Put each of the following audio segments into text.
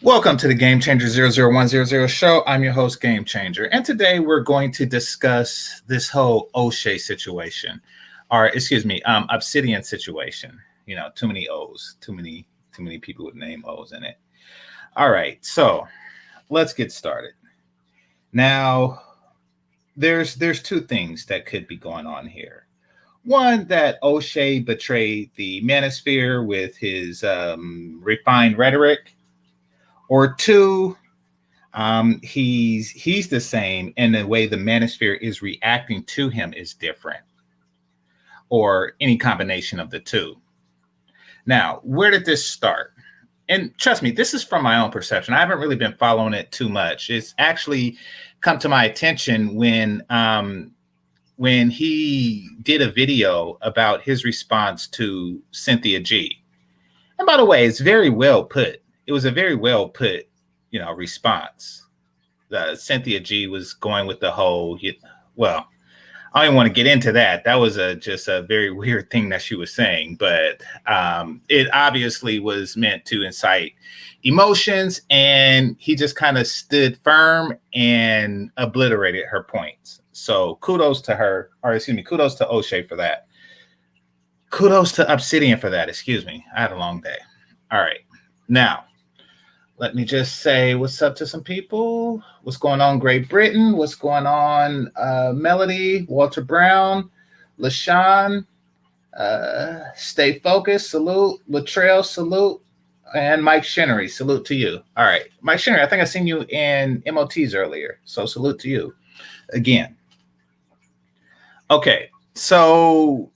Welcome to the GameChanger 00100 show. I'm your host, GameChanger. And today we're going to discuss this whole O'Shea situation, or excuse me, Obsidian situation. You know, too many O's, too many people with name O's in it. All right, so let's get started. Now, there's two things that could be going on here. One, that O'Shea betrayed the Manosphere with his refined rhetoric, or two, he's the same, and the way the manosphere is reacting to him is different, or any combination of the two. Now, where did this start? And trust me, this is from my own perception. I haven't really been following it too much. It's actually come to my attention when he did a video about his response to Cynthia G. And by the way, it's very well put. It was a very well put, response. Cynthia G was going with the whole, well, I don't even want to get into that. That was just a very weird thing that she was saying, but it obviously was meant to incite emotions, and he just kind of stood firm and obliterated her points. So kudos to her, or excuse me, kudos to O'Shea for that. Kudos to Obsidian for that. Excuse me. I had a long day. All right. Now, let me just say what's up to some people. What's going on, Great Britain? What's going on, Melody, Walter Brown, LaShawn, Stay Focused, salute. Latrell, salute. And Mike Shinnery, salute to you. All right. Mike Shinnery, I think I seen you in MOTs earlier. So salute to you again. Okay. So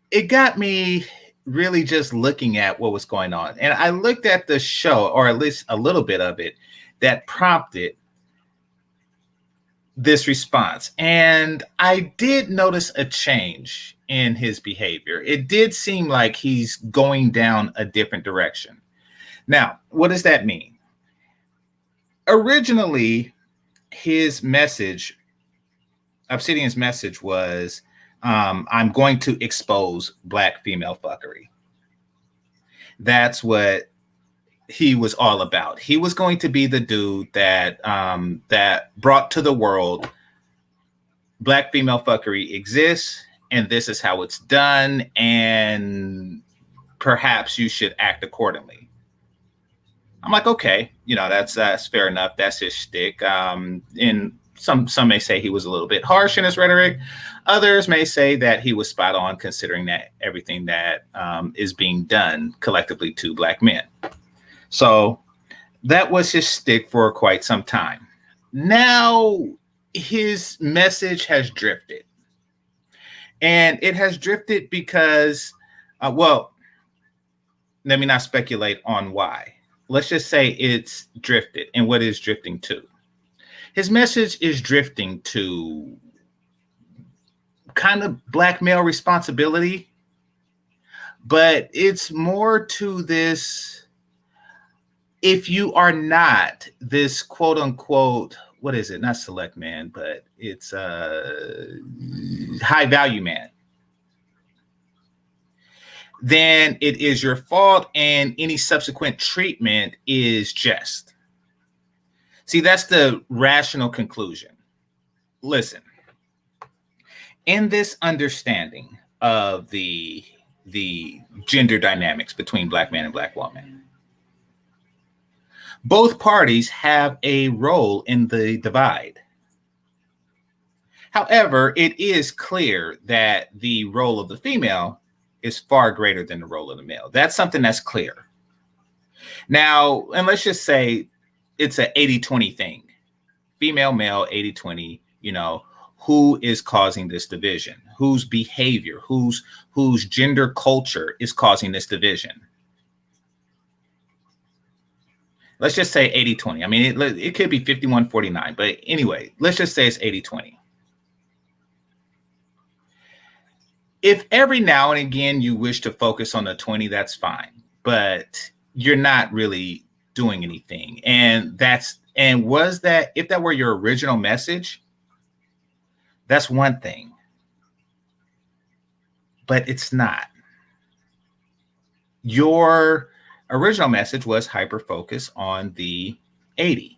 it got me really just looking at what was going on. And I looked at the show, or at least a little bit of it, that prompted this response. And I did notice a change in his behavior. It did seem like he's going down a different direction. Now, what does that mean? Originally, his message, Obsidian's message was, I'm going to expose Black female fuckery. That's what he was all about. He was going to be the dude that that brought to the world Black female fuckery exists, and this is how it's done, and perhaps you should act accordingly. I'm like, okay, that's fair enough. That's his shtick. In some may say he was a little bit harsh in his rhetoric. Others may say that he was spot on, considering that everything that is being done collectively to Black men. So that was his shtick for quite some time. Now his message has drifted, and it has drifted because, well, let me not speculate on why. Let's just say it's drifted, and what is drifting to? His message is drifting to kind of Black male responsibility, but it's more to this: if you are not this quote unquote, what is it? Not select man, but it's high value man, then it is your fault, and any subsequent treatment is just. See, that's the rational conclusion. Listen, in this understanding of the gender dynamics between Black man and Black woman, both parties have a role in the divide. However, it is clear that the role of the female is far greater than the role of the male. That's something that's clear. Now, and let's just say it's an 80-20 thing. Female, male, 80-20, who is causing this division? Whose behavior, whose gender culture is causing this division? Let's just say 80-20. I mean, it could be 51-49, but anyway, let's just say it's 80-20. If every now and again you wish to focus on the 20, that's fine, but you're not really doing anything. And if that were your original message, that's one thing, but it's not. Your original message was hyper focus on the 80.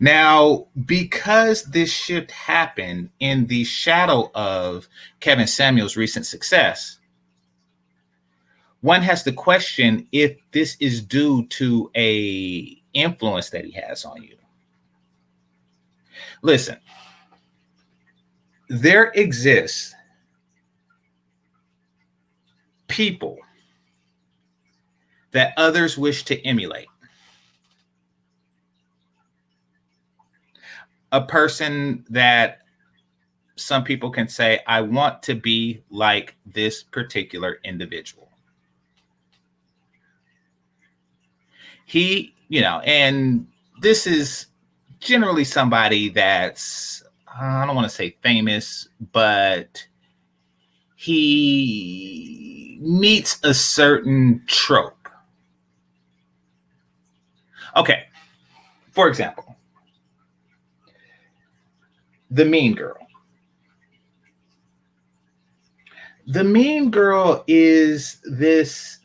Now, because this shift happened in the shadow of Kevin Samuels' recent success, one has to question if this is due to a influence that he has on you. Listen, there exists people that others wish to emulate. A person that some people can say, I want to be like this particular individual. He, and this is generally somebody that's, I don't want to say famous, but he meets a certain trope. Okay, for example, the mean girl. The mean girl is this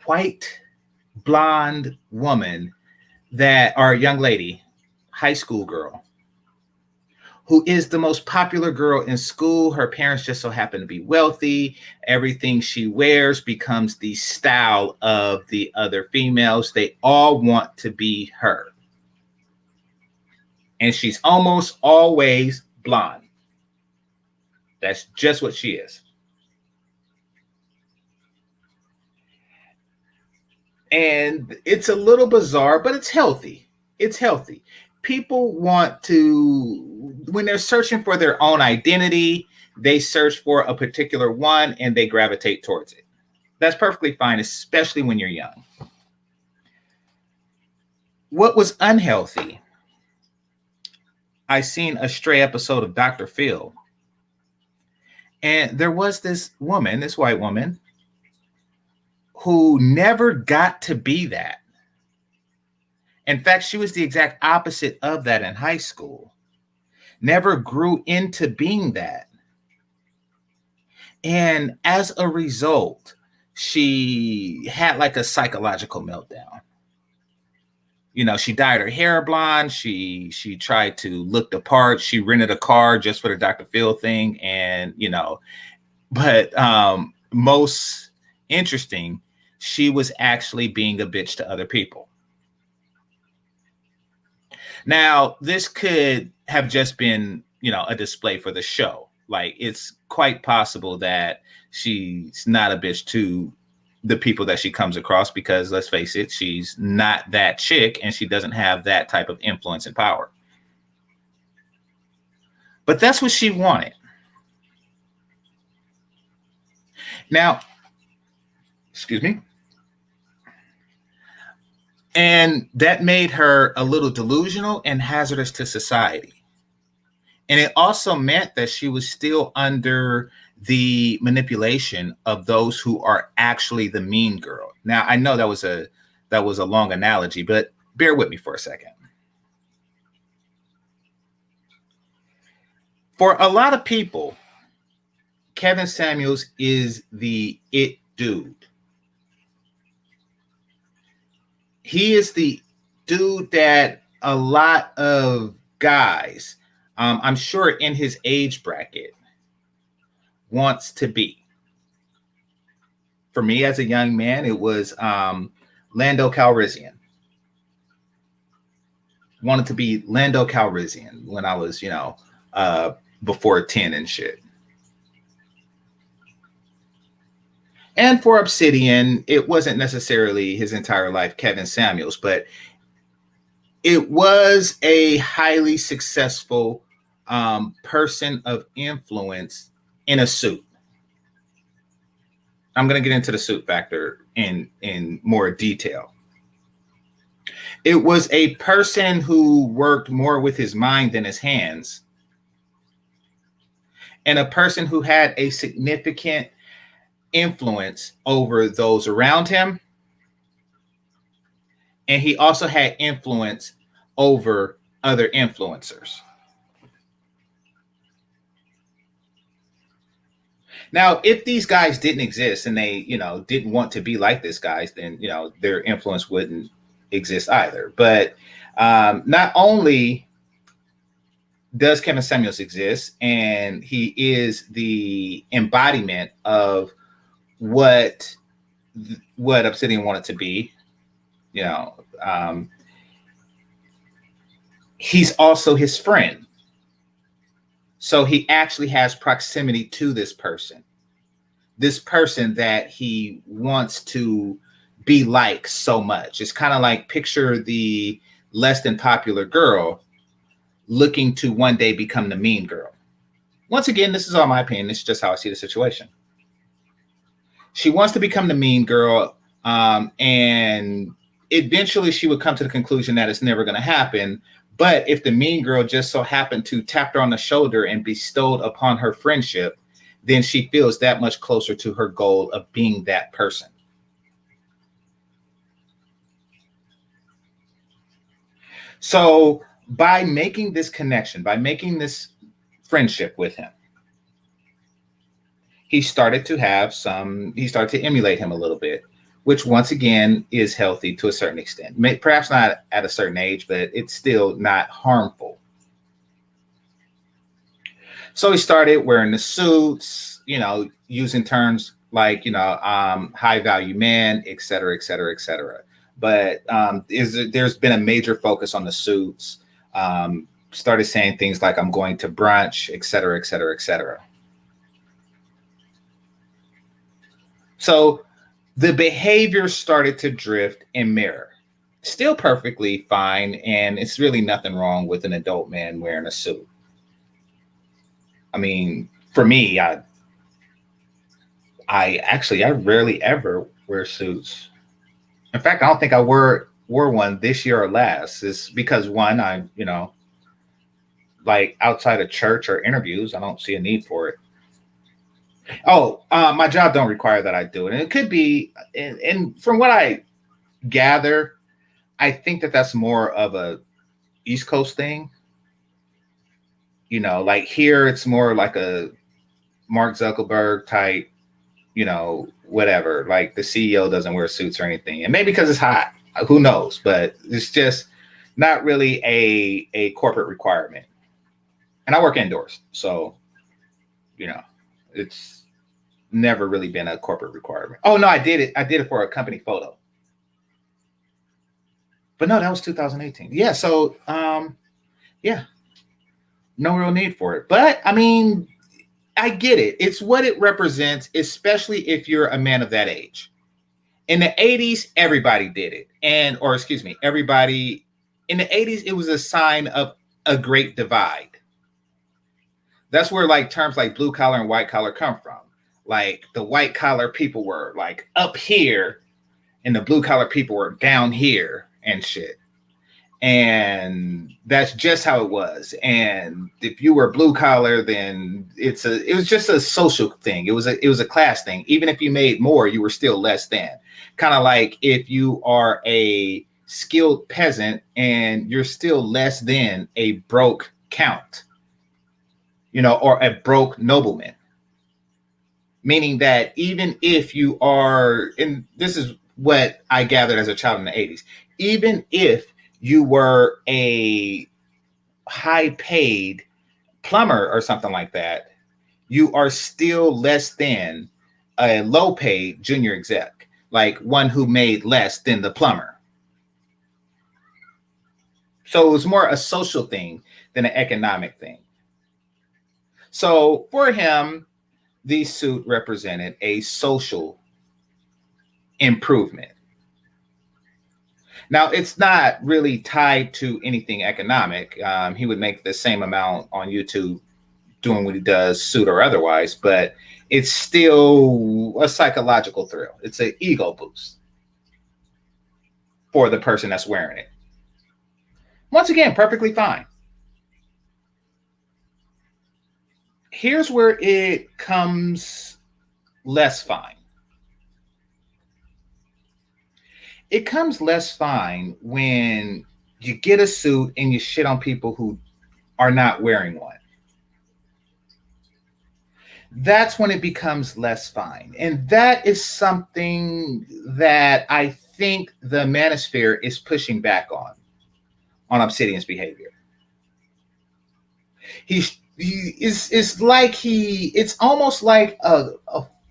white, blonde woman or young lady, high school girl, who is the most popular girl in school. Her parents just so happen to be wealthy. Everything she wears becomes the style of the other females. They all want to be her. And she's almost always blonde. That's just what she is. And it's a little bizarre, but it's healthy. It's healthy. People want to, when they're searching for their own identity, they search for a particular one and they gravitate towards it. That's perfectly fine, especially when you're young. What was unhealthy, I seen a stray episode of Dr. Phil, and there was this woman, this white woman, who never got to be that. In fact, she was the exact opposite of that in high school. Never grew into being that. And as a result, she had like a psychological meltdown. She dyed her hair blonde. She tried to look the part. She rented a car just for the Dr. Phil thing. And, but most interesting, she was actually being a bitch to other people. Now, this could have just been, a display for the show. Like, it's quite possible that she's not a bitch to the people that she comes across because, let's face it, she's not that chick and she doesn't have that type of influence and power. But that's what she wanted. Now, excuse me. And that made her a little delusional and hazardous to society. And it also meant that she was still under the manipulation of those who are actually the mean girl. Now, I know that was a long analogy, but bear with me for a second. For a lot of people, Kevin Samuels is the it dude. He is the dude that a lot of guys, I'm sure in his age bracket, wants to be. For me as a young man, it was Lando Calrissian. Wanted to be Lando Calrissian when I was, before 10 and shit. And for Obsidian, it wasn't necessarily his entire life, Kevin Samuels, but it was a highly successful person of influence in a suit. I'm going to get into the suit factor in more detail. It was a person who worked more with his mind than his hands, and a person who had a significant influence over those around him. And he also had influence over other influencers. Now, if these guys didn't exist and they, didn't want to be like this guys, then their influence wouldn't exist either. But not only does Kevin Samuels exist, and he is the embodiment of what Obsidian wanted to be, he's also his friend. So he actually has proximity to this person that he wants to be like so much. It's kind of like, picture the less than popular girl looking to one day become the mean girl. Once again, this is all my opinion. This is just how I see the situation. She wants to become the mean girl, and eventually she would come to the conclusion that it's never going to happen. But if the mean girl just so happened to tap her on the shoulder and bestowed upon her friendship, then she feels that much closer to her goal of being that person. So by making this connection, by making this friendship with him, he started to emulate him a little bit, which once again is healthy to a certain extent. Perhaps not at a certain age, but it's still not harmful. So he started wearing the suits, using terms like, high value man, et cetera, et cetera, et cetera. But there's been a major focus on the suits. Started saying things like, I'm going to brunch, et cetera, et cetera, et cetera. So the behavior started to drift and mirror. Still perfectly fine, and it's really nothing wrong with an adult man wearing a suit. I mean, for me, I rarely ever wear suits. In fact, I don't think I wore one this year or last. It's because, one, I, like outside of church or interviews, I don't see a need for it. Oh, my job don't require that I do it. And it could be, and from what I gather, I think that that's more of a East Coast thing. Like here, it's more like a Mark Zuckerberg type, whatever. Like the CEO doesn't wear suits or anything. And maybe because it's hot, who knows? But it's just not really a corporate requirement. And I work indoors. So, it's never really been a corporate requirement. Oh, no, I did it for a company photo. But no, that was 2018. Yeah. So, yeah, no real need for it. But I mean, I get it. It's what it represents, especially if you're a man of that age. In the 80s, everybody did it. Everybody in the 80s, it was a sign of a great divide. That's where like terms like blue collar and white collar come from. Like the white collar people were like up here and the blue collar people were down here and shit. And that's just how it was. And if you were blue collar, then it was just a social thing. It was a class thing. Even if you made more, you were still less than. Kind of like if you are a skilled peasant and you're still less than a broke count, or a broke nobleman. Meaning that even if you are, and this is what I gathered as a child in the 80s, even if you were a high paid plumber or something like that, you are still less than a low paid junior exec, like one who made less than the plumber. So it was more a social thing than an economic thing. So for him, the suit represented a social improvement. Now, it's not really tied to anything economic. He would make the same amount on YouTube doing what he does, suit or otherwise, but it's still a psychological thrill. It's an ego boost for the person that's wearing it. Once again, perfectly fine. Here's where it comes less fine. It comes less fine when you get a suit and you shit on people who are not wearing one. that's when it becomes less fine. And that is something that I think the Manosphere is pushing back on Obsidian's behavior. He is it's like it's almost like a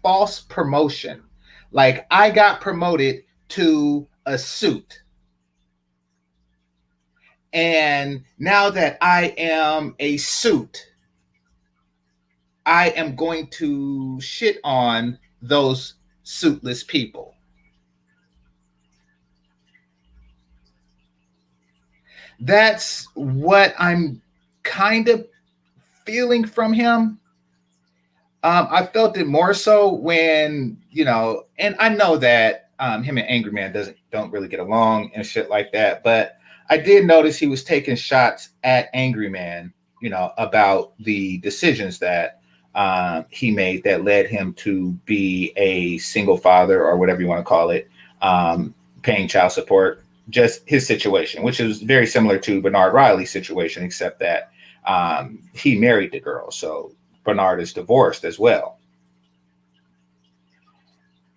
false promotion. Like I got promoted to a suit. And now that I am a suit, I am going to shit on those suitless people. That's what I'm kind of feeling from him. I felt it more so when, and I know that him and Angry Man don't really get along and shit like that, but I did notice he was taking shots at Angry Man, about the decisions that he made that led him to be a single father or whatever you want to call it, paying child support. Just his situation, which is very similar to Bernard Riley's situation, except that he married the girl. So Bernard is divorced as well.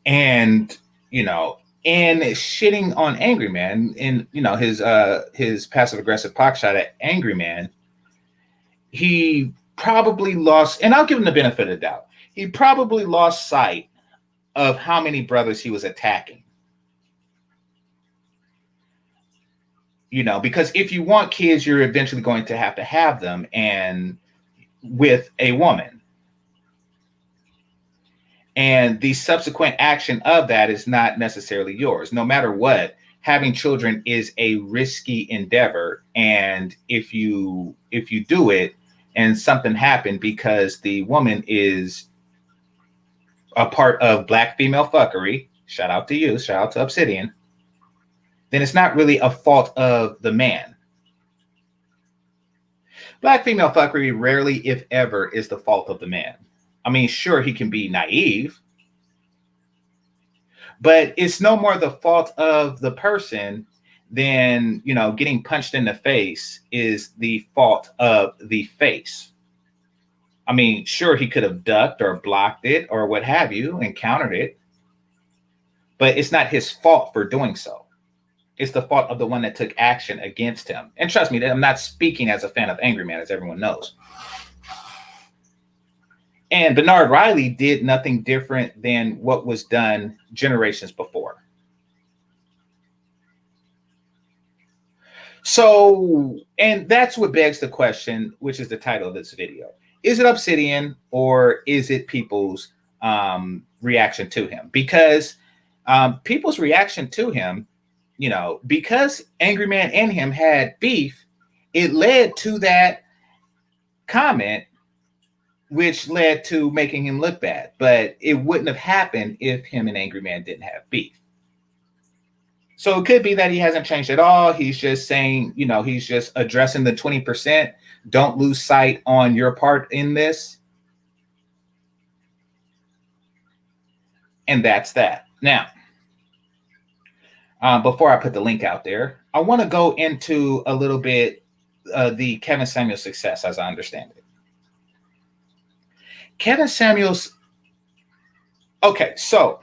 And, and shitting on Angry Man and, his passive aggressive pock shot at Angry Man, he probably lost, and I'll give him the benefit of the doubt, he probably lost sight of how many brothers he was attacking. Because if you want kids, you're eventually going to have them, and with a woman. And the subsequent action of that is not necessarily yours. No matter what, having children is a risky endeavor. And if you do it and something happened because the woman is a part of Black female fuckery, shout out to you, shout out to Obsidian, then it's not really a fault of the man. Black female fuckery rarely, if ever, is the fault of the man. I mean, sure, he can be naive, but it's no more the fault of the person than, getting punched in the face is the fault of the face. I mean, sure, he could have ducked or blocked it or what have you and countered it, but it's not his fault for doing so. It's the fault of the one that took action against him. And trust me, I'm not speaking as a fan of Angry Man, as everyone knows. And Bernard Riley did nothing different than what was done generations before. So, and that's what begs the question, which is the title of this video. Is it Obsidian or is it people's reaction to him? Because people's reaction to him, because Angry Man and him had beef, it led to that comment, which led to making him look bad. But it wouldn't have happened if him and Angry Man didn't have beef. So it could be that he hasn't changed at all. He's just saying, he's just addressing the 20%. Don't lose sight on your part in this. And that's that. Now, before I put the link out there, I want to go into a little bit the Kevin Samuels success as I understand it. Kevin Samuels. Okay, so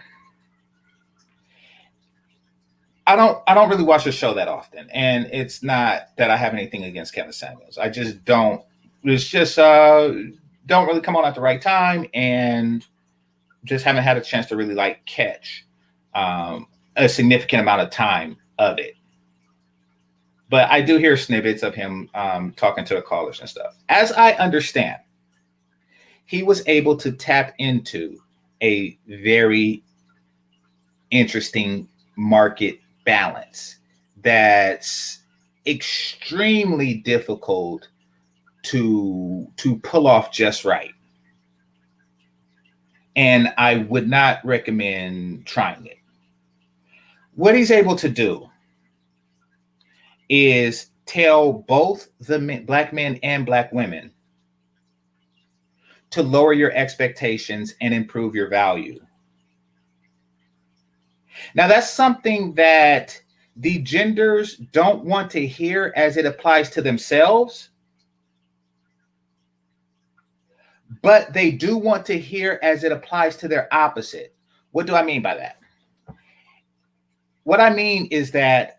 I don't really watch the show that often, and it's not that I have anything against Kevin Samuels. I just don't. It's just don't really come on at the right time, and just haven't had a chance to really catch a significant amount of time of it. But I do hear snippets of him talking to the callers and stuff. As I understand, he was able to tap into a very interesting market balance that's extremely difficult to pull off just right. And I would not recommend trying it. What he's able to do is tell both the Black men and Black women to lower your expectations and improve your value. Now, that's something that the genders don't want to hear as it applies to themselves. but they do want to hear as it applies to their opposite. What do I mean by that? What I mean is that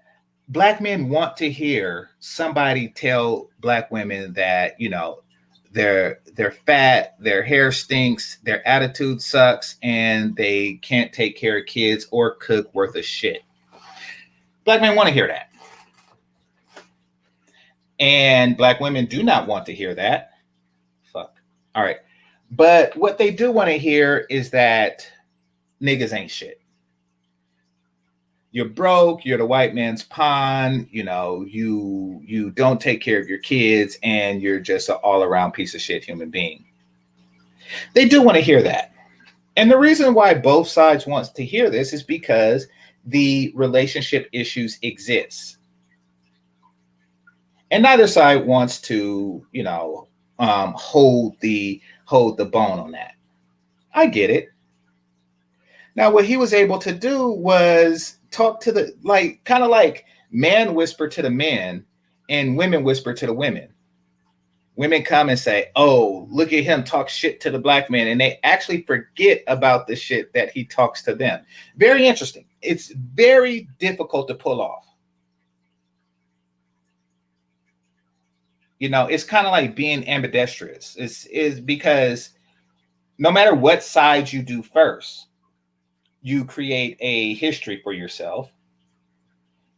black men want to hear somebody tell black women that, you know, they're fat, their hair stinks, their attitude sucks, and they can't take care of kids or cook worth a shit. Black men want to hear that. And black women do not want to hear that. Fuck. All right. But what they do want to hear is that niggas ain't shit. You're broke, you're the white man's pawn, you know, you don't take care of your kids, and you're just an all-around piece of shit human being. They do want to hear that. And the reason why both sides wants to hear this is because the relationship issues exist. And neither side wants to, you know, hold the bone on that. I get it. Now, what he was able to do was talk to the, like, kind of like man whisper to the men and women whisper to the women. Women come and say, oh, look at him talk shit to the black man. And they actually forget about the shit that he talks to them. Very interesting. It's very difficult to pull off. You know, it's kind of like being ambidextrous. Is because no matter what side you do first, you create a history for yourself.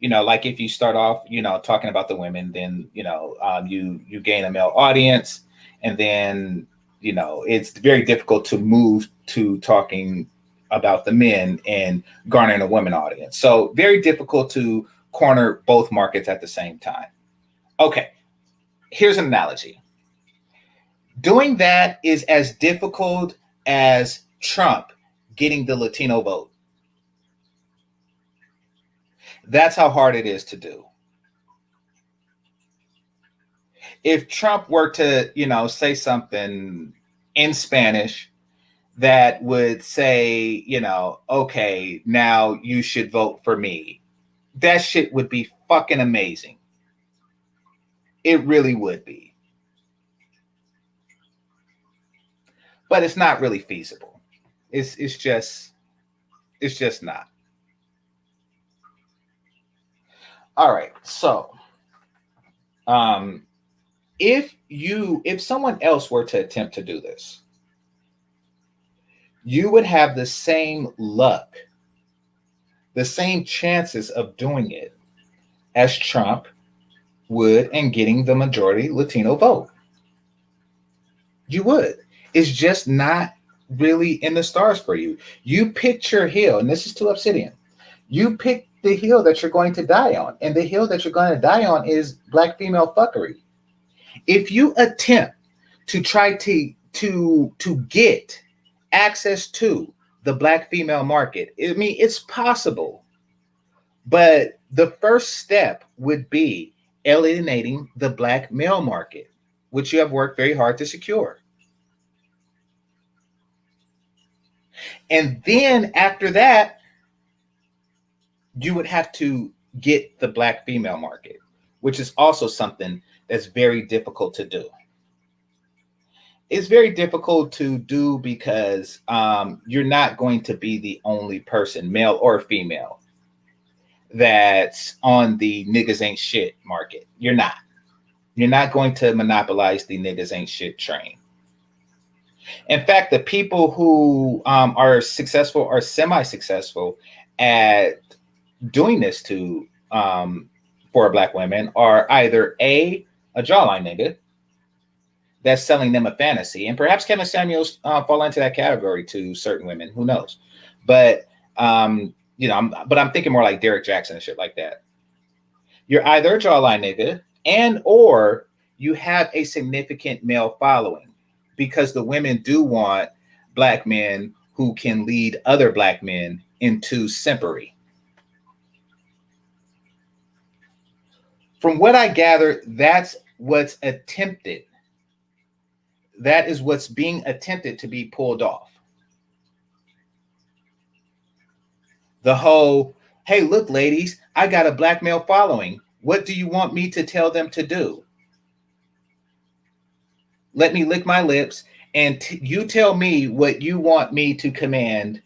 You know, like if you start off, you know, talking about the women, then, you know, you gain a male audience, and then, you know, it's very difficult to move to talking about the men and garnering a women audience. So very difficult to corner both markets at the same time. Okay, here's an analogy. Doing that is as difficult as Trump getting the Latino vote. That's how hard it is to do. If Trump were to, you know, say something in Spanish that would say, you know, okay, now you should vote for me, that shit would be fucking amazing. It really would be. But it's not really feasible. It's just not. All right. So, if someone else were to attempt to do this, you would have the same luck, the same chances of doing it as Trump would and getting the majority Latino vote. You would. It's just not really in the stars for you. You picked your hill, and this is to Obsidian. You picked the hill that you're going to die on, and the hill that you're going to die on is black female fuckery. If you attempt to try to get access to the black female market, I mean, it's possible, but the first step would be alienating the black male market, which you have worked very hard to secure. And then after that, you would have to get the black female market, which is also something that's very difficult to do. It's very difficult to do because you're not going to be the only person, male or female, that's on the niggas ain't shit market. You're not. You're not going to monopolize the niggas ain't shit train. In fact, the people who are successful or semi-successful at doing this to for black women are either a jawline nigga that's selling them a fantasy, and perhaps Kevin Samuels fall into that category to certain women. Who knows? But you know, I'm thinking more like Derek Jackson and shit like that. You're either a jawline nigga and or you have a significant male following, because the women do want black men who can lead other black men into simpery. From what I gather, that's what's attempted. That is what's being attempted to be pulled off. The whole, hey, look, ladies, I got a black male following. What do you want me to tell them to do? Let me lick my lips and you tell me what you want me to command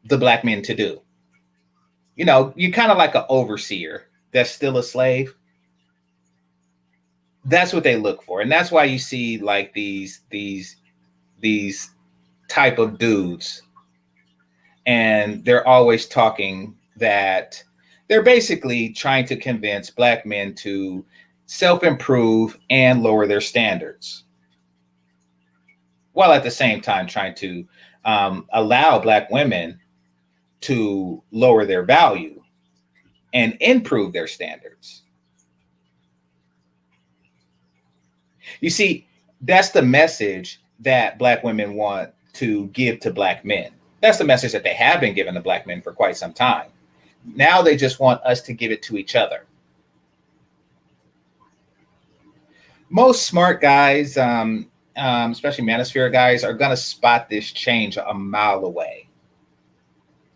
the black men to do. You know, you're kind of like an overseer that's still a slave. That's what they look for, and that's why you see like these type of dudes, and they're always talking that they're basically trying to convince black men to self-improve and lower their standards, while at the same time trying to allow black women to lower their value and improve their standards. You see, that's the message that black women want to give to black men. That's the message that they have been giving to black men for quite some time. Now they just want us to give it to each other. Most smart guys, especially Manosphere guys, are going to spot this change a mile away.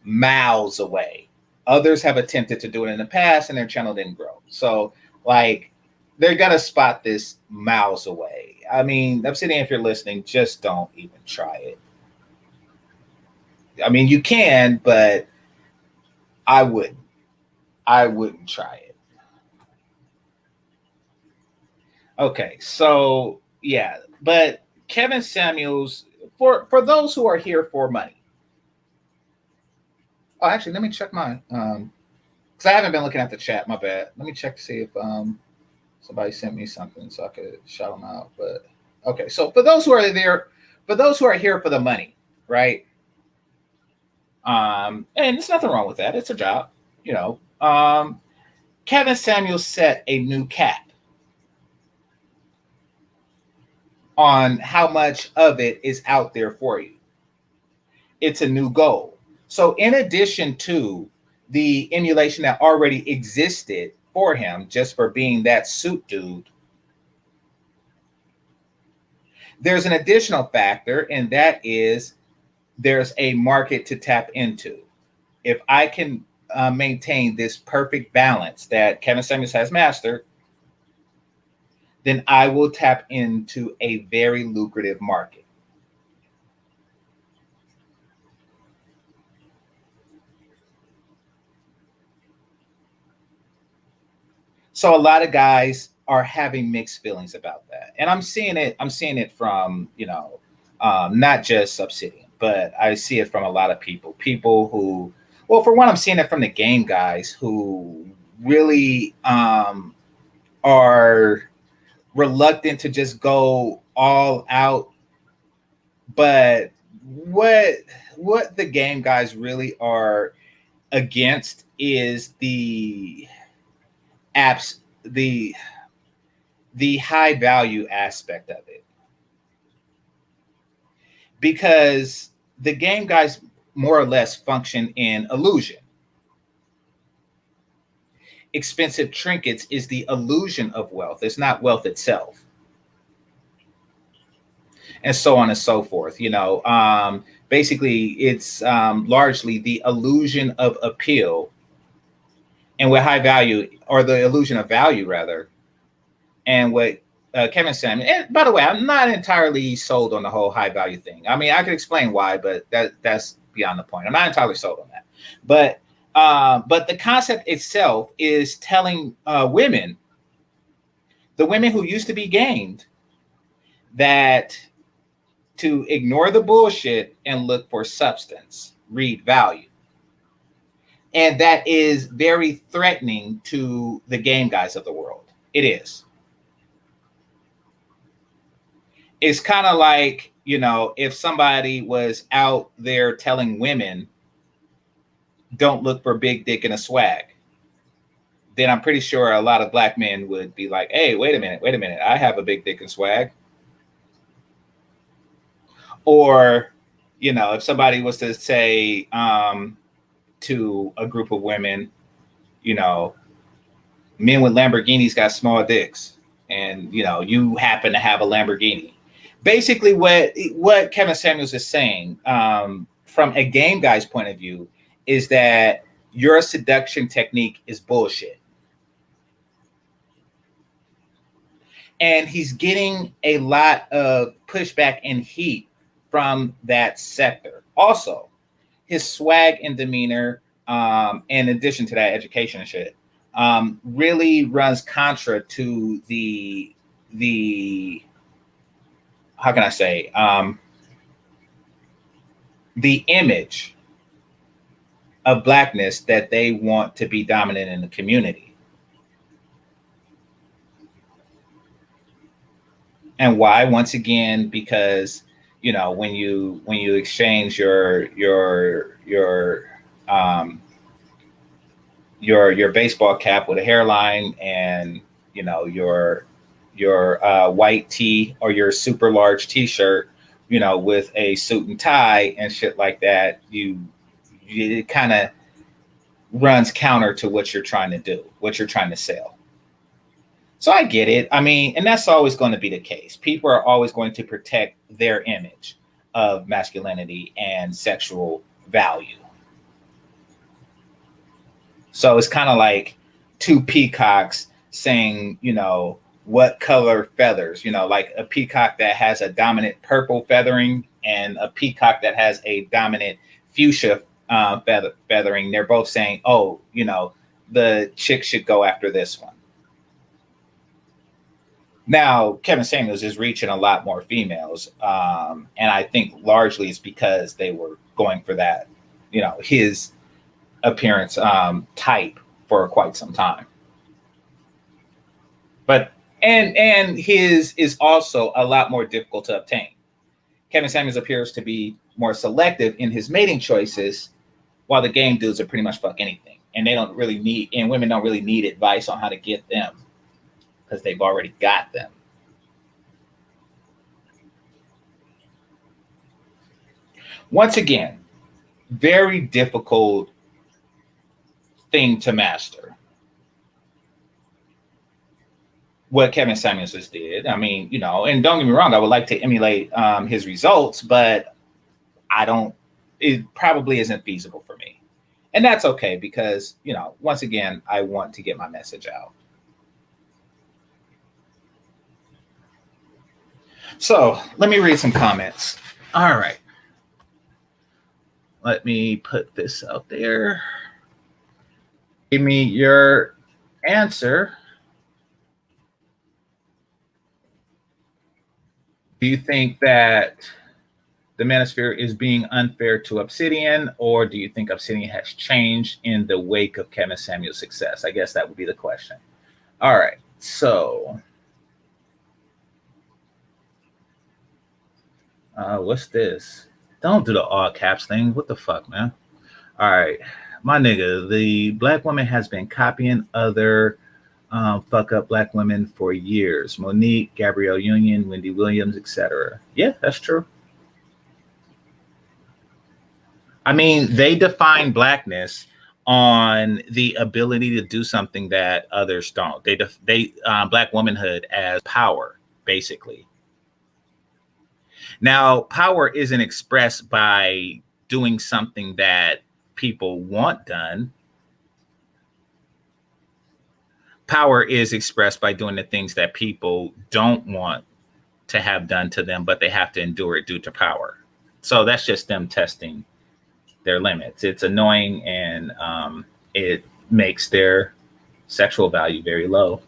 Miles away. Others have attempted to do it in the past and their channel didn't grow. So, like, they're going to spot this miles away. I mean, Obsidian, if you're listening, just don't even try it. I mean, you can, but I wouldn't. I wouldn't try it. Okay, so yeah, but Kevin Samuels, for those who are here for money. Oh, actually, let me check my because I haven't been looking at the chat. My bad. Let me check to see if somebody sent me something so I could shout them out. But okay, so for those who are there, for those who are here for the money, right? And there's nothing wrong with that. It's a job, you know. Kevin Samuels set a new cap on how much of it is out there for you. It's a new goal. So in addition to the emulation that already existed for him, just for being that suit dude, there's an additional factor, and that is there's a market to tap into. If I can maintain this perfect balance that Kevin Samuels has mastered, then I will tap into a very lucrative market. So a lot of guys are having mixed feelings about that, and I'm seeing it from, you know, not just Obsidian, but I see it from a lot of people who, well, for one, I'm seeing it from the game guys who really are reluctant to just go all out. But what the game guys really are against is the apps, the high value aspect of it, because the game guys more or less function in illusion. Expensive trinkets is the illusion of wealth. It's not wealth itself. And so on and so forth. You know, basically, it's largely the illusion of appeal, and with high value, or the illusion of value, rather. And what Kevin Samuels, and by the way, I'm not entirely sold on the whole high value thing. I mean, I could explain why, but that's beyond the point. I'm not entirely sold on that. But the concept itself is telling women, the women who used to be gamed, that to ignore the bullshit and look for substance, read value. And that is very threatening to the game guys of the world. It is. It's kind of like, you know, if somebody was out there telling women, don't look for big dick and a swag, then I'm pretty sure a lot of black men would be like, hey, wait a minute, I have a big dick and swag. Or, you know, if somebody was to say to a group of women, you know, men with Lamborghinis got small dicks, and, you know, you happen to have a Lamborghini. Basically, what Kevin Samuels is saying from a game guy's point of view is that your seduction technique is bullshit. And he's getting a lot of pushback and heat from that sector. Also, his swag and demeanor, in addition to that education and shit, really runs contra to the how can I say, the image of blackness that they want to be dominant in the community. And why? Once again, because when you exchange your baseball cap with a hairline, and your white tee or your super large t-shirt, with a suit and tie and shit like that, it kind of runs counter to what you're trying to do, what you're trying to sell. So I get it. I mean, and that's always going to be the case. People are always going to protect their image of masculinity and sexual value. So it's kind of like two peacocks saying, what color feathers, like a peacock that has a dominant purple feathering and a peacock that has a dominant fuchsia feathering. They're both saying, oh, the chick should go after this one. Now, Kevin Samuels is reaching a lot more females. And I think largely it's because they were going for that, his appearance type for quite some time. But and his is also a lot more difficult to obtain. Kevin Samuels appears to be more selective in his mating choices, while the game dudes are pretty much fuck anything. And women don't really need advice on how to get them, because they've already got them. Once again, very difficult thing to master, what Kevin Samuels just did. I mean, and don't get me wrong, I would like to emulate his results, but it probably isn't feasible for me. And that's okay, because, once again, I want to get my message out. So let me read some comments. All right. Let me put this out there. Give me your answer. Do you think that the Manosphere is being unfair to Obsidian, or do you think Obsidian has changed in the wake of Kevin Samuels' success? I guess that would be the question. All right. So what's this? Don't do the all caps thing. What the fuck, man? All right. My nigga, the black woman has been copying other fuck up black women for years. Monique, Gabrielle Union, Wendy Williams, etc. Yeah, that's true. I mean, they define blackness on the ability to do something that others don't. They black womanhood as power, basically. Now, power isn't expressed by doing something that people want done. Power is expressed by doing the things that people don't want to have done to them, but they have to endure it due to power. So that's just them testing their limits. It's annoying, and it makes their sexual value very low.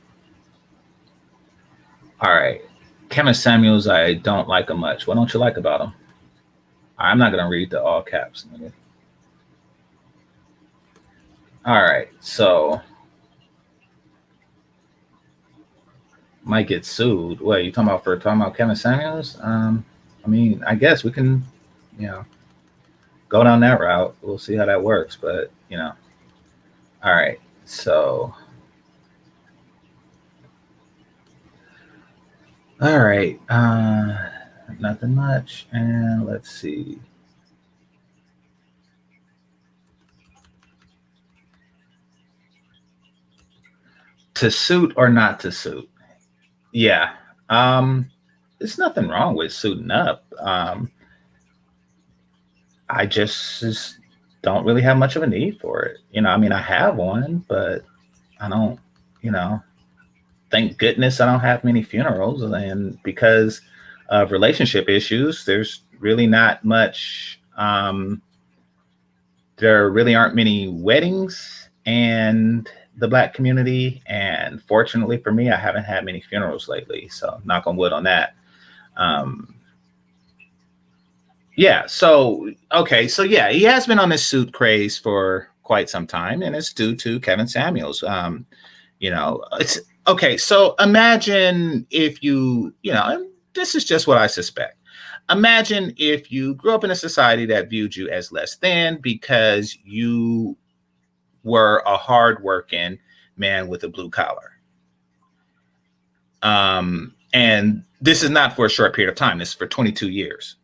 All right. Kevin Samuels, I don't like him much. What don't you like about him? I'm not going to read the all caps. All right. So might get sued. What, you talking about Kevin Samuels? I mean, I guess we can, go down that route. We'll see how that works. But, all right. So, all right. Nothing much. And let's see. To suit or not to suit? Yeah. There's nothing wrong with suiting up. I just don't really have much of a need for it. I mean, I have one, but I don't, thank goodness I don't have many funerals, and because of relationship issues, there's really not much. There really aren't many weddings and the Black community, and fortunately for me, I haven't had many funerals lately. So knock on wood on that. Um, yeah. So okay. So yeah, he has been on this suit craze for quite some time, and it's due to Kevin Samuels. It's okay. So imagine if and this is just what I suspect. Imagine if you grew up in a society that viewed you as less than because you were a hardworking man with a blue collar. And this is not for a short period of time. This is for 22 years.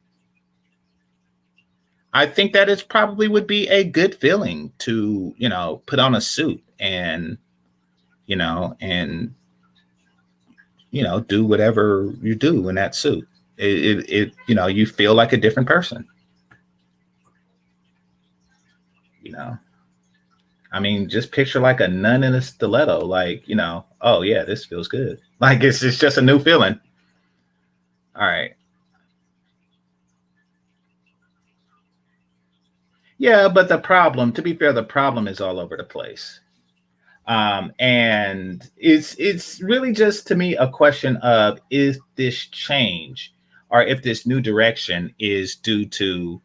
I think that it probably would be a good feeling to, put on a suit and, you know, and, do whatever you do in that suit. You feel like a different person, I mean, just picture like a nun in a stiletto, like, oh yeah, this feels good. Like it's just a new feeling. All right. Yeah, but to be fair, the problem is all over the place. And it's really just to me a question of is this change or if this new direction is due to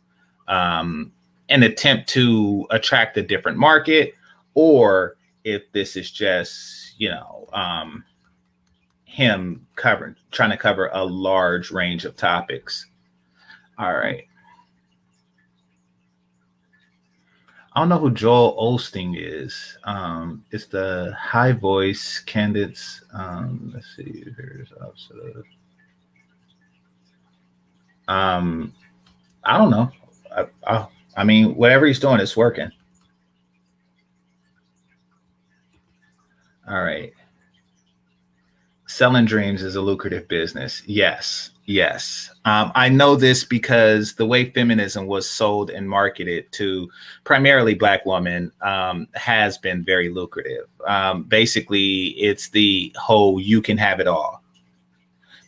an attempt to attract a different market, or if this is just him trying to cover a large range of topics. All right. I don't know who Joel Osteen is. It's the high voice candidates. Let's see. Here's I don't know. I mean, whatever he's doing, it's working. All right. Selling dreams is a lucrative business. Yes. Yes. I know this because the way feminism was sold and marketed to primarily Black women has been very lucrative. Basically, it's the whole you can have it all.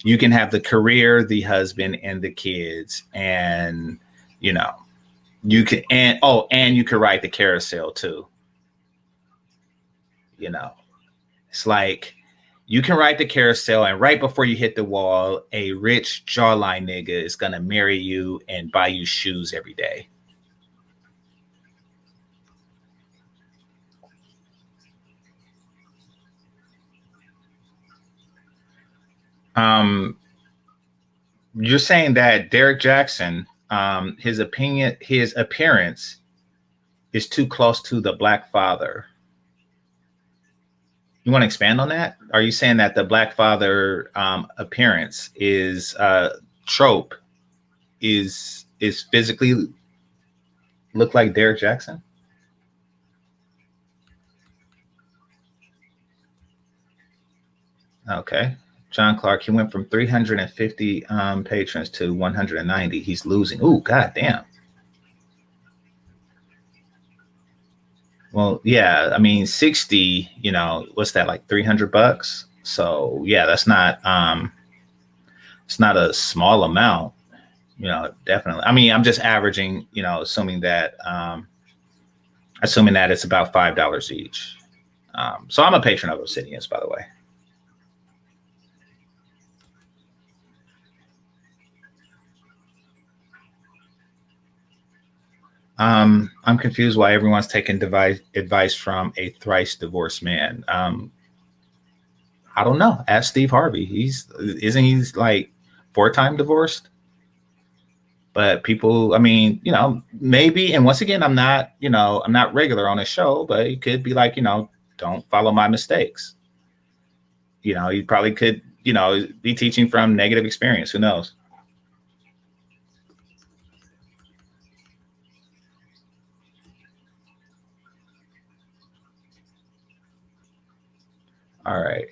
You can have the career, the husband, and the kids. And, you can, and you can ride the carousel too. It's like, you can ride the carousel, and right before you hit the wall, a rich jawline nigga is gonna marry you and buy you shoes every day. You're saying that Derek Jackson, his appearance is too close to the Black father. You want to expand on that? Are you saying that the Black father appearance is trope is physically look like Derek Jackson? Okay. John Clark, he went from 350 patrons to 190. He's losing. Ooh, god damn. Well, yeah, I mean 60, what's that, like $300? So yeah, that's not it's not a small amount, definitely. I mean, I'm just averaging, assuming that it's about $5 each. So I'm a patron of Obsidians, by the way. I'm confused why everyone's taking advice from a thrice divorced man. I don't know. Ask Steve Harvey. Isn't he like 4-time divorced? But people, I mean, maybe. And once again, I'm not regular on a show, but it could be like, don't follow my mistakes. He probably could, be teaching from negative experience. Who knows? All right.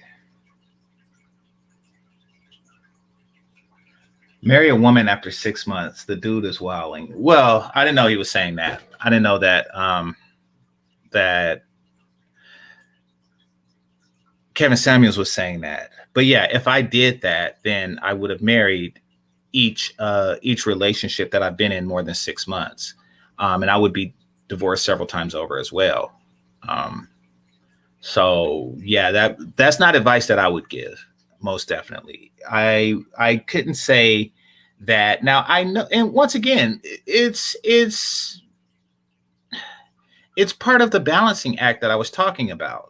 Marry a woman after 6 months. The dude is wilding. Well, I didn't know he was saying that. I didn't know that that Kevin Samuels was saying that. But yeah, if I did that, then I would have married each relationship that I've been in more than 6 months, and I would be divorced several times over as well. So yeah, that's not advice that I would give. Most definitely, I couldn't say that. Now I know, and once again, it's part of the balancing act that I was talking about.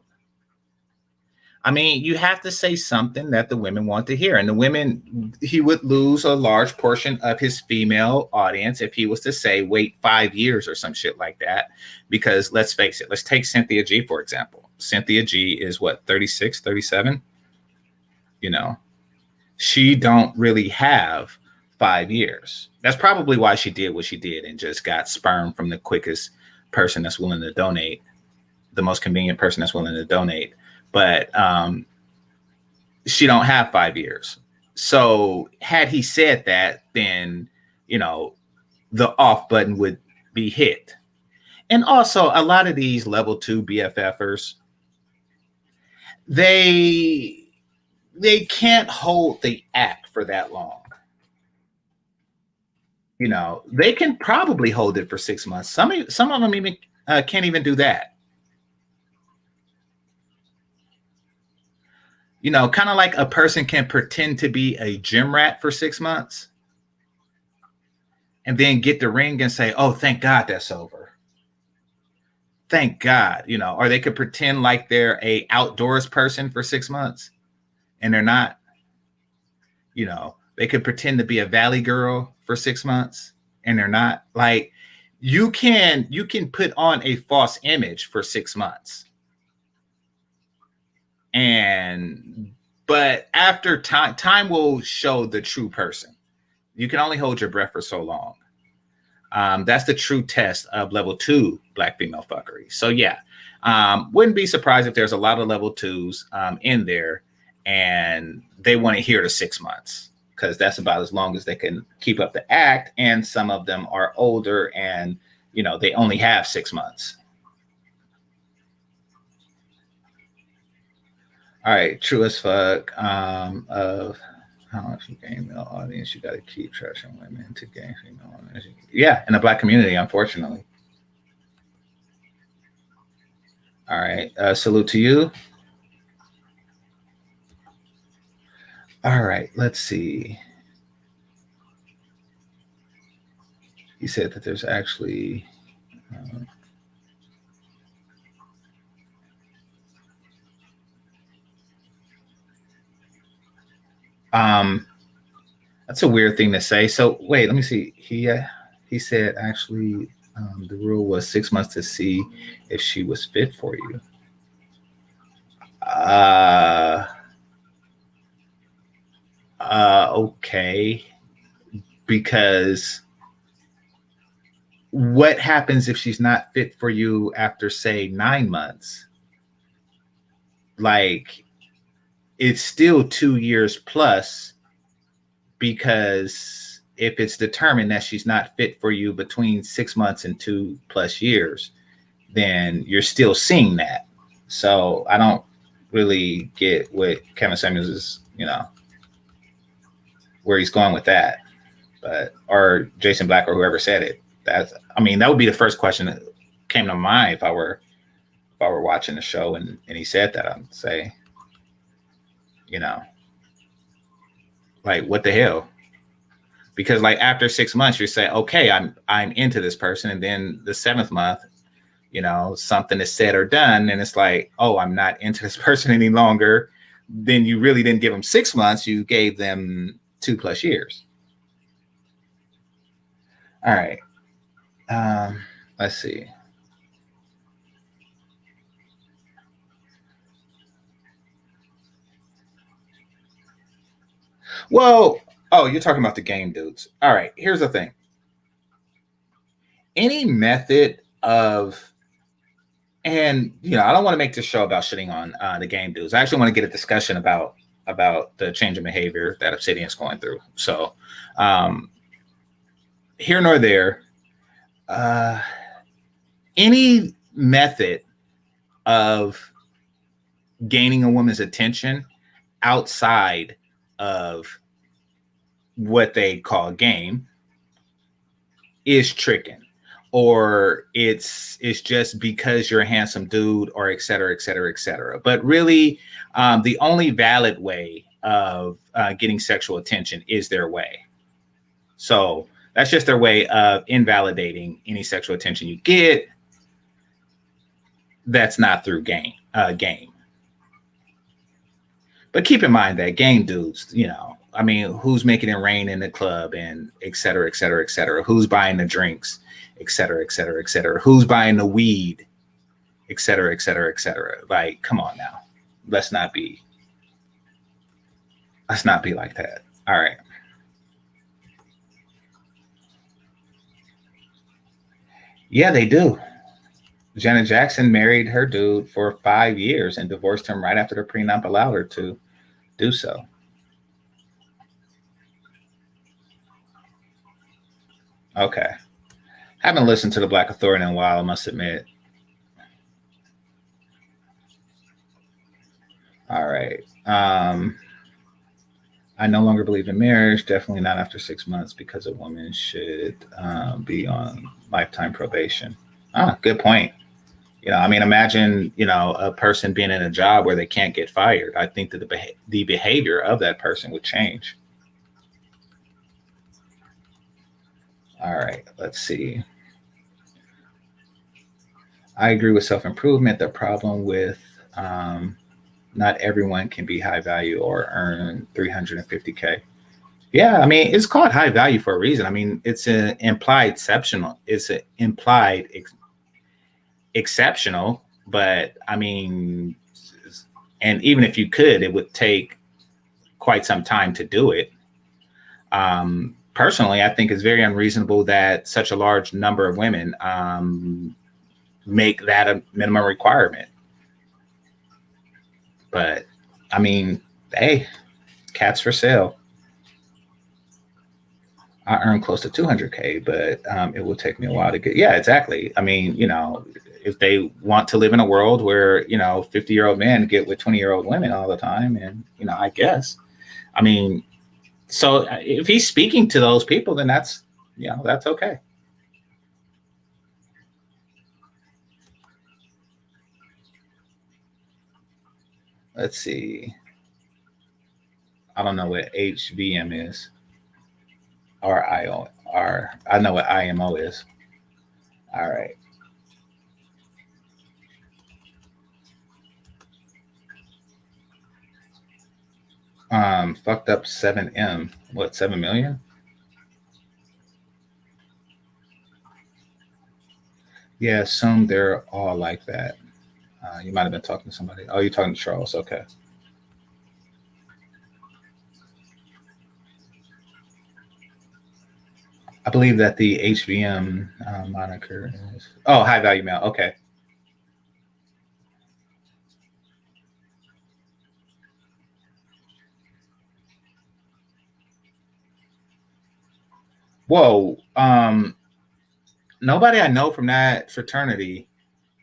I mean, you have to say something that the women want to hear. And the women, he would lose a large portion of his female audience if he was to say, wait 5 years or some shit like that. Because let's face it, let's take Cynthia G, for example. Cynthia G is what, 36, 37? You know, she don't really have 5 years. That's probably why she did what she did and just got sperm from the quickest person that's willing to donate, the most convenient person that's willing to donate. But she don't have 5 years. So had he said that, then, you know, the off button would be hit. And also a lot of these level 2 BFFers, they can't hold the act for that long. You know, they can probably hold it for 6 months. Some of them even can't even do that. You know, kind of like a person can pretend to be a gym rat for 6 months and then get the ring and say, oh, thank God that's over. Thank God, you know, or they could pretend like they're a outdoors person for 6 months and they're not. You know, they could pretend to be a valley girl for 6 months and they're not. Like, you can put on a false image for 6 months. But after time will show the true person. You can only hold your breath for so long. That's the true test of level 2 black female fuckery. So yeah, wouldn't be surprised if there's a lot of level 2s in there and they want to hear the 6 months because that's about as long as they can keep up the act. And some of them are older and, you know, they only have 6 months. All right, true as fuck. Of how much you gain male audience, you got to keep trashing women to gain female audience. Yeah, in the black community, unfortunately. All right, salute to you. All right, let's see. He said that there's actually. That's a weird thing to say. So wait, let me see. He said actually the rule was 6 months to see if she was fit for you. Okay. Because what happens if she's not fit for you after, say, 9 months? Like, it's still 2 years plus, because if it's determined that she's not fit for you between 6 months and 2+ years, then you're still seeing that. So I don't really get what Kevin Samuels is, you know, where he's going with that. But, or Jason Black or whoever said it. That would be the first question that came to mind if I were watching the show and he said that. I'd say, you know, like, what the hell? Because like after 6 months, you say, okay, I'm into this person, and then the 7th month, you know, something is said or done, and it's like, oh, I'm not into this person any longer. Then you really didn't give them 6 months; you gave them 2+ years. All right. Let's see. Well, oh, you're talking about the game dudes. All right, here's the thing. Any method of, and you know, I don't want to make this show about shitting on the game dudes. I actually want to get a discussion about the change in behavior that Obsidian is going through. So, here nor there. Any method of gaining a woman's attention outside of what they call game is tricking, or it's just because you're a handsome dude, or et cetera, et cetera, et cetera. But really, the only valid way of getting sexual attention is their way. So that's just their way of invalidating any sexual attention you get that's not through game. But keep in mind that game dudes, I mean, who's making it rain in the club, and et cetera, et cetera, et cetera. Who's buying the drinks, et cetera, et cetera, et cetera. Who's buying the weed, et cetera, et cetera, et cetera. Like, come on now. Let's not be like that. All right. Yeah, they do. Janet Jackson married her dude for 5 years and divorced him right after the prenup allowed her to do so. Okay. Haven't listened to the Black Authority in a while, I must admit. All right. I no longer believe in marriage, definitely not after 6 months, because a woman should be on lifetime probation. Good point. I mean, imagine, a person being in a job where they can't get fired. I think that the behavior of that person would change. All right, let's see. I agree with self-improvement. The problem with not everyone can be high value or earn 350K. Yeah, I mean, it's called high value for a reason. I mean, it's an implied exceptional. It's an implied exceptional, but I mean, and even if you could, it would take quite some time to do it. Personally, I think it's very unreasonable that such a large number of women make that a minimum requirement. But I mean, hey, cats for sale. I earn close to 200K, but it will take me a while to get. Yeah, exactly. I mean, if they want to live in a world where 50-year-old men get with 20-year-old women all the time, and I guess, I mean, so if he's speaking to those people, then that's okay. Let's see. I don't know what HVM is. Or I know what IMO is. All right. Fucked up 7M. What, 7 million? Yeah, assume they're all like that. You might have been talking to somebody. Oh, you're talking to Charles. Okay. I believe that the HVM moniker is high value male. Okay. Whoa. Nobody I know from that fraternity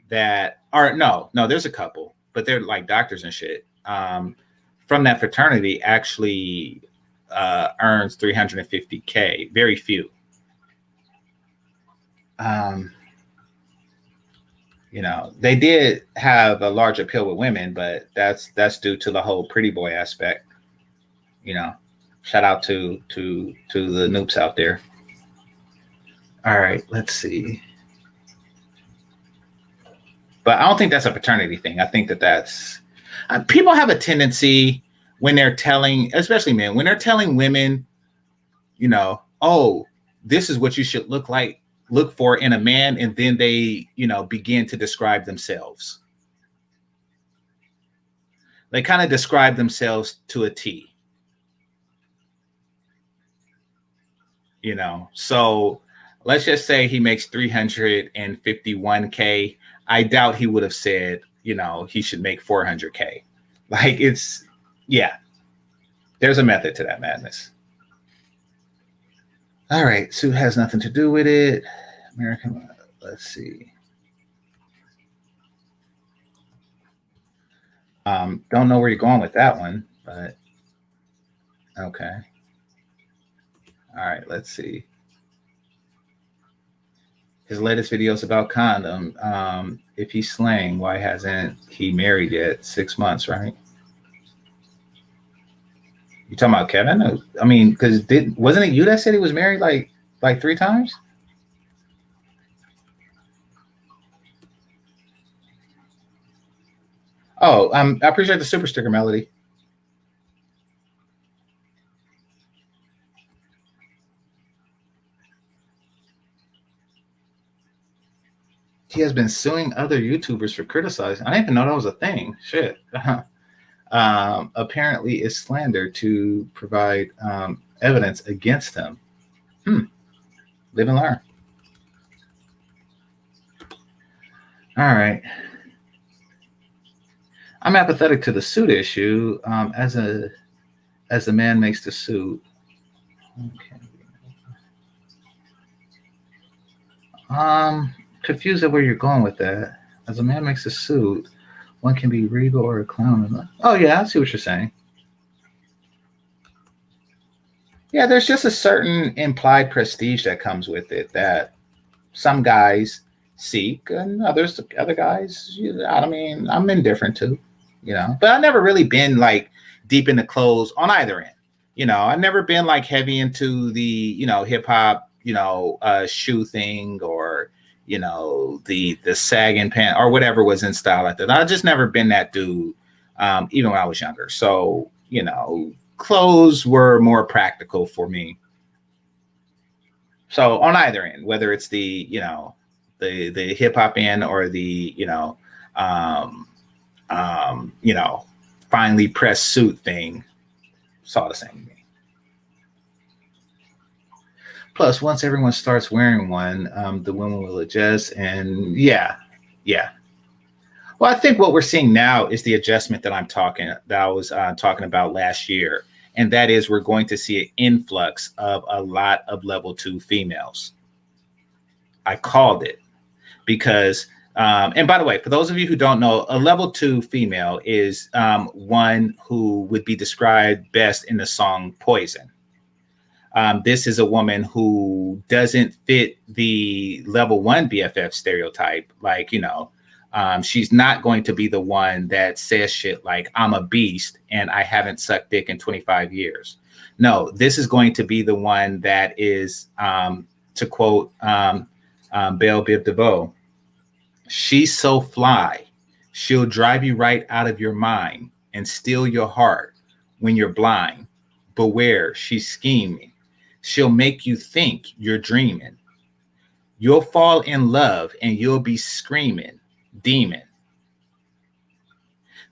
that are no, there's a couple, but they're like doctors and shit. From that fraternity actually earns 350K. Very few. They did have a large appeal with women, but that's due to the whole pretty boy aspect. Shout out to the noobs out there. All right, let's see. But I don't think that's a paternity thing. I think that's people have a tendency when they're telling, especially men, when they're telling women, oh, this is what you should look for in a man, and then they, begin to describe themselves. They kind of describe themselves to a T. So let's just say he makes 351K. I doubt he would have said, he should make 400K. Like there's a method to that madness. All right, suit has nothing to do with it. American, let's see. Don't know where you're going with that one, but okay. All right, let's see. His latest videos about condom. If he's slaying, why hasn't he married yet? 6 months, right? You talking about Kevin? I mean, because wasn't it you that said he was married like 3 times? Oh, I appreciate the super sticker, Melody. He has been suing other YouTubers for criticizing. I didn't even know that was a thing. Shit. Apparently, it's slander to provide evidence against him. Live and learn. All right. I'm apathetic to the suit issue. As the man makes the suit. Okay. Confused at where you're going with that. As a man makes a suit, one can be regal or a clown. Oh yeah, I see what you're saying. Yeah, there's just a certain implied prestige that comes with it that some guys seek, and other guys. I mean, I'm indifferent to, But I've never really been like deep into clothes on either end. I've never been like heavy into the hip hop shoe thing or the sagging pant or whatever was in style like that. I've just never been that dude, even when I was younger. So clothes were more practical for me. So on either end, whether it's the the hip hop end or the um, finely pressed suit thing, it's all the same to me. Plus, once everyone starts wearing one, the women will adjust, and yeah. Well, I think what we're seeing now is the adjustment that I was talking about last year, and that is we're going to see an influx of a lot of level 2 females. I called it because, and by the way, for those of you who don't know, a level 2 female is one who would be described best in the song Poison. This is a woman who doesn't fit the level 1 BFF stereotype. Like, she's not going to be the one that says shit like, I'm a beast and I haven't sucked dick in 25 years. No, this is going to be the one that is, to quote Belle Biv DeVoe, she's so fly, she'll drive you right out of your mind and steal your heart when you're blind. Beware, she's scheming. She'll make you think you're dreaming. You'll fall in love and you'll be screaming, demon.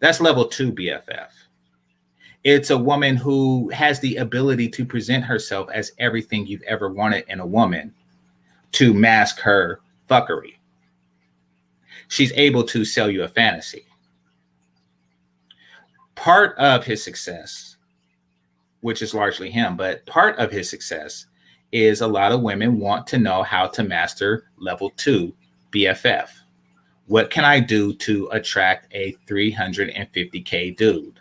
That's level 2 BFF. It's a woman who has the ability to present herself as everything you've ever wanted in a woman to mask her fuckery. She's able to sell you a fantasy. Part of his success, which is largely him, but part of his success is a lot of women want to know how to master level 2 BFF. What can I do to attract a 350K dude?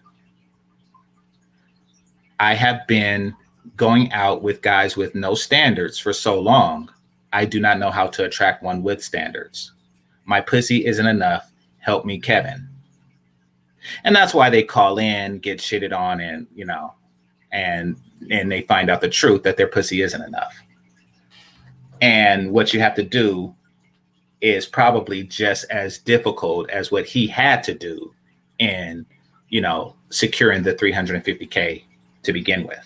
I have been going out with guys with no standards for so long, I do not know how to attract one with standards. My pussy isn't enough. Help me, Kevin. And that's why they call in, get shitted on, and and they find out the truth that their pussy isn't enough. And what you have to do is probably just as difficult as what he had to do in, securing the 350K to begin with.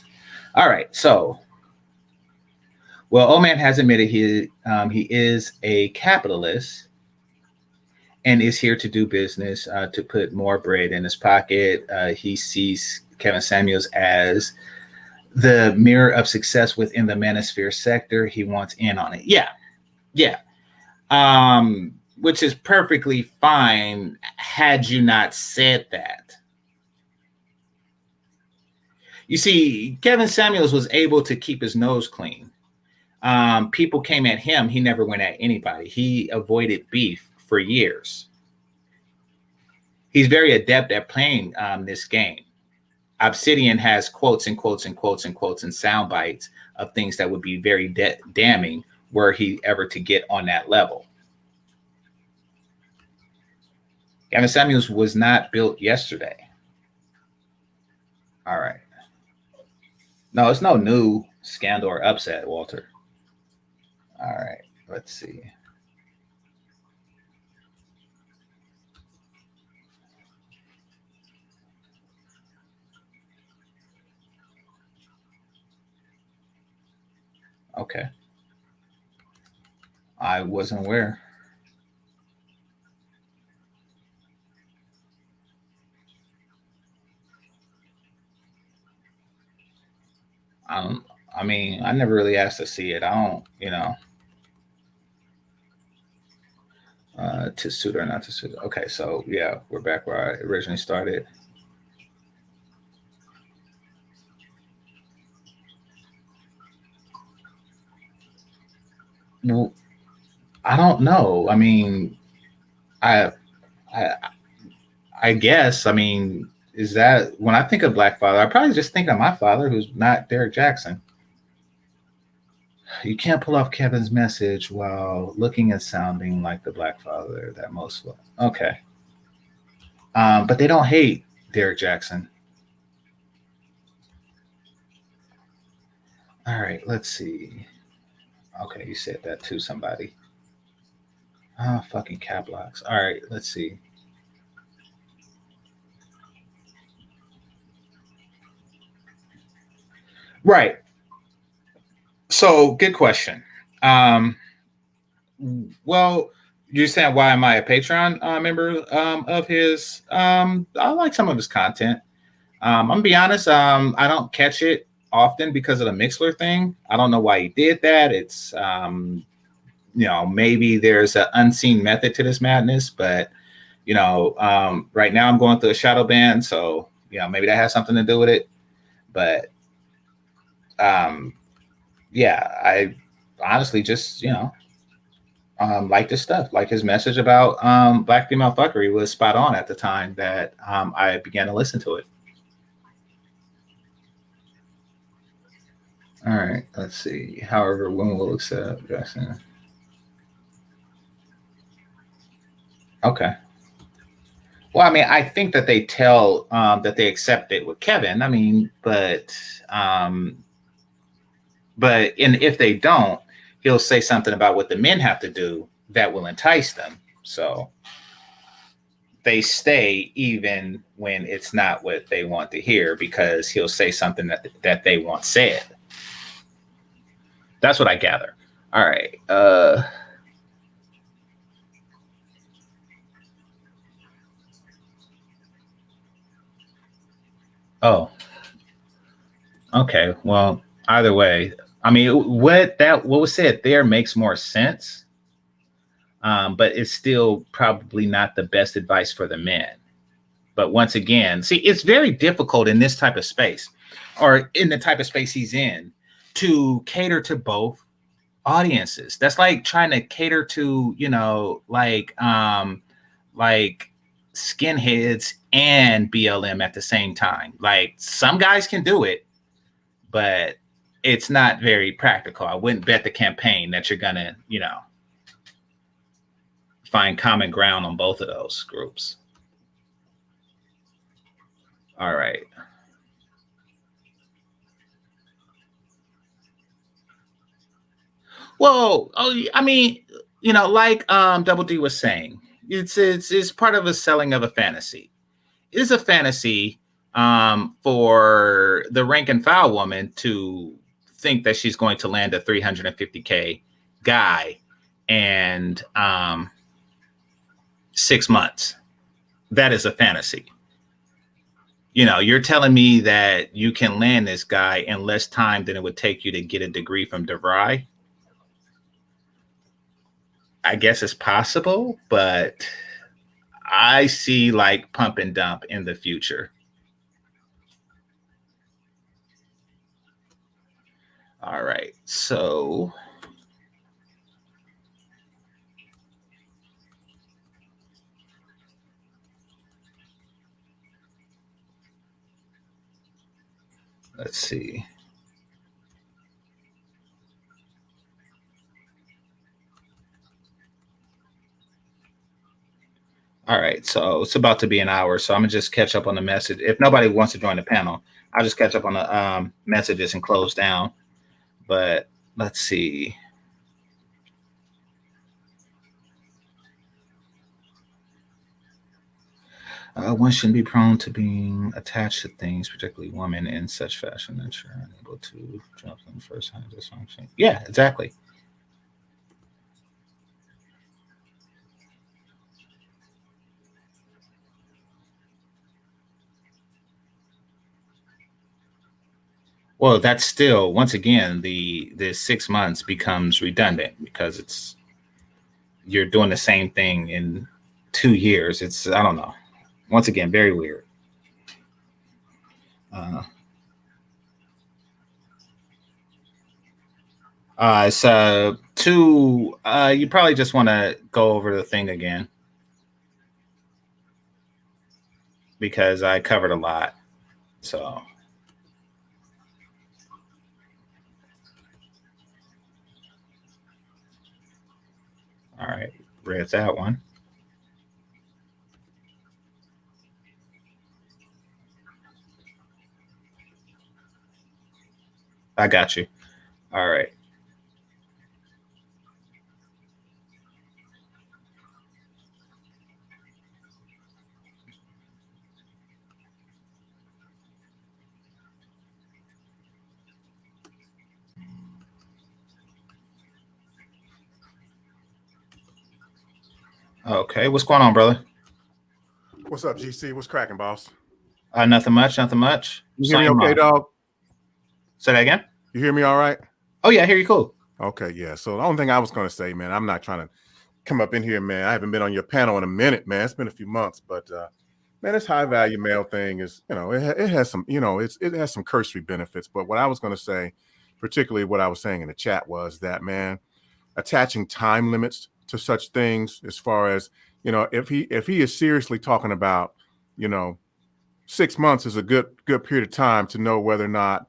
All right. So, well, old man has admitted he is a capitalist and is here to do business, to put more bread in his pocket. He sees Kevin Samuels as the mirror of success within the Manosphere sector. He wants in on it. Yeah. Which is perfectly fine had you not said that. You see, Kevin Samuels was able to keep his nose clean. People came at him. He never went at anybody. He avoided beef for years. He's very adept at playing this game. Obsidian has quotes and quotes and quotes and quotes and sound bites of things that would be very damning were he ever to get on that level. Gavin Samuels was not built yesterday. All right. No, it's no new scandal or upset, Walter. All right. Let's see. Okay. I wasn't aware. I mean, I never really asked to see it. I don't, to suit or not to suit. Okay, so yeah, we're back where I originally started. Well, I don't know. I mean, I, I, I guess. I mean, is that when I think of Black Father, I probably just think of my father, who's not Derek Jackson. You can't pull off Kevin's message while looking and sounding like the Black Father that most. Okay, but they don't hate Derek Jackson. All right, let's see. Okay, you said that to somebody. Oh, fucking cap locks. All right, let's see. Right. So, good question. Um, well, you're saying why am I a Patreon member of his? I like some of his content. I'm gonna be honest. I don't catch it often because of the Mixler thing. I don't know why he did that. It's maybe there's an unseen method to this madness, but right now I'm going through a shadow ban, so maybe that has something to do with it. But yeah, I honestly just like this stuff. Like his message about black female fuckery was spot on at the time that I began to listen to it. All right, let's see. However, when we'll accept Jackson. Okay. Well, I mean, I think that they tell that they accept it with Kevin. I mean, and if they don't, he'll say something about what the men have to do that will entice them. So they stay even when it's not what they want to hear because he'll say something that they want said. That's what I gather. All right. Oh. Okay. Well, either way, I mean, what was said there makes more sense, but it's still probably not the best advice for the men. But once again, see, it's very difficult in this type of space, or in the type of space he's in, to cater to both audiences. That's like trying to cater to, like skinheads and BLM at the same time. Like some guys can do it, but it's not very practical. I wouldn't bet the campaign that you're gonna, find common ground on both of those groups. All right. Well, I mean, like Double D was saying, it's part of a selling of a fantasy. It is a fantasy for the rank and file woman to think that she's going to land a 350K guy and 6 months. That is a fantasy. You're telling me that you can land this guy in less time than it would take you to get a degree from DeVry. I guess it's possible, but I see like pump and dump in the future. All right. So Let's see. All right, so it's about to be an hour, so I'm gonna just catch up on the message. If nobody wants to join the panel, I'll just catch up on the messages and close down. But let's see. One shouldn't be prone to being attached to things, particularly women, in such fashion that you're unable to jump in the first hand dysfunction. Yeah, exactly. Well, that's still, once again, the 6 months becomes redundant because you're doing the same thing in 2 years. It's, I don't know. Once again, very weird. So two, you probably just want to go over the thing again because I covered a lot. So, all right, read that one. I got you. All right. Okay, what's going on, brother? What's up, GC? What's cracking, boss? Nothing much. Nothing much. You hear me okay, dog? Say that again. You hear me all right? Oh yeah, I hear you. Cool. Okay, yeah. So the only thing I was going to say, man, I'm not trying to come up in here, man. I haven't been on your panel in a minute, man. It's been a few months, but man, this high value male thing is, it has some, it has some cursory benefits. But what I was going to say, particularly what I was saying in the chat, was that, man, attaching time limits to such things, as far as, if he is seriously talking about, 6 months is a good period of time to know whether or not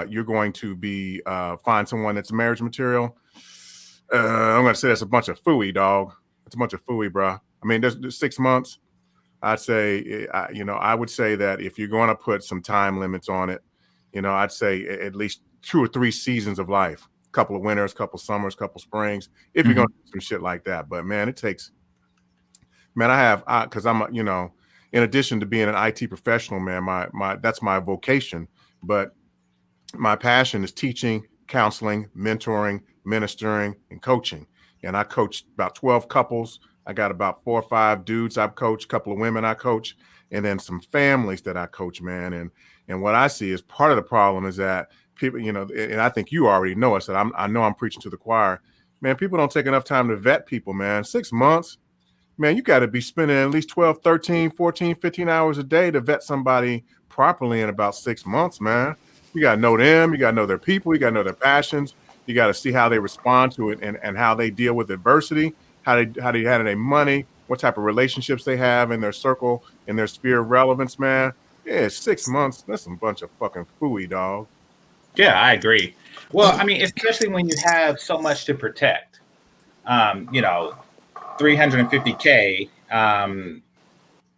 you're going to be find someone that's marriage material. I'm going to say that's a bunch of phooey, dog. It's a bunch of phooey, bro. I mean, there's 6 months. I'd say, I would say that if you're going to put some time limits on it, I'd say at least 2 or 3 seasons of life, a couple of winters, couple summers, couple springs, if you're going to do some shit like that. But man, it takes, man, because I'm, in addition to being an IT professional, man, my that's my vocation, but my passion is teaching, counseling, mentoring, ministering, and coaching. And I coached about 12 couples. I got about 4 or 5 dudes I've coached, a couple of women I coach, and then some families that I coach, man. And what I see is part of the problem is that people, and I think you already know us, that I know I'm preaching to the choir. Man, people don't take enough time to vet people, man. 6 months, man, you got to be spending at least 12, 13, 14, 15 hours a day to vet somebody properly in about 6 months, man. You got to know them. You got to know their people. You got to know their passions. You got to see how they respond to it and how they deal with adversity, how they handle their money, what type of relationships they have in their circle, in their sphere of relevance, man. Yeah, 6 months. That's some bunch of fucking phooey, dog. Yeah, I agree. Well, I mean, especially when you have so much to protect. 350K.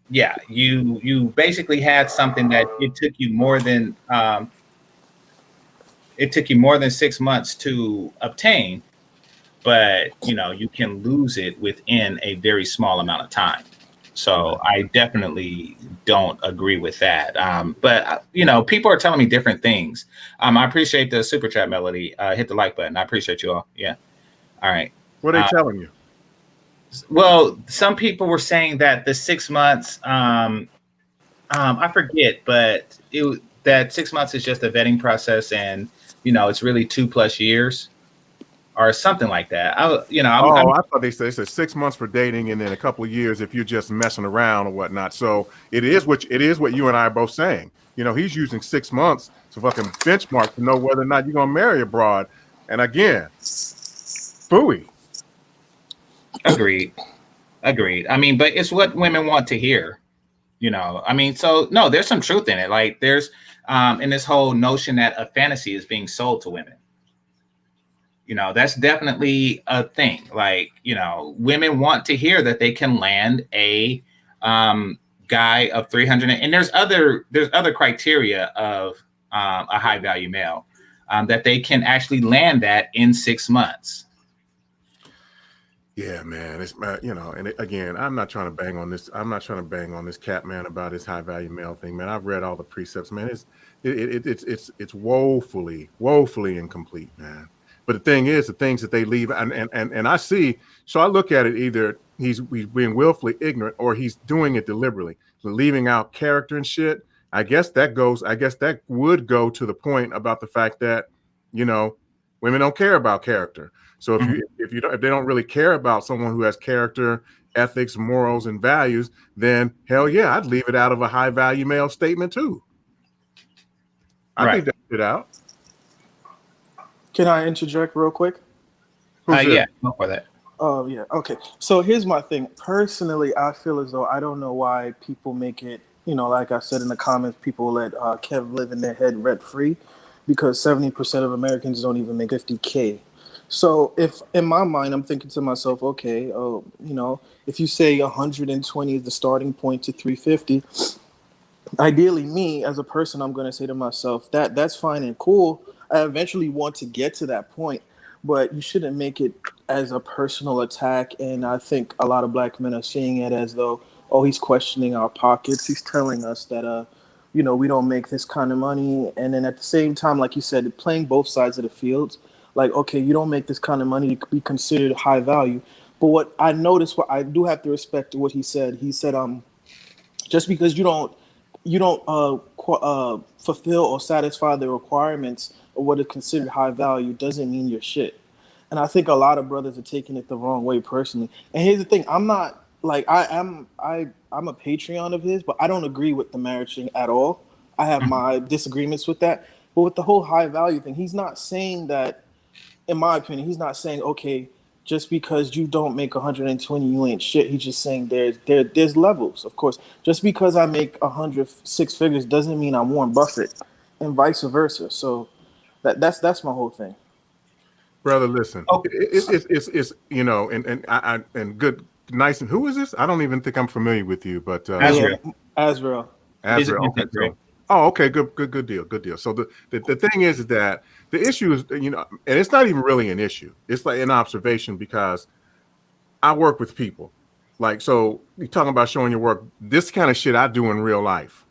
Yeah, you basically had something that it took you more than 6 months to obtain, but you can lose it within a very small amount of time. So I definitely don't agree with that. But people are telling me different things. I appreciate the super chat, Melody. Hit the like button. I appreciate you all. Yeah. All right. What are they telling you? Well, some people were saying that the 6 months, I forget, but that 6 months is just a vetting process, and it's really 2+ years or something like that. I thought they said 6 months for dating, and then a couple of years if you're just messing around or whatnot. So it is what you and I are both saying. He's using 6 months to fucking benchmark to know whether or not you're gonna marry a broad. And again, phooey. Agreed. I mean, but it's what women want to hear. You know, I mean, so no, there's some truth in it. Like there's in this whole notion that a fantasy is being sold to women. You know, that's definitely a thing. Like, you know, women want to hear that they can land a guy of 300, and there's other criteria of a high value male that they can actually land that in 6 months. Yeah, man. It's you know, and again, I'm not trying to bang on this. I'm not trying to bang on this cat man about his high value male thing, man. I've read all the precepts, man. It's woefully incomplete, man. But the thing is, the things that they leave, and I see. So I look at it either he's being willfully ignorant or he's doing it deliberately, leaving out character and shit. I guess that would go to the point about the fact that, you know, women don't care about character. So if they don't really care about someone who has character, ethics, morals, and values, then hell yeah, I'd leave it out of a high value male statement too. I leave that shit out. Can I interject real quick? Yeah, go for that. Oh yeah, okay. So here's my thing. Personally, I feel as though I don't know why people make it. You know, like I said in the comments, people let Kev live in their head rent free, because 70% of Americans don't even make 50K. So if in my mind, I'm thinking to myself, okay, you know, if you say 120 is the starting point to 350, ideally me as a person, I'm going to say to myself that that's fine and cool. I eventually want to get to that point, but you shouldn't make it as a personal attack. And I think a lot of black men are seeing it as though, oh, he's questioning our pockets. He's telling us that, you know, we don't make this kind of money. And then at the same time, like you said, playing both sides of the fields. Like, okay, you don't make this kind of money to be considered high value. But what I noticed, what I do have to respect what he said. He said, just because you don't fulfill or satisfy the requirements of what is considered high value doesn't mean you're shit. And I think a lot of brothers are taking it the wrong way personally. And here's the thing: I'm not like I'm a Patreon of his, but I don't agree with the marriage thing at all. I have my disagreements with that. But with the whole high value thing, he's not saying that. In my opinion, he's not saying, okay, just because you don't make 120, you ain't shit. He's just saying there's levels, of course. Just because I make 106 figures doesn't mean I'm Warren Buffett, and vice versa. So that's my whole thing. Brother, listen, it's you know, and good, nice, and who is this? I don't even think I'm familiar with you, but Azrael. Okay, so, oh, okay, good deal. So the thing is that the issue is, you know, and it's not even really an issue. It's like an observation, because I work with people. Like, so you're talking about showing your work. This kind of shit I do in real life.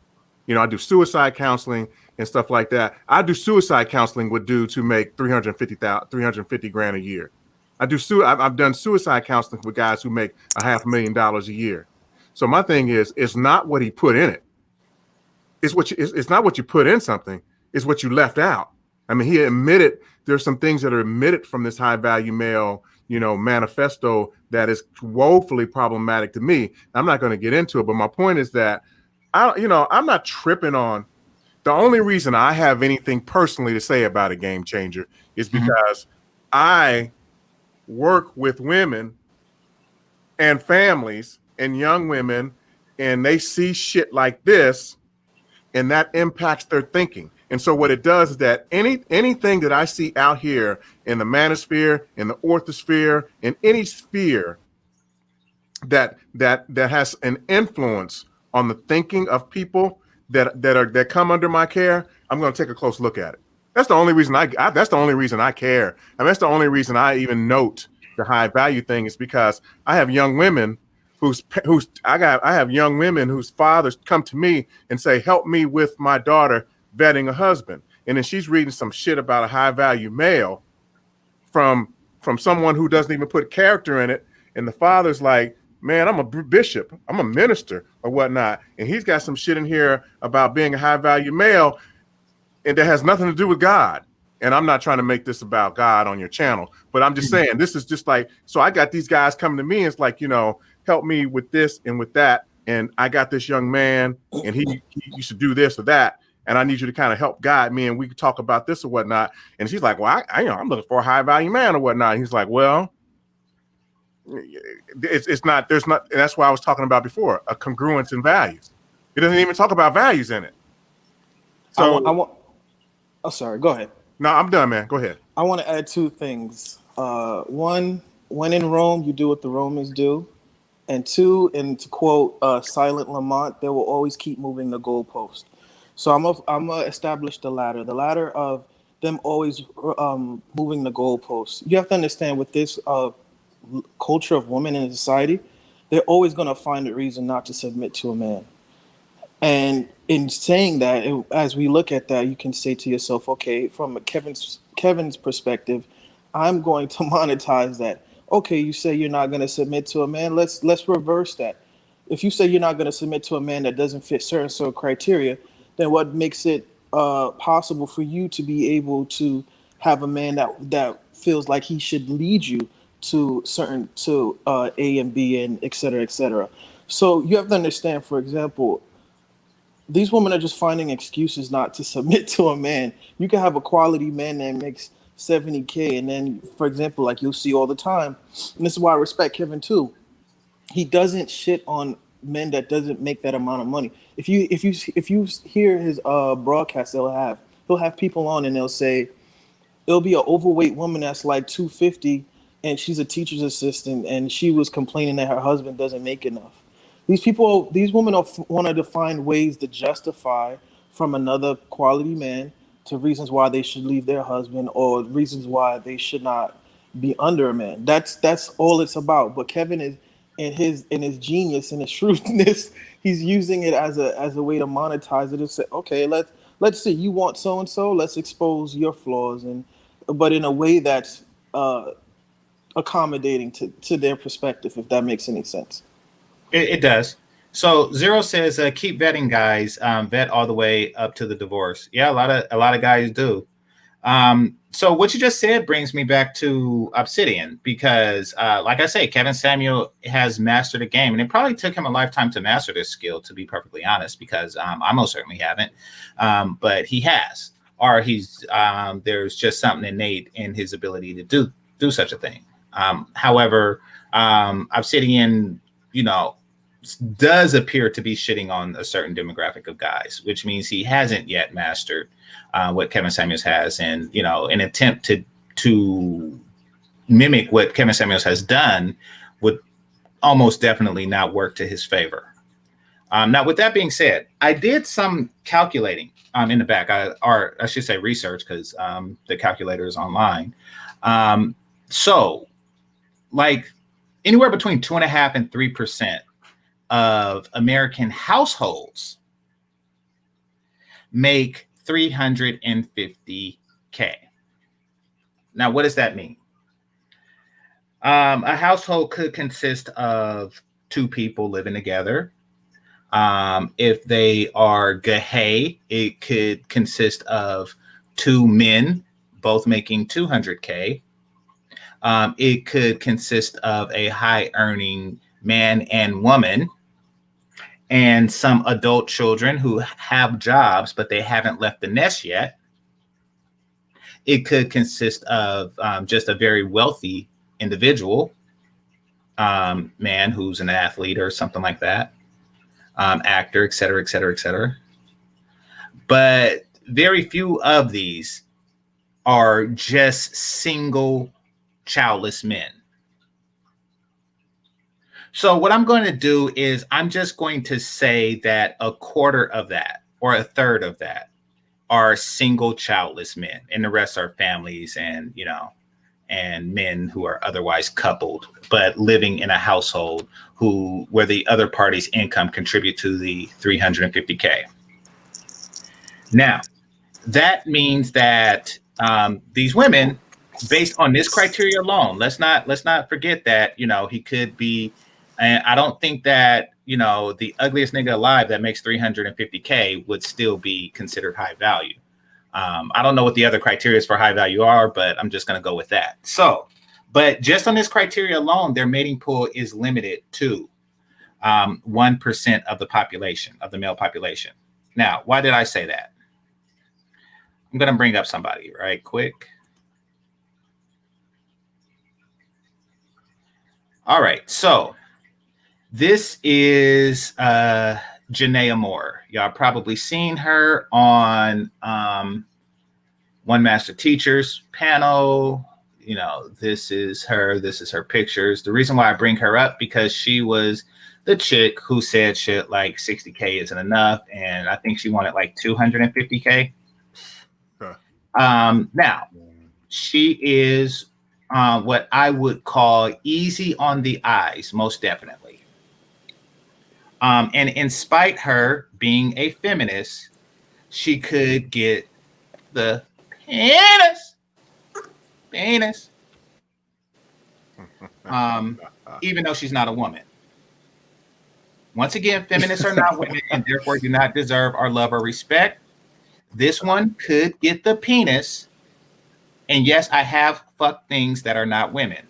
You know, I do suicide counseling and stuff like that. I do suicide counseling with dudes who make $350 grand a year. I've done suicide counseling with guys who make $500,000 a year. So my thing is, it's not what he put in it. It's not what you put in something. It's what you left out. I mean, he admitted there's some things that are omitted from this high value male, you know, manifesto that is woefully problematic to me. I'm not going to get into it, but my point is that I'm not tripping on. The only reason I have anything personally to say about a game changer is because I work with women and families and young women, and they see shit like this, and that impacts their thinking. And so what it does is that anything that I see out here in the manosphere, in the orthosphere, in any sphere that has an influence on the thinking of people that come under my care, I'm going to take a close look at it. That's the only reason that's the only reason I care. And that's the only reason I even note the high value thing, is because I have young women I have young women whose fathers come to me and say, help me with my daughter vetting a husband. And then she's reading some shit about a high value male from someone who doesn't even put character in it. And the father's like, man, I'm a bishop, I'm a minister or whatnot. And he's got some shit in here about being a high value male, and that has nothing to do with God. And I'm not trying to make this about God on your channel, but I'm just saying, this is just like, so I got these guys coming to me, and it's like, you know, help me with this and with that. And I got this young man, and he should do this or that. And I need you to kind of help guide me, and we can talk about this or whatnot. And she's like, well, I'm looking for a high value man or whatnot. And he's like, well, it's not, there's not, and that's why I was talking about before, a congruence in values. It doesn't even talk about values in it. I So want. Oh, sorry. Go ahead. no, I'm done, man. Go ahead. I want to add two things. One, when in Rome, you do what the Romans do. And two, and to quote Silent Lamont, they will always keep moving the goalpost. So I'm gonna establish the ladder of them always moving the goalposts. You have to understand with this culture of women in society, they're always gonna find a reason not to submit to a man. And in saying that, as we look at that, you can say to yourself, okay, from Kevin's perspective, I'm going to monetize that. Okay, you say you're not going to submit to a man. Let's reverse that. If you say you're not going to submit to a man that doesn't fit certain sort of criteria, then what makes it possible for you to be able to have a man that feels like he should lead you to certain to A and B and et cetera, et cetera. So you have to understand, for example, these women are just finding excuses not to submit to a man. You can have a quality man that makes 70K, and then, for example, like you'll see all the time, and this is why I respect Kevin too. He doesn't shit on men that doesn't make that amount of money. If you hear his broadcast, he'll have people on and they'll say, it'll be an overweight woman that's like 250 and she's a teacher's assistant and she was complaining that her husband doesn't make enough. These women are wanting to find ways to justify from another quality man to reasons why they should leave their husband or reasons why they should not be under a man. That's all it's about. But Kevin is in his genius and his shrewdness, he's using it as a way to monetize it and say, okay, let's see, you want so and so, let's expose your flaws, and but in a way that's accommodating to their perspective, if that makes any sense. It does. So Zero says, keep vetting, guys. Vet all the way up to the divorce. Yeah, a lot of guys do. So what you just said brings me back to Obsidian because, like I say, Kevin Samuel has mastered the game, and it probably took him a lifetime to master this skill, to be perfectly honest, because I most certainly haven't, but he has, or he's there's just something innate in his ability to do such a thing. However, Obsidian, does appear to be shitting on a certain demographic of guys, which means he hasn't yet mastered what Kevin Samuels has, and an attempt to mimic what Kevin Samuels has done would almost definitely not work to his favor. Now, with that being said, I did some calculating in the back, or I should say research, because the calculator is online. So, like anywhere between 2.5% and 3% of American households make $350K. Now, what does that mean? A household could consist of two people living together. If they are gahay, it could consist of two men, both making 200K. It could consist of a high-earning man and woman, and some adult children who have jobs, but they haven't left the nest yet. It could consist of just a very wealthy individual, man who's an athlete or something like that, actor, et cetera, et cetera, et cetera. But very few of these are just single childless men. So what I'm going to do is I'm just going to say that a quarter of that or a third of that are single childless men, and the rest are families and men who are otherwise coupled but living in a household where the other party's income contribute to the 350K. Now, that means that these women, based on this criteria alone, let's not forget that he could be. And I don't think that, the ugliest nigga alive that makes 350K would still be considered high value. I don't know what the other criteria for high value are, but I'm just going to go with that. So, but just on this criteria alone, their mating pool is limited to 1% of the population, of the male population. Now, why did I say that? I'm going to bring up somebody right quick. All right. So, this is Janaea Moore. Y'all probably seen her on One Master Teachers panel. You know, this is her pictures. The reason why I bring her up, because she was the chick who said shit like 60K isn't enough, and I think she wanted like 250K. Now, she is what I would call easy on the eyes, most definitely. And in spite her being a feminist, she could get the penis, even though she's not a woman. Once again, feminists are not women and therefore do not deserve our love or respect. This one could get the penis. And yes, I have fucked things that are not women.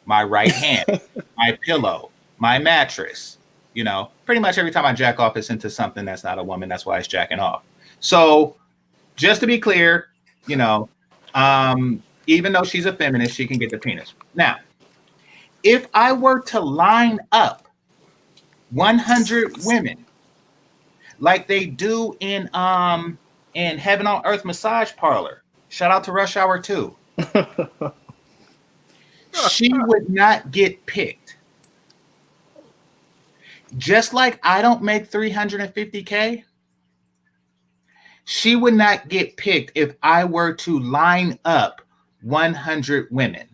My right hand, my pillow, my mattress. You know, pretty much every time I jack off, it's into something that's not a woman. That's why it's jacking off. So just to be clear, you know, even though she's a feminist, she can get the penis. Now, if I were to line up 100 women like they do in Heaven on Earth Massage Parlor, shout out to Rush Hour 2, she would not get picked. Just like I don't make 350K, she would not get picked if I were to line up 100 women.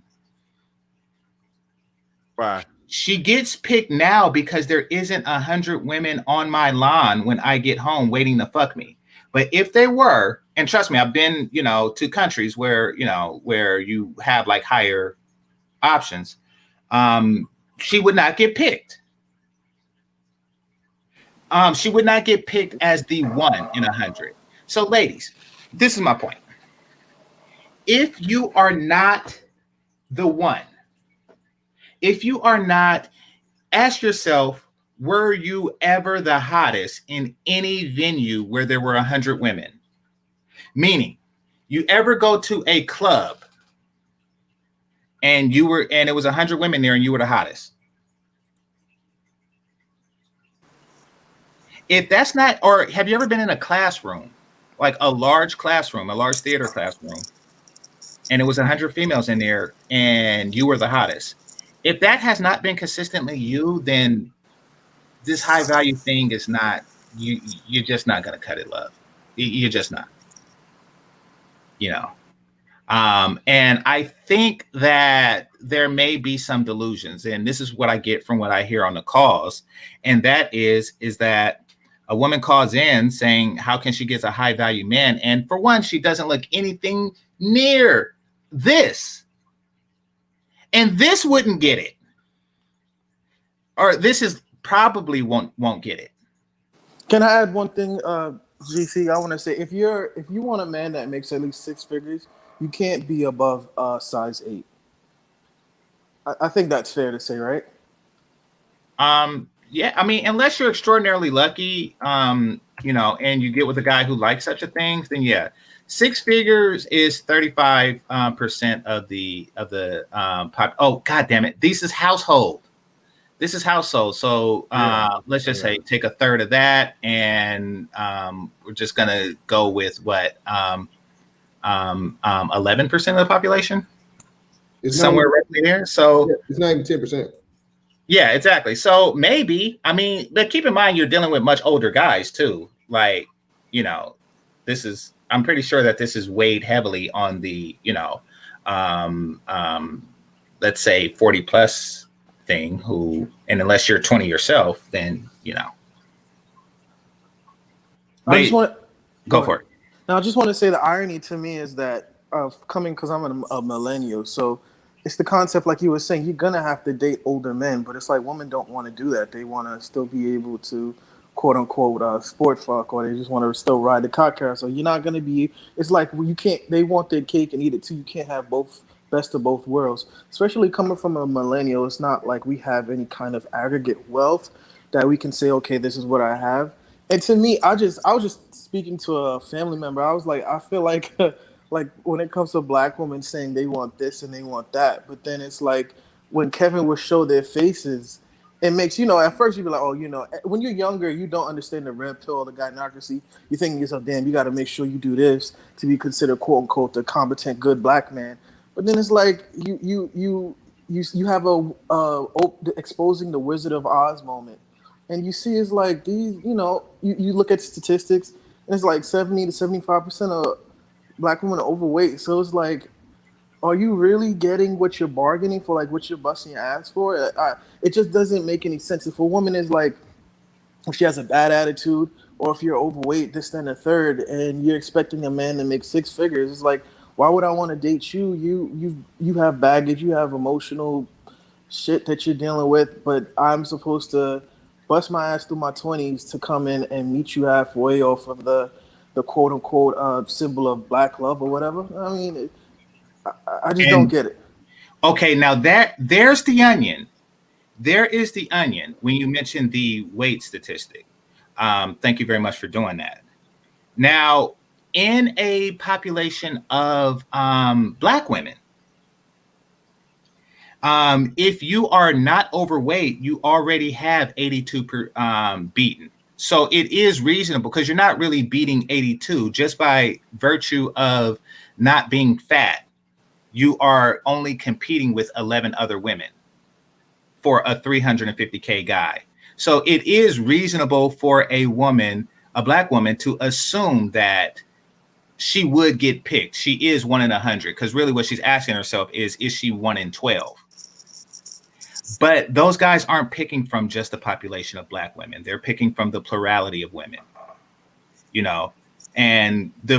Why? She gets picked now because there isn't 100 women on my lawn when I get home waiting to fuck me. But if they were, and trust me, I've been, you know, to countries where, you know, where you have like higher options, she would not get picked. She would not get picked as the 1 in 100. So, ladies, this is my point. If you are not the 1, if you are not, ask yourself, were you ever the hottest in any venue where there were 100 women? Meaning, you ever go to a club and it was 100 women there and you were the hottest? If that's not, or have you ever been in a classroom, like a large classroom, a large theater classroom, and it was 100 females in there and you were the hottest? If that has not been consistently you, then this high value thing is not, you're just not going to cut it, love. You're just not, you know. And I think that there may be some delusions, and this is what I get from what I hear on the calls, and that is that a woman calls in saying, how can she get a high value man? And for one, she doesn't look anything near this. And this wouldn't get it. Or this is probably won't get it. Can I add one thing, GC? I want to say if you want a man that makes at least 6 figures, you can't be above size 8. I think that's fair to say, right? Yeah, I mean, unless you're extraordinarily lucky, you know, and you get with a guy who likes such a thing, then yeah, 6 figures is 35% of the pop. Oh, God damn it! This is household. So let's just say take a third of that, and we're just gonna go with what 11% of the population. It's somewhere roughly there. So yeah, it's not even 10%. Yeah, exactly. So maybe, I mean, but keep in mind you're dealing with much older guys too. Like, you know, I'm pretty sure that this is weighed heavily on the, you know, let's say 40 plus thing and unless you're 20 yourself, then, you know. I just want to go for it. Now, I just want to say the irony to me is that because I'm a millennial, so it's the concept, like you were saying, you're going to have to date older men, but it's like women don't want to do that. They want to still be able to, quote unquote, sport fuck, or they just want to still ride the cock carousel. So you're not going to be, it's like you can't, they want their cake and eat it too. You can't have both, best of both worlds, especially coming from a millennial. It's not like we have any kind of aggregate wealth that we can say, okay, this is what I have. And to me, I was just speaking to a family member. I was like, I feel like, like when it comes to black women saying they want this and they want that, but then it's like when Kevin would show their faces it makes, you know, at first you be like, oh, you know, when you're younger, you don't understand the red pill, the gynocracy. You're thinking to yourself, damn, you got to make sure you do this to be considered quote unquote the competent good black man. But then it's like you have exposing the Wizard of Oz moment, and you see it's like these, you know, you look at statistics, and it's like 70 to 75% of black women are overweight. So it's like, are you really getting what you're bargaining for, like what you're busting your ass for? It just doesn't make any sense. If a woman is like, if she has a bad attitude, or if you're overweight, this, then, the third, and you're expecting a man to make six figures, it's like, why would I want to date you? You have baggage, you have emotional shit that you're dealing with, but I'm supposed to bust my ass through my 20s to come in and meet you halfway off of the quote unquote symbol of black love or whatever. I mean, I just don't And get it. okay, now there's the onion. There is the onion when you mentioned the weight statistic. Thank you very much for doing that. Now, in a population of black women, if you are not overweight, you already have 82 beaten. So it is reasonable because you're not really beating 82 just by virtue of not being fat. You are only competing with 11 other women for a 350K guy. So it is reasonable for a woman, a black woman, to assume that she would get picked. She is 1 in 100, because really what she's asking herself is she 1 in 12? But those guys aren't picking from just the population of black women. They're picking from the plurality of women, you know, and the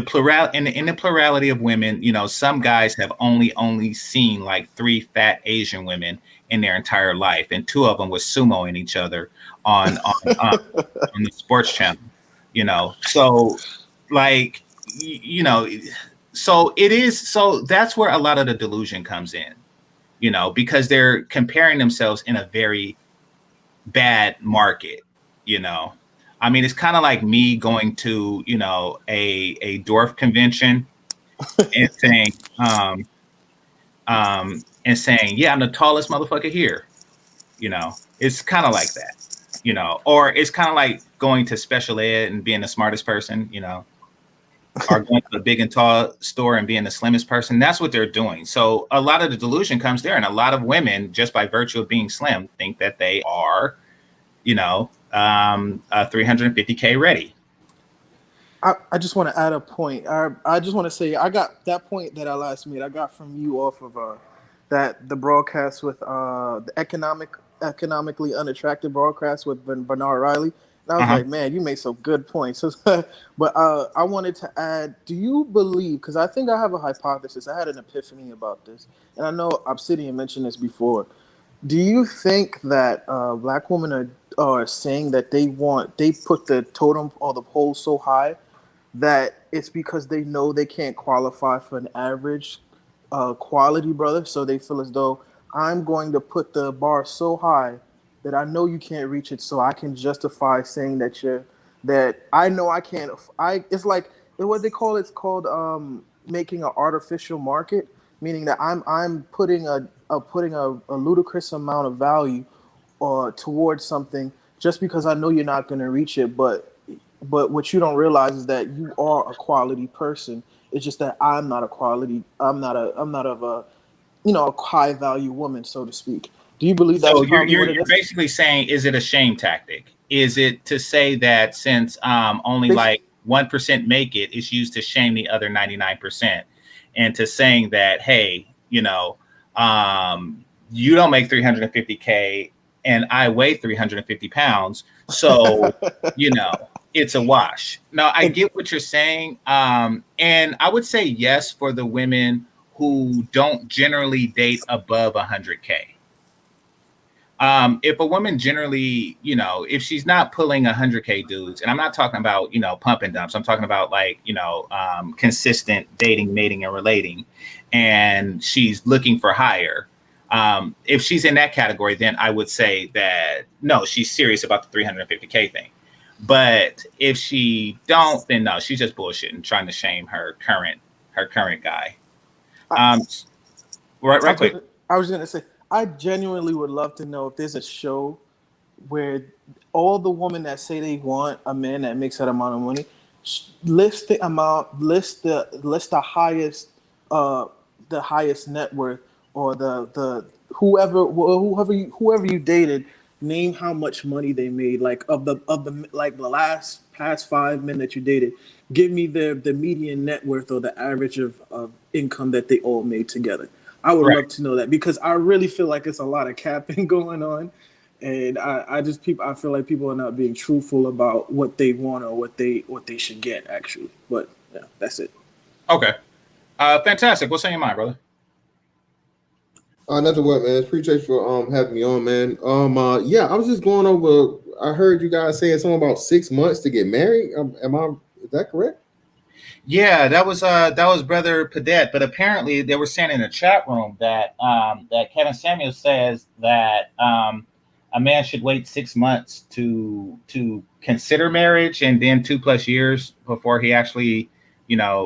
in the plurality of women, you know, some guys have only seen like 3 fat Asian women in their entire life, and 2 of them was sumoing each other on the sports channel, you know. So like, you know, so it is, so that's where a lot of the delusion comes in, you know, because they're comparing themselves in a very bad market, you know. I mean, it's kind of like me going to, you know, a dwarf convention and saying, yeah, I'm the tallest motherfucker here. You know, it's kind of like that, you know, or it's kind of like going to special ed and being the smartest person, you know, or going to a big and tall store and being the slimmest person. That's what they're doing. So a lot of the delusion comes there, and a lot of women, just by virtue of being slim, think that they are, you know, 350K ready. I just want to add a point. I just want to say I got that point that I last made. I got from you off of that the broadcast with the economically unattractive broadcast with Bernard Riley. And I was like, man, you made some good points. But I wanted to add, do you believe, because I think I have a hypothesis, I had an epiphany about this, and I know Obsidian mentioned this before. Do you think that black women are saying that they put the totem or the pole so high that it's because they know they can't qualify for an average quality brother, so they feel as though I'm going to put the bar so high that I know you can't reach it, so I can justify saying that I know I can't. It's like what they call it's called making an artificial market, meaning that I'm putting a ludicrous amount of value towards something just because I know you're not going to reach it, but what you don't realize is that you are a quality person. It's just that I'm not a quality. I'm not of a, you know, a high value woman, so to speak. Do you believe that's So you're, probably you're what it you're is? basically saying, is it a shame tactic? Is it to say that since only They, like 1% make it, it's used to shame the other 99%, and to saying that, hey, you know, you don't make 350K and I weigh 350 pounds, so you know it's a wash. No, I get what you're saying, and I would say yes for the women who don't generally date above 100K. If a woman generally, you know, if she's not pulling 100K dudes, and I'm not talking about, you know, pump and dumps, I'm talking about like, you know, consistent dating, mating, and relating, and she's looking for higher. If she's in that category, then I would say that no, she's serious about the 350K thing. But if she don't, then no, she's just bullshitting, trying to shame her current guy. I, Um, right, I right was quick. gonna, I was gonna say, I genuinely would love to know if there's a show where all the women that say they want a man that makes that amount of money list the amount, list uh the highest net worth, or the whoever you dated, name how much money they made, like of the like the last past 5 men that you dated. Give me the median net worth or the average of income that they all made together. I would Right. love to know that, because I really feel like it's a lot of capping going on, and I feel like people are not being truthful about what they want or what they should get actually. But yeah, that's it. Okay. Fantastic. What's on your mind, brother? Nothing what, man. Appreciate you for having me on, man. Yeah, I was just going over. I heard you guys saying something about 6 months to get married. Is that correct? Yeah, that was brother Padet, but apparently they were saying in the chat room that that Kevin Samuel says that a man should wait 6 months to consider marriage, and then 2+ years before he actually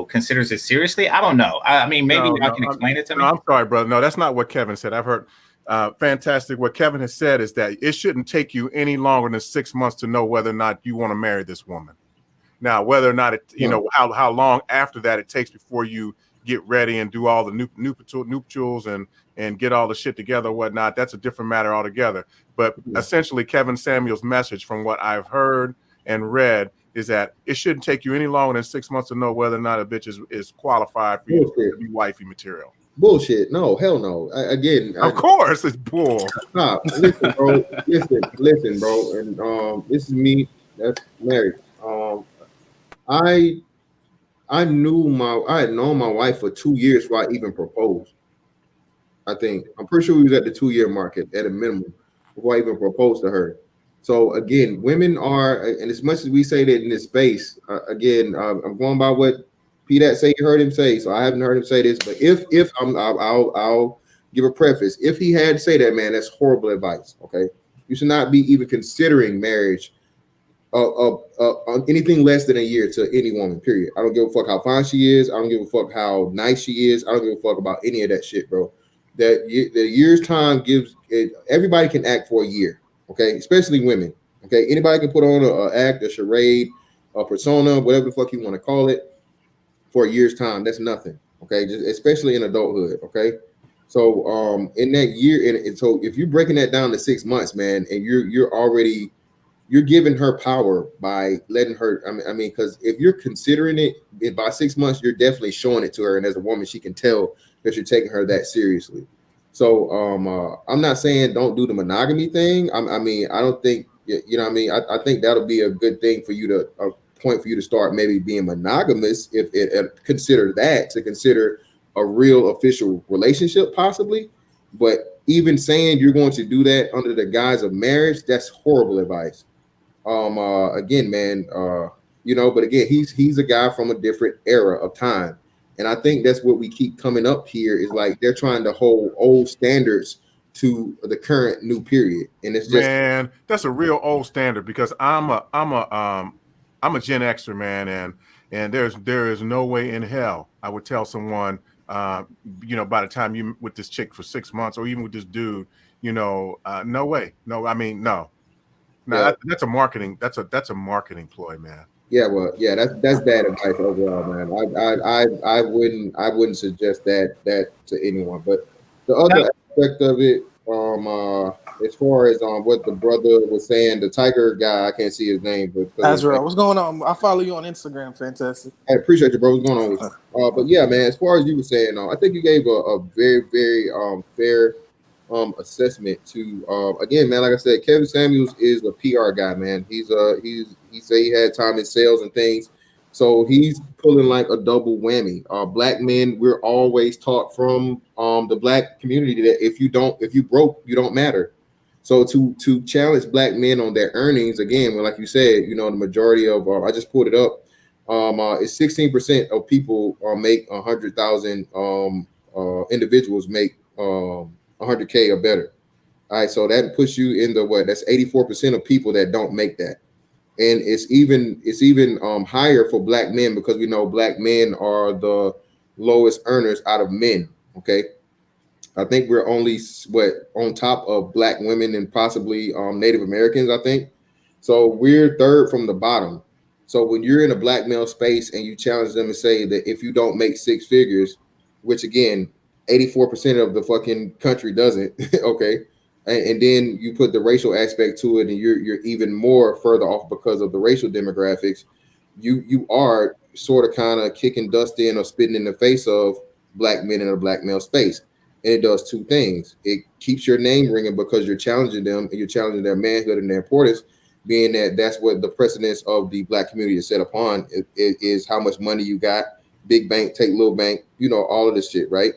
considers it seriously. I don't know. I mean, maybe y'all can explain it to me. I'm sorry, brother. No, that's not what Kevin said. I've heard fantastic. What Kevin has said is that it shouldn't take you any longer than 6 months to know whether or not you want to marry this woman. Now, whether or not it, how long after that it takes before you get ready and do all the nuptials and get all the shit together or whatnot, that's a different matter altogether. But essentially, Kevin Samuel's message, from what I've heard and read, is that it shouldn't take you any longer than 6 months to know whether or not a bitch is qualified for you to be wifey material. Bullshit. No, hell no. Of course, it's bull. Stop. Listen, bro. listen, bro. And this is me. That's married. I had known my wife for 2 years before I even proposed. I'm pretty sure we was at the 2-year mark at a minimum before I even proposed to her. So again, women are, and as much as we say that in this space, I'm going by what Pete say. You heard him say, so I haven't heard him say this. But I'll give a preface. If he had to say that, man, that's horrible advice. Okay, you should not be even considering marriage anything less than a year to any woman, period. I don't give a fuck how fine she is. I don't give a fuck how nice she is. I don't give a fuck about any of that shit, bro. The year's time gives it, everybody can act for a year, okay? Especially women, okay? Anybody can put on a act, a charade, a persona, whatever the fuck you want to call it, for a year's time. That's nothing, okay? Just especially in adulthood, okay? So in that year, and so if you're breaking that down to 6 months, man, and you're giving her power by letting her. I mean, because if you're considering it by 6 months, you're definitely showing it to her, and as a woman, she can tell that you're taking her that seriously. So, I'm not saying don't do the monogamy thing. I mean, I don't think you know what I mean. I think that'll be a good thing for you to a point for you to start maybe being monogamous. If it consider a real official relationship possibly, but even saying you're going to do that under the guise of marriage, that's horrible advice. Again, man, but again, he's a guy from a different era of time. And I think that's what we keep coming up here is like they're trying to hold old standards to the current new period. And it's just, man, that's a real old standard, because I'm a Gen Xer, man, and there is no way in hell I would tell someone by the time you with this chick for 6 months, or even with this dude, no way. No, I mean, no. Now that's a marketing ploy, man. Yeah, well, yeah, that's bad advice overall, man. I wouldn't suggest that to anyone. But the other aspect of it, as far as what the brother was saying, the tiger guy, I can't see his name, but Azrael, what's going on? I follow you on Instagram. Fantastic. I appreciate you, bro. What's going on with you? But yeah, man, as far as you were saying, I think you gave a very, very fair assessment to again, man, like I said, Kevin Samuels is a PR guy, man. He say he had time in sales and things, so he's pulling like a double whammy. Black men, we're always taught from the black community that if you broke, you don't matter. So to challenge black men on their earnings, again, well, like you said, the majority of I just pulled it up, it's 16% of people make 100,000 individuals make 100K or better. All right, so that puts you in the what? That's 84% of people that don't make that, and it's even higher for black men, because we know black men are the lowest earners out of men. Okay, I think we're only on top of Black women and possibly Native Americans, I think. So we're third from the bottom. So when you're in a Black male space and you challenge them and say that if you don't make six figures, which again, 84% of the fucking country doesn't, okay, and then you put the racial aspect to it, and you're even more further off because of the racial demographics. You are sort of kind of kicking dust in or spitting in the face of Black men in a Black male space. And it does two things. It keeps your name ringing because you're challenging them and you're challenging their manhood and their importance, being that that's what the precedence of the Black community is set upon. It is how much money you got, big bank, take little bank, all of this shit, right?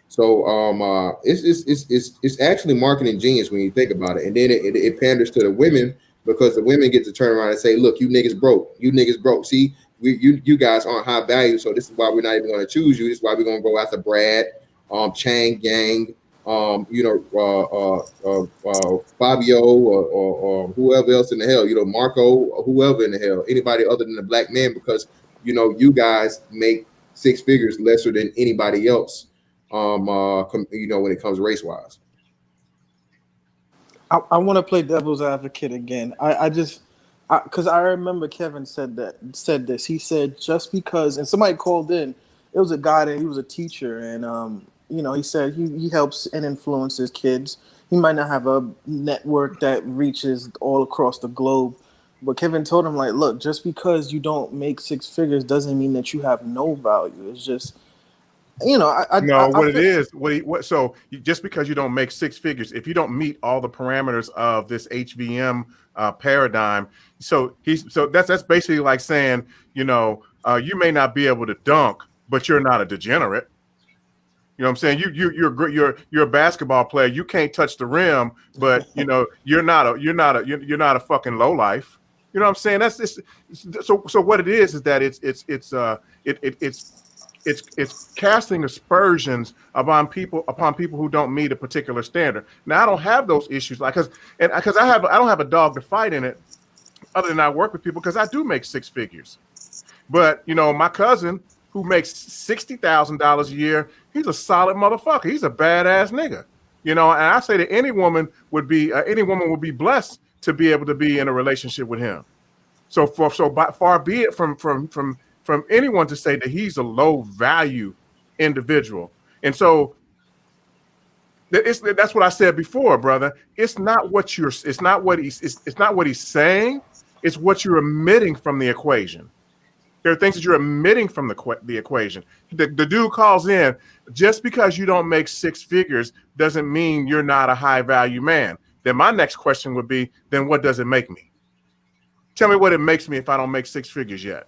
So it's actually marketing genius when you think about it. And then it panders to the women because the women get to turn around and say, look, you niggas broke. You niggas broke. See, you guys aren't high value. So this is why we're not even going to choose you. This is why we're going to go after Brad, Chang Gang, Fabio or whoever else in the hell, Marco or whoever in the hell, anybody other than the Black man, because you guys make six figures lesser than anybody else. When it comes race wise. I want to play devil's advocate again. Because I remember Kevin said this. He said just because, and somebody called in, it was a guy that he was a teacher, and he said he helps and influences kids. He might not have a network that reaches all across the globe, but Kevin told him, like, look, just because you don't make six figures doesn't mean that you have no value. It's just, so just because you don't make six figures, if you don't meet all the parameters of this HVM paradigm, so that's basically like saying, you may not be able to dunk, but you're not a degenerate. You know what I'm saying? You're a basketball player. You can't touch the rim, but you're not a fucking lowlife. You know what I'm saying? That's this. So what it is that it's casting aspersions upon people who don't meet a particular standard. Now I don't have those issues because I don't have a dog to fight in it, other than I work with people because I do make six figures. But my cousin who makes $60,000 a year, he's a solid motherfucker. He's a badass nigga. And I say that any woman would be blessed to be able to be in a relationship with him. So far be it from anyone to say that he's a low value individual. And so that's what I said before, brother. It's not what he's saying. It's what you're omitting from the equation. There are things that you're omitting from the equation. The dude calls in, just because you don't make six figures doesn't mean you're not a high value man. Then my next question would be, then what does it make me? Tell me what it makes me if I don't make six figures yet.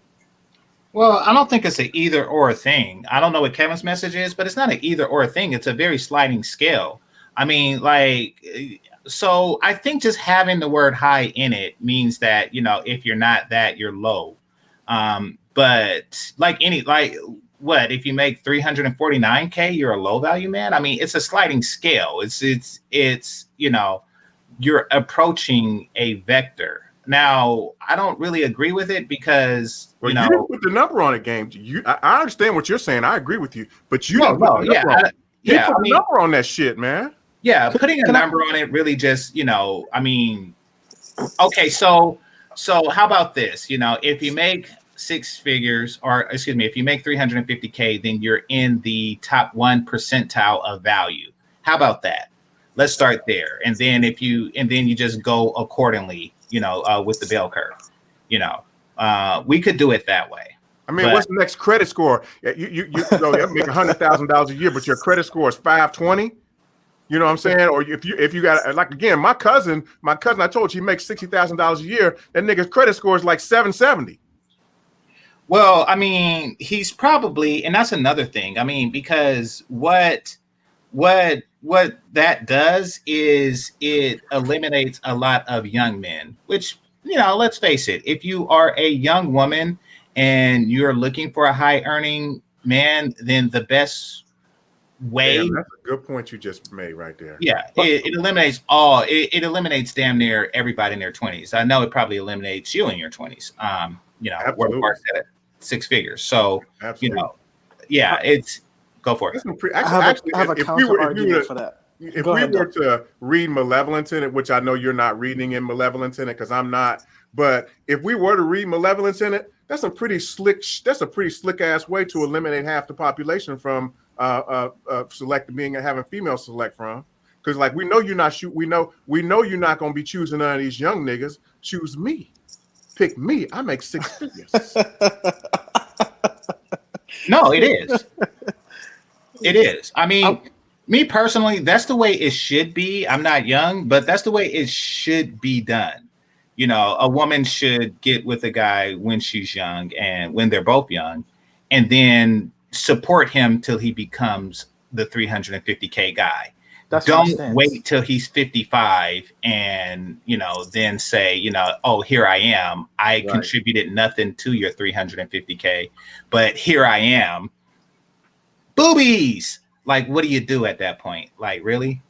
Well, I don't think it's an either or thing. I don't know what Kevin's message is, but it's not an either or thing. It's a very sliding scale. I mean, so I think just having the word high in it means that, if you're not that, you're low. But if you make 349K, you're a low value man. I mean, it's a sliding scale. It's you're approaching a vector. Now, I don't really agree with it because you didn't put the number on it, game. I understand what you're saying. I agree with you, but you didn't put the number on it. Put the number on that shit, man. Yeah, putting a number on it really just, okay, so how about this? If you make six figures, if you make 350K, then you're in the top 1 percentile of value. How about that? Let's start there. And then you just go accordingly, with the bell curve. We could do it that way. I mean, what's the next credit score? You make $100,000 a year, but your credit score is 520. You know what I'm saying? Or if you got, like, again, my cousin, I told you he makes $60,000 a year. That nigga's credit score is like 770. Well, I mean, he's probably, and that's another thing. I mean, because what that does is it eliminates a lot of young men, which, let's face it, if you are a young woman and you're looking for a high earning man, then the best way. Damn, that's a good point you just made right there. Yeah, it eliminates it eliminates damn near everybody in their 20s. I know it probably eliminates you in your 20s. Work at 6 figures. So, absolutely. Yeah, it's Go for it. That's some pre- I actually, have a if counter we argument for that. if Go we ahead, were Doc. to read Malevolence in it, which I know you're not reading in Malevolence in it because I'm not, but if we were to read Malevolence in it, that's a pretty slick ass way to eliminate half the population from having females select from. Because like we know you're not we know you're not gonna be choosing none of these young niggas. Choose me, pick me. I make 6 figures. No, it is. It is. I mean, me personally, that's the way it should be. I'm not young, but that's the way it should be done. You know, a woman should get with a guy when she's young and when they're both young, and then support him till he becomes the 350K guy. That's my Don't stance. wait till he's 55 and, you know, then say, you know, oh, here I am. I Right. contributed nothing to your 350K, but here I am. Boobies. Like, what do you do at that point? Like, really?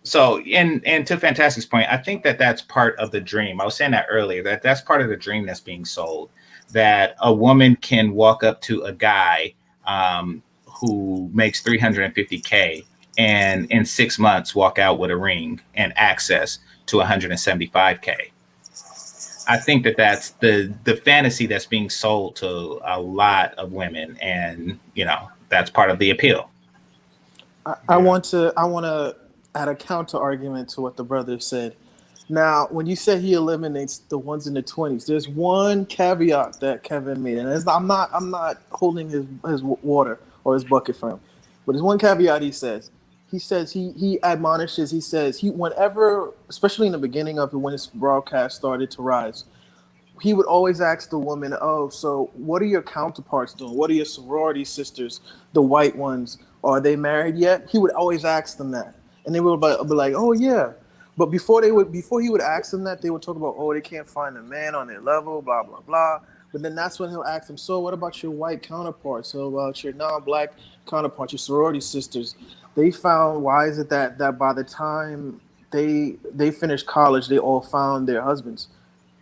So, and to Fantastic's point, I think that that's part of the dream. I was saying that earlier, that that's part of the dream that's being sold, that a woman can walk up to a guy who makes 350K and in 6 months walk out with a ring and access to 175K. I think that that's the fantasy that's being sold to a lot of women, and you know that's part of the appeal. I want to add a counter argument to what the brother said. Now, when you say he eliminates the ones in the 20s, there's one caveat that Kevin made, and I'm not holding his water or his bucket for him, but there's one caveat he says. He says he admonishes. He says he whenever, especially in the beginning of it when his broadcast started to rise, he would always ask the woman, "Oh, so what are your counterparts doing? What are your sorority sisters, the white ones? Are they married yet?" He would always ask them that, and they would be like, "Oh yeah." But before he would ask them that, they would talk about, "Oh, they can't find a man on their level, blah blah blah." But then that's when he'll ask them, "So what about your white counterparts? So about your non-black counterparts, your sorority sisters?" They found, why is it that by the time they finished college, they all found their husbands.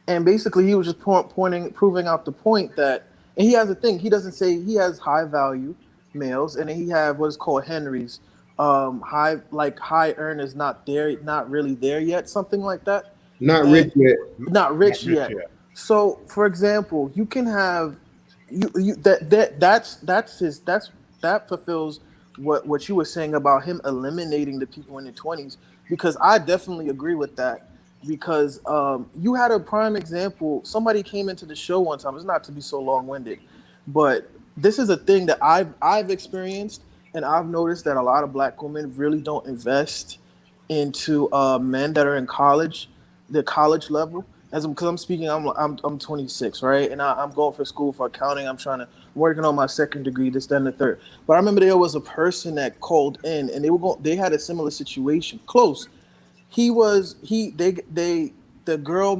And basically, he was just proving out the point that, and he has a thing. He doesn't say he has high value males, and then he have what is called Henrys, high earners, not really there yet, something like that. Not And rich yet. not rich yet. So, for example, you can have that fulfills what you were saying about him eliminating the people in the 20s, because I definitely agree with that. Because you had a prime example. Somebody came into the show one time. It's not to be so long-winded, but this is a thing that I've experienced, and I've noticed that a lot of black women really don't invest into men that are in college, the college level. Because I'm speaking, I'm 26, right, and I'm going for school for accounting. I'm working on my second degree, this, then the third. But I remember there was a person that called in, and they had a similar situation, close. The girl,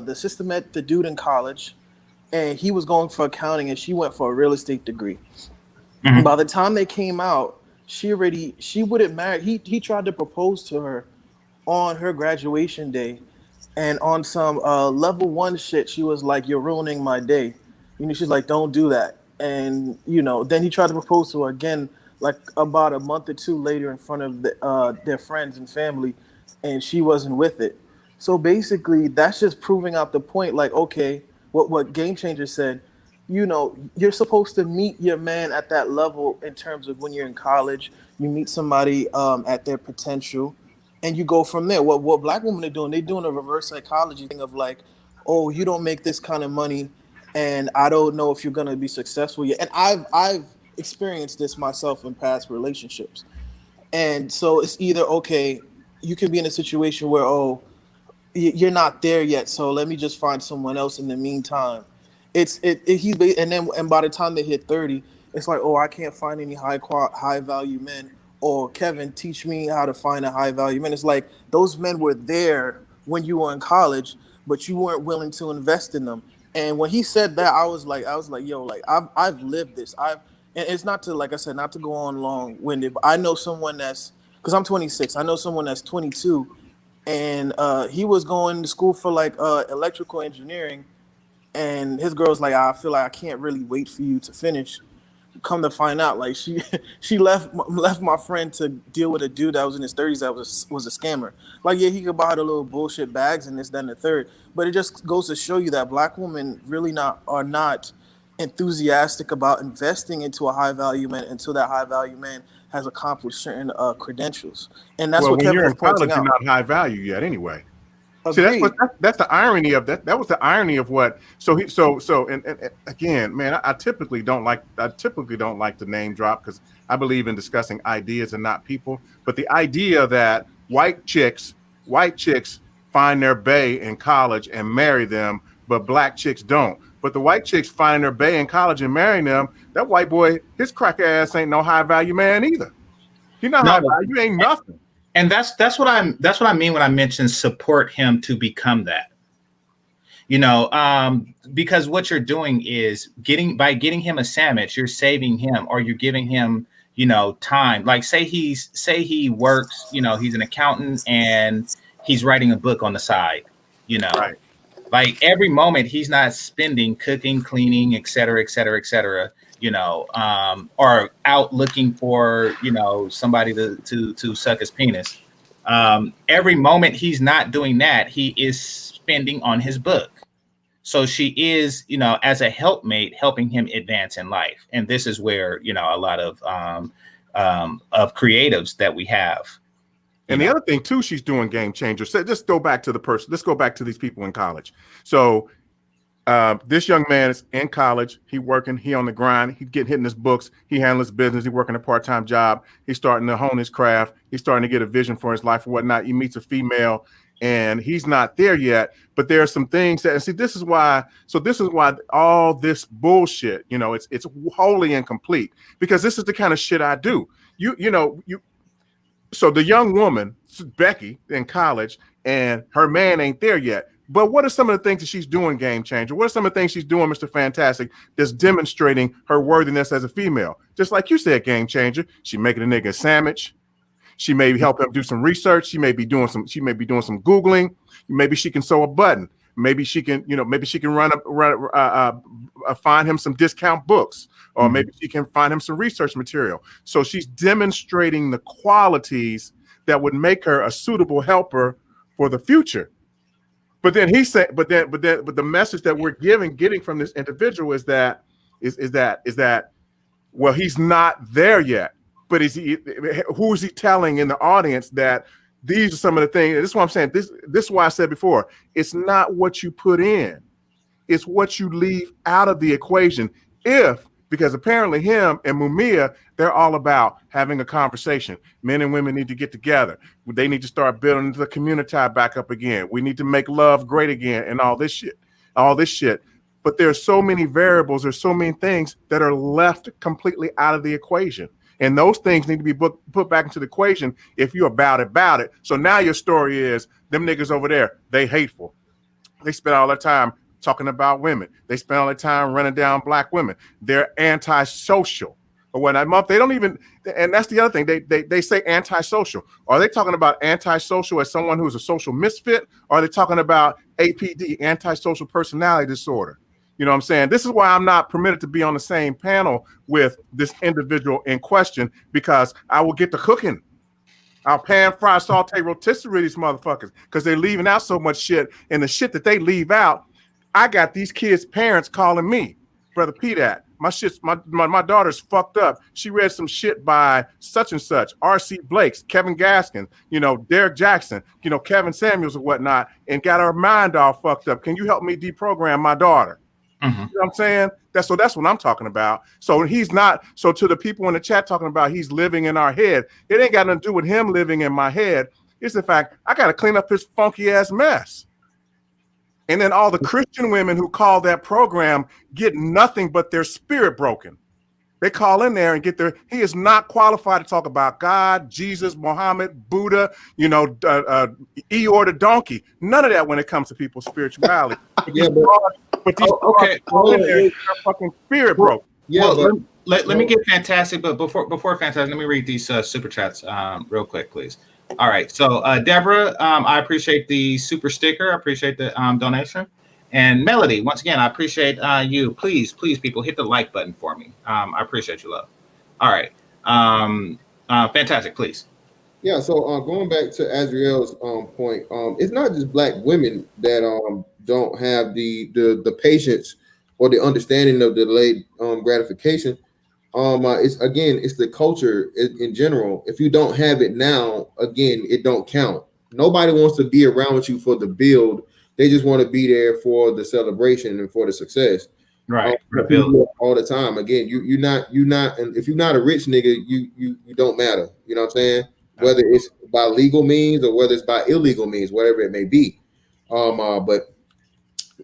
the sister met the dude in college, and he was going for accounting, and she went for a real estate degree. Mhm. By the time they came out, she wouldn't marry. He tried to propose to her on her graduation day, and on some level one shit, she was like, "You're ruining my day." She's like, "Don't do that." And then he tried to propose to her again, like about a month or two later, in front of their friends and family, and she wasn't with it. So basically, that's just proving out the point. Like, okay, what GameChanger said, you're supposed to meet your man at that level in terms of when you're in college. You meet somebody at their potential, and you go from there. What black women are doing, they're doing a reverse psychology thing of like, oh, you don't make this kind of money, and I don't know if you're gonna be successful yet. And I've experienced this myself in past relationships. And so it's either, okay, you can be in a situation where, oh, you're not there yet, so let me just find someone else in the meantime. And by the time they hit 30, it's like, oh, I can't find any high value men. Or Kevin, teach me how to find a high value man. It's like those men were there when you were in college, but you weren't willing to invest in them. And when he said that, I was like, yo, like I've lived this. And it's not to, like I said, not to go on long winded, but I know someone because I'm 26. I know someone that's 22, and he was going to school for like electrical engineering, and his girl's like, I feel like I can't really wait for you to finish. come to find out, like she left my friend to deal with a dude that was in his 30s that was a scammer. Like, yeah, he could buy the little bullshit bags and this, that, and the third, but it just goes to show you that black women really are not enthusiastic about investing into a high value man until that high value man has accomplished certain credentials, and that's what when Kevin you're was in college, pointing out. you're not high value yet, anyway. Agreed. See, that's the irony of that. That was the irony of what. So and again, man, I typically don't like the name drop because I believe in discussing ideas and not people. But the idea that white chicks find their bae in college and marry them, but black chicks don't. But the white chicks find their bae in college and marrying them. That white boy, his crack ass ain't no high value man either. He's not high value. Ain't nothing. And that's what I mean when I mention support him to become that. Because what you're doing is by getting him a sandwich, you're saving him, or you're giving him, time. Like say he works, he's an accountant and he's writing a book on the side, Right. Like every moment he's not spending cooking, cleaning, et cetera, et cetera, et cetera, or out looking for, somebody to suck his penis. Every moment he's not doing that, he is spending on his book. So she is, as a helpmate, helping him advance in life. And this is where, a lot of creatives that we have. And the other thing too, she's doing GameChanger. So just go back to the person. Let's go back to these people in college. So this young man is in college. He working. He on the grind. He hitting his books. He handling his business. He working a part-time job. He's starting to hone his craft. He's starting to get a vision for his life and whatnot. He meets a female, and he's not there yet. But there are some things that, and see, this is why all this bullshit, it's wholly incomplete, because this is the kind of shit I do. So the young woman, Becky, in college, and her man ain't there yet. But what are some of the things that she's doing, GameChanger? What are some of the things she's doing, Mr. Fantastic, that's demonstrating her worthiness as a female? Just like you said, GameChanger, she making a nigga a sandwich. She may help him do some research. She may be doing some Googling. Maybe she can sew a button. Maybe she can, find him some discount books, or maybe she can find him some research material. So she's demonstrating the qualities that would make her a suitable helper for the future. But then he said, but the message that we're getting from this individual is that, well, he's not there yet. But who is he telling in the audience that these are some of the things? This is what I'm saying. This is why I said before, it's not what you put in, it's what you leave out of the equation. Because apparently him and Mumia, they're all about having a conversation. Men and women need to get together. They need to start building the community back up again. We need to make love great again, and all this shit. But there's so many variables. There's so many things that are left completely out of the equation. And those things need to be put back into the equation if you're about it. So now your story is, them niggas over there, they hateful. They spend all their time talking about women. They spend all their time running down black women. They're antisocial. Or whatnot. They don't even, and that's the other thing. They say antisocial. Are they talking about antisocial as someone who's a social misfit? Or are they talking about APD, antisocial personality disorder? You know what I'm saying? This is why I'm not permitted to be on the same panel with this individual in question, because I will get to cooking. I'll pan, fry, saute, rotisserie these motherfuckers, because they're leaving out so much shit. And the shit that they leave out, I got these kids' parents calling me, Brother P, that my daughter's fucked up. She read some shit by such and such, R.C. Blake's, Kevin Gaskin, Derek Jackson, Kevin Samuels or whatnot, and got her mind all fucked up. Can you help me deprogram my daughter? Mm-hmm. You know what I'm saying? That's what I'm talking about. So he's not. So to the people in the chat talking about he's living in our head, it ain't got nothing to do with him living in my head. It's the fact I got to clean up his funky ass mess. And then all the Christian women who call that program get nothing but their spirit broken. They call in there and get he is not qualified to talk about God, Jesus, Muhammad, Buddha, Eeyore the donkey. None of that when it comes to people's spirituality. But these okay. Their fucking spirit broke. Yeah, well, let me get Fantastic, but before Fantastic, let me read these super chats real quick, please. All right, so Deborah, I appreciate the super sticker. I appreciate the donation. And Melody, once again, I appreciate you. Please, people, hit the like button for me. I appreciate you, love. All right. Fantastic, please. Yeah, so going back to Azriel's point, it's not just black women that don't have the patience or the understanding of delayed gratification. It's the culture in general. If you don't have it now, again, it don't count. Nobody wants to be around with you for the build. They just want to be there for the celebration and for the success. Right. All the time. Again, you're not, and if you're not a rich nigga, you don't matter. You know what I'm saying? Whether it's by legal means or whether it's by illegal means, whatever it may be. But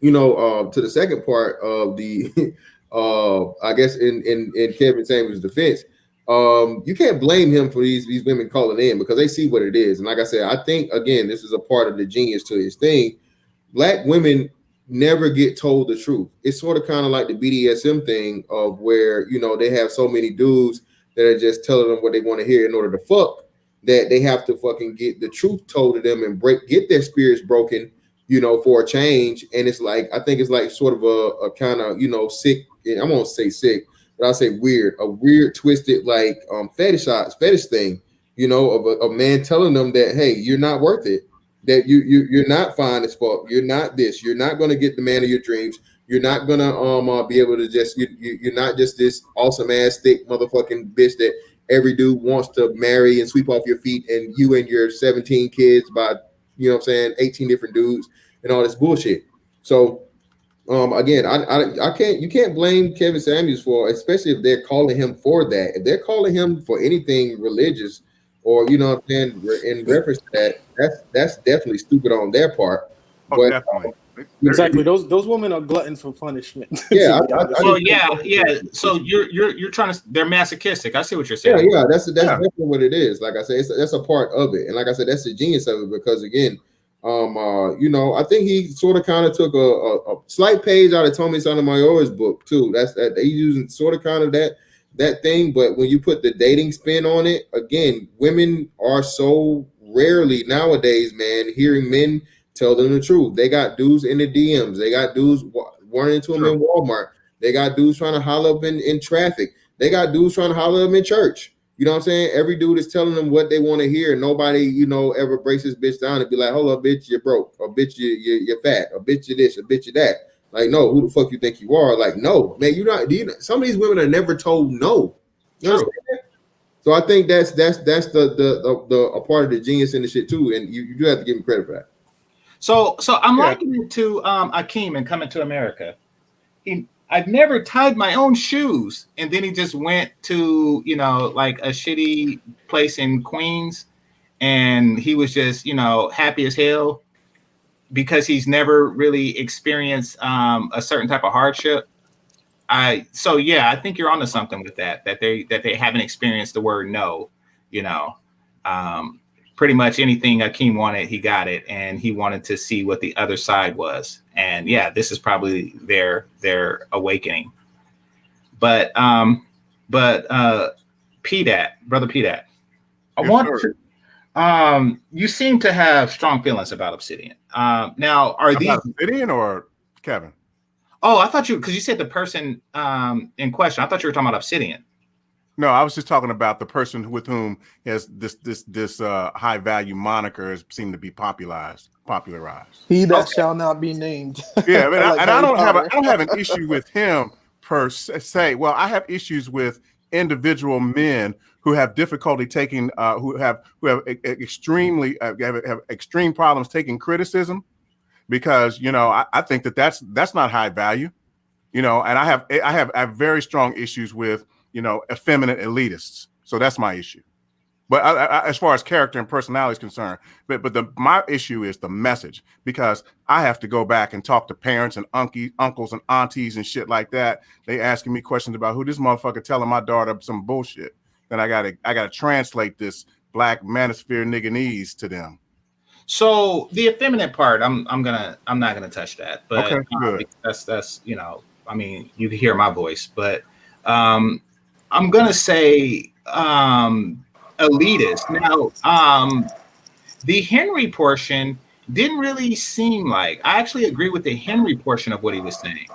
to the second part of the, I guess in Kevin Samuels' defense, you can't blame him for these women calling in because they see what it is. And like I said, I think again, this is a part of the genius to his thing. Black women never get told the truth. It's sort of kind of like the BDSM thing of where they have so many dudes that are just telling them what they want to hear in order to fuck, that they have to fucking get the truth told to them and get their spirits broken, for a change. And it's like, I think it's like sort of a kind of, sick, I won't say sick, but I'll say a weird twisted like fetish thing, of a man telling them that, hey, you're not worth it, that you're not fine as fuck, you're not this, you're not going to get the man of your dreams, you're not going to be able to just, you're not just this awesome ass thick motherfucking bitch that every dude wants to marry and sweep off your feet, and you and your 17 kids by 18 different dudes and all this bullshit. So again, you can't blame Kevin Samuels for, especially if they're calling him for that. If they're calling him for anything religious or in reference to that, that's definitely stupid on their part. Oh, definitely. Exactly. Those women are gluttons for punishment. Yeah. Yeah. So you're trying to. They're masochistic. I see what you're saying. Yeah. That's definitely what it is. Like I said, that's a part of it, and like I said, that's the genius of it because again, I think he sort of kind of took a slight page out of Tommy Sotomayor's book too. That's that he's using sort of kind of that thing, but when you put the dating spin on it, again, women are so rarely nowadays, man, hearing men tell them the truth. They got dudes in the DMs. They got dudes running into them in Walmart. They got dudes trying to holler up in traffic. They got dudes trying to holler up in church. You know what I'm saying? Every dude is telling them what they want to hear. Nobody, ever breaks this bitch down and be like, hold up, bitch, you're broke. Or bitch, you're fat. Or bitch, you're this. Or bitch, you're that. Like, no, who the fuck you think you are? Like, no, man, some of these women are never told no. You know what I'm saying? So I think that's the a part of the genius in the shit too. And you do have to give him credit for that. So I'm likening it to Akeem in Coming to America. I've never tied my own shoes, and then he just went to like a shitty place in Queens, and he was just happy as hell because he's never really experienced a certain type of hardship. I think you're onto something with that they haven't experienced the word no. Pretty much anything Akeem wanted, he got it, and he wanted to see what the other side was. And yeah, this is probably their awakening. But PDAT, brother PDAT, I want to. You seem to have strong feelings about Obsidian. Now, are these Obsidian or Kevin? Oh, I thought because you said the person in question. I thought you were talking about Obsidian. No, I was just talking about the person with whom has this high value moniker has seemed to be popularized. He that shall not be named. Yeah, but I don't have an issue with him per se. Well, I have issues with individual men who have difficulty taking who have extreme problems taking criticism, because I think that's not high value, and I have very strong issues with effeminate elitists. So that's my issue. But as far as character and personality is concerned, but my issue is the message, because I have to go back and talk to parents and uncles and aunties and shit like that. They asking me questions about who this motherfucker telling my daughter some bullshit. Then I gotta translate this black manosphere nigganese to them. So the effeminate part, I'm not gonna touch that. But okay, good. That's I mean, you can hear my voice, but I'm gonna say elitist. Now, the Henry portion didn't really seem like. I actually agree with the Henry portion of what he was saying.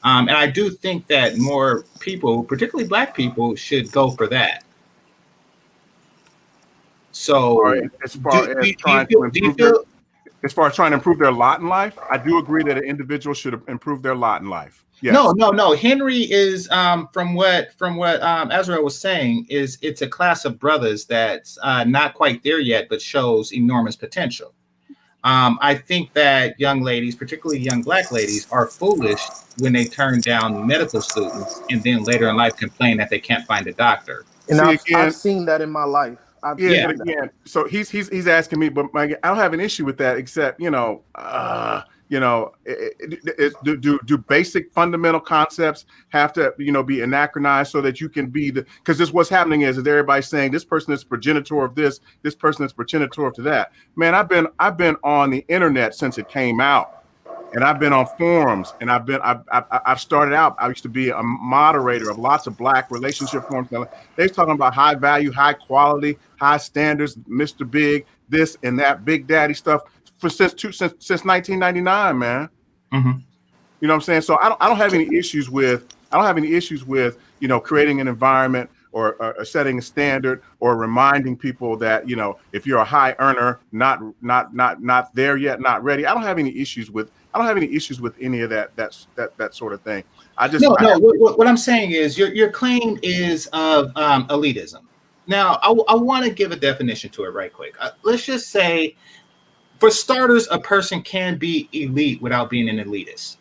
And I do think that more people, particularly Black people, should go for that. So, as far do as you trying feel? to Do you improve feel? as far as trying to improve their lot in life, I do agree that an individual should improve their lot in life. Yes. No. Henry is from what Azrael was saying, is it's a class of brothers that's not quite there yet, but shows enormous potential. I think that young ladies, particularly young Black ladies, are foolish when they turn down medical students and then later in life complain that they can't find a doctor. And See, I've again, seen that in my life. I've yeah, seen but that. again, so he's asking me, but I don't have an issue with that, except do basic fundamental concepts have to be anachronized so that you can be because this what's happening is everybody's saying this person is progenitor of this person is progenitor of that. Man, I've been on the internet since it came out. And I've been on forums, and I've started out. I used to be a moderator of lots of Black relationship forums. They're talking about high value, high quality, high standards, Mr. Big, this and that, Big Daddy stuff since 1999, man. Mm-hmm. You know what I'm saying? So I don't have any issues with creating an environment or setting a standard or reminding people that if you're a high earner, not there yet, not ready. I don't have any issues with any of that sort of thing. What I'm saying is your claim is of elitism. Now, I want to give a definition to it right quick. Let's just say, for starters, a person can be elite without being an elitist.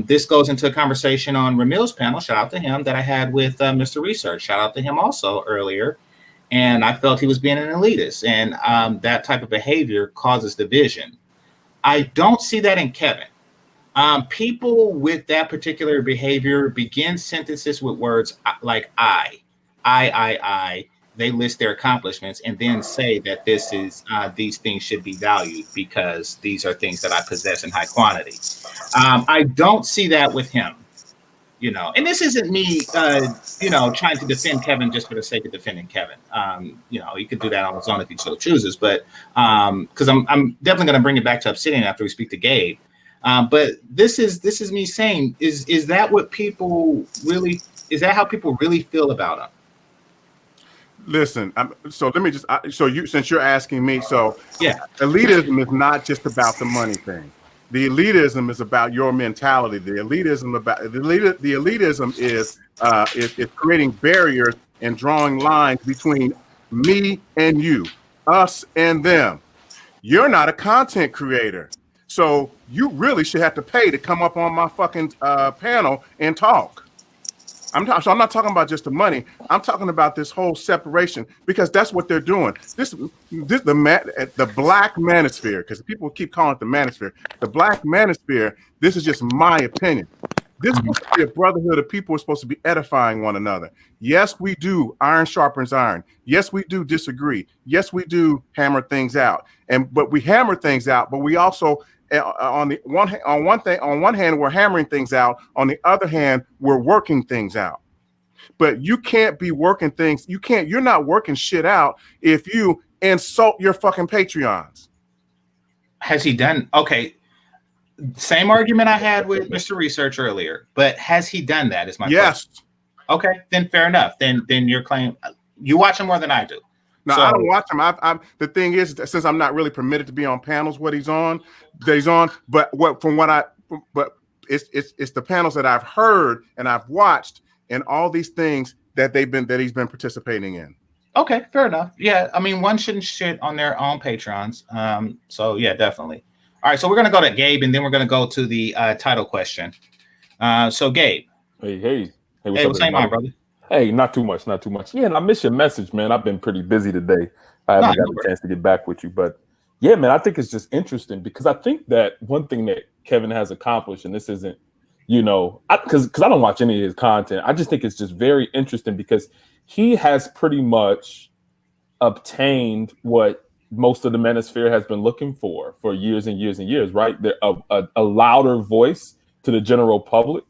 This goes into a conversation on Ramil's panel. Shout out to him that I had with Mr. Research. Shout out to him also earlier. And I felt he was being an elitist, and that type of behavior causes division. I don't see that in Kevin. People with that particular behavior begin sentences with words like I. They list their accomplishments and then say that this is these things should be valued because these are things that I possess in high quantity. I don't see that with him, and this isn't me, trying to defend Kevin just for the sake of defending Kevin. He could do that on his own if he so chooses, but because I'm definitely going to bring it back to Obsidian after we speak to Gabe. But this is me saying, is that what people really, is that how people really feel about him? Listen, so let me just, since you're asking me, so yeah, elitism is not just about the money thing. The elitism is about your mentality. The elitism is creating barriers and drawing lines between me and you, us and them. You're not a content creator, so you really should have to pay to come up on my fucking panel and talk. I'm not talking about just the money. I'm talking about this whole separation, because that's what they're doing. The Black Manosphere, because people keep calling it the Manosphere. The Black Manosphere. This is just my opinion. This is supposed to be a brotherhood of people who are supposed to be edifying one another. Yes, we do. Iron sharpens iron. Yes, we do disagree. Yes, we do hammer things out. But we hammer things out. But we also, on one hand, we're hammering things out. On the other hand, we're working things out. But you can't be working things. You're not working shit out if you insult your fucking Patreons. Has he done? Okay. Same argument I had with Mr. Research earlier, but has he done that? Is my question. Okay, then fair enough. Then your claim, you watch him more than I do. No, I don't watch him. The thing is, since I'm not really permitted to be on panels, but it's the panels that I've heard and I've watched and all these things that he's been participating in. Okay, fair enough. Yeah, I mean, one shouldn't shit on their own patrons. So yeah, definitely. All right, so we're gonna go to Gabe, and then we're gonna go to the title question. So Gabe. Hey, what's going on, brother? Hey, not too much. Yeah, and I missed your message, man. I've been pretty busy today. I haven't got a chance to get back with you, but yeah, man, I think it's just interesting because I think that one thing that Kevin has accomplished, and this isn't, because I don't watch any of his content. I just think it's just very interesting because he has pretty much obtained what most of the Manosphere has been looking for years and years and years, right? They're a louder voice to the general public.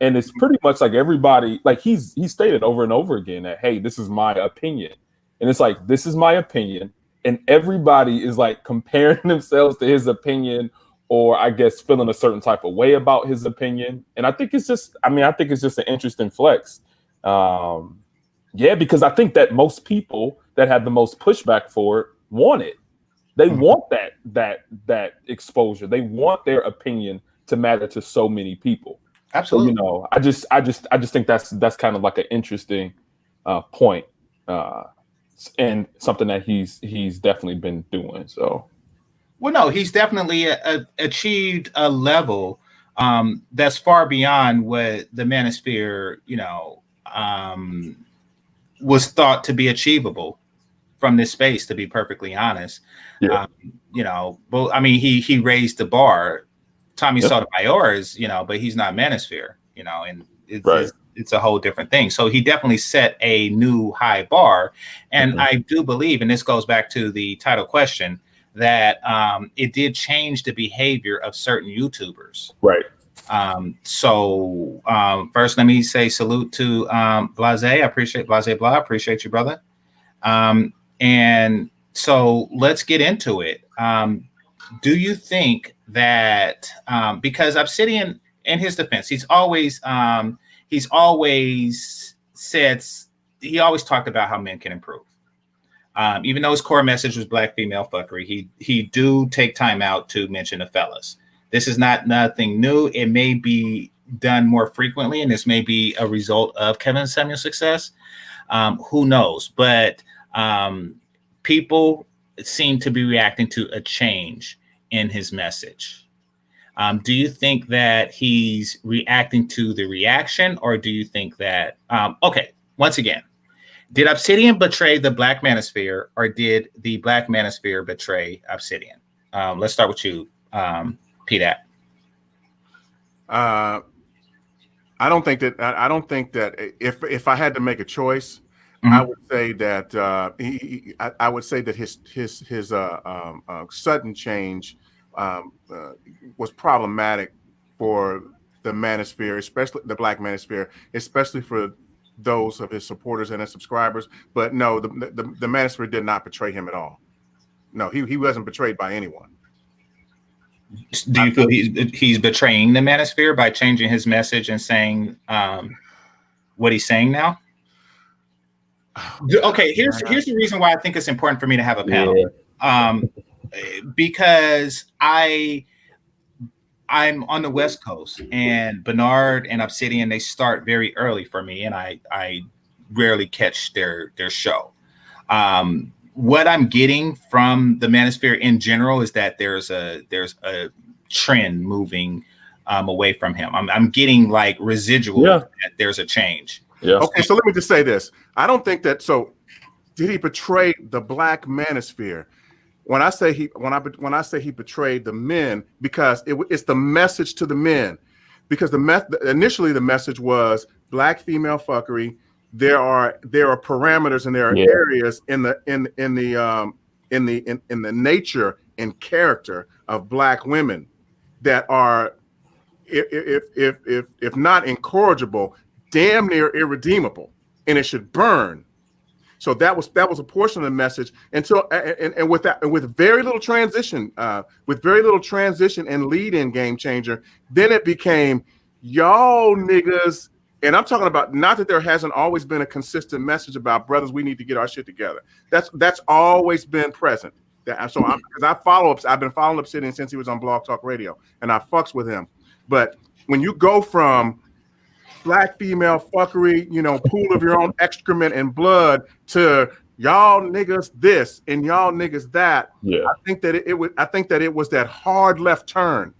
And it's pretty much like everybody, like he stated over and over again that, hey, this is my opinion. And it's like, this is my opinion. and everybody is like comparing themselves to his opinion, or I guess feeling a certain type of way about his opinion. And I think it's just, I think it's just an interesting flex. Yeah, because I think that most people that have the most pushback for it want it. They want that exposure. They want their opinion to matter to so many people. Absolutely. So, I just think that's kind of like an interesting point, and something that he's definitely been doing. So, well, no, he's definitely achieved a level that's far beyond what the Manosphere, was thought to be achievable from this space. To be perfectly honest, yeah. But I mean, he raised the bar. Tommy Sotomayor is, but he's not Manosphere, and it's a whole different thing. So he definitely set a new high bar, and I do believe, and this goes back to the title question, that it did change the behavior of certain YouTubers. Right. So first, let me say salute to Blase. I appreciate Blase Blah. I appreciate you, brother. And so let's get into it. Do you think that because Obsidian, in his defense, he always talked about how men can improve. Even though his core message was black female fuckery, he do take time out to mention the fellas. This is nothing new. It may be done more frequently, and this may be a result of Kevin Samuel's success. Who knows? But people seem to be reacting to a change in his message. Do you think that he's reacting to the reaction, or do you think that okay, once again, did Obsidian betray the Black Manosphere, or did the Black Manosphere betray Obsidian? Let's start with you, PDAP. I don't think that if I had to make a choice, I would say that I would say that his sudden change was problematic for the Manosphere, especially the Black Manosphere, especially for those of his supporters and his subscribers. But no, the Manosphere did not betray him at all. No, he wasn't betrayed by anyone. Do you feel he's betraying the Manosphere by changing his message and saying what he's saying now? Okay, here's the reason why I think it's important for me to have a panel. Because I'm on the West Coast, and Bernard and Obsidian, they start very early for me, and I rarely catch their show. What I'm getting from the Manosphere in general is that there's a trend moving away from him. I'm getting like residual that there's a change. Yeah. Okay, so let me just say this. I don't think that. So, did he betray the Black Manosphere? When I say he betrayed the men, because it's the message to the men, because initially the message was black female fuckery. There are parameters and there are areas in the nature and character of black women that are, if not incorrigible, damn near irredeemable, and it should burn. So that was a portion of the message until and with very little transition, and lead in GameChanger, then it became y'all niggas. And I'm talking about, not that there hasn't always been a consistent message about brothers, we need to get our shit together. That's always been present. Because I've been following Obsidian since he was on Blog Talk Radio, and I fucks with him. But when you go from black female fuckery, pool of your own excrement and blood, to y'all niggas this and y'all niggas that, I think that it was that hard left turn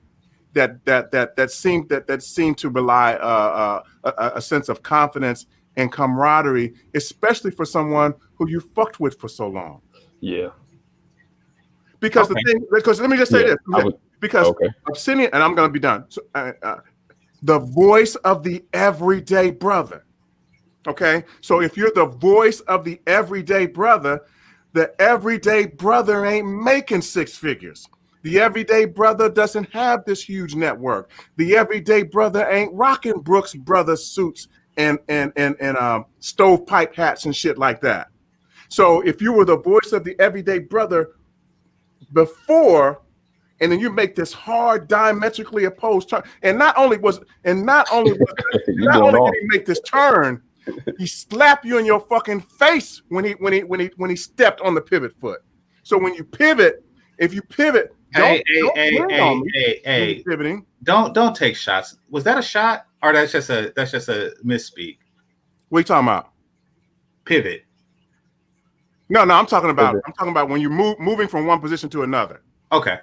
that seemed to belie a sense of confidence and camaraderie, especially for someone who you fucked with for so long. Yeah. Because let me just say this. Because Obsidian, and I'm going to be done. So, the voice of the everyday brother. Okay, so if you're the voice of the everyday brother ain't making six figures. The everyday brother doesn't have this huge network. The everyday brother ain't rocking Brooks Brothers suits and stovepipe hats and shit like that. So if you were the voice of the everyday brother before, and then you make this hard diametrically opposed turn, and not only did he make this turn, he slapped you in your fucking face when he stepped on the pivot foot. So when you pivot, if you pivot, Hey, pivoting. Don't take shots. Was that a shot, or that's just a misspeak? What are you talking about? Pivot. No, I'm talking about when you moving from one position to another. Okay.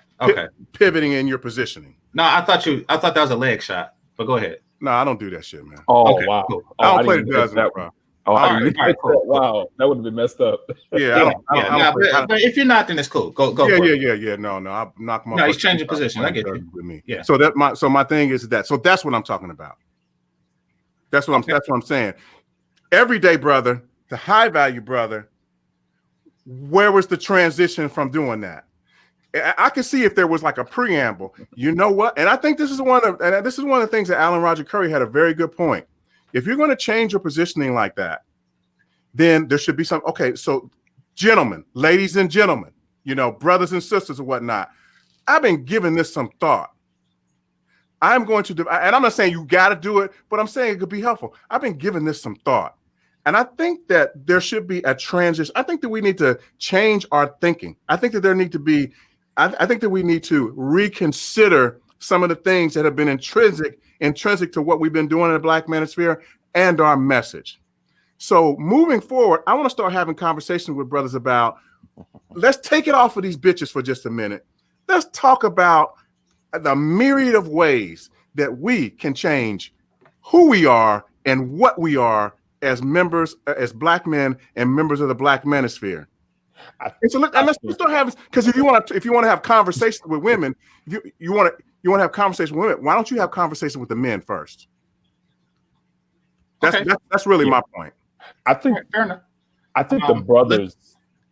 Pivoting in your positioning. No, I thought that was a leg shot. But go ahead. No, I don't do that shit, man. Oh, Okay, wow. cool. I don't play the dozen, bro. Oh, All right, cool. Wow, that would have been messed up. Yeah, but if you're not, then it's cool. Go. Yeah. No, I knock my. No, he's changing position. I get you. With me. Yeah. So my thing is that. So that's what I'm talking about. That's what I'm saying. Everyday brother, the high value brother. Where was the transition from doing that? I could see if there was like a preamble. You know what? And I think this is one of the things that Alan Roger Curry had a very good point. If you're going to change your positioning like that, then there should be some. Okay, so gentlemen, ladies and gentlemen, brothers and sisters and whatnot, I've been giving this some thought. I'm going to do, and I'm not saying you got to do it, but I'm saying it could be helpful. I've been giving this some thought. And I think that there should be a transition. I think that we need to change our thinking. I think that I think that we need to reconsider some of the things that have been intrinsic to what we've been doing in the Black Manosphere and our message. So moving forward, I want to start having conversations with brothers about, let's take it off of these bitches for just a minute. Let's talk about the myriad of ways that we can change who we are and what we are as members, as Black men and members of the Black Manosphere. And so let's start having, because if you want to have conversations with women, if you want to have conversations with women, why don't you have conversations with the men first? That's really my point. I think fair enough. I think the brothers.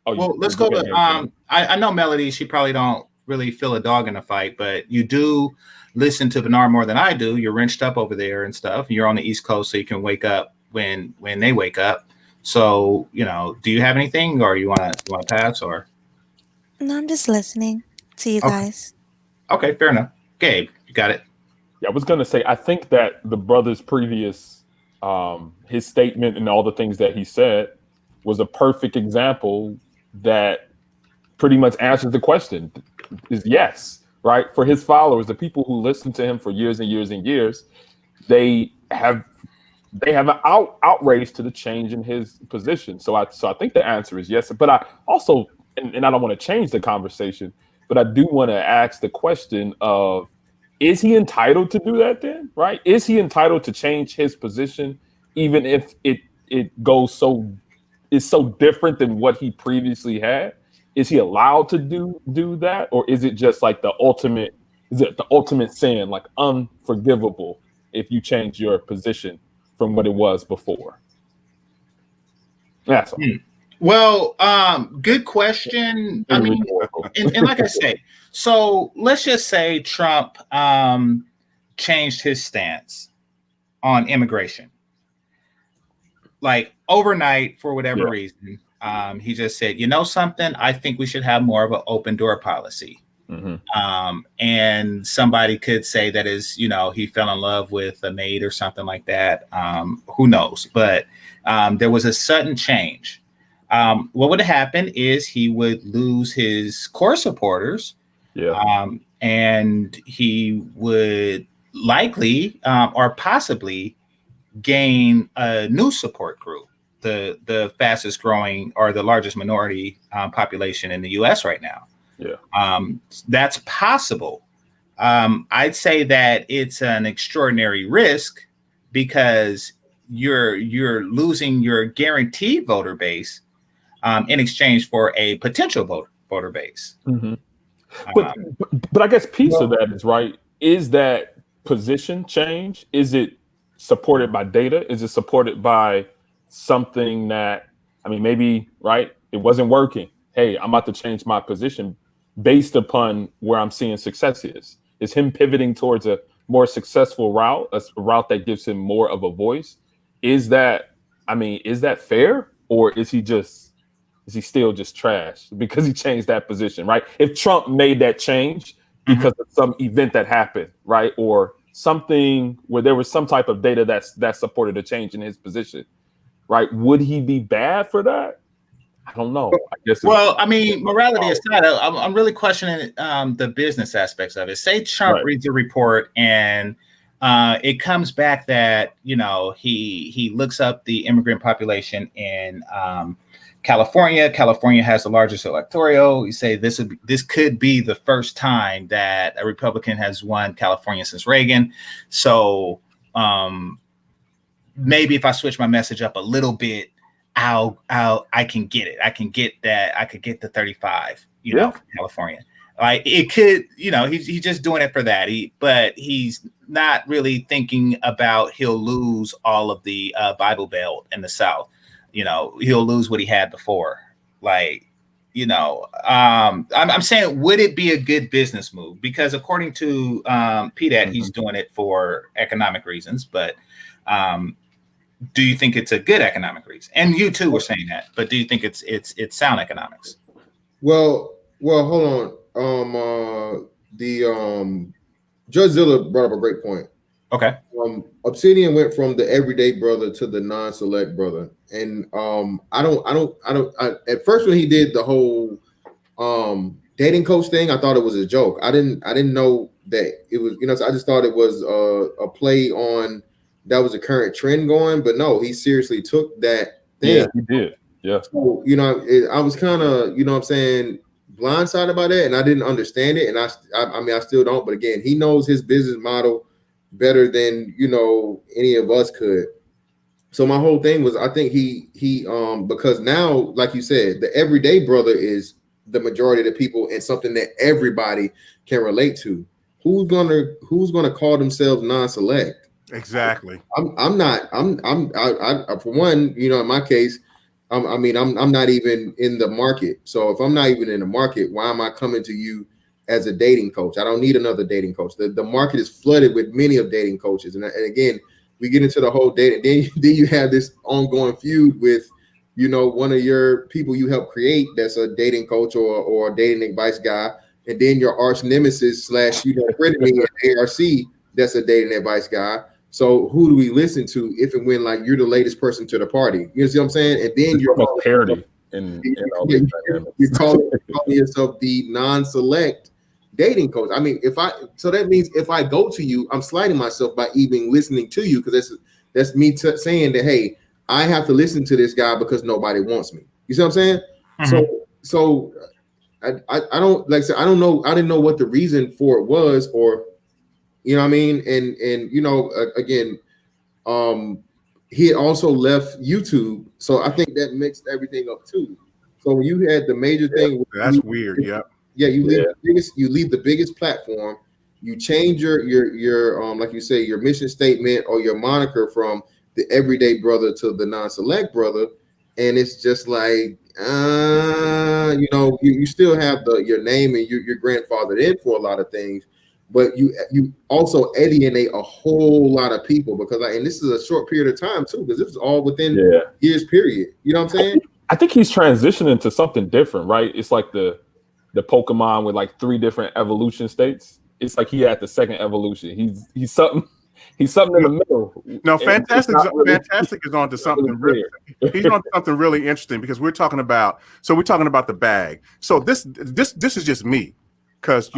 Let's go to I know Melody. She probably don't really feel a dog in a fight, but you do listen to Bernard more than I do. You're wrenched up over there and stuff. You're on the East Coast, so you can wake up when they wake up. So, do you have anything, or you want to pass, or? No, I'm just listening to you guys. Okay, fair enough. Gabe, you got it. Yeah, I was going to say, I think that the brother's previous, his statement and all the things that he said was a perfect example that pretty much answers the question. Is yes, right? For his followers, the people who listen to him for years and years and years, they have an outrage to the change in his position. So I think the answer is yes. But I also, and I don't want to change the conversation, but I do want to ask the question of, is he entitled to do that then, right? Is he entitled to change his position, even if it is so different than what he previously had? Is he allowed to do that? Or is it just like the ultimate sin, like unforgivable if you change your position from what it was before? That's all. Well, good question. I mean, and like I say, so let's just say Trump changed his stance on immigration. Like overnight, for whatever reason, he just said, something, I think we should have more of an open door policy. Mm-hmm. And somebody could say that is, he fell in love with a maid or something like that. Who knows? But there was a sudden change. What would happen is he would lose his core supporters. Yeah. And he would likely or possibly gain a new support group, the fastest growing or the largest minority population in the U.S. right now. Yeah, that's possible. I'd say that it's an extraordinary risk because you're losing your guaranteed voter base in exchange for a potential voter base. Mm-hmm. But I guess piece of that is right. Is that position change? Is it supported by data? Is it supported by something that, maybe, right, it wasn't working. Hey, I'm about to change my position based upon where I'm seeing success is. Is him pivoting towards a more successful route, a route that gives him more of a voice? Is that fair? Or is he just is he still just trash because he changed that position, right? If Trump made that change because of some event that happened, right, or something where there was some type of data that supported a change in his position, right, would he be bad for that? I don't know. I guess. Well, I mean, morality aside, I'm really questioning the business aspects of it. Say Trump reads a report and it comes back that he looks up the immigrant population in California. California has the largest electoral. You say this could be the first time that a Republican has won California since Reagan. So maybe if I switch my message up a little bit, I can get it. I can get that. I could get the 35, from California. Like it could, he's just doing it for that. But he's not really thinking about he'll lose all of the Bible Belt in the South. He'll lose what he had before. Like, I'm saying, would it be a good business move? Because according to PDAT, he's doing it for economic reasons. But do you think it's a good economic reason? And you too were saying that, but do you think it's sound economics? Well, hold on. Judge Zilla brought up a great point. Okay. Obsidian went from the everyday brother to the non-select brother, and at first when he did the whole dating coach thing, I thought it was a joke. I didn't know that it was, so I just thought it was a play on. That was a current trend going, but no, he seriously took that thing. Yeah, he did. Yeah. So, I was kind of, blindsided by that, and I didn't understand it. And I still don't. But again, he knows his business model better than, any of us could. So my whole thing was, I think he because now, like you said, the everyday brother is the majority of the people and something that everybody can relate to. Who's gonna call themselves non-select? Exactly. I'm not. For one, in my case, I'm not even in the market. So if I'm not even in the market, why am I coming to you as a dating coach? I don't need another dating coach. The market is flooded with many of dating coaches, and again, we get into the whole dating. Then you have this ongoing feud with, one of your people you help create that's a dating coach or a dating advice guy, and then your arch nemesis / frenemy at ARC that's a dating advice guy. So who do we listen to if and when you're the latest person to the party? You see what I'm saying? And then you're parody in all these dynamics. You're calling yourself the non-select dating coach. I mean, so that means if I go to you, I'm slighting myself by even listening to you, because that's me saying that, hey, I have to listen to this guy because nobody wants me. You see what I'm saying? Mm-hmm. So I don't I don't know. I didn't know what the reason for it was, or. You know what I mean? And again, he had also left YouTube. So I think that mixed everything up too. So when you had the major thing, that's weird. Yeah. Yeah, you leave the biggest platform, you change your like you say, your mission statement or your moniker from the everyday brother to the non-select brother. And it's just like you still have your name and your grandfathered in for a lot of things. But you also alienate a whole lot of people because, and this is a short period of time too, because this is all within years period. You know what I'm saying? I think he's transitioning to something different, right? It's like the Pokemon with 3 different evolution states. It's like he had the second evolution. He's something in the middle. No, Fantastic is on to something really. He's on to something really interesting, because we're talking about the bag. So this is just me, because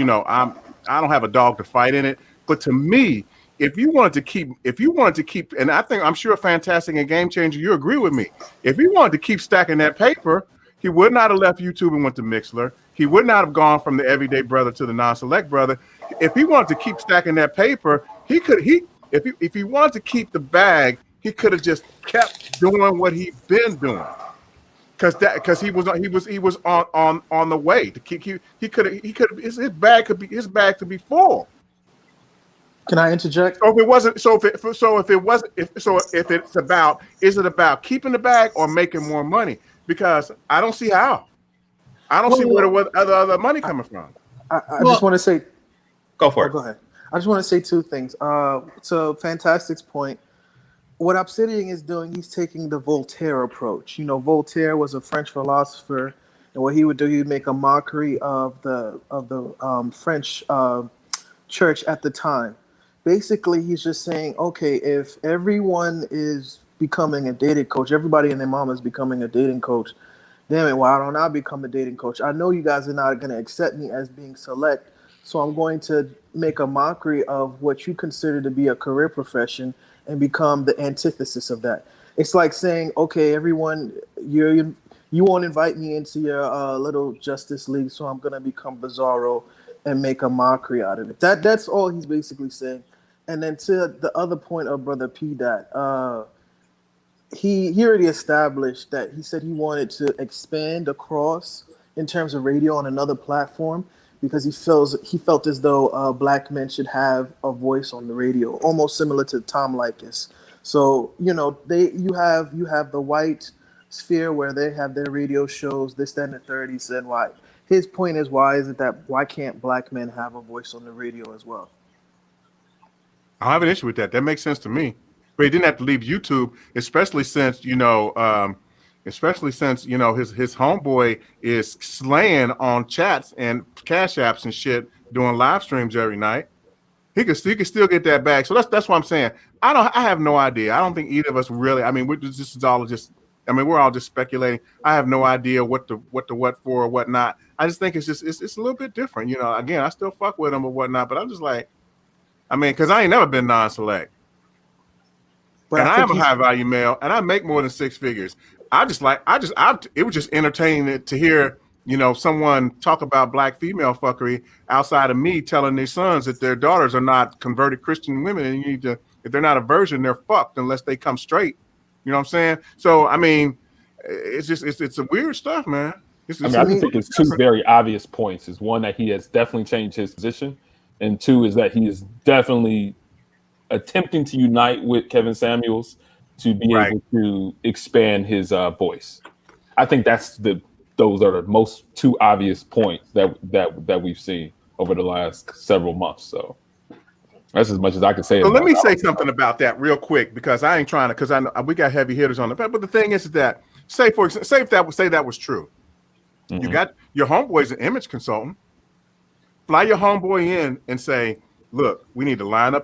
I don't have a dog to fight in it. But to me, if you wanted to keep, and I'm sure Fantastic and GameChanger, you agree with me. If he wanted to keep stacking that paper, he would not have left YouTube and went to Mixler. He would not have gone from the everyday brother to the non-select brother. If he wanted to keep stacking that paper, if he wanted to keep the bag, he could have just kept doing what he'd been doing. Because he was on the way to keep. He could his bag could be full. Can I interject? If it's about, is it about keeping the bag or making more money? Because I don't see how. I don't see where the other money coming from. I just want to say, go for it. Go ahead. I just want to say 2 things. To Fantastic's point, what Obsidian is doing, he's taking the Voltaire approach. You know, Voltaire was a French philosopher, and what he would do, he would make a mockery of the French church at the time. Basically, he's just saying, okay, if everyone is becoming a dating coach, everybody and their mom is becoming a dating coach. Damn it, why don't I become a dating coach? I know you guys are not going to accept me as being select, so I'm going to make a mockery of what you consider to be a career profession and become the antithesis of that. It's like saying, okay, everyone, you won't invite me into your little Justice League, so I'm going to become Bizarro and make a mockery out of it. That's all he's basically saying. And then to the other point of Brother P. He already established that he said he wanted to expand across in terms of radio on another platform because he felt as though black men should have a voice on the radio, almost similar to Tom Likas. So you know you have the white sphere where they have their radio shows, this, that, and the third. He said why. His point is why can't black men have a voice on the radio as well? I don't have an issue with that. That makes sense to me. But he didn't have to leave YouTube, especially since his homeboy is slaying on chats and cash apps and shit, doing live streams every night. He could still get that back. So that's what I'm saying. I have no idea. I don't think either of us really. I mean, we're all just speculating. I have no idea what for or what not. I just think it's a little bit different. You know, again, I still fuck with him or whatnot, but I'm just like, I mean, because I ain't never been non-select. But and I am a high value male, and I make more than six figures. It was just entertaining to hear, you know, someone talk about black female fuckery outside of me telling their sons that their daughters are not converted Christian women, and you need to, if they're not a virgin, they're fucked unless they come straight. You know what I'm saying? So I mean, it's a weird stuff, man. I think it's two very obvious points. Is one, that he has definitely changed his position, and two is that he is definitely attempting to unite with Kevin Samuels to be able to expand his voice. I think those are the most two obvious points that we've seen over the last several months. So that's as much as I can say. So let me say something about that real quick, because I ain't trying to, because I know we got heavy hitters on the back. But the thing is that say that was true. Mm-hmm. You got your homeboy's an image consultant. Fly your homeboy in and say, look, we need to line you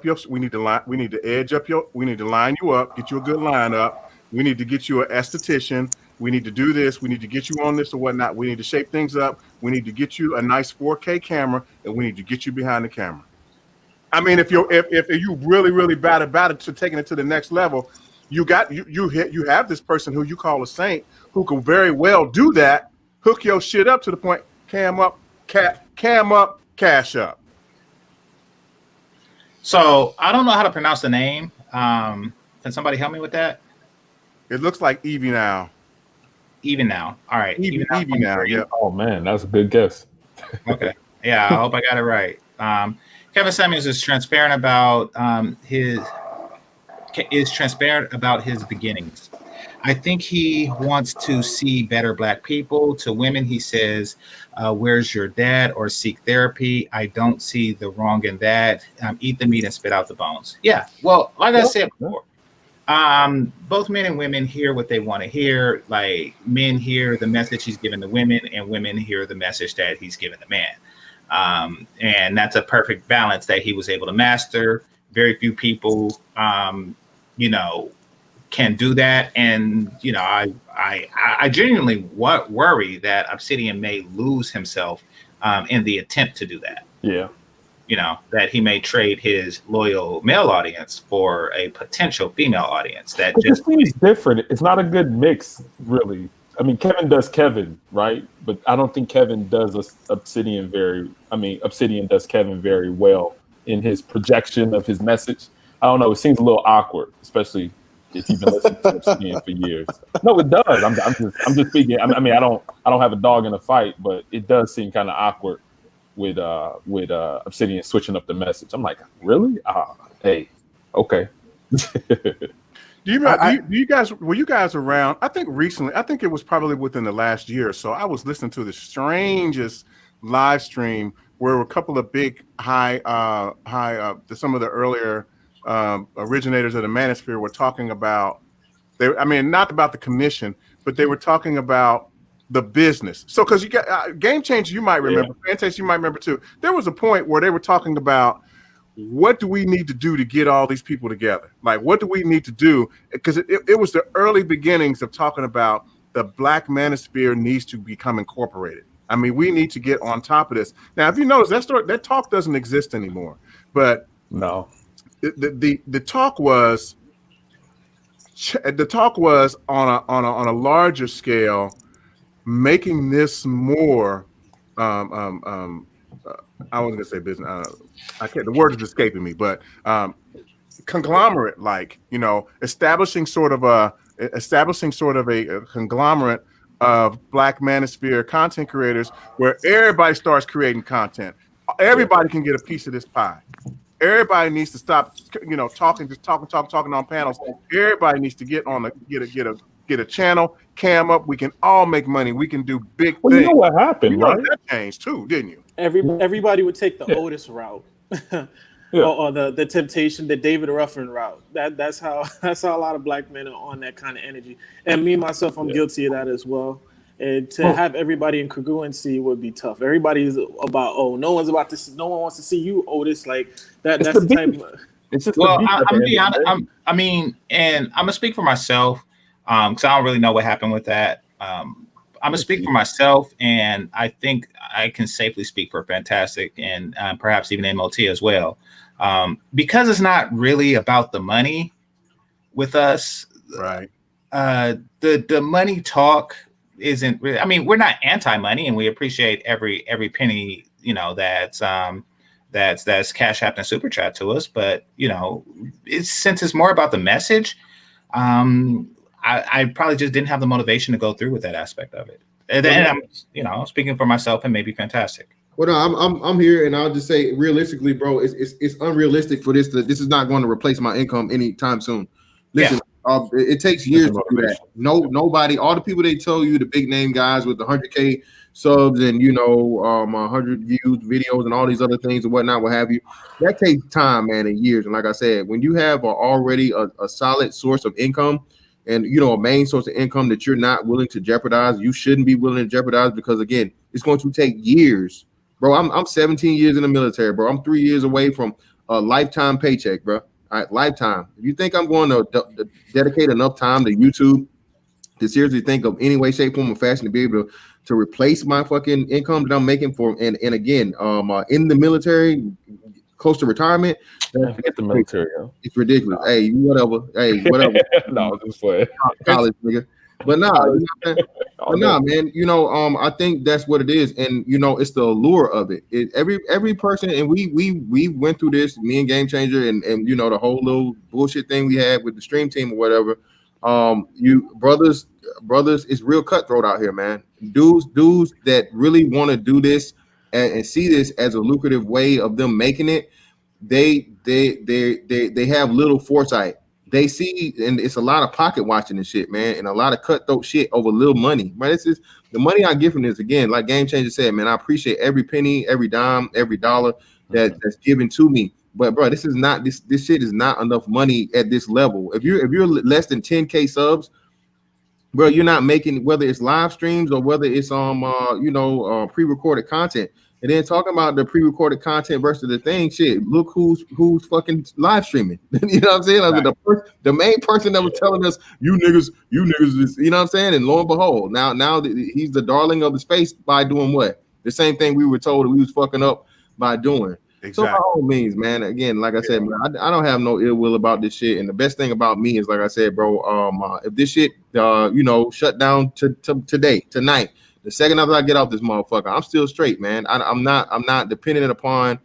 up, get you a good lineup. We need to get you an esthetician. We need to do this. We need to get you on this or whatnot. We need to shape things up. We need to get you a nice 4K camera, and we need to get you behind the camera. I mean, if you really, really bad it to taking it to the next level, you have this person who you call a saint who can very well do that, hook your shit up to the point, cam up, cash up. So I don't know how to pronounce the name. Can somebody help me with that? It looks like Evie now. Even now. All right. Evie now. Yeah. Oh man, that's a good guess. Okay. Yeah, I hope I got it right. Kevin Samuels is transparent about his beginnings. I think he wants to see better black people. To women, he says, where's your dad, or seek therapy. I don't see the wrong in that. Eat the meat and spit out the bones. Yeah, well, like I said before, both men and women hear what they want to hear. Like, men hear the message he's giving the women, and women hear the message that he's giving the man. And that's a perfect balance that he was able to master. Very few people, can do that. And, I genuinely worry that Obsidian may lose himself in the attempt to do that. Yeah. That he may trade his loyal male audience for a potential female audience. That just seems different. It's not a good mix, really. I mean, Kevin does Kevin, right? But I don't think Kevin does Obsidian does Kevin very well in his projection of his message. I don't know. It seems a little awkward, especially if you've been listening to Obsidian for years. No, it does. I'm just speaking. I don't have a dog in a fight, but it does seem kind of awkward with Obsidian switching up the message. I'm like, really? Hey, okay. Were you guys around? I think recently. I think it was probably within the last year or so. I was listening to the strangest live stream where a couple of big some of the earlier originators of the Manosphere were talking about. Not about the commission, but they were talking about the business. So, because you got GameChanger, you might remember, Fantasia, you might remember too. There was a point where they were talking about what do we need to do to get all these people together? Like, what do we need to do? Because it was the early beginnings of talking about the Black Manosphere needs to become incorporated. I mean, we need to get on top of this. Now, if you notice, that talk doesn't exist anymore. But no, the talk was on a larger scale, making this more. I wasn't gonna say business. I can't. The word is escaping me, but conglomerate, like, establishing sort of a conglomerate of Black Manosphere content creators, where everybody starts creating content. Everybody can get a piece of this pie. Everybody needs to stop, talking on panels. Everybody needs to get on get a channel, cam up. We can all make money. We can do big things. You know what happened, right? That changed too, didn't you? Everybody would take the Otis route, or the Temptation, the David Ruffin route. That's how a lot of Black men are on that kind of energy. And me myself, I'm guilty of that as well. And to have everybody in congruency would be tough. Everybody's about, no one wants to see you, Otis. Like that. That's the type of. It's just well, I'm gonna be honest. And I'm gonna speak for myself, because I don't really know what happened with that. I'm gonna speak for myself, and I think I can safely speak for Fantastic and perhaps even MOT as well, because it's not really about the money with us. Right. The money talk isn't really. I mean, we're not anti-money, and we appreciate every penny, that's Cash App and Super Chat to us. But since it's more about the message, I probably just didn't have the motivation to go through with that aspect of it. And then I'm speaking for myself and maybe Fantastic. Well, no, I'm here, and I'll just say realistically, bro, it's unrealistic for this is not going to replace my income anytime soon. Listen, it takes years to do that. Nobody, all the people they tell you, the big name guys with the 100K subs and 100 views videos and all these other things and whatnot, what have you, that takes time, man, and years. And like I said, when you have already a solid source of income and a main source of income that you're not willing to jeopardize, you shouldn't be willing to jeopardize, because again, it's going to take years, bro. I'm 17 years in the military, bro. I'm 3 years away from a lifetime paycheck, bro. All right, lifetime. If you think I'm going to dedicate enough time to YouTube to seriously think of any way, shape, form, or fashion to be able to replace my fucking income that I'm making and again, in the military, close to retirement, forget the military. It's ridiculous. Hey, whatever. No, just play college, nigga. But man. I think that's what it is, and it's the allure of it. Every person, and we went through this, me and GameChanger, and the whole little bullshit thing we had with the stream team or whatever. You brothers, it's real cutthroat out here, man. Dudes that really want to do this and see this as a lucrative way of them making it. They have little foresight. They see, and it's a lot of pocket watching and shit, man, and a lot of cutthroat shit over little money. Right? This is the money I get from this. Again, like GameChanger said, man, I appreciate every penny, every dime, every dollar that's given to me. But bro, this is not this shit is not enough money at this level. If you're less than 10K subs, bro, you're not making, whether it's live streams or whether it's pre-recorded content. And then talking about the pre-recorded content versus the thing, shit. Look who's fucking live streaming. You know what I'm saying? Like the main person that was telling us, you niggas, is, you know what I'm saying? And lo and behold, now he's the darling of the space by doing what? The same thing we were told we was fucking up by doing. Exactly. So by all means, man. Again, like I said, man, I don't have no ill will about this shit. And the best thing about me is, like I said, bro, if this shit, shut down tonight. The second after I get off this motherfucker, I'm still straight, man. I'm not dependent upon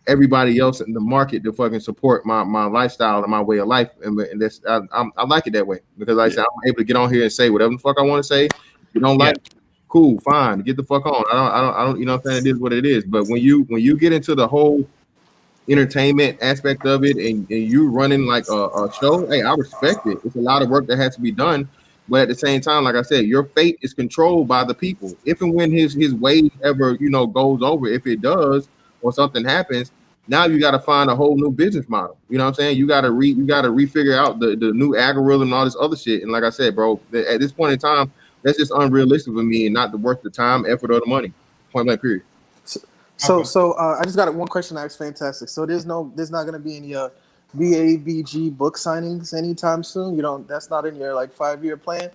everybody else in the market to fucking support my lifestyle and my way of life, and that's I like it that way, because like I said, I'm able to get on here and say whatever the fuck I want to say. If you don't like it, cool, fine, get the fuck on. I don't, you know what I'm saying? It is what it is. But when you get into the whole entertainment aspect of it and you running like a show, hey, I respect it. It's a lot of work that has to be done. But at the same time, like I said, your fate is controlled by the people. If and when his wave ever, goes over, if it does, or something happens, Now you got to find a whole new business model. You know what I'm saying? You got to refigure out the new algorithm and all this other shit. And like I said, bro, at this point in time, that's just unrealistic for me and not worth the time, effort, or the money. Point blank, period. So I just got one question to ask. Fantastic. So there's not going to be any BABG book signings anytime soon. That's not in your like 5-year plan.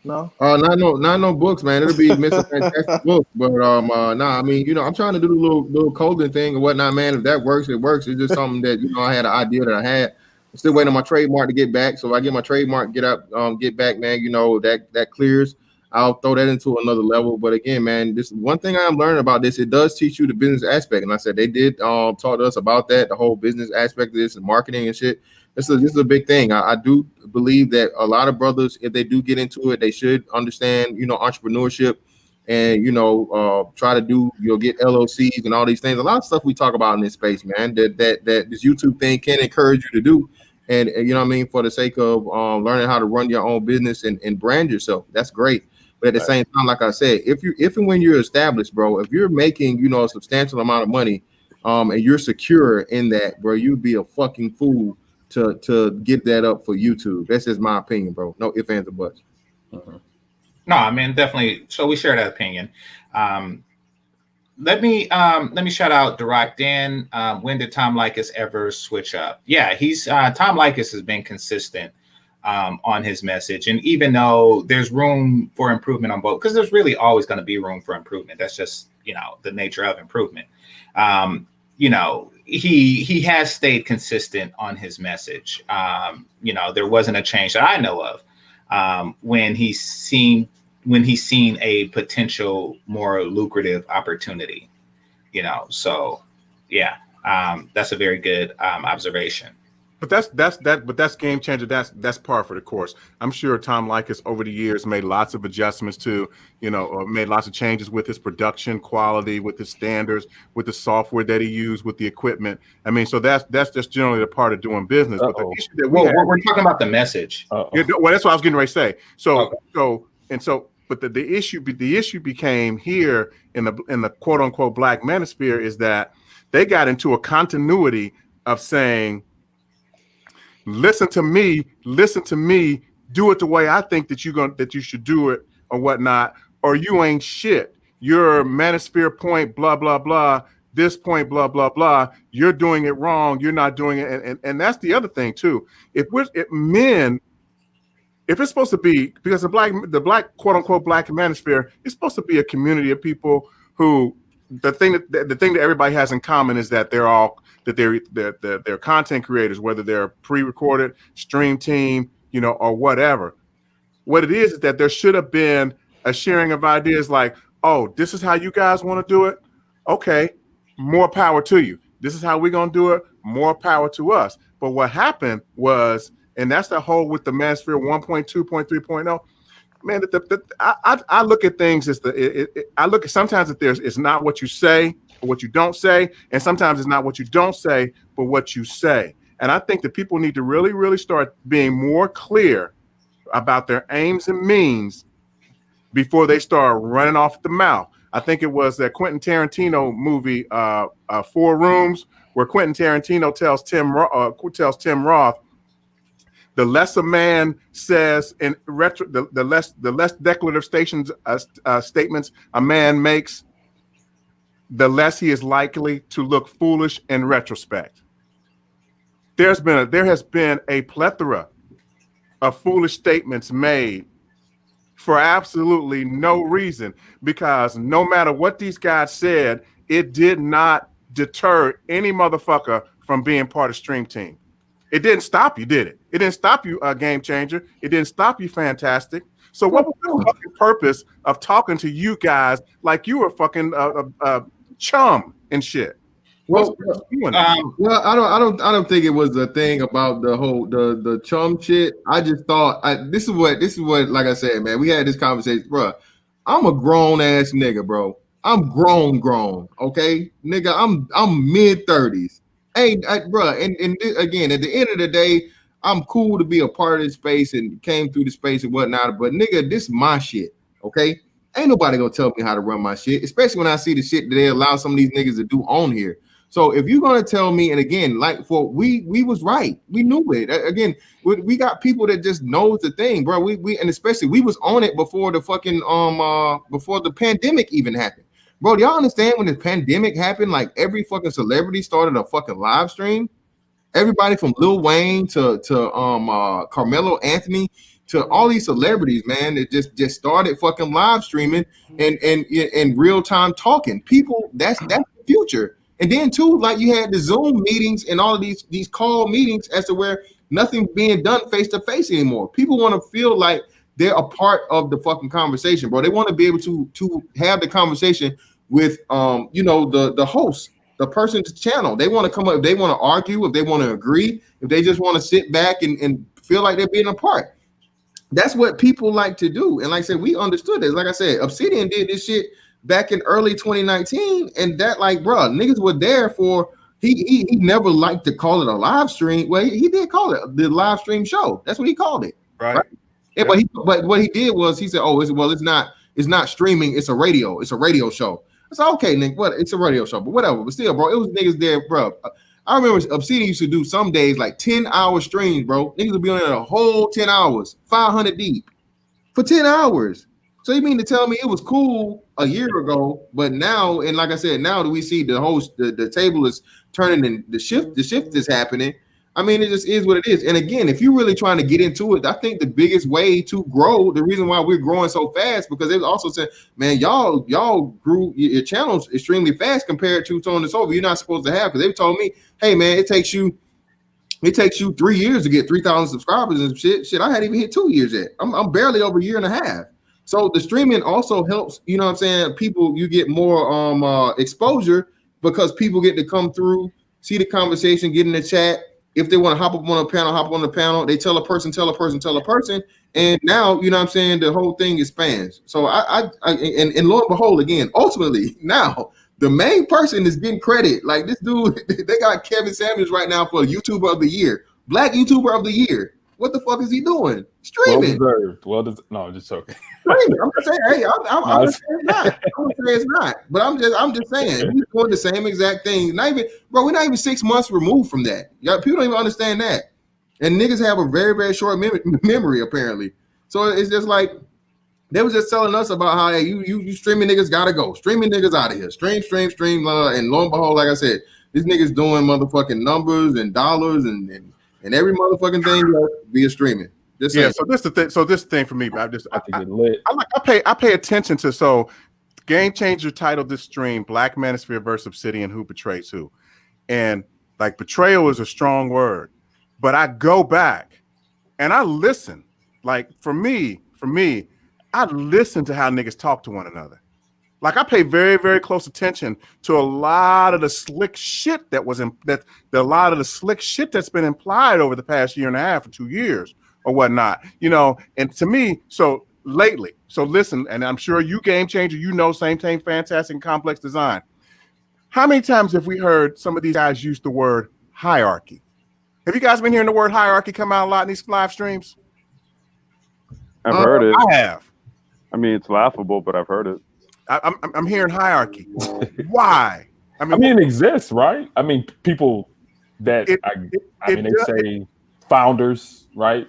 No. Not no books, man. It'll be Mr. Fantastic book, but nah. I mean, I'm trying to do the little clothing thing and whatnot, man. If that works, it works. It's just something that I had an idea that I had. I'm still waiting on my trademark to get back. So if I get my trademark, get back, man. That clears. I'll throw that into another level. But again, man, this one thing I'm learning about this. It does teach you the business aspect, and I said they did talk to us about that, the whole business aspect of this and marketing and shit. This is a big thing. I do believe that a lot of brothers, if they do get into it, they should understand, entrepreneurship and, try to do, get LLCs and all these things. A lot of stuff we talk about in this space, man, that this YouTube thing can encourage you to do. And you know what I mean, for the sake of learning how to run your own business and brand yourself. That's great. But at the same time, like I said, if and when you're established, bro, if you're making, a substantial amount of money and you're secure in that, bro, you'd be a fucking fool to get that up for YouTube. That's just my opinion, bro. No ifs, ands, or buts. No, I mean, definitely. So we share that opinion. Let me shout out Direct In. When did Tom Likas ever switch up? Yeah, Tom Likas has been consistent on his message, and even though there's room for improvement on both, because there's really always going to be room for improvement. That's just the nature of improvement. He has stayed consistent on his message. There wasn't a change that I know of when he's seen a potential more lucrative opportunity. So yeah, that's a very good observation. But that's game changer. That's par for the course. I'm sure Tom Likas over the years made lots of adjustments to, or made lots of changes with his production quality, with his standards, with the software that he used, with the equipment. I mean, so that's just generally the part of doing business. But the issue that we're talking about the message. Well, that's what I was getting ready to say. But the issue became here in the quote unquote Black Manosphere is that they got into a continuity of saying, listen to me, do it the way I think that you should do it or whatnot, or you ain't shit. Your Manosphere point, blah, blah, blah, this point, blah, blah, blah, you're doing it wrong, you're not doing it. And that's the other thing too. If it's supposed to be, because the black quote unquote Black Manosphere is supposed to be a community of people who the thing that everybody has in common is that they're content creators, whether they're pre-recorded, stream team, or whatever. What it is that there should have been a sharing of ideas like, oh, this is how you guys want to do it. Okay, more power to you. This is how we're going to do it. More power to us. But what happened was, and that's the whole with the Manosphere 1.2.3.0. Man, I look at things as I look at sometimes that it's not what you say or what you don't say, and sometimes it's not what you don't say, but what you say. And I think that people need to really, really start being more clear about their aims and means before they start running off the mouth. I think it was that Quentin Tarantino movie, 4 Rooms, where Quentin Tarantino tells Tim Roth, the less a man says in the less declarative statements a man makes, the less he is likely to look foolish in retrospect. There has been a plethora of foolish statements made for absolutely no reason, because no matter what these guys said, it did not deter any motherfucker from being part of Stream Team. It didn't stop you, did it? It didn't stop you, Game Changer. It didn't stop you, Fantastic. So what was the fucking purpose of talking to you guys like you were fucking chum and shit? Well, I don't think it was a thing about the whole the chum shit. I just thought this is what like I said, man. We had this conversation, bro. I'm a grown ass nigga, bro. I'm grown. Okay, nigga. I'm mid-30s. Hey, bro. And again, at the end of the day, I'm cool to be a part of this space and came through the space and whatnot. But nigga, this is my shit. Okay, ain't nobody gonna tell me how to run my shit, especially when I see the shit that they allow some of these niggas to do on here. So if you're gonna tell me, and again, like for we was right, we knew it. Again, we got people that just knows the thing, bro. We and especially we was on it before the fucking before the pandemic even happened, bro. Do y'all understand when the pandemic happened? Like every fucking celebrity started a fucking live stream. Everybody from Lil Wayne to Carmelo Anthony to all these celebrities, man, that just started fucking live streaming and real time talking. People, that's the future. And then too, like you had the Zoom meetings and all of these call meetings as to where nothing's being done face to face anymore. People want to feel like they're a part of the fucking conversation, bro. They want to be able to have the conversation with the host, the person's channel. They want to come up, if they want to argue, if they want to agree, if they just want to sit back and feel like they're being a part. That's what people like to do. And like I said, we understood this. Like I said, Obsidian did this shit back in early 2019, and that, like, bro, niggas were there for. He never liked to call it a live stream. Well, he did call it the live stream show. That's what he called it. Right. Yeah, but what he did was he said, "Oh, it's not streaming. It's a radio. It's a radio show." I said, "Okay, Nick, what? It's a radio show, but whatever." But still, bro, it was niggas there, bro. I remember Obsidian used to do some days like 10-hour streams, bro. Niggas would be on there a whole 10 hours, 500 deep for 10 hours. So you mean to tell me it was cool a year ago, but now, and like I said, now that we see the table is turning and the shift is happening. I mean, it just is what it is. And again, if you're really trying to get into it, I think the biggest way to grow, the reason why we're growing so fast, because they also said, man, y'all grew your channels extremely fast compared to so on and so forth. You're not supposed to have, because they told me, hey man, it takes you 3 years to get 3,000 subscribers and shit. I hadn't even hit 2 years yet. I'm barely over a year and a half. So the streaming also helps, you know what I'm saying? People, you get more exposure because people get to come through, see the conversation, get in the chat. If they want to hop on the panel. They tell a person, and now, you know what I'm saying, the whole thing expands. So I and lo and behold, again, ultimately, now the main person is getting credit. Like this dude, they got Kevin Samuels right now for YouTuber of the Year, Black YouTuber of the Year. What the fuck is he doing? Streaming. Well deserved. No, just joking. I'm just saying, hey, I'm gonna say it's not. I'm gonna say it's not. But I'm just saying he's doing the same exact thing. Not even, bro, we're not even 6 months removed from that. People don't even understand that. And niggas have a very, very short memory, apparently. So it's just like they was just telling us about how, hey, you streaming niggas gotta go. Streaming niggas out of here. Stream, and lo and behold, like I said, these niggas doing motherfucking numbers and dollars and every motherfucking thing via streaming. Just saying. So this the thing. So this thing for me, I lit. I pay attention to. So GameChanger titled this stream "Black Manosphere versus Obsidian, Who Betrays Who," and like betrayal is a strong word, but I go back and I listen. Like for me, I listen to how niggas talk to one another. Like I pay very, very close attention to a lot of the slick shit that was a lot of the slick shit that's been implied over the past year and a half or 2 years or whatnot, you know. And to me, so lately, so listen, and I'm sure you GameChanger, you know, same thing, fantastic and complex design. How many times have we heard some of these guys use the word hierarchy? Have you guys been hearing the word hierarchy come out a lot in these live streams? I've heard it. I have. I mean, it's laughable, but I've heard it. I'm hearing hierarchy. Why? I mean, it exists, right? I mean, people that they say founders, right?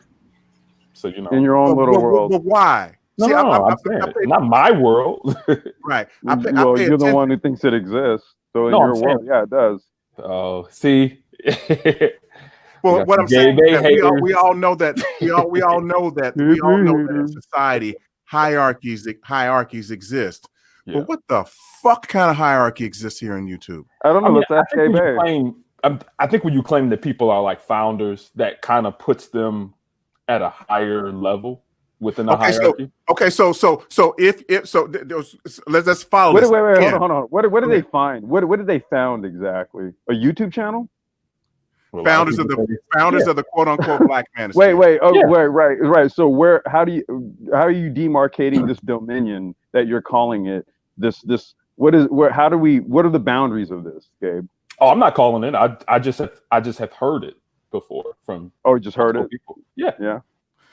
So you know, in your own little world. But why? I'm saying not my world. Right. You're the one who thinks it exists. So in your world, yeah, it does. Oh, see. Well, what I'm saying is that we all know that we all know that in society hierarchies exist. Yeah. But what the fuck kind of hierarchy exists here on YouTube? I don't know. Let's ask Gay Bay. I think when you claim that people are like founders, that kind of puts them at a higher level within the hierarchy. So let's follow. Wait, hold on. What did they find? What did they found exactly? A YouTube channel? Well, founders of the quote unquote Black Manosphere. Right. So how are you demarcating this dominion that you're calling it? What are the boundaries of this, Gabe? Oh, I'm not calling it. I just have heard it before from. Oh, just heard it. People. Yeah.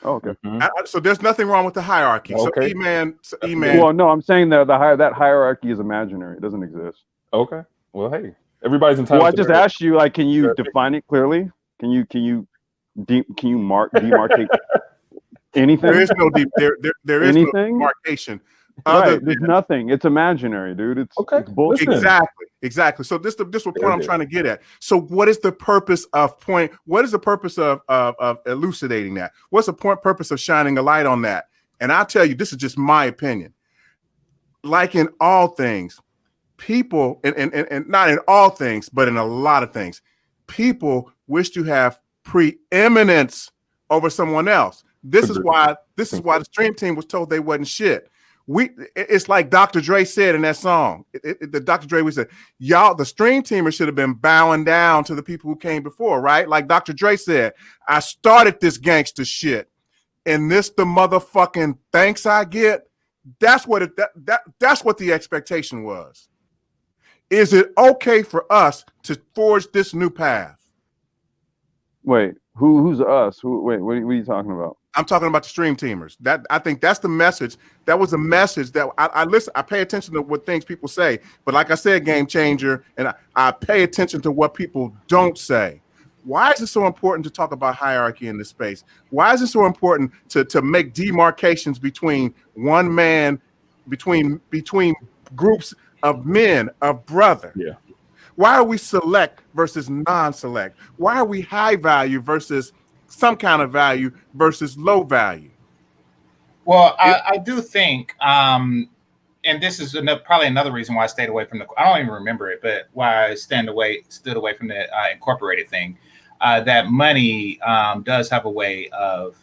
Oh, okay. Mm-hmm. So there's nothing wrong with the hierarchy. Okay. So E-Man. Well, no, I'm saying that that hierarchy is imaginary. It doesn't exist. Okay. Well, hey. Everybody's entitled. Well, I to just their- asked you, like, can you define it clearly? Can you demarcate anything? There is no there is no Anything? demarcation. Right, there's nothing. It's imaginary, dude. It's Okay, it's bullshit. listen. Exactly. So this what There point I'm it trying to get at. So what is the purpose of what is the purpose of elucidating that? What's the purpose of shining a light on that? And I'll tell you, this is just my opinion. Like in all things, people, and not in all things, but in a lot of things, people wish to have preeminence over someone else. This is why the stream team was told they wasn't shit. It's like Dr. Dre said in that song. The Dr. Dre said, y'all, the stream teamers should have been bowing down to the people who came before, right? Like Dr. Dre said, I started this gangster shit, and this the motherfucking thanks I get. That's what that's what the expectation was. Is it okay for us to forge this new path? Wait, who's us? Wait, what are you talking about? I'm talking about the stream teamers. That I think that's the message. That was a message that I listen. I pay attention to what things people say, but like I said, Game Changer, and I pay attention to what people don't say. Why is it so important to talk about hierarchy in this space? Why is it so important to make demarcations between one man, between groups of men, of brother? Yeah. Why are we select versus non-select? Why are we high value versus some kind of value versus low value? Well, I do think, and this is probably another reason why I stayed away from I don't even remember it, but why I stood away from the incorporated thing. That money does have a way of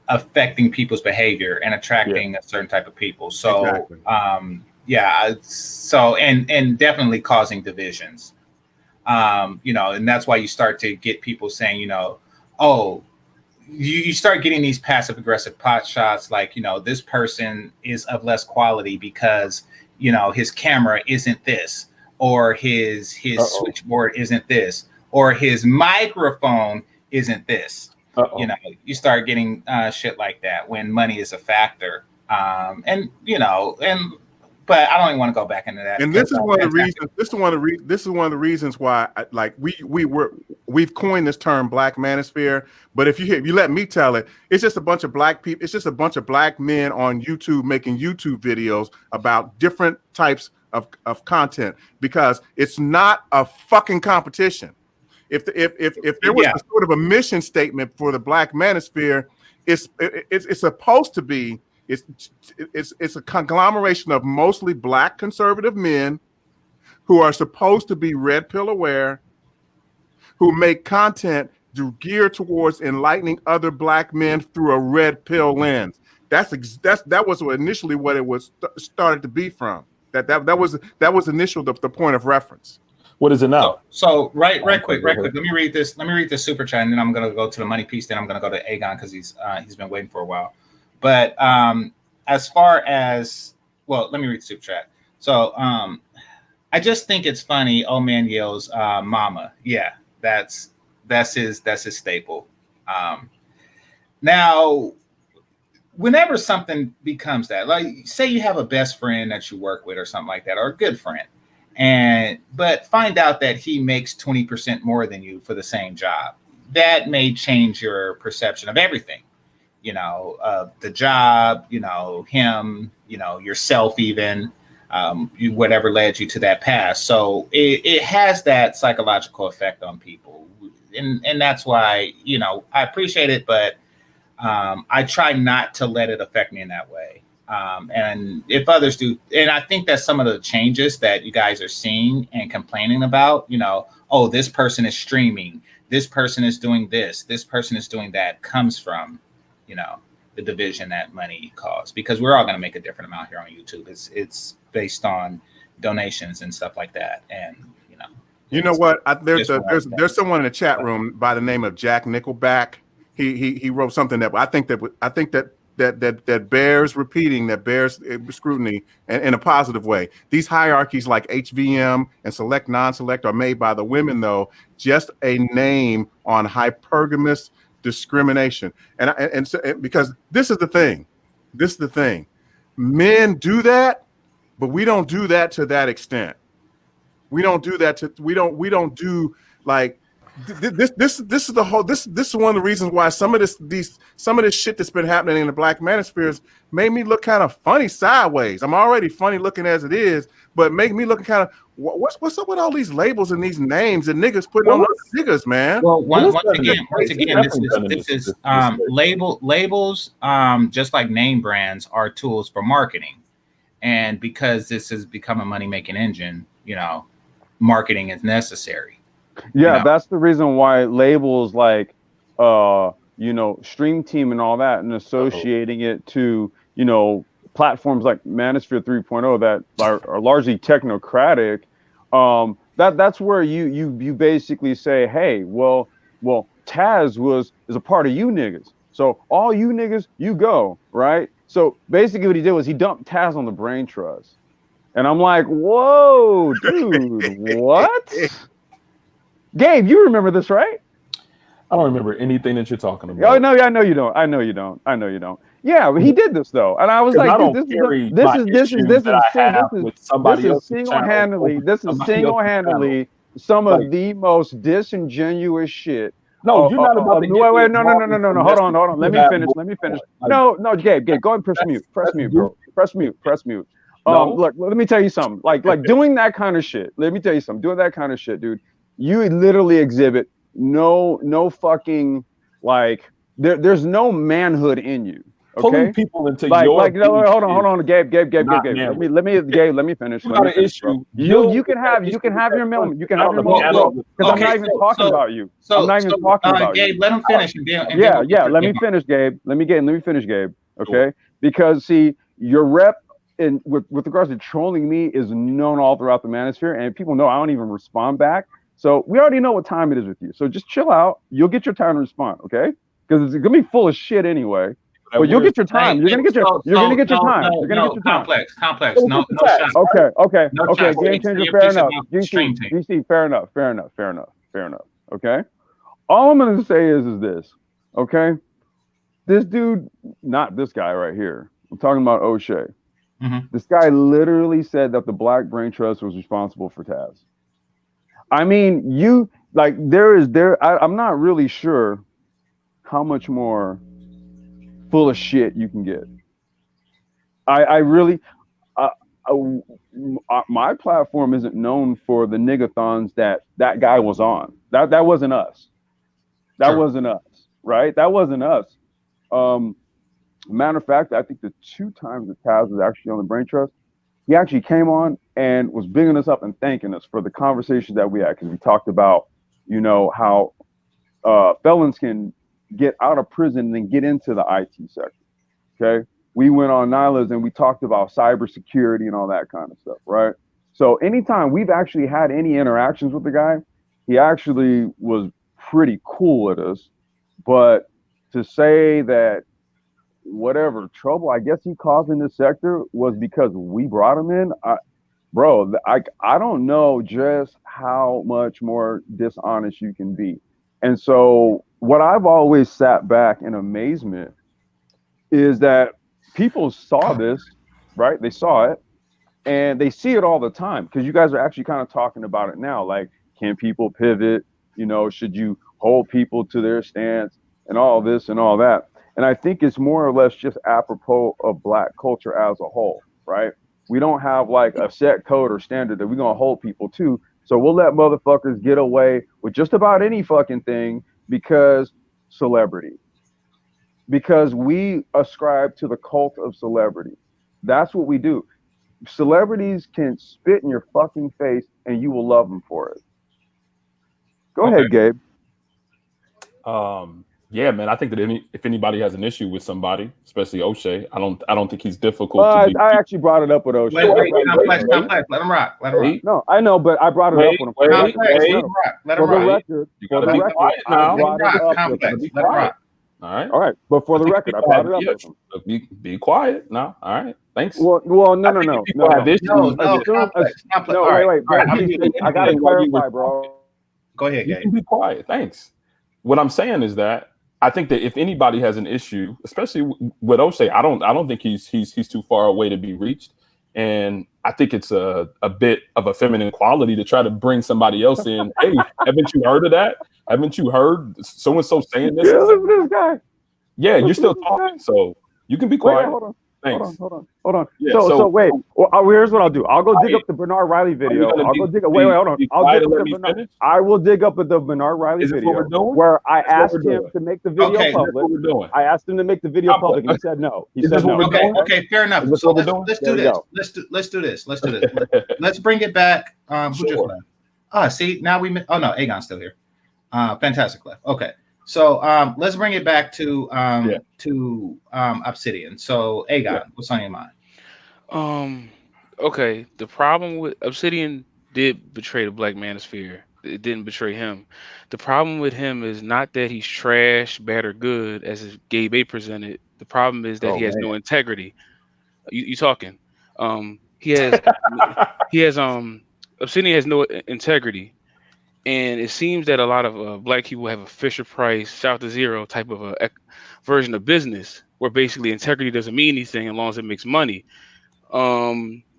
affecting people's behavior and attracting a certain type of people. So, Exactly. So and definitely causing divisions. And that's why you start to get people saying, you start getting these passive aggressive pot shots like, this person is of less quality because, his camera isn't this, or his switchboard isn't this, or his microphone isn't this. You start getting shit like that when money is a factor. But I don't even want to go back into that. And this is one of the reasons. This is one of the reasons why, we've coined this term Black Manosphere. But if you let me tell it, it's just a bunch of black people. It's just a bunch of black men on YouTube making YouTube videos about different types of content, because it's not a fucking competition. If there was a sort of a mission statement for the Black Manosphere, it's supposed to be. It's a conglomeration of mostly black conservative men who are supposed to be red pill aware, who make content geared towards enlightening other black men through a red pill lens. That was initially what it was started to be from. That was initial the point of reference. What is it now? So right quick. Let me read this super chat, and then I'm gonna go to the money piece. Then I'm gonna go to Aegon because he's been waiting for a while. But as far as, let me read the super chat. So I just think it's funny. Old man yells, "Mama!" Yeah, that's his staple. Now, whenever something becomes that, like say you have a best friend that you work with or something like that, or a good friend, but find out that he makes 20% more than you for the same job, that may change your perception of everything. The job, him, yourself, even whatever led you to that past. So it has that psychological effect on people. And that's why, I appreciate it, but I try not to let it affect me in that way. And if others do, and I think that some of the changes that you guys are seeing and complaining about, this person is streaming, this person is doing this person is doing that, comes from the division that money caused, because we're all going to make a different amount here on YouTube. It's based on donations and stuff like that. And you know what? There's someone in the chat room by the name of Jack Nickelback. He wrote something that I think that bears repeating, that bears scrutiny in a positive way. These hierarchies like HVM and select non-select are made by the women, though, just a name on hypergamous discrimination. And so, because this is the thing, men do that, but we don't do that to that extent. We don't do that. We don't do like this is the whole this is one of the reasons why some of this shit that's been happening in the Black Manospheres made me look kind of funny sideways. I'm already funny looking as it is, but make me look kind of what's up with all these labels and these names and niggas putting on other niggas, man. Well, once again, this is labels, just like name brands, are tools for marketing, and because this has become a money making engine, marketing is necessary. Yeah, that's the reason why labels like Stream Team and all that, and associating it to platforms like Manosphere 3.0 that are largely technocratic. That's where you basically say, hey, well, Taz is a part of you niggas, so all you niggas, you go, right? So basically what he did was he dumped Taz on the brain trust, and I'm like, whoa, dude, what? Gabe, you remember this, right? I don't remember anything that you're talking about. Oh no, I know you don't. I know you don't. Yeah, but he did this though, and I was like, this is single-handedly some of the most disingenuous shit. No, you're not about to wait, no. Hold on. Let me finish. No, Gabe, go ahead and press mute, bro. Press mute. Look, let me tell you something. Like doing that kind of shit. Let me tell you something. Doing that kind of shit, dude. You literally exhibit no fucking there's no manhood in you. Okay? Pulling people into hold on, Gabe. Let me finish. You can have your moment. You can have your moment, because I'm not even talking about you. I'm not even talking about Gabe, you. let him finish. Let me finish, Gabe. Let me finish, Gabe. Okay, because see, your rep with regards to trolling me is known all throughout the Manosphere, and people know I don't even respond back. So we already know what time it is with you. So just chill out. You'll get your time to respond, okay? Because it's gonna be full of shit anyway. But you'll get your time. You're gonna get your time. You're gonna get your time. Complex. No shot. Okay. No okay. shots. GameChanger, fair enough. GC, fair enough. Okay. All I'm gonna say is this. Okay. This dude, not this guy right here. I'm talking about O'Shea. Mm-hmm. This guy literally said that the Black Brain Trust was responsible for Taz. I mean, I'm not really sure how much more full of shit you can get. My platform isn't known for the niggathons that guy was on. That wasn't us. That wasn't us, right? That wasn't us. Matter of fact, I think the 2 times that Taz was actually on the Brain Trust, he actually came on and was bigging us up and thanking us for the conversation that we had, because we talked about, how felons can get out of prison and then get into the IT sector. Okay, we went on Nyla's and we talked about cybersecurity and all that kind of stuff, right? So anytime we've actually had any interactions with the guy, he actually was pretty cool with us. But to say that whatever trouble I guess he caused in this sector was because we brought him in, I don't know just how much more dishonest you can be. And so what I've always sat back in amazement is that people saw this, right? They saw it, and they see it all the time, because you guys are actually kind of talking about it now. Like, can people pivot? Should you hold people to their stance and all this and all that? And I think it's more or less just apropos of Black culture as a whole, right? We don't have like a set code or standard that we're going to hold people to. So we'll let motherfuckers get away with just about any fucking thing because celebrity. Because we ascribe to the cult of celebrity. That's what we do. Celebrities can spit in your fucking face and you will love them for it. Go ahead, Gabe. Yeah, man. I think that if anybody has an issue with somebody, especially O'Shea, I don't think he's difficult. I actually brought it up with O'Shea. Complex. Let him rock. No, I know, but I brought it up with him. Let him rock. For the record, I brought it up with him. Let him rock. All right. But for the record, I brought it up with him. Be quiet now. All right. Thanks. Well, no. Wait. I gotta clarify, bro. Go ahead, Gabe. You can be quiet. Thanks. What I'm saying is that I think that if anybody has an issue, especially with O'Shea, I don't think he's too far away to be reached. And I think it's a bit of a feminine quality to try to bring somebody else in. Hey, haven't you heard of that? Haven't you heard so and so saying this? Yeah, listen to this guy. Yeah, you're Listen still to this talking, guy. so you can be Wait, quiet. hold on. Thanks. Hold on. Yeah, so wait. Well, here's what I'll do. I'll go dig up the Bernard Riley video. I'll go dig up. Wait, hold on. I'll dig up the Bernard. I will dig up the Bernard Riley video where I asked him to make the video public. I asked him to make the video public, and he said no. He said no. Okay, fair enough. So let's do this. Let's do this. Let's bring it back. Who just left? See, now we. Oh no, Aegon's still here. Fantastic left. Okay. So let's bring it back to Obsidian. So Aegon, what's on your mind? Okay. The problem with Obsidian did betray the Black Manosphere. It didn't betray him. The problem with him is not that he's trash, bad, or good, as Gabe A presented. The problem is that he has no integrity. You talking? He has Obsidian has no integrity. And it seems that a lot of Black people have a Fisher Price, South to Zero type of a version of business, where basically integrity doesn't mean anything as long as it makes money.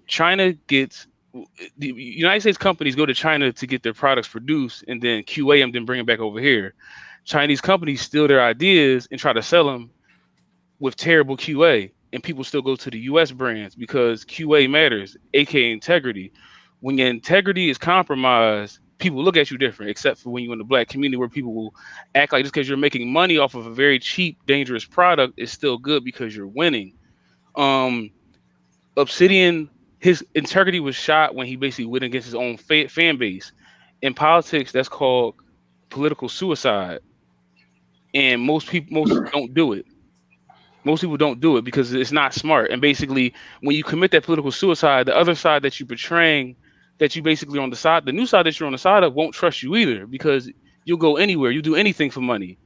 China gets the United States companies go to China to get their products produced and then QA them, then bring them back over here. Chinese companies steal their ideas and try to sell them with terrible QA, and people still go to the U.S. brands because QA matters, aka integrity. When your integrity is compromised, people look at you different, except for when you're in the Black community where people will act like just because you're making money off of a very cheap, dangerous product is still good because you're winning. Obsidian, his integrity was shot when he basically went against his own fan base. In politics, that's called political suicide. And most don't do it. Most people don't do it because it's not smart. And basically, when you commit that political suicide, the other side that you're betraying, that you basically on the side, the new side that you're on the side of won't trust you either, because you'll go anywhere, you do anything for money,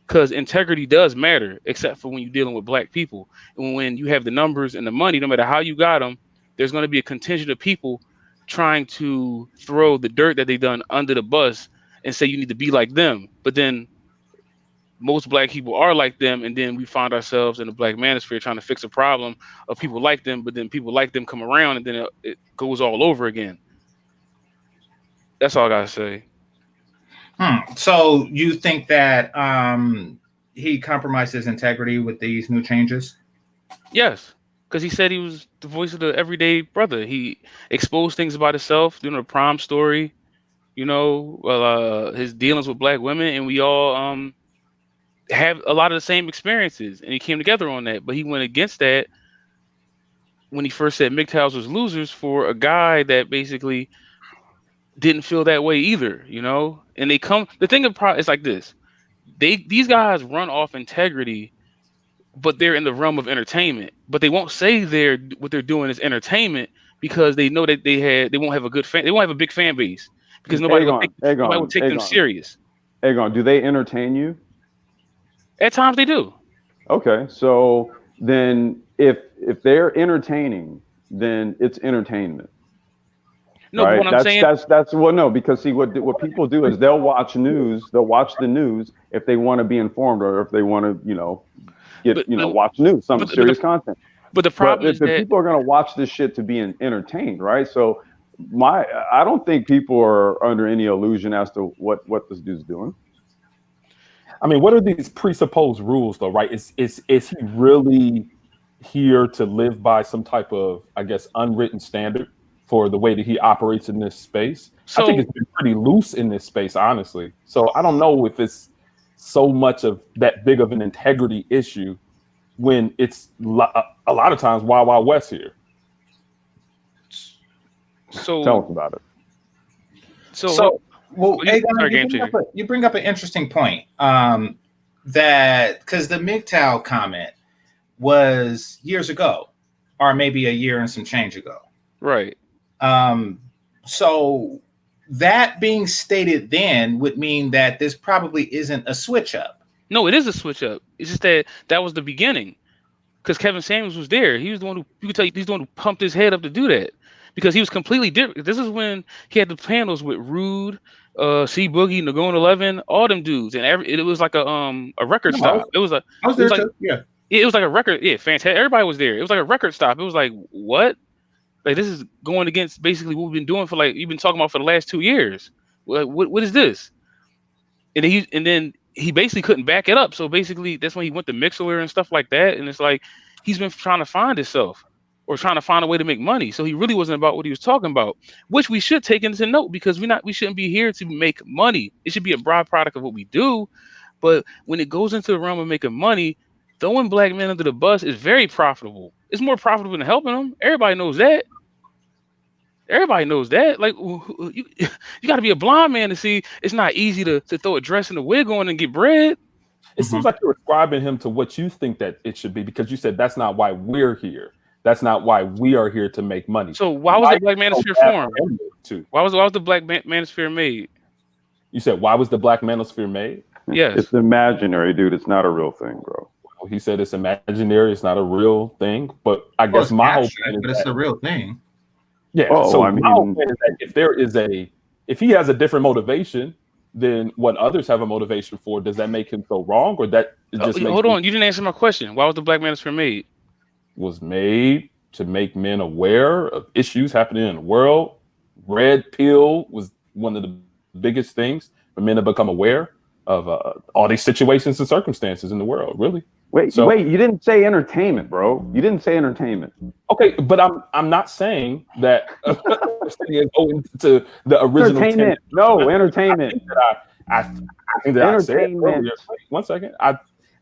because integrity does matter, except for when you're dealing with Black people. And when you have the numbers and the money, no matter how you got them, there's going to be a contingent of people trying to throw the dirt that they've done under the bus and say you need to be like them. But then most Black people are like them, and then we find ourselves in the Black Manosphere trying to fix a problem of people like them, but then people like them come around, and then it goes all over again. That's all I gotta say. So you think that he compromised his integrity with these new changes? Yes, because he said he was the voice of the everyday brother. He exposed things about himself, doing a prom story, his dealings with Black women, and we all have a lot of the same experiences, and he came together on that. But he went against that when he first said MGTOWs was losers for a guy that basically didn't feel that way either, And they come. The thing is like this: these guys run off integrity, but they're in the realm of entertainment. But they won't say what they're doing is entertainment because they know that they won't have a good fan. They won't have a big fan base because nobody will take them serious. Aegon, do they entertain you? At times they do. Okay, so then if they're entertaining, then it's entertainment. No, right? What I'm saying that's well, no, because see what people do is they'll watch the news if they want to be informed or if they want to watch news, some serious content. But the problem is that people are going to watch this shit to be entertained, right? So I don't think people are under any illusion as to what this dude's doing. I mean, what are these presupposed rules, though, right? Is he really here to live by some type of, I guess, unwritten standard for the way that he operates in this space? I think it's been pretty loose in this space, honestly. So I don't know if it's so much of that big of an integrity issue when it's a lot of times Wild Wild West here. So tell us about it. Well, you bring up an interesting point. That because the MGTOW comment was years ago, or maybe a year and some change ago. Right. So that being stated then would mean that this probably isn't a switch up. No, it is a switch up. It's just that was the beginning. Because Kevin Samuels was there. He was the one who, you could tell, he's the one who pumped his head up to do that. Because he was completely different. This is when he had the panels with Rude, C Boogie, Nagone 11, all them dudes, and it was like a record stop. It was like a record. Yeah, fantastic. Everybody was there. It was like a record stop. It was like, what? Like this is going against basically what we've been doing for like you've been talking about for the last 2 years. What is this? And then he basically couldn't back it up. So basically that's when he went to Mixler and stuff like that. And it's like he's been trying to find himself or trying to find a way to make money. So he really wasn't about what he was talking about, which we should take into note because we shouldn't be here to make money. It should be a byproduct of what we do. But when it goes into the realm of making money, throwing black men under the bus is very profitable. It's more profitable than helping them. Everybody knows that. Everybody knows that. Like you got to be a blind man to see it's not easy to throw a dress and a wig on and get bread. It seems like you're ascribing him to what you think that it should be because you said that's not why we're here. That's not why we are here to make money. So why was the Black Manosphere formed? Why was the Black Manosphere made? You said why was the Black Manosphere made? Yes. It's imaginary, dude. It's not a real thing, bro. Well, he said it's imaginary. It's not a real thing. But I guess my whole point is but it's a real thing. Yeah. Oh, so I mean, my whole point is that if he has a different motivation than what others have a motivation for, does that make him so wrong, or that it just hold on? You didn't answer my question. Why was the Black Manosphere made? Was made to make men aware of issues happening in the world. Red pill was one of the biggest things for men to become aware of all these situations and circumstances in the world. Really? Wait, you didn't say entertainment, bro. You didn't say entertainment. Okay, but I'm not saying that going to the original entertainment. No, entertainment. I think that I said earlier. One second. I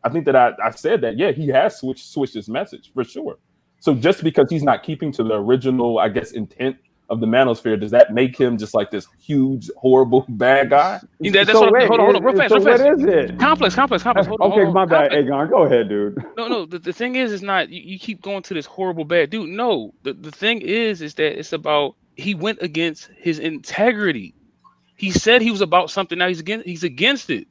think that I said that, yeah, he has switched his message for sure. So just because he's not keeping to the original, I guess, intent of the Manosphere, does that make him just like this huge, horrible, bad guy? That's hold on, real fast. What is it? Complex. Hold on, my bad, Aegon. Go ahead, dude. No. The thing is not you keep going to this horrible bad dude. No, the thing is that it's about he went against his integrity. He said he was about something. Now he's against it.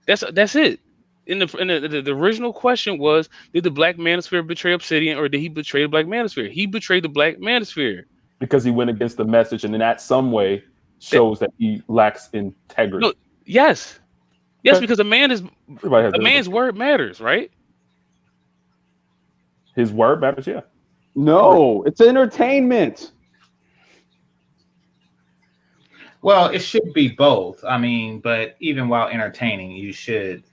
That's it. In the original question was, did the Black Manosphere betray Obsidian or did he betray the Black Manosphere? He betrayed the Black Manosphere. Because he went against the message and in that some way shows that he lacks integrity. No, yes, because a man's word matters, right? His word matters, yeah. No, it's entertainment. Well, it should be both. I mean, but even while entertaining, you should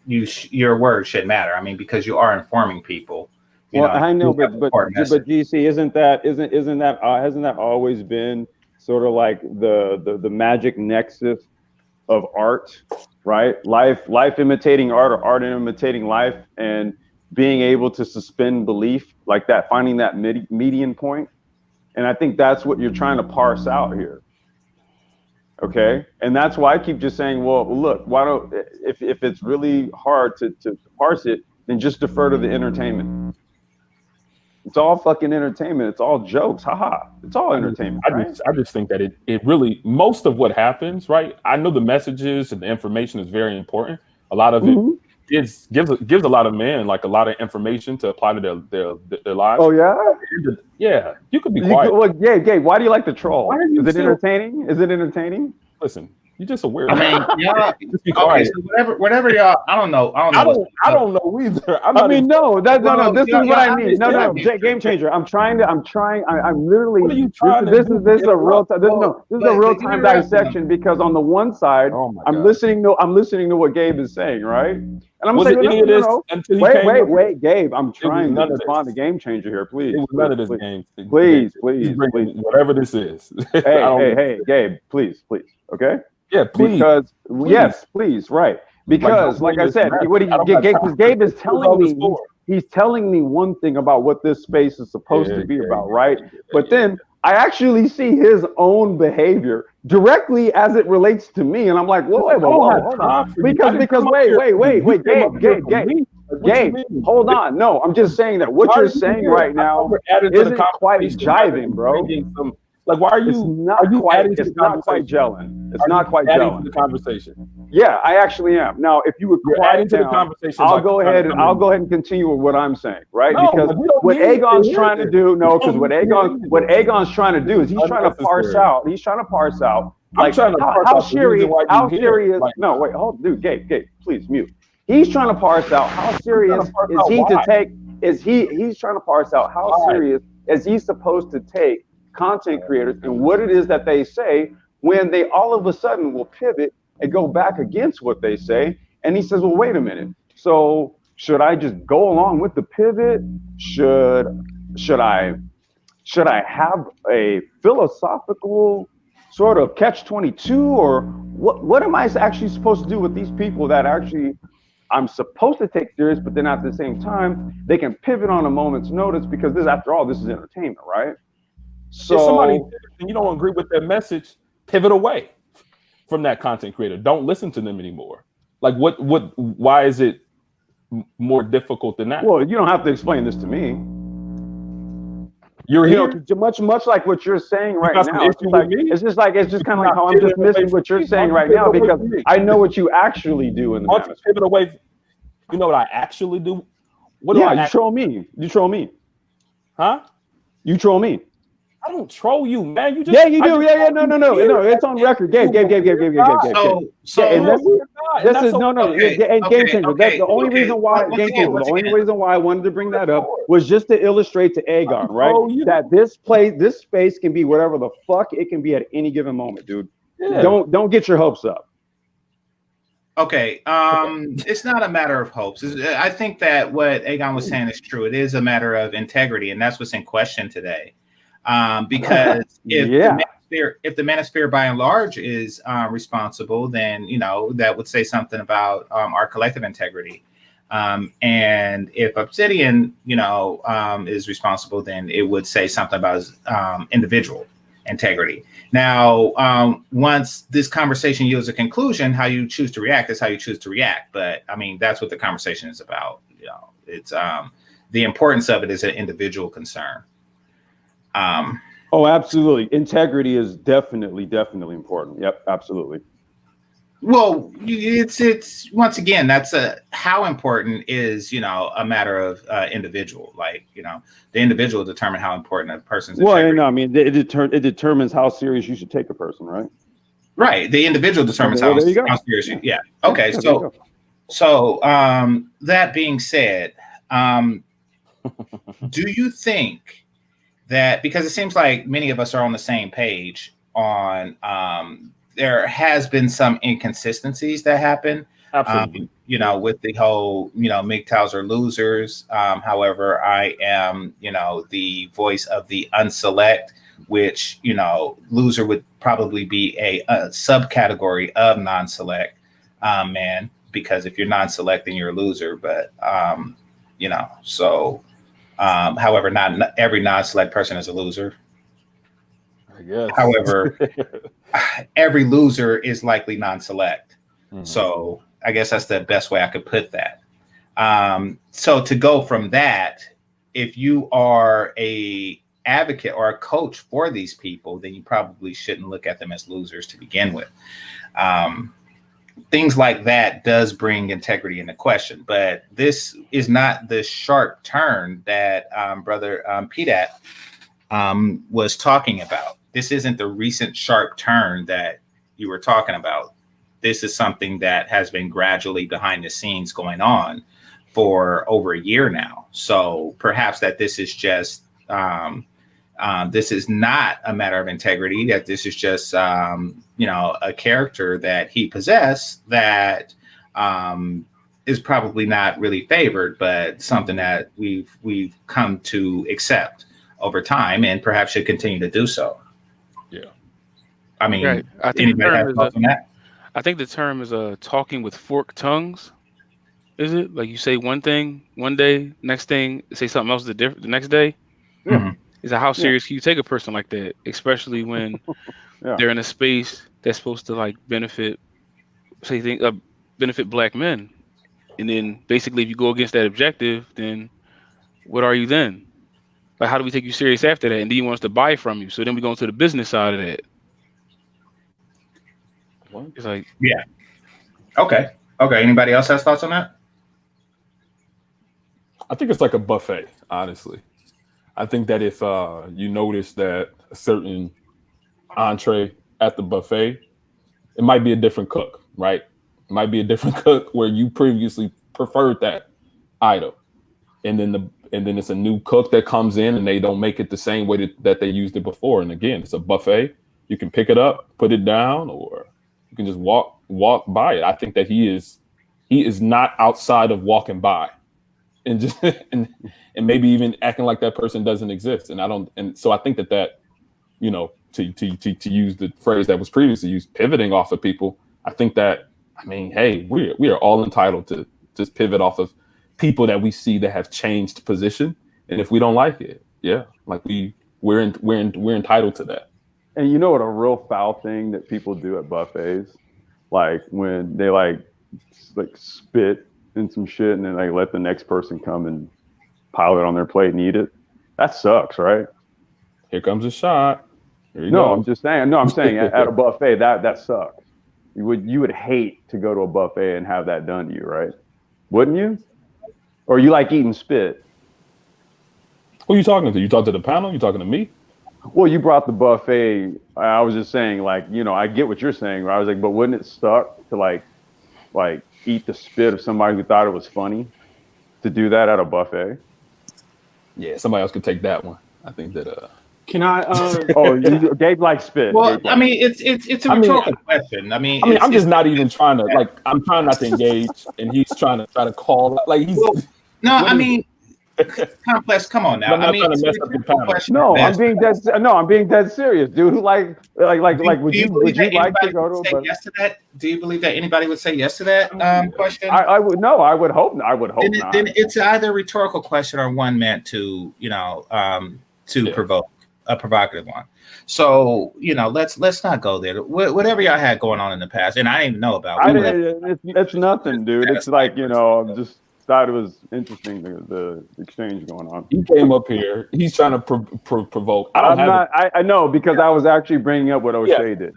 your word should matter. I mean, because you are informing people. I know, but GC, hasn't that always been sort of like the magic nexus of art, right? Life imitating art, or art imitating life, and being able to suspend belief like that, finding that median point. And I think that's what you're trying to parse out here. Okay, and that's why I keep just saying, well, look, why don't if it's really hard to parse it, then just defer to the entertainment. It's all fucking entertainment. It's all jokes. Haha. It's all entertainment. I just think that it really, most of what happens, right? I know the messages and the information is very important. A lot of it gives a lot of men like a lot of information to apply to their lives. Oh yeah? Yeah. You could be quiet. Well, Gabe, why do you like the troll? Is it entertaining? Is it entertaining? Listen, you're just a weirdo. I mean, yeah. Just be quiet. Okay, so whatever y'all. I don't know either. This is what I mean. No, GameChanger. I'm literally. What are you trying to do? This is a real time. This is a real time dissection because on the one side, I'm listening to what Gabe is saying, right? And I'm saying, wait, Gabe. I'm trying to respond to GameChanger here, please. It was none of this game. Please. Whatever this is. Hey, Gabe, please. Okay. Yeah, please. Because yes, please, right. Because like I said, Gabe is telling me he's telling me one thing about what this space is supposed to be about, right? But then I actually see his own behavior directly as it relates to me, and I'm like, whoa, hold on. Because wait, Gabe, hold on. No, I'm just saying that what you're saying right now isn't quite jiving, bro. Like, why are you? It's not quite gelling. It's not quite gelling. The conversation. Yeah, I actually am. Now, if you would quiet down, the conversation, I'll go ahead and continue with what I'm saying, right? Because what Aegon's trying to do, what Aegon's trying to do is he's trying to parse out. Like how serious. No, wait, hold, dude, Gabe, please mute. He's trying to parse out how serious is he to take. He's trying to parse out how serious is he supposed to take content creators and what it is that they say when they all of a sudden will pivot and go back against what they say? And he says, well, wait a minute. So should I just go along with the pivot? Should I have a philosophical sort of catch-22, or what am I actually supposed to do with these people that actually I'm supposed to take serious, but then at the same time they can pivot on a moment's notice, because this, after all, this is entertainment, right? So if somebody and you don't agree with their message, pivot away from that content creator. Don't listen to them anymore. Like why is it more difficult than that? Well, you don't have to explain this to me. You're here. Much like what you're saying right now. It's just kind of like how I'm pivot dismissing what you're saying right now, because I know what you actually do in the Once you pivot away, you know what I actually do? What do I troll me. You troll me. Huh? You troll me. I don't troll you, man. You just you do. No. It's on record. Gabe. And GameChanger. That's the only reason why GameChanger. The only reason why I wanted to bring that up was just to illustrate to Aegon, right? That this space can be whatever the fuck it can be at any given moment, dude. Yeah. Don't get your hopes up. Okay. It's not a matter of hopes. I think that what Aegon was saying is true. It is a matter of integrity, and that's what's in question today. Because if the Manosphere by and large is responsible, then that would say something about our collective integrity. And if Obsidian, is responsible, then it would say something about his individual integrity. Now, once this conversation yields a conclusion, how you choose to react is how you choose to react. But I mean, that's what the conversation is about. It's the importance of it is an individual concern. Oh, absolutely. Integrity is definitely important. Yep, absolutely. Well, it's once again, that's how important is, a matter of individual, the individual determine how important a person's integrity. Well, no, I mean, it determines how serious you should take a person, right? Right. The individual determines how serious you, yeah. Okay. So that being said, do you think that, because it seems like many of us are on the same page on there has been some inconsistencies that happen. Absolutely. With the whole, MGTOWs are losers. However, I am, the voice of the unselect, which, loser would probably be a subcategory of non-select man, because if you're non-select, then you're a loser. But, however, not every non-select person is a loser. I guess. However, every loser is likely non-select. Mm-hmm. So I guess that's the best way I could put that. So to go from that, if you are a advocate or a coach for these people, then you probably shouldn't look at them as losers to begin with. Things like that does bring integrity into question, but this is not the sharp turn that brother Pedat was talking about. This isn't the recent sharp turn that you were talking about. This is something that has been gradually behind the scenes going on for over a year now. So perhaps that this is just this is not a matter of integrity, that this is just a character that he possessed that is probably not really favored, but something that we've come to accept over time, and perhaps should continue to do so. Yeah, I mean, right. I think the term is talking with forked tongues. Is it like you say one thing one day, next thing say something else the next day? Mm-hmm. Is that how serious can you take a person like that, especially when they're in a space that's supposed to benefit Black men, and then basically if you go against that objective, then what are you then? Like, how do we take you serious after that? And then he wants to buy from you. So then we go into the business side of that. What? It's like, yeah. Okay. Anybody else has thoughts on that? I think it's like a buffet, honestly. I think that if you notice that a certain entree at the buffet, it might be a different cook, right? It might be a different cook where you previously preferred that item. And then and then it's a new cook that comes in and they don't make it the same way that they used it before. And again, it's a buffet. You can pick it up, put it down, or you can just walk by it. I think that he is not outside of walking by and just and maybe even acting like that person doesn't exist. And so I think that you know, to use the phrase that was previously used, pivoting off of people. I think that, I mean, hey, we are all entitled to just pivot off of people that we see that have changed position, and if we don't like it, yeah, like we're entitled to that. And you know what a real foul thing that people do at buffets, like when they like spit in some shit and then like let the next person come and pile it on their plate and eat it. That sucks, right? Here comes a shot. Here you no, go. I'm just saying. No, I'm saying at a buffet that sucks. You would hate to go to a buffet and have that done to you, right? Wouldn't you? Or you like eating spit? Who are you talking to? You talking to the panel? You talking to me? Well, you brought the buffet. I was just saying, like, you know, I get what you're saying. I was like, but wouldn't it suck to like eat the spit of somebody who thought it was funny to do that at a buffet? Yeah, somebody else could take that one. I think that. Can I? You Gabe likes spit. Well, I mean, it's a rhetorical question. I mean, I'm just not even trying to like. I'm trying not to engage, and he's trying to call like he's. Well, no, I mean, Complex. Come on now. I mean, I'm being dead serious, dude. Like, would you like to go to? Yes to that? Do you believe that anybody would say yes to that question? I would no. I would hope. I would hope not. Then it's either a rhetorical question or one meant to, you know, provoke. A provocative one. So, you know, let's not go there. Whatever y'all had going on in the past, and I didn't even know about. It's nothing, dude. It's like, you know, just thought it was interesting the exchange going on. He came up here. He's trying to provoke. I know, because I was actually bringing up what O'Shea did.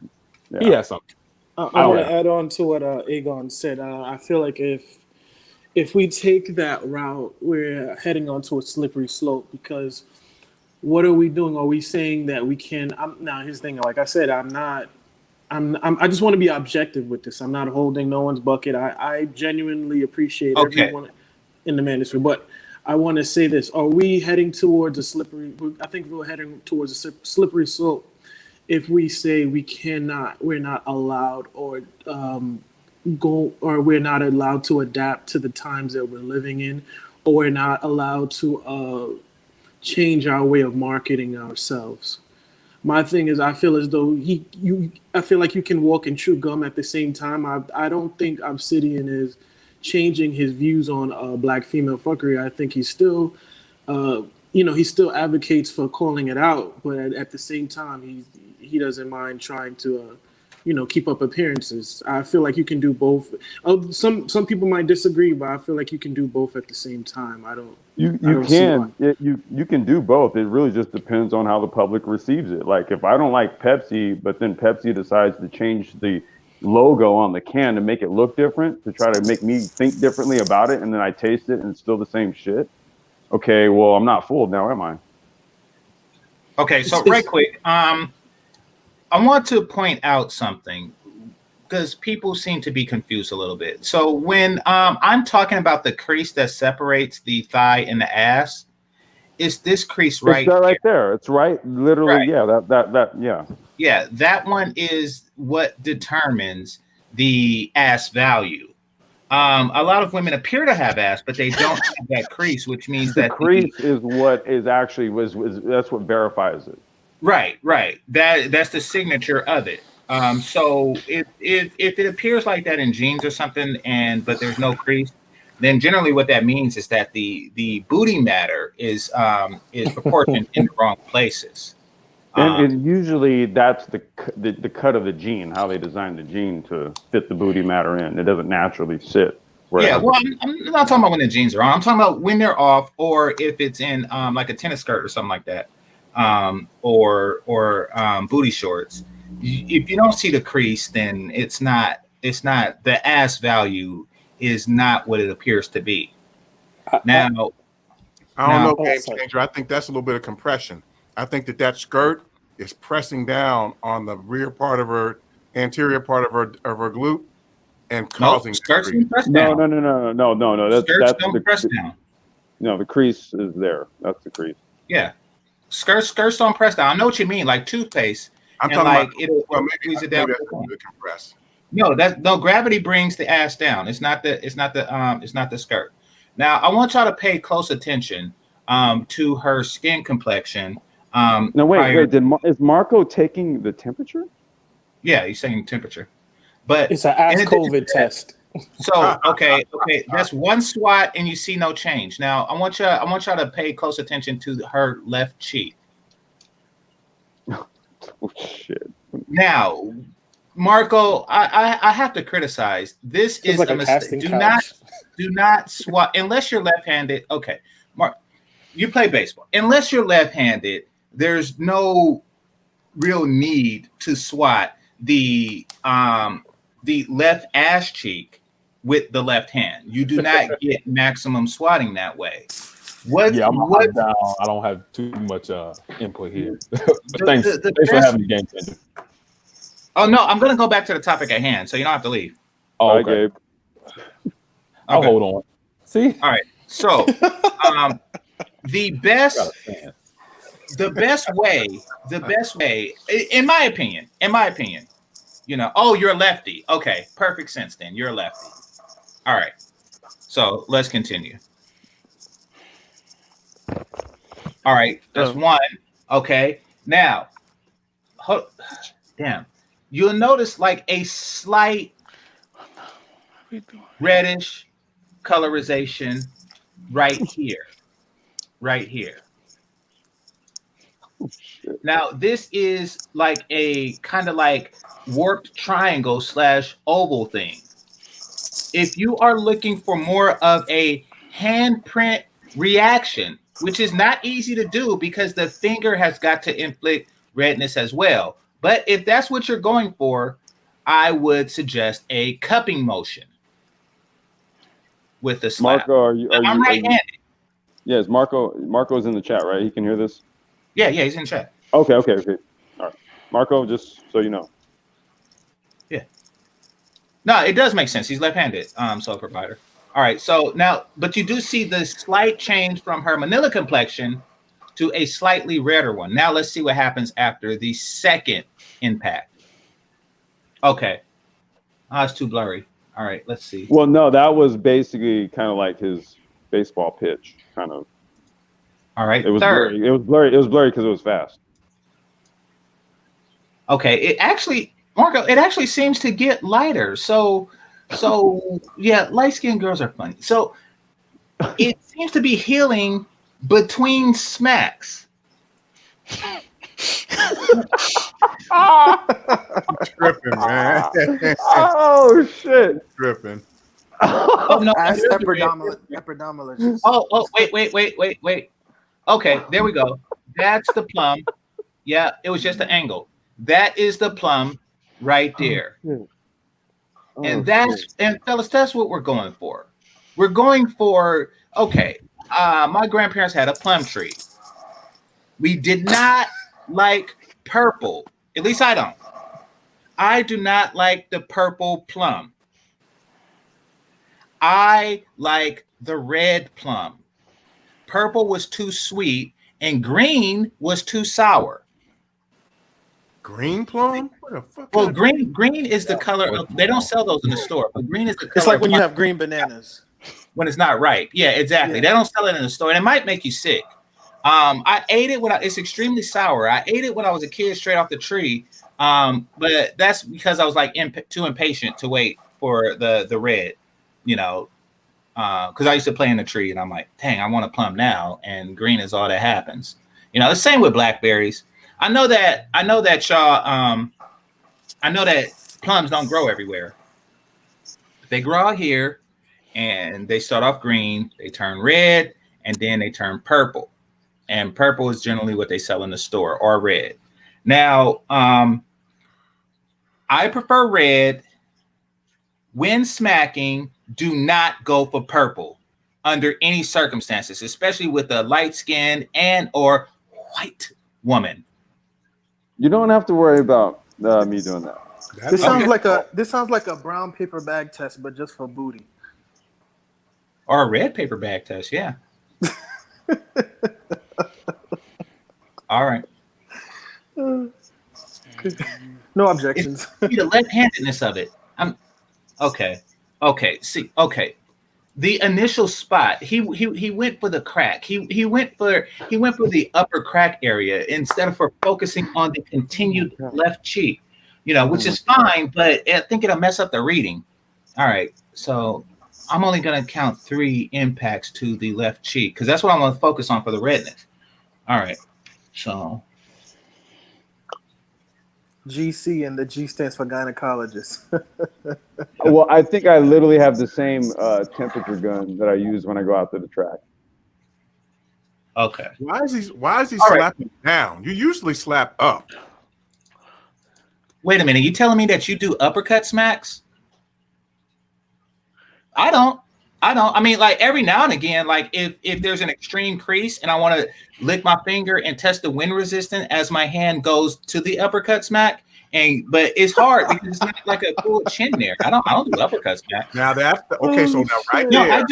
Yeah. He has something. I want to add on to what Aegon said. I feel like if we take that route, we're heading onto a slippery slope, because what are we doing? Are we saying that we can? Now, here's the thing. Like I said, I just want to be objective with this. I'm not holding no one's bucket. I genuinely appreciate everyone in the Manosphere, but I want to say this: are we heading towards a slippery? I think we're heading towards a slippery slope if we say we're not allowed or we're not allowed to adapt to the times that we're living in, or we're not allowed to change our way of marketing ourselves. My thing is, I feel as though I feel like you can walk and chew gum at the same time. I don't think Obsidian is changing his views on black female fuckery. I think he's still, he still advocates for calling it out, but at the same time, he doesn't mind trying to, keep up appearances. I feel like you can do both. Some people might disagree, but I feel like you can do both at the same time. You can do both. It really just depends on how the public receives it. Like, if I don't like Pepsi, but then Pepsi decides to change the logo on the can to make it look different, to try to make me think differently about it, and then I taste it and it's still the same shit. Okay, well, I'm not fooled now, am I? Okay, so right quick, I want to point out something, because people seem to be confused a little bit. So when I'm talking about the crease that separates the thigh and the ass, is this crease right? It's right there. It's right, literally. Right. Yeah, yeah. Yeah, that one is what determines the ass value. A lot of women appear to have ass, but they don't have that crease, which means that crease is what is actually that's what verifies it. Right. That's the signature of it. So if it appears like that in jeans or something, but there's no crease, then generally what that means is that the booty matter is proportioned in the wrong places. And usually that's the cut of the jean, how they designed the jean to fit the booty matter in. It doesn't naturally sit. Yeah, well, I'm not talking about when the jeans are on. I'm talking about when they're off, or if it's in like a tennis skirt or something like that. Or booty shorts. If you don't see the crease, then it's not the ass value is not what it appears to be. Now, I don't know, GameChanger. I think that's a little bit of compression. I think that skirt is pressing down on the rear part of her anterior part of her glute and causing skirts don't press down. No. Skirts don't press down. the crease is there. That's the crease. Yeah, skirts don't press down. I know what you mean, like toothpaste. I'm and talking like about. it'll Well, squeeze it maybe down. that's the compress. No, gravity brings the ass down. It's not the skirt. Now I want y'all to pay close attention to her skin complexion. No, wait. Is Marco taking the temperature? Yeah, he's saying temperature. But It's an ass COVID test. So okay, that's one swat and you see no change. Now I want y'all to pay close attention to her left cheek. Oh shit. Now, Marco, I have to criticize. This is like a a mistake. couch. Do not swat unless you're left-handed. Okay, Mark, you play baseball. Unless you're left-handed, there's no real need to swat the left ass cheek with the left hand. You do not get maximum swatting that way. I'm down. I don't have too much input here. But thanks for having the game changer. Oh no, I'm gonna go back to the topic at hand, so you don't have to leave. Oh, okay. Gabe. I'll hold on. See? All right. So the best way, in my opinion, oh, you're a lefty. Okay, perfect sense then. You're a lefty. All right. So let's continue. All right, that's one. Okay. Now, damn. You'll notice like a slight reddish colorization right here. Right here. Oh, shit. Now, this is like a kind of like warped triangle / oval thing. If you are looking for more of a handprint reaction, which is not easy to do because the finger has got to inflict redness as well. But if that's what you're going for, I would suggest a cupping motion with the slap. Marco, I'm right-handed. Yes, Marco's in the chat, right? He can hear this? Yeah, he's in chat. Okay. All right. Marco, just so you know. Yeah. No, it does make sense. He's left-handed, sole provider. All right, so now, but you do see the slight change from her manila complexion to a slightly redder one. Now let's see what happens after the second impact. Okay. It's too blurry. All right, let's see. Well, no, that was basically kind of like his baseball pitch, kind of. All right, it was third. blurry. It was blurry because it was fast. Okay, Marco, it actually seems to get lighter. So yeah, light-skinned girls are funny. So it seems to be healing between smacks. Tripping, man. Oh shit! Tripping. Oh no! Ask epidermologist. Oh! Wait! Okay, there we go. That's the plum. Yeah, it was just an angle. That is the plum right there. And fellas, that's what we're going for. We're going for, okay, my grandparents had a plum tree. We did not like purple. At least I don't. I do not like the purple plum. I like the red plum. Purple was too sweet and green was too sour. Green plum? What the fuck? Well, green is the color of, they don't sell those in the store, but green is the color. It's like when you have green bananas. When it's not ripe. Yeah, exactly. Yeah. They don't sell it in the store, and it might make you sick. I ate it it's extremely sour. I ate it when I was a kid straight off the tree. But that's because I was like too impatient to wait for the red, because I used to play in the tree and I'm like, dang, I want a plum now, and green is all that happens. The same with blackberries. I know that y'all I know that plums don't grow everywhere. They grow out here and they start off green, they turn red, and then they turn purple. And purple is generally what they sell in the store, or red. Now, I prefer red. When smacking, do not go for purple under any circumstances, especially with a light-skinned and or white woman. You don't have to worry about me doing that. This sounds like a brown paper bag test, but just for booty. Or a red paper bag test, yeah. All right. No objections. See the left-handedness of it. I'm okay. Okay. See. Okay. The initial spot, he went for the crack. He went for the upper crack area instead of for focusing on the continued left cheek. You know, which is fine, but I think it'll mess up the reading. All right. So I'm only gonna count 3 impacts to the left cheek because that's what I'm gonna focus on for the redness. All right. So GC, and the G stands for gynecologist. Well, I think I literally have the same temperature gun that I use when I go out to the track. okay. Why is he All right. slapping down? You usually slap up. Wait a minute. You telling me that you do uppercut smacks? I don't. I mean, like every now and again, like if there's an extreme crease and I want to lick my finger and test the wind resistance as my hand goes to the uppercut smack, but it's hard because it's not like a full chin there. I don't do uppercut smack. Now that's okay. So now right No, there.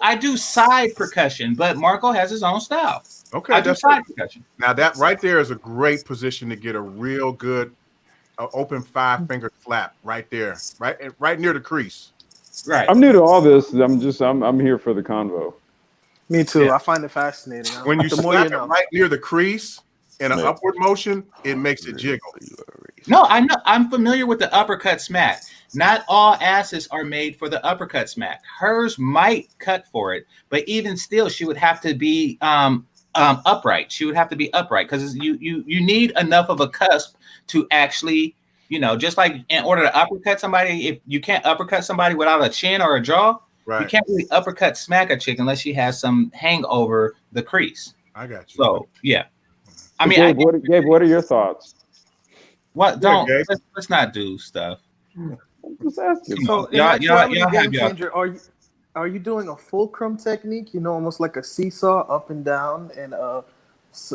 I do side percussion, but Marco has his own style. Okay, I do that's side percussion. now that right there is a great position to get a real good open 5-finger flap right there, right near the crease. Right. I'm new to all this. I'm here for the convo. Me too. Yeah. I find it fascinating. When you The more slap you it know. right near the crease in an upward motion, it makes it jiggle. No, I know. I'm familiar with the uppercut smack. Not all asses are made for the uppercut smack. Hers might cut for it, but even still, she would have to be upright. She would have to be upright because you need enough of a cusp to actually, you know, just like in order to uppercut somebody, if you can't uppercut somebody without a chin or a jaw, Right. you can't really uppercut smack a chick unless she has some hang over the crease. I got you. So yeah, I So mean, Gabe, what are your thoughts? what Yeah, don't Gabe. let's not do stuff. I'm just asking. So in Y'all actuality, have Game y'all. Changer, are you doing a fulcrum technique? You know, almost like a seesaw, up and down, and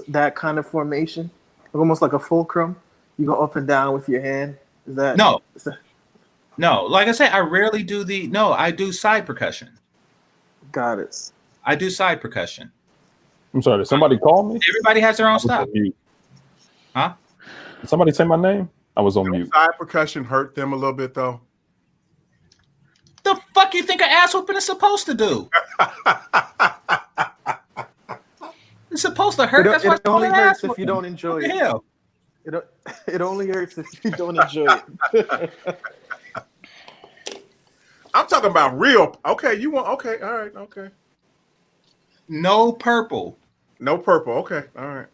that kind of formation, almost like a fulcrum. You go up and down with your hand. Is that No, like I said, I rarely do I do side percussion. Got it. I do side percussion. I'm sorry. Did somebody call me? Everybody has their own I was style. on mute. Huh? Did somebody say my name? I was on mute. Side percussion hurt them a little bit though. The fuck you think an ass whooping is supposed to do? It's supposed to hurt. That's why It it's called only an hurts ass if you whooping. don't enjoy What the it. hell? It only hurts if you don't enjoy it. I'm talking about real. Okay, you want? Okay, all right, okay. No purple. No purple. Okay, all right.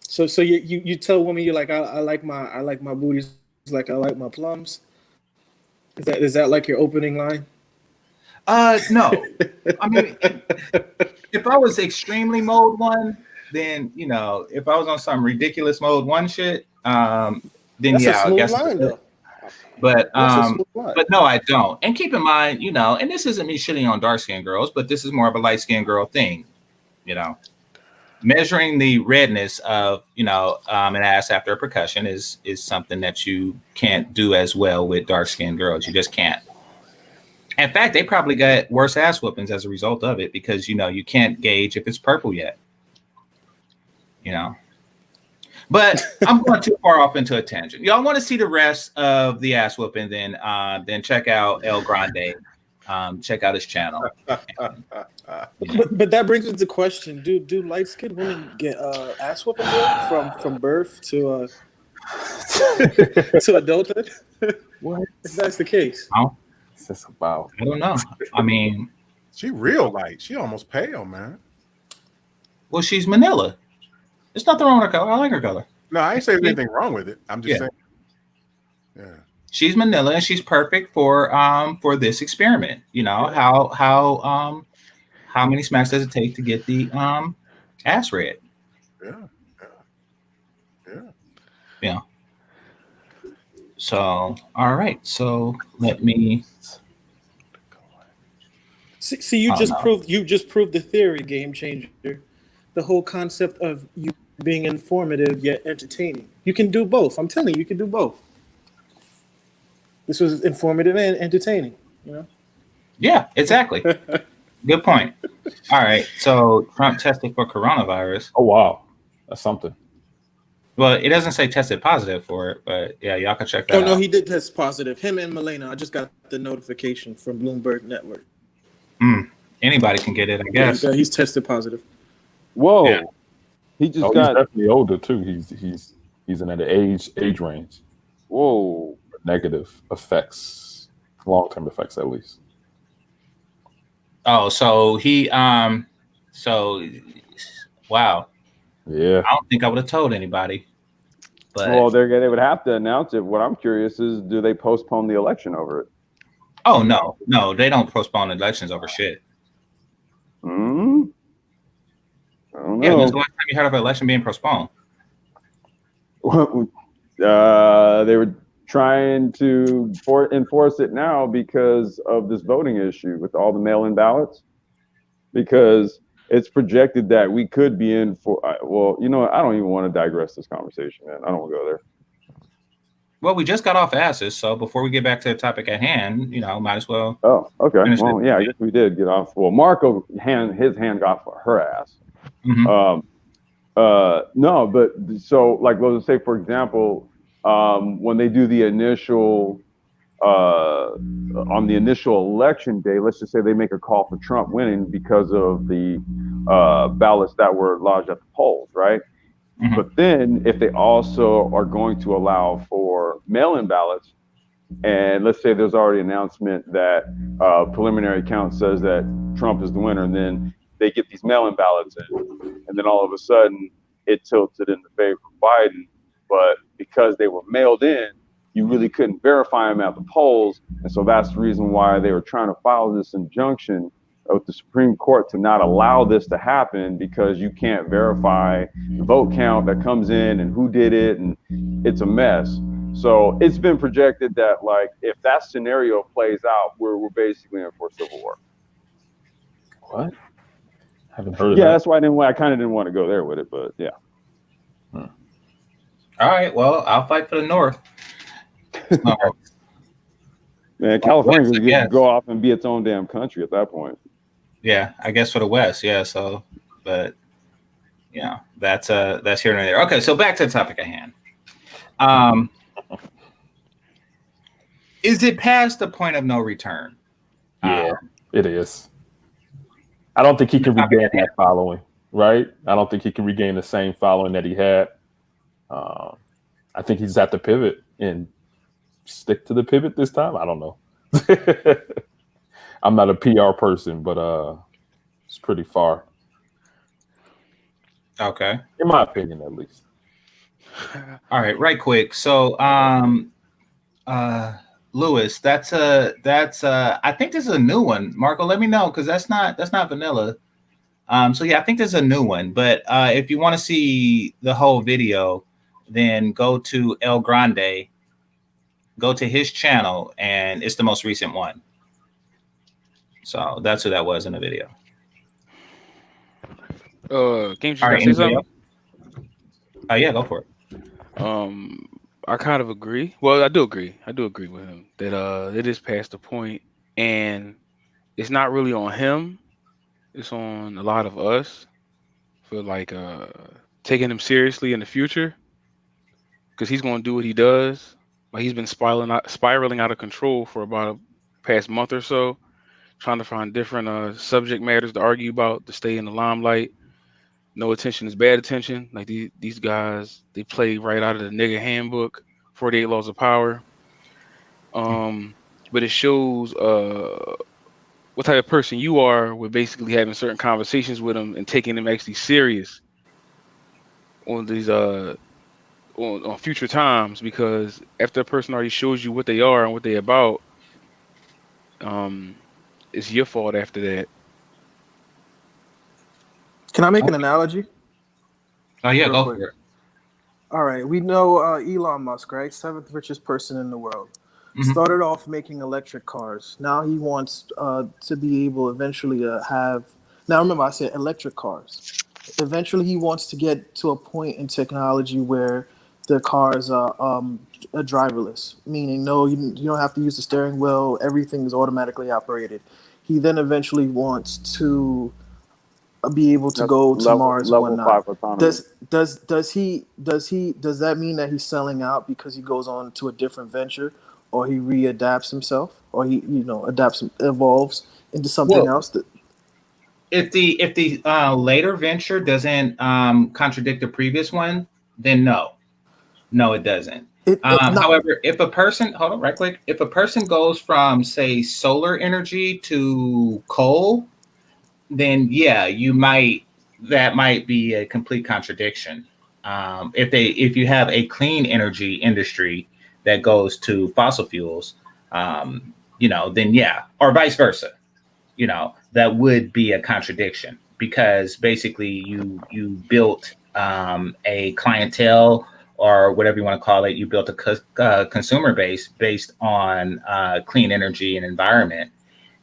So you tell women you're like I like my booties like I like my plums. Is that like your opening line? No. I mean, if I was extremely mode 1, then you know, if I was on some ridiculous mode 1 shit, then That's yeah, a I smooth guess. line though. But That's a smooth line. but no, I don't. And keep in mind, you know, and this isn't me shitting on dark skinned girls, but this is more of a light skinned girl thing, you know. Measuring the redness of, you know, an ass after a percussion is something that you can't do as well with dark skinned girls. You just can't. In fact, they probably got worse ass whoopings as a result of it because, you know, you can't gauge if it's purple yet. You know. But I'm going too far off into a tangent. Y'all want to see the rest of the ass whooping, then check out El Grande. Check out his channel. But that brings me to the question: Do light skinned women get ass whooping from birth to to adulthood? What? If that's the case, What's this about? I don't know. I mean, She real light. She almost pale, man. well, she's Manila. There's nothing wrong with her color. I like her color. No, I ain't saying there's anything wrong with it. I'm just Yeah. saying. Yeah. She's Manila, and she's perfect for this experiment. You know, how many smacks does it take to get the ass red? Yeah. So, all right. So let me. see, you just proved the theory, Game Changer. The whole concept of you being informative yet entertaining. You can do both. I'm telling you, you can do both. This was informative and entertaining. You know. Yeah, exactly. Good point. All right. So Trump tested for coronavirus. Oh wow. That's something. Well, it doesn't say tested positive for it, but yeah, y'all can check that Oh out. no, he did test positive. Him and Milena. I just got the notification from Bloomberg Network. Anybody can get it, I Yeah, guess. he's tested positive. Whoa. Yeah. He just He's got definitely older too. He's in that age range. whoa. Negative effects, long-term effects at least. Oh, so he wow. Yeah. I don't think I would have told anybody. But Well, they would have to announce it. What I'm curious is, do they postpone the election over it? oh no, they don't postpone elections over shit. I don't know. Yeah, when's the last time you heard of an election being postponed? They were trying to enforce it now because of this voting issue with all the mail-in ballots. Because it's projected that we could be in for. Well, you know what? I don't even want to digress this conversation, man. I don't want to go there. Well, we just got off asses, so before we get back to the topic at hand, might as well. Oh, okay. finish Well, it. yeah, I guess we did get off. Well, Marco his hand got for her ass. Mhm. No, but so like let's say for example, when they do the initial on the initial election day, let's just say they make a call for Trump winning because of the ballots that were lodged at the polls, right? Mhm. But then if they also are going to allow for mail-in ballots, and let's say there's already an announcement that preliminary count says that Trump is the winner, and then they get these mail-in ballots in, and then all of a sudden it tilted in the favor of Biden. But because they were mailed in, you really couldn't verify them at the polls. And so that's the reason why they were trying to file this injunction with the Supreme Court to not allow this to happen, because you can't verify the vote count that comes in and who did it, and it's a mess. So it's been projected that like if that scenario plays out, we're basically in for a civil war. What? Haven't heard of Yeah, that. that's why I kind of didn't want to go there with it, but yeah. All right, well, I'll fight for the North. So, Man, California West, I could guess. go off and be its own damn country at that point. yeah, I guess for the West, yeah. So, but yeah, that's here and there. Okay, so back to the topic at hand. Is it past the point of no return? Yeah, it is. I don't think he can regain that following, right? I don't think he can regain the same following that he had. I think he's at the pivot and stick to the pivot this time. I don't know. I'm not a PR person, but it's pretty far. Okay. In my opinion, at least. All right, right quick. So, Lewis, that's I think this is a new one. Marco, let me know, because that's not vanilla. So yeah, I think there's a new one. But if you want to see the whole video, then go to El Grande, go to his channel, and it's the most recent one. So that's who that was in the video. GameChanger, All right, say something? Yeah, go for it. I kind of agree. Well, I do agree with him that it is past the point, and it's not really on him. It's on a lot of us for like taking him seriously in the future, because he's going to do what he does. Like he's been spiraling out of control for about a past month or so, trying to find different subject matters to argue about to stay in the limelight. No attention is bad attention. Like these guys, they play right out of the nigga handbook, 48 Laws of Power. But it shows what type of person you are with basically having certain conversations with them and taking them actually serious on these on future times, because after a person already shows you what they are and what they're about, it's your fault after that. Can I make an analogy? Oh yeah, Real go quick. for it. All right, we know Elon Musk, right? 7th richest person in the world. Mhm. Started off making electric cars. Now he wants to be able eventually to have. Now remember, I said electric cars. Eventually, he wants to get to a point in technology where the cars are driverless, meaning no, you don't have to use the steering wheel. Everything is automatically operated. He then eventually wants to be able to That's go to level Mars and level whatnot. 5 autonomy. Does that mean that he's selling out because he goes on to a different venture, or he readapts himself, or he adapts, evolves into something Well, else? That if the later venture doesn't contradict the previous one, then no, it doesn't. it not However, if a person, hold on, right quick, if a person goes from say solar energy to coal, then yeah, that might be a complete contradiction. If you have a clean energy industry that goes to fossil fuels, then yeah, or vice versa, that would be a contradiction because basically you built a clientele or whatever you want to call it. You built a consumer base based on clean energy and environment,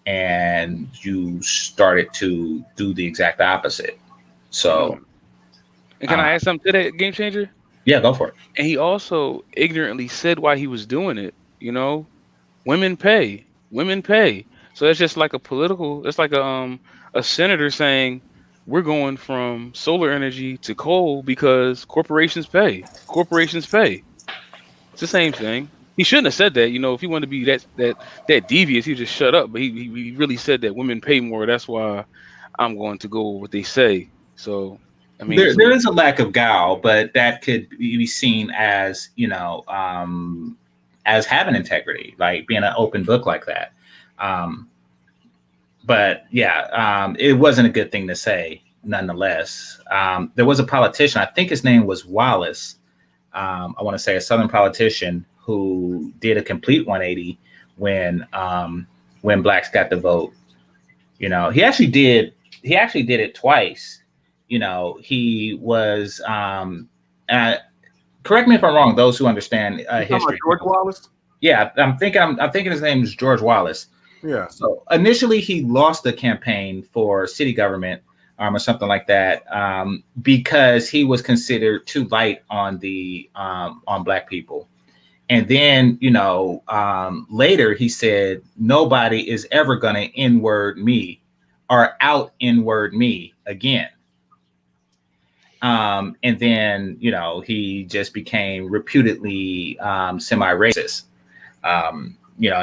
and you started to do the exact opposite. So, And can I add something to that, Game Changer? yeah, go for it. And he also ignorantly said why he was doing it. Women pay. Women pay. So that's just like a political. It's like a senator saying we're going from solar energy to coal because corporations pay. Corporations pay. It's the same thing. He shouldn't have said that. If he wanted to be that devious, he just shut up. But he really said that women pay more. That's why I'm going to go with what they say. So I mean, There is a lack of guile, but that could be seen as as having integrity, like being an open book like that. But yeah, it wasn't a good thing to say. Nonetheless, there was a politician. I think his name was Wallace. I want to say a Southern politician who did a complete 180 when blacks got the vote. He actually did it twice. He was correct me if I'm wrong. Those who understand history. George Wallace. Yeah, I'm thinking his name is George Wallace. Yeah. So initially, he lost the campaign for city government, or something like that, because he was considered too light on on black people. And then, later he said, nobody is ever going to N-word me or out N-word me again. And then, he just became reputedly semi-racist. And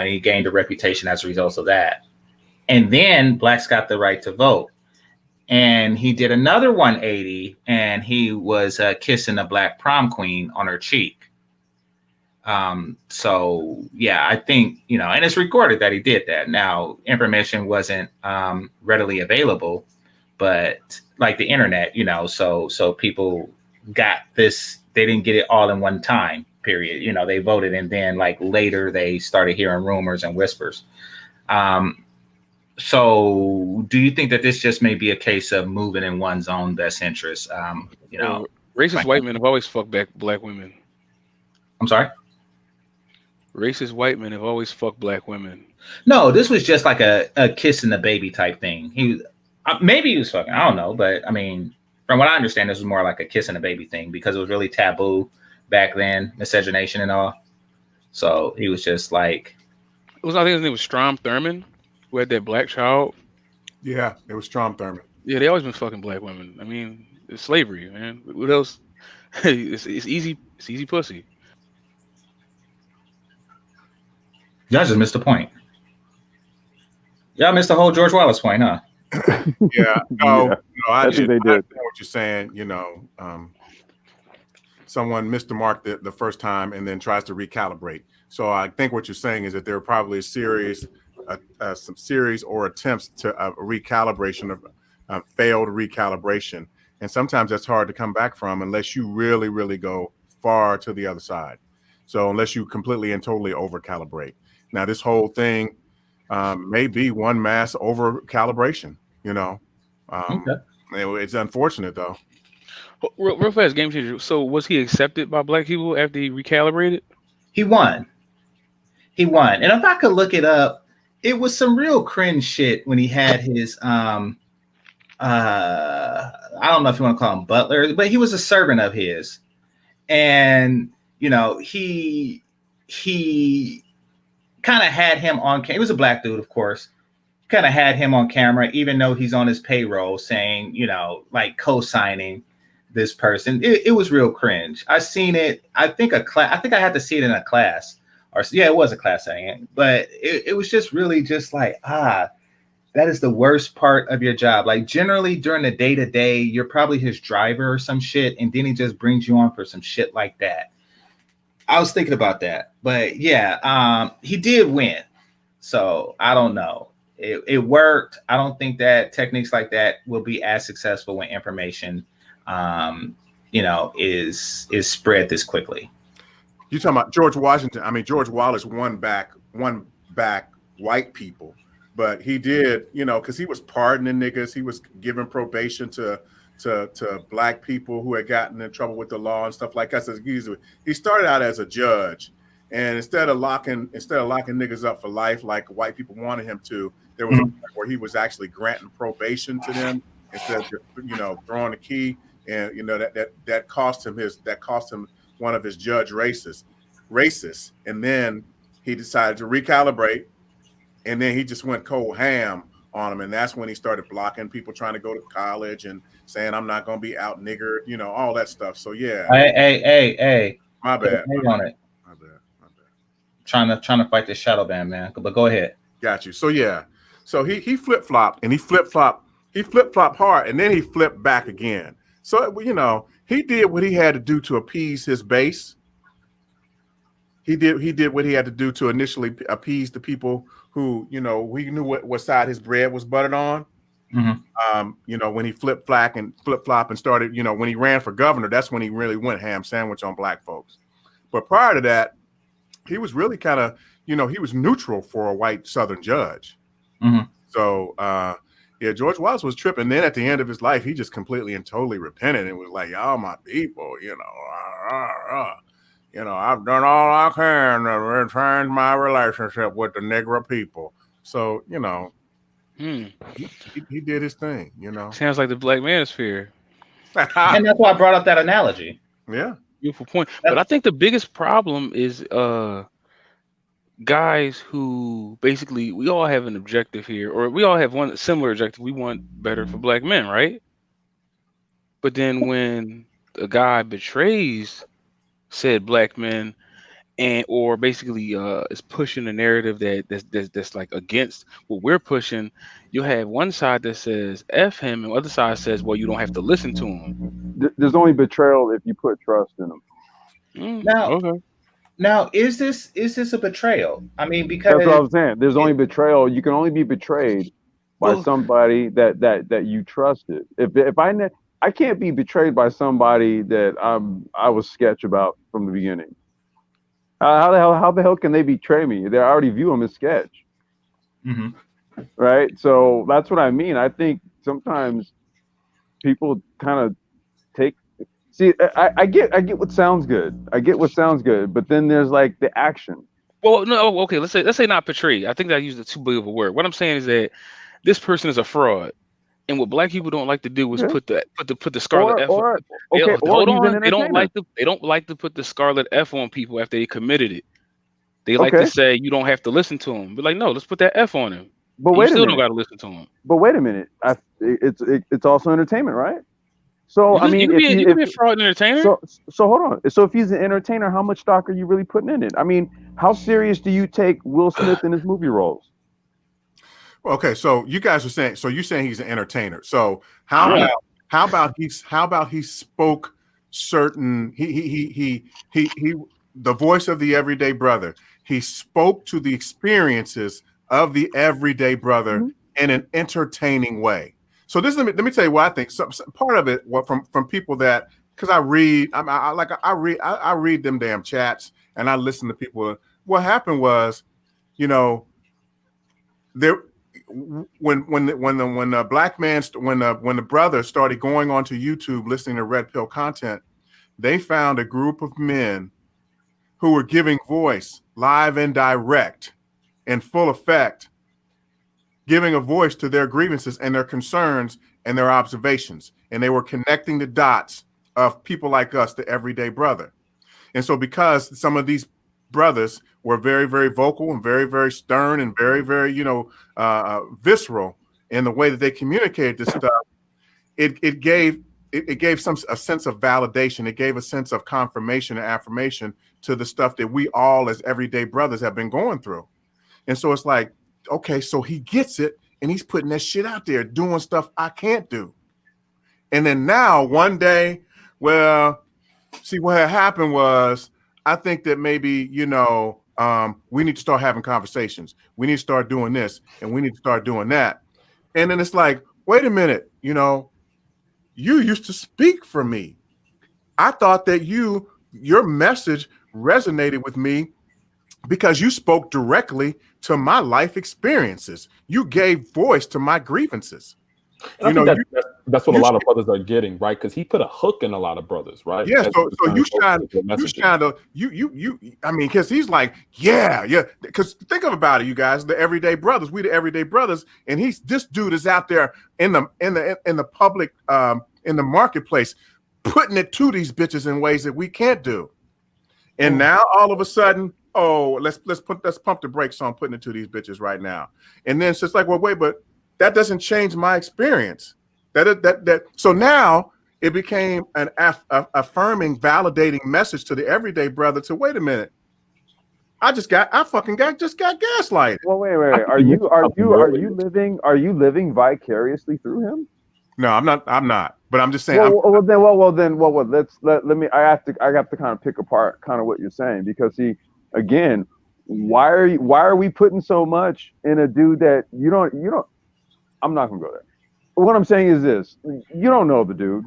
he gained a reputation as a result of that. And then blacks got the right to vote. And he did another 180, and he was kissing a black prom queen on her cheek. So yeah, I think, and it's recorded that he did that. Now, information wasn't readily available, but like the internet, so people got this, they didn't get it all in one time, period. They voted, and then like later they started hearing rumors and whispers. So do you think that this just may be a case of moving in one's own best interest? Racist white men have always fucked back black women. I'm sorry? Racist white men have always fucked black women. No, this was just like a kissing the baby type thing. Maybe he was fucking, I don't know. But I mean, from what I understand, this was more like a kissing the baby thing because it was really taboo back then, miscegenation and all. So he was just like. I think his name was Strom Thurmond, who had that black child. Yeah, it was Strom Thurmond. Yeah, they always been fucking black women. I mean, it's slavery, man. What else? It's easy. It's easy pussy. Y'all just missed the point. Y'all missed the whole George Wallace point, huh? Yeah, no, I think they did. I understand what you're saying. Someone missed the mark the first time and then tries to recalibrate. So I think what you're saying is that there are probably some series or attempts to a recalibration of failed recalibration, and sometimes that's hard to come back from unless you really, really go far to the other side. So unless you completely and totally over calibrate. Now this whole thing may be one mass over calibration. Okay. It's unfortunate though. Real fast, Game Changer. So was he accepted by black people after he recalibrated? He won. And if I could look it up, it was some real cringe shit when he had his I don't know if you want to call him butler, but he was a servant of his. And he kind of had him on camera. He was a black dude, of course. kind of had him on camera, even though he's on his payroll, saying, you know, like co-signing this person. It was real cringe. I seen it. I think I had to see it in a class, or yeah, it was a class setting. But it was just really just like, that is the worst part of your job. Like generally during the day to day, you're probably his driver or some shit, and then he just brings you on for some shit like that. I was thinking about that, but yeah, he did win. So I don't know. It worked. I don't think that techniques like that will be as successful when information, you know, is spread this quickly. You talking about George Washington? I mean, George Wallace won back white people, but he did, you know, because he was pardoning niggas. He was giving probation to black people who had gotten in trouble with the law and stuff like that. So he started out as a judge, and instead of locking niggas up for life like white people wanted him to, there was a point where he was actually granting probation to them instead of, you know, throwing the key. And you know that cost him one of his judge races, and then he decided to recalibrate, and then he just went cold ham on him, and that's when he started blocking people trying to go to college and saying, I'm not gonna be out niggered, you know, all that stuff. So yeah. Hey. My bad. On it. My bad. Trying to fight this shadow ban, man. But go ahead. Got you. So yeah. So he flip-flopped, and he flip-flopped hard, and then he flipped back again. So, you know, he did what he had to do to appease his base. He did what he had to do to initially appease the people who, you know, we knew what side his bread was buttered on. Mm-hmm. You know, when he flip-flop and started, you know, when he ran for governor, that's when he really went ham sandwich on black folks. But prior to that, he was really kind of, you know, he was neutral for a white Southern judge. Mm-hmm. So, yeah, George Wallace was tripping. Then at the end of his life, he just completely and totally repented and was like, y'all my people, you know. You know, I've done all I can to return my relationship with the Negro people. So, you know, he did his thing, you know. Sounds like the Black Manosphere. And that's why I brought up that analogy. Yeah. Beautiful point. But I think the biggest problem is guys who basically, we all have an objective here, or we all have one similar objective. We want better for black men, right? But then when a guy betrays said black men, and or basically is pushing a narrative that's like against what we're pushing, you'll have one side that says F him, and the other side says, well, you don't have to listen to him. There's only betrayal if you put trust in him. Now, is this a betrayal? I mean, because that's what I was saying. There's only betrayal. You can only be betrayed by somebody that you trusted. If I can't be betrayed by somebody that I was sketch about from the beginning. How the hell can they betray me? They already view them as sketch. Mm-hmm. Right? So that's what I mean. I think sometimes people kind of take. See, I get what sounds good. I get what sounds good, but then there's like the action. Well, no, okay. Let's say not portray. I think that I used too big of a word. What I'm saying is that this person is a fraud, and what black people don't like to do is put the scarlet F. Hold on. They don't like to put the scarlet F on people after they committed it. They like to say you don't have to listen to him. But like, no, let's put that F on him. But wait a minute. You still don't got to listen to him. But wait a minute. It's also entertainment, right? So I mean, you can be a fraud entertainer. So hold on. So if he's an entertainer, how much stock are you really putting in it? I mean, how serious do you take Will Smith in his movie roles? Okay, so you guys are saying, so you're saying he's an entertainer. So how about he spoke certain he the voice of the everyday brother. He spoke to the experiences of the everyday brother in an entertaining way. So this, let me tell you what I think. Some part of it, from people that, because I read them damn chats and I listen to people. What happened was, you know, there when the black man when the brother started going onto YouTube listening to Red Pill content, they found a group of men who were giving voice live and direct in full effect, giving a voice to their grievances and their concerns and their observations. And they were connecting the dots of people like us, the everyday brother. And so because some of these brothers were very, very vocal and very, very stern and very, very, visceral in the way that they communicated this stuff. It gave a sense of validation. It gave a sense of confirmation and affirmation to the stuff that we all as everyday brothers have been going through. And so it's like, okay, so he gets it and he's putting that shit out there, doing stuff I can't do. And then now one day, well, see what had happened was, I think that maybe, we need to start having conversations. We need to start doing this and we need to start doing that. And then it's like, wait a minute, you used to speak for me. I thought that your message resonated with me because you spoke directly to my life experiences. You gave voice to my grievances. I think that's what a lot of brothers are getting, right? Because he put a hook in a lot of brothers, right? Yeah. So because he's like, yeah. Because think about it, you guys, the everyday brothers, we the everyday brothers, and this dude is out there in the public, in the marketplace, putting it to these bitches in ways that we can't do. And now all of a sudden, let's pump the brakes on putting it to these bitches right now. And then it's like, well, wait, but that doesn't change my experience. So now it became an affirming, validating message to the everyday brother to wait a minute. I fucking got gaslighted. Well, wait. Are you living vicariously through him? No, I'm not. But I'm just saying. I have to kind of pick apart kind of what you're saying, because see, again, why are we putting so much in a dude that you don't? I'm not gonna go there. But what I'm saying is this: you don't know the dude.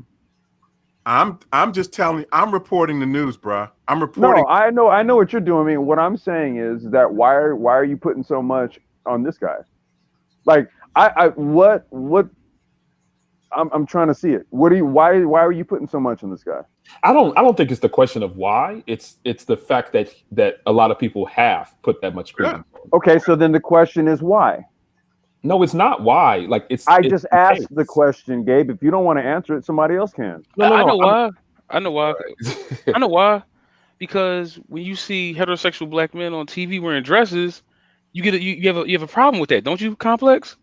I'm just telling you. I'm reporting the news, bro. I'm reporting. No, I know what you're doing. I mean, what I'm saying is that why are you putting so much on this guy? Like, what? I'm trying to see it. Why are you putting so much on this guy? I don't think it's the question of why. It's the fact that a lot of people have put that much credence. Yeah. Okay, so then the question is why? No, it's not why. Like I just asked the question, Gabe. If you don't want to answer it, somebody else can. No, I know why. I know why. I know why. Because when you see heterosexual black men on TV wearing dresses, you have a problem with that, don't you, Complex?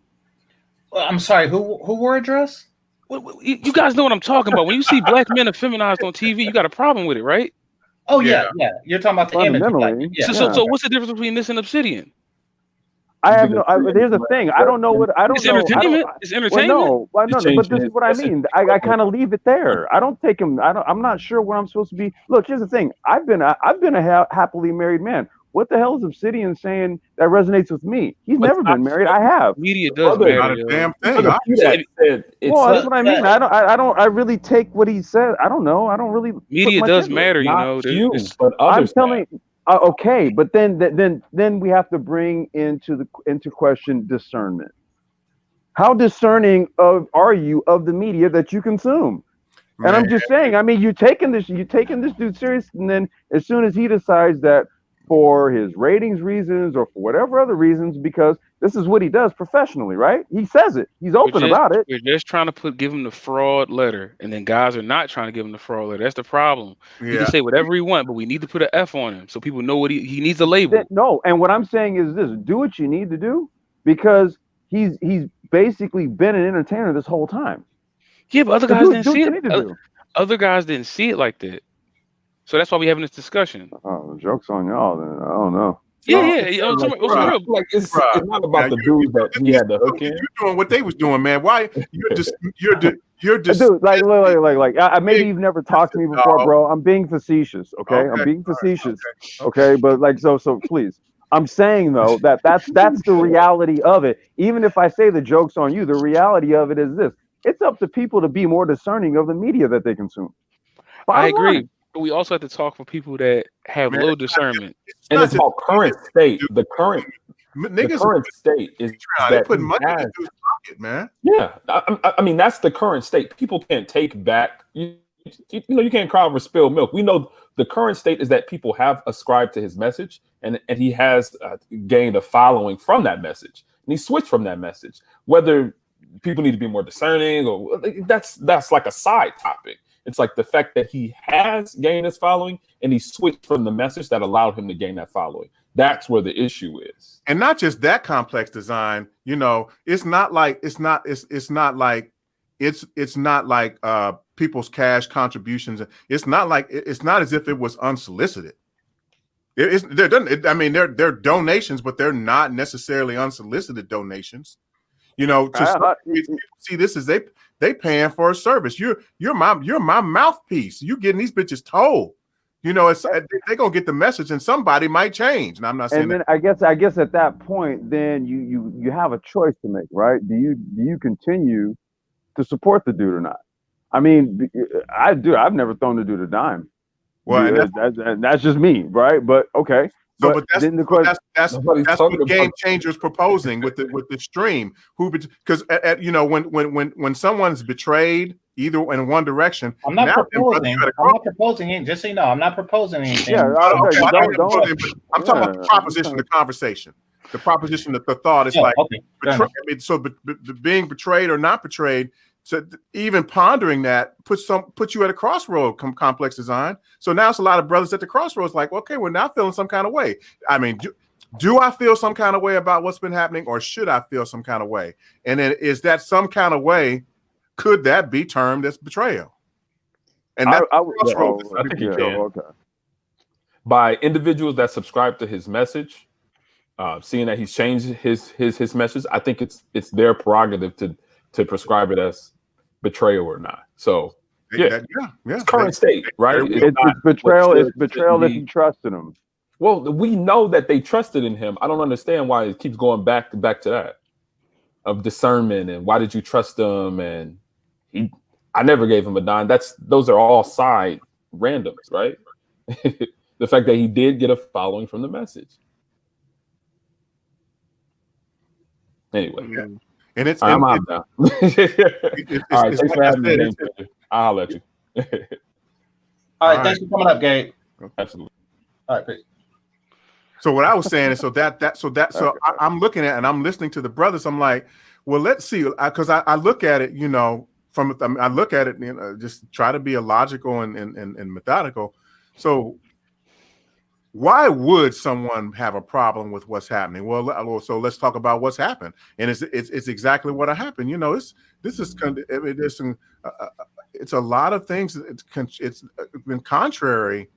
Well, I'm sorry. Who wore a dress? You guys know what I'm talking about. When you see black men effeminized on TV, you got a problem with it, right? Oh yeah. You're talking about the image. So what's the difference between this and Obsidian? Here's the thing. I don't know what I don't it's know. Entertainment. It's entertainment. But this is what I mean. I kind of leave it there. I don't take him. I'm not sure what I'm supposed to be. Look, here's the thing. I've been a happily married man. What the hell is Obsidian saying that resonates with me? He's never been married. I have. Media does matter. Not a damn thing. Well, that's what I mean. I really take what he said. I don't know. I don't really. Media does matter, but I'm telling. Okay, but then we have to bring into question discernment. How discerning are you of the media that you consume? Man. And I'm just saying. I mean, you're taking this dude serious, and then as soon as he decides that for his ratings reasons or for whatever other reasons, because this is what he does professionally, right? He says it. He's open about it. We're just trying to give him the fraud letter, and then guys are not trying to give him the fraud letter. That's the problem. Yeah. He can say whatever he wants, but we need to put an F on him so people know what he needs a label. No, and what I'm saying is this: do what you need to do, because he's basically been an entertainer this whole time. Yeah, but other guys didn't see it. Other guys didn't see it like that. So that's why we're having this discussion. Oh, the joke's on y'all then. I don't know. Yeah. Like it's not about the dude that he had the hook in. You're doing what they was doing, man. Why you're just dude, like maybe you've never talked to me before, bro. I'm being facetious, okay? I'm being facetious, okay? But like so please. I'm saying though that's the reality of it. Even if I say the joke's on you, the reality of it is this: it's up to people to be more discerning of the media that they consume. I agree. But we also have to talk for people that have low discernment. And it's about current state. The current state is that putting money into his pocket, man. Yeah, I mean that's the current state. People can't take back. You can't cry over spilled milk. We know the current state is that people have ascribed to his message, and he has gained a following from that message, and he switched from that message. Whether people need to be more discerning, or that's like a side topic. It's like the fact that he has gained his following and he switched from the message that allowed him to gain that following. That's where the issue is. And not just that complex design, you know, it's not like people's cash contributions. It's not as if it was unsolicited. They're donations, but they're not necessarily unsolicited donations. You know, see this is they paying for a service. You're my mouthpiece. You getting these bitches told. You know, they're gonna get the message, and somebody might change. And I'm not saying. And then I guess at that point, then you have a choice to make, right? Do you continue to support the dude or not? I mean, I do. I've never thrown the dude a dime. Well, that's just me, right? But okay. So, but that's what GameChanger's proposing with the stream. Because you know, when someone's betrayed either in one direction, I'm not proposing. Just so you know, I'm not proposing anything. Yeah, I'm talking about the proposition, the conversation, the proposition, the thought. It's being betrayed or not betrayed. So even pondering that put you at a crossroad complex design. So now it's a lot of brothers at the crossroads like, okay, we're now feeling some kind of way. I mean, do I feel some kind of way about what's been happening, or should I feel some kind of way? And then is that some kind of way, could that be termed as betrayal? And that's I think you can. Okay. By individuals that subscribe to his message, seeing that he's changed his message, I think it's their prerogative to prescribe it as betrayal or not. So it's current state, right? It's betrayal. It's betrayal if you trusted him. Well, we know that they trusted in him. I don't understand why it keeps going back to that of discernment and why did you trust him? And I never gave him a dime. Those are all side randoms, right? The fact that he did get a following from the message. Anyway. Yeah. And it's I'm out now. All right, thanks for having me. I'll let you. All right, thanks for coming up, Gabe. Absolutely. All right, great. So what I was saying is, I'm looking at and I'm listening to the brothers. I'm like, well, let's see, because I look at it, you know, I look at it, you know, just try to be illogical and methodical. So why would someone have a problem with what's happening? Well, so let's talk about what's happened, and it's exactly what happened. You know, it's a lot of things. It's been contrary,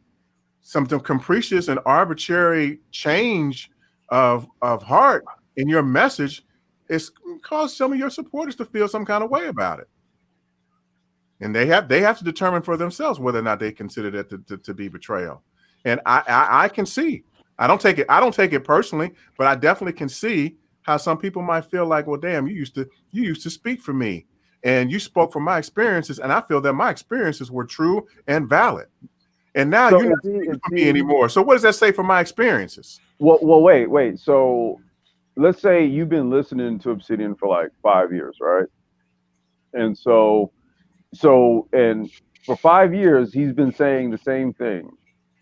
something capricious and arbitrary change of heart in your message. It's caused some of your supporters to feel some kind of way about it, and they have to determine for themselves whether or not they consider that to be betrayal. And I can see. I don't take it personally, but I definitely can see how some people might feel like, well, damn, you used to speak for me, and you spoke from my experiences, and I feel that my experiences were true and valid. And now you're not speaking for me anymore. So what does that say for my experiences? Well, wait. So let's say you've been listening to Obsidian for like 5 years, right? And so and for 5 years he's been saying the same thing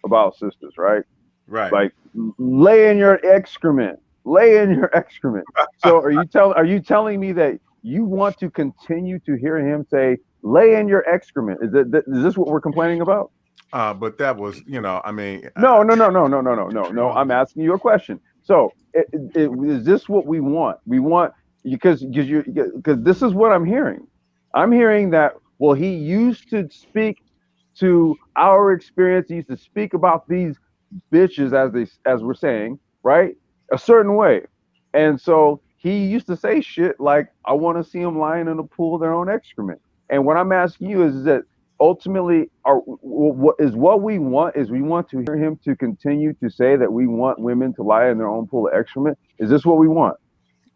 about sisters, right? Right. Like lay in your excrement. So are you telling me that you want to continue to hear him say lay in your excrement? Is this what we're complaining about? But that was, you know, I mean, no. I'm asking you a question. So is this what we want? We want because this is what I'm hearing. I'm hearing that, well, he used to speak to our experience. He used to speak about these bitches, as we're saying, right, a certain way, and so he used to say shit like, "I want to see them lying in a pool of their own excrement." And what I'm asking you is that ultimately, what we want is we want to hear him to continue to say that we want women to lie in their own pool of excrement. Is this what we want?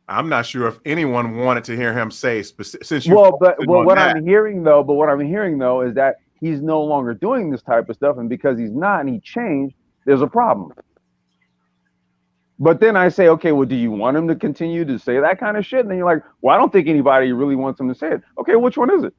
I'm not sure if anyone wanted to hear him say since you. What I'm hearing though is that he's no longer doing this type of stuff, and because he's not and he changed, there's a problem. But then I say, okay, well, do you want him to continue to say that kind of shit? And then you're like, well, I don't think anybody really wants him to say it. Okay, which one is it?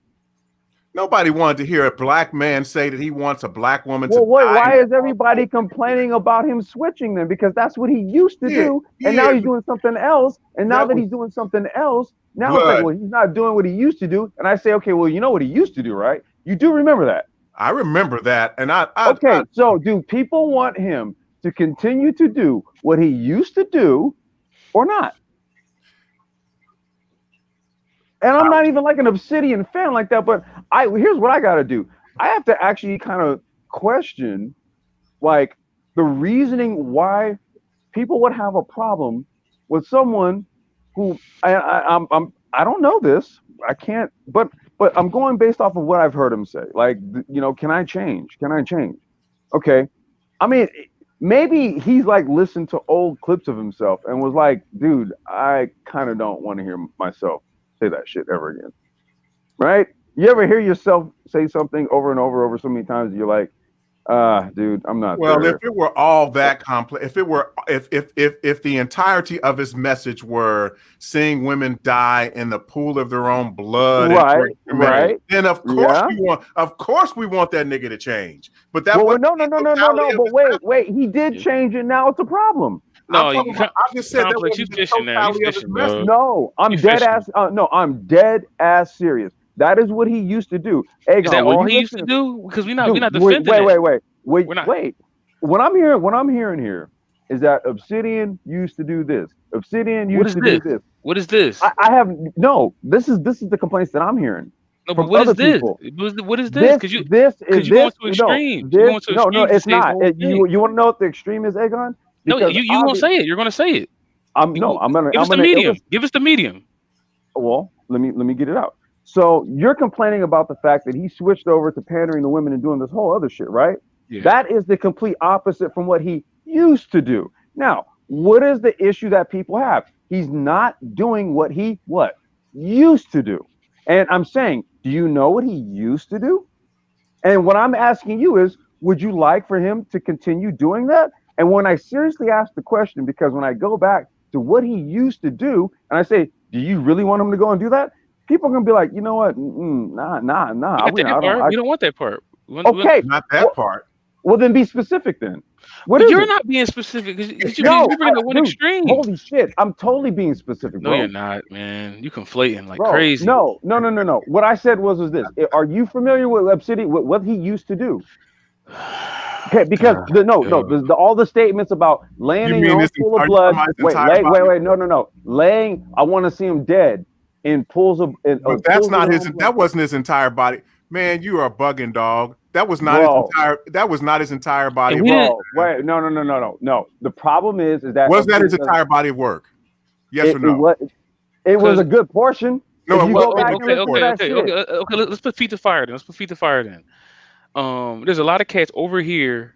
Nobody wanted to hear a black man say that he wants a black woman to die. Why is everybody complaining about him switching then? Because that's what he used to do, and now he's doing something else. And now that he's doing something else, now it's like, well, he's not doing what he used to do. And I say, okay, well, you know what he used to do, right? You do remember that. I remember that. And so do people want him to continue to do what he used to do or not? And I'm not even like an Obsidian fan like that, but here's what I got to do. I have to actually kind of question like the reasoning why people would have a problem with someone who I don't know this. I can't, but I'm going based off of what I've heard him say. Like, you know, can I change? Can I change? Okay. I mean, maybe he's like listened to old clips of himself and was like, dude, I kind of don't want to hear myself say that shit ever again. Right? You ever hear yourself say something over and over so many times, you're like, dude, I'm not Well, there. if it were all that complex, if the entirety of his message were seeing women die in the pool of their own blood, right, then of course we want that nigga to change. But that no. But wait, he did change it. Now it's a problem. No, I just said that was you the fishing there. totality You of his fishing, message. No, I'm dead ass. No, I'm dead ass serious. That is what he used to do. Aegon, is that all he used to do? Because we're not defending it. Wait. What I'm hearing here is that Obsidian used to do this. Obsidian used to do this. What is this? I have no. This is the complaints that I'm hearing. No, but what is this? What is this? Because you're going to extreme. No, it's not. You want to know what the extreme is, Aegon? No, you gonna say it. You're gonna say it. I'm gonna give us the medium. Give us the medium. Well, let me get it out. So you're complaining about the fact that he switched over to pandering to women and doing this whole other shit, right? Yeah. That is the complete opposite from what he used to do. Now, what is the issue that people have? He's not doing what he used to do. And I'm saying, do you know what he used to do? And what I'm asking you is, would you like for him to continue doing that? And when I seriously ask the question, because when I go back to what he used to do, and I say, do you really want him to go and do that? People are going to be like, you know what? Nah. We don't want that part. Okay. Not that part. Well, then be specific then. You're not being specific because you're bringing one extreme. Holy shit. I'm totally being specific, bro. No, you're not, man. You conflating like crazy. No. What I said was this. Are you familiar with Obsidian, what he used to do? Okay, because all the statements about laying in your own pool of blood. Wait, no. Laying, I want to see him dead in pools of. But that's not his. That wasn't his entire body. Man, you are bugging, dog. That was not his entire. That was not his entire body. Wait, no. The problem is that was that his entire body of work? Yes or no? It was a good portion. No, okay. Let's put feet to fire then. There's a lot of cats over here,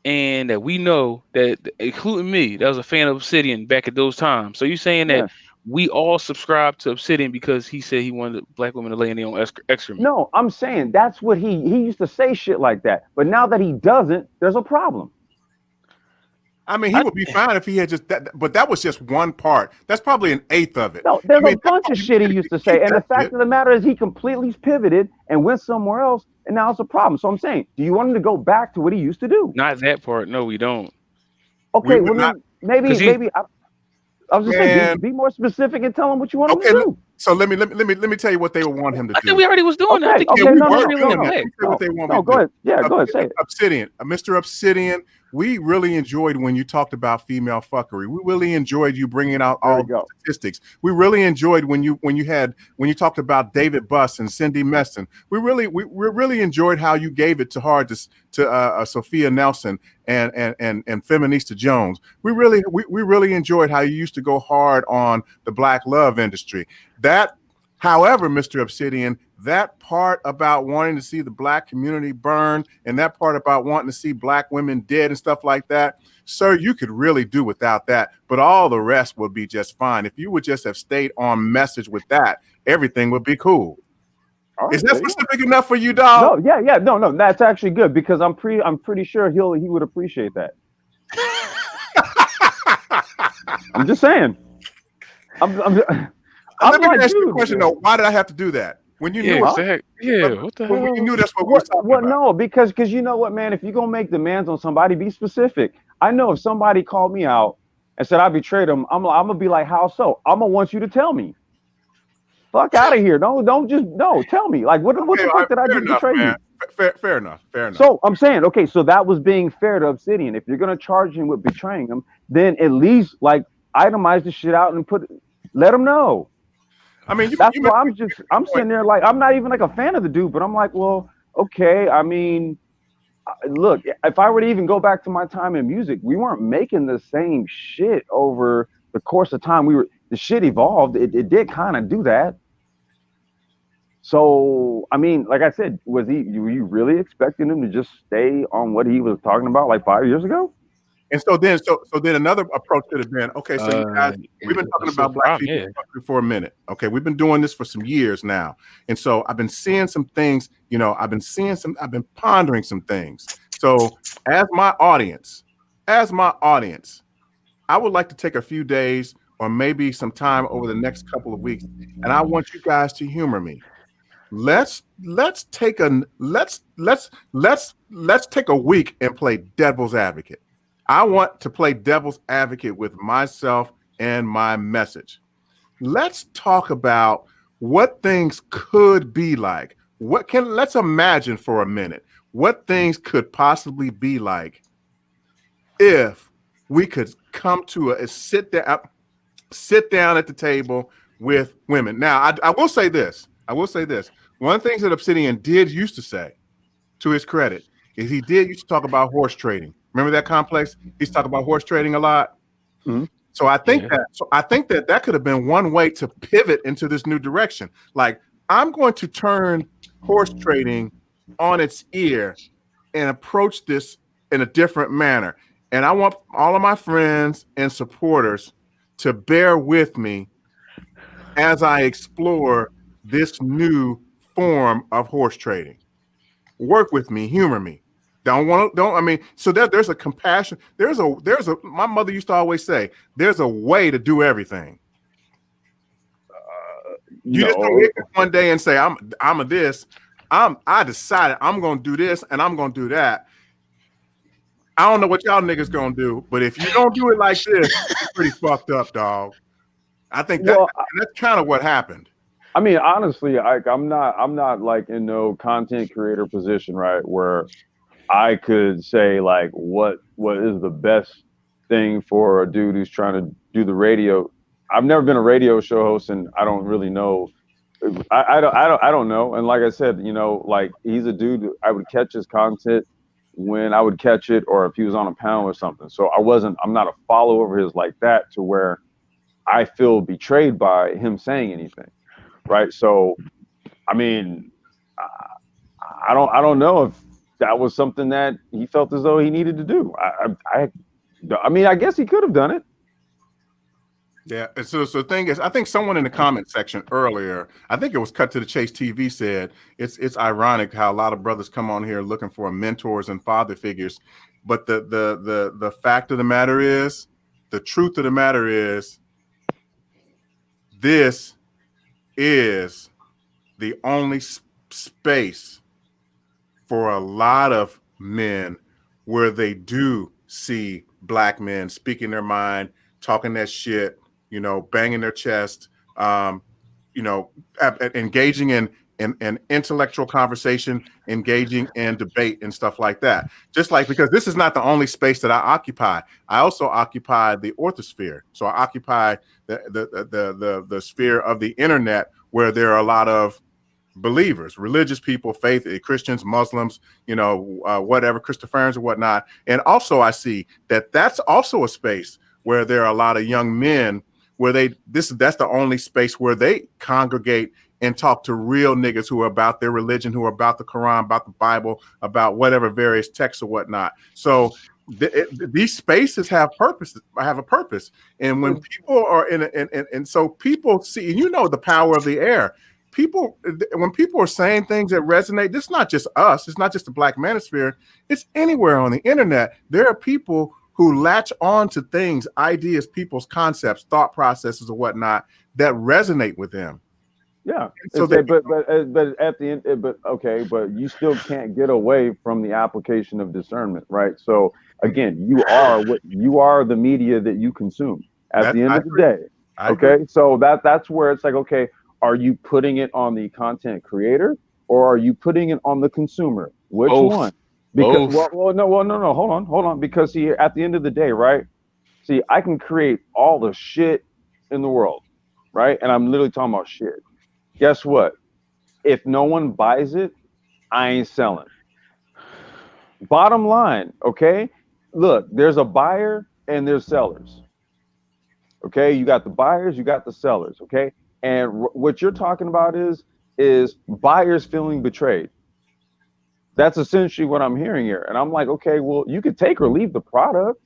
and that we know that, including me, that was a fan of Obsidian back at those times. So you're saying that we all subscribe to Obsidian because he said he wanted black women to lay in their own excrement? No, I'm saying that's what he used to say shit like that. But now that he doesn't, there's a problem. I mean, he would be fine if he had just that, but that was just one part. That's probably an eighth of it. No, there's a bunch of shit he used to say. And the fact of the matter is he completely pivoted and went somewhere else, and now it's a problem. So I'm saying, do you want him to go back to what he used to do? Not that part. No, we don't. Okay, then maybe I was just saying, be more specific and tell him what you want him to do. So let me tell you what they would want him to do. I think we already was doing that. I think go ahead. Yeah, go ahead. Say it. Obsidian, Mr. Obsidian. We really enjoyed when you talked about female fuckery. We really enjoyed you bringing out all the statistics. We really enjoyed when you talked about David Buss and Cindy Meston. We really enjoyed how you gave it to Sophia Nelson and Feminista Jones. We really enjoyed how you used to go hard on the black love industry. That, however, Mr. Obsidian, that part about wanting to see the black community burn and that part about wanting to see black women dead and stuff like that, sir, you could really do without that. But all the rest would be just fine. If you would just have stayed on message with that, everything would be cool. Right, is that specific enough for you, dog? No. That's actually good because I'm pretty sure he would appreciate that. I'm just saying. Let me ask you a question though. Why did I have to do that? When you knew what the hell? When you knew that's what we're talking about. No, because you know what, man, if you're gonna make demands on somebody, be specific. I know if somebody called me out and said I betrayed him, I'm gonna be like, how so? I'm gonna want you to tell me. Fuck out of here. Don't tell me. Like what the fuck did I just betray you? fair enough. So I'm saying, okay, so that was being fair to Obsidian. If you're gonna charge him with betraying him, then at least like itemize the shit out and let him know. I mean, that's why I'm sitting there like I'm not even like a fan of the dude, but I'm like, well, okay. I mean, look, if I were to even go back to my time in music, we weren't making the same shit over the course of time. The shit evolved. It did kind of do that. So, I mean, like I said, were you really expecting him to just stay on what he was talking about like 5 years ago? And so then another approach could have been, okay, so you guys, we've been talking about black people for a minute. Okay, we've been doing this for some years now. And so I've been seeing some things, I've been pondering some things. So as my audience, I would like to take a few days or maybe some time over the next couple of weeks, and I want you guys to humor me. Let's take a week and play devil's advocate. I want to play devil's advocate with myself and my message. Let's talk about what things could be like. Let's imagine for a minute what things could possibly be like if we could come to a sit down at the table with women. Now, I will say this. One of the things that Obsidian did used to say, to his credit, is he did used to talk about horse trading. Remember that complex? He's talking about horse trading a lot. Mm-hmm. So I think that could have been one way to pivot into this new direction. Like, I'm going to turn horse trading on its ear and approach this in a different manner. And I want all of my friends and supporters to bear with me as I explore this new form of horse trading. Work with me, humor me. So there's a compassion. My mother used to always say, there's a way to do everything. You just don't wake up one day and say, I decided I'm going to do this and I'm going to do that. I don't know what y'all niggas going to do, but if you don't do it like this, it's pretty fucked up, dog. I think that's kind of what happened. I mean, honestly, I'm not like in no content creator position, right, where I could say like what is the best thing for a dude who's trying to do the radio. I've never been a radio show host, and I don't really know. I don't know. And like I said, like he's a dude. I would catch his content when I would catch it, or if he was on a panel or something. So I'm not a follower of his like that to where I feel betrayed by him saying anything. Right. So, I mean, I don't know if that was something that he felt as though he needed to do. I mean, I guess he could have done it. Yeah. So the thing is, I think someone in the comment section earlier, I think it was Cut to the Chase TV, said it's ironic how a lot of brothers come on here looking for mentors and father figures. But the fact of the matter is, the truth of the matter is, this is the only space for a lot of men where they do see black men speaking their mind, talking that shit, banging their chest, engaging in intellectual conversation, engaging in debate and stuff like that. Just like, because this is not the only space that I occupy. I also occupy the orthosphere. So I occupy the sphere of the internet, where there are a lot of believers, religious people, faith, Christians, Muslims, whatever, Christopherans or whatnot. And also I see that that's also a space where there are a lot of young men where that's the only space where they congregate and talk to real niggas who are about their religion, who are about the Quran, about the Bible, about whatever various texts or whatnot. So these spaces have a purpose. And when people are and so people see, and the power of the air. When people are saying things that resonate, this is not just us. It's not just the Black Manosphere. It's anywhere on the internet. There are people who latch on to things, ideas, people's concepts, thought processes, or whatnot that resonate with them. Yeah. So but at the end, but you still can't get away from the application of discernment, right? So again, you are the media that you consume at the end of the day. Okay. So that's where it's like, okay, are you putting it on the content creator or are you putting it on the consumer? Which Both. one? Because Both. no, hold on. Because see, at the end of the day, right? See, I can create all the shit in the world, right? And I'm literally talking about shit. Guess what? If no one buys it, I ain't selling. Bottom line, okay? Look, there's a buyer and there's sellers. Okay, you got the buyers, you got the sellers, okay? And what you're talking about is buyers feeling betrayed. That's essentially what I'm hearing here. And I'm like, okay, well, you could take or leave the product.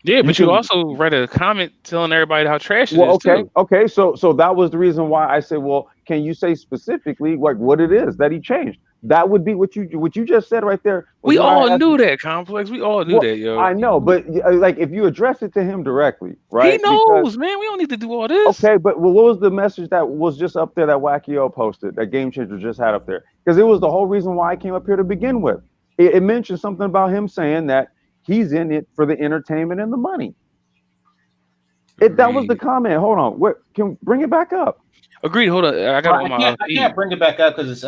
Yeah, but you also write a comment telling everybody how trash it is too. Okay. So that was the reason why I said, well, can you say specifically like what it is that he changed? That would be what you just said right there. We all knew that, Complex. We all knew that, yo. I know, but like if you address it to him directly, right? He knows, man. We don't need to do all this. Okay, but what was the message that was just up there that Wackio posted, that GameChanger just had up there? Because it was the whole reason why I came up here to begin with. It mentioned something about him saying that he's in it for the entertainment and the money. That was the comment. Hold on, what can bring it back up? Agreed. Hold on, I got it on my. I can't bring it back up because it's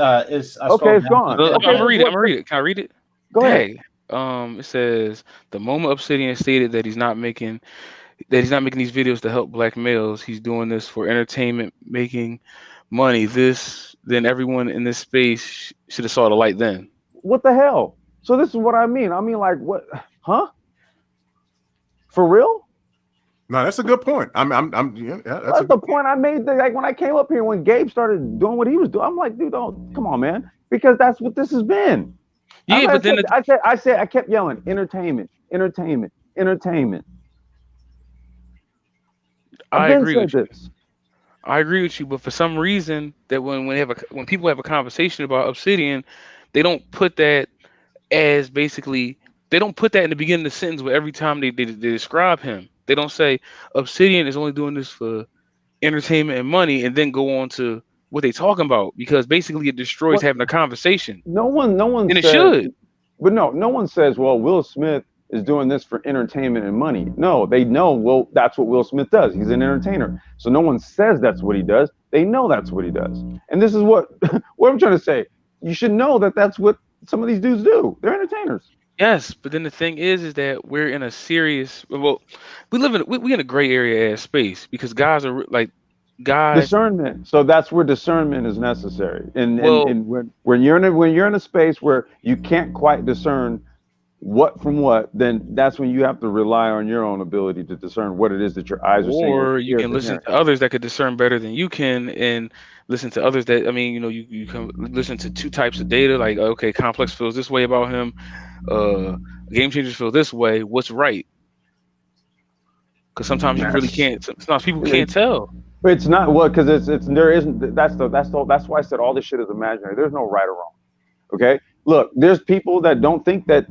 okay. It's gone. I'm gonna read it. Can I read it? Go ahead. It says the moment Obsidian stated that he's not making these videos to help black males. He's doing this for entertainment, making money. Then everyone in this space should have saw the light then. What the hell? So this is what I mean. I mean, like, what? Huh? For real? No, that's a good point. That's the point I made. Like when I came up here, when Gabe started doing what he was doing, I'm like, dude, don't come on, man, because that's what this has been. Yeah, but then I kept yelling, entertainment. I agree with you. I agree with you, but for some reason, that when people have a conversation about Obsidian, they don't put that as basically. They don't put that in the beginning of the sentence where every time they describe him. They don't say Obsidian is only doing this for entertainment and money, and then go on to what they talking about, because basically it destroys having a conversation. No one, and says, it should. But no one says, well, Will Smith is doing this for entertainment and money. No, they know. Well, that's what Will Smith does. He's an entertainer. So no one says that's what he does. They know that's what he does. And this is what I'm trying to say. You should know that that's what some of these dudes do. They're entertainers. Yes, but then the thing is that we're in a serious. Well, we in a gray area ass space, because guys are like discernment. So that's where discernment is necessary. And when you're in a space where you can't quite discern what from what, then that's when you have to rely on your own ability to discern what it is that your eyes are seeing. Or you can listen to others that could discern better than you can, and listen to others that, I mean, you can listen to two types of data. Like, okay, Complex feels this way about him. GameChangers feel this way. What's right? Because sometimes you really can't. Sometimes people can't tell. It's not because there isn't. That's why I said all this shit is imaginary. There's no right or wrong. Okay, look, there's people that don't think that.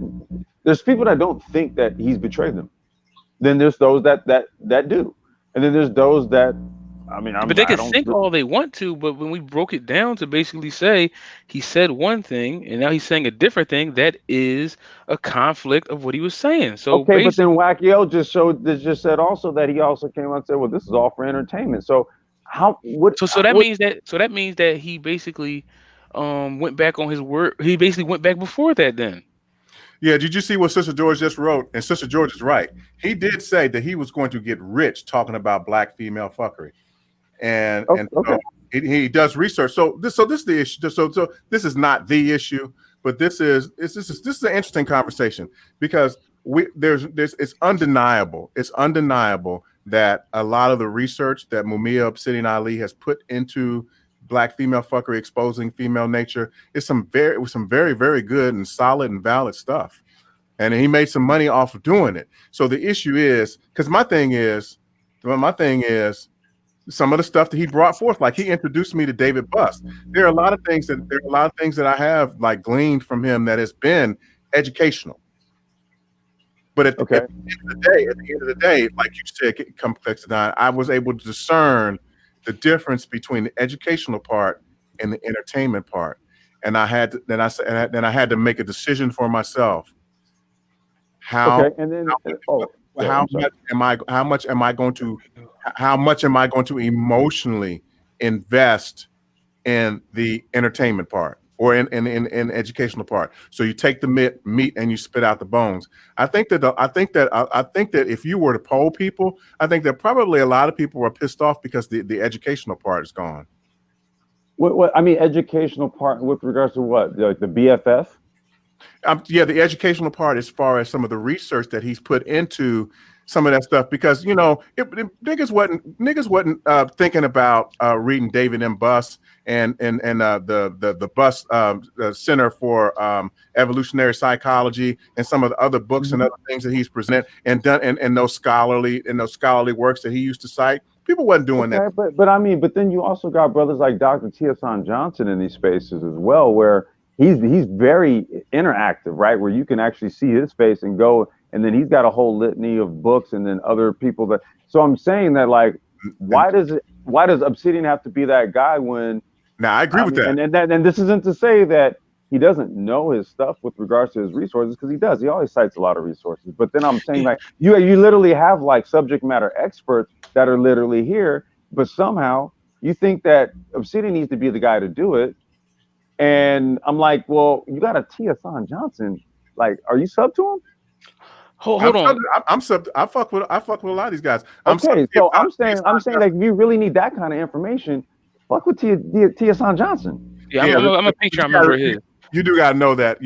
There's people that don't think that he's betrayed them. Then there's those that do, and then there's those that. I mean, but they can think all they want to, but when we broke it down to basically say he said one thing and now he's saying a different thing, that is a conflict of what he was saying. So okay, but then Wackio just said also that he also came out and said, well, this is all for entertainment. So that means that he basically went back on his word. He basically went back before that then. Yeah, did you see what Sister George just wrote? And Sister George is right. He did say that he was going to get rich talking about black female fuckery. And so he does research. So this is the issue. So this is not the issue, but this is an interesting conversation, because it's undeniable. It's undeniable that a lot of the research that Mumia Obsidian Ali has put into black female fuckery, exposing female nature, is some very, very good and solid and valid stuff. And he made some money off of doing it. So the issue is, because my thing is some of the stuff that he brought forth, like he introduced me to David Bust. There are a lot of things that I have like gleaned from him that has been educational. But at the end of the day, like you said, Complex, I was able to discern the difference between the educational part and the entertainment part, and I had to make a decision for myself. How much am I going to emotionally invest in the entertainment part? or in educational part. So you take the meat and you spit out the bones. I think that if you were to poll people, I think that probably a lot of people are pissed off because the educational part is gone. What I mean, educational part with regards to what, like the BFF? Yeah, the educational part as far as some of the research that he's put into some of that stuff, because niggas wasn't thinking about reading David M. Buss and the Buss Center for Evolutionary Psychology and some of the other books and other things that he's presented and done and those scholarly works that he used to cite. People wasn't doing that. But then you also got brothers like Dr. Tiesan Johnson in these spaces as well, where he's very interactive, right? Where you can actually see his face and go, and then he's got a whole litany of books and then other people that. So I'm saying that, like, why does Obsidian have to be that guy when? Now I agree with that. And this isn't to say that he doesn't know his stuff with regards to his resources, because he does. He always cites a lot of resources. But then I'm saying, like, you literally have like subject matter experts that are literally here, but somehow you think that Obsidian needs to be the guy to do it. And I'm like, well, you got a Tiesan Johnson. Like, are you sub to him? Hold on. I'm sub. I fuck with a lot of these guys. I'm saying like, if you really need that kind of information, fuck with Tiesan Johnson. Yeah, I'm a Patreon member here. You do gotta know that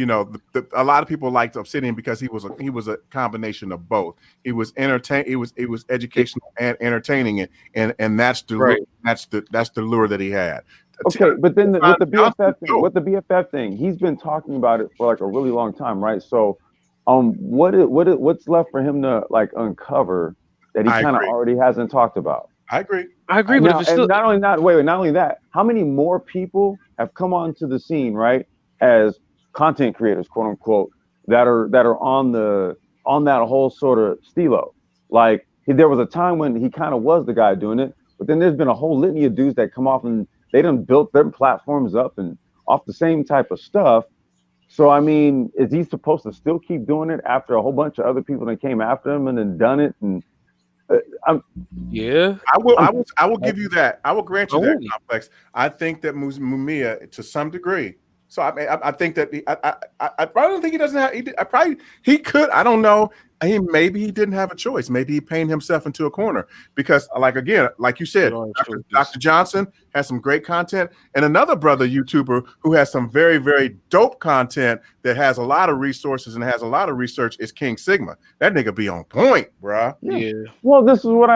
a lot of people liked Obsidian because he was a combination of both. He was it was educational and entertaining, and that's the right. that's the lure that he had. Okay, but then with the BFF thing, he's been talking about it for like a really long time, right? So, what's left for him to like uncover that he kind of already hasn't talked about? I agree, but if it's still... not only that, how many more people have come onto the scene, right, as content creators, quote unquote, that are on that whole sort of stilo? Like, there was a time when he kind of was the guy doing it, but then there's been a whole litany of dudes that come off and they done built their platforms up and off the same type of stuff. So, I mean, is he supposed to still keep doing it after a whole bunch of other people that came after him and then done it? And yeah, I will give you that. I will grant you that, Complex. I think that Mumia, to some degree. So I think that I probably don't think he doesn't have. He could. I don't know. Maybe he didn't have a choice. Maybe he painted himself into a corner because, like you said, Dr. Johnson has some great content, and another brother YouTuber who has some very, very dope content that has a lot of resources and has a lot of research is King Sigma. That nigga be on point, bruh. Yeah. Well, this is what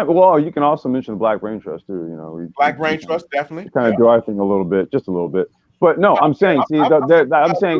you can also mention the Black Brain Trust too. Black Brain Trust definitely kind of do our thing just a little bit. But no, I'm saying,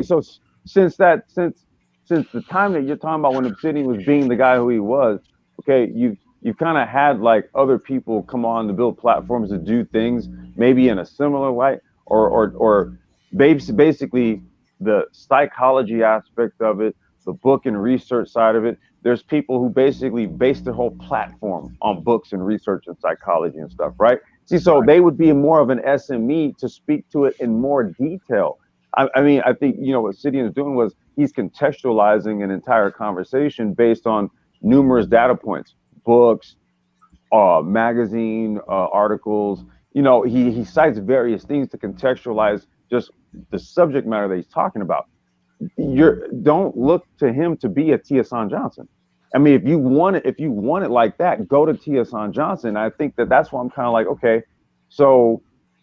so since the time that you're talking about when Obsidian was being the guy who he was, okay, you've kind of had like other people come on to build platforms to do things maybe in a similar way, or basically the psychology aspect of it, the book and research side of it. There's people who basically base their whole platform on books and research and psychology and stuff, right? See, so they would be more of an SME to speak to it in more detail. I mean, I think, what Obsidian is doing was he's contextualizing an entire conversation based on numerous data points, books, magazine, articles. He cites various things to contextualize just the subject matter that he's talking about. Don't look to him to be a Tiesan Johnson. I mean, if you want it like that, go to Tiesan Johnson. I think that's why I'm kind of like, okay, so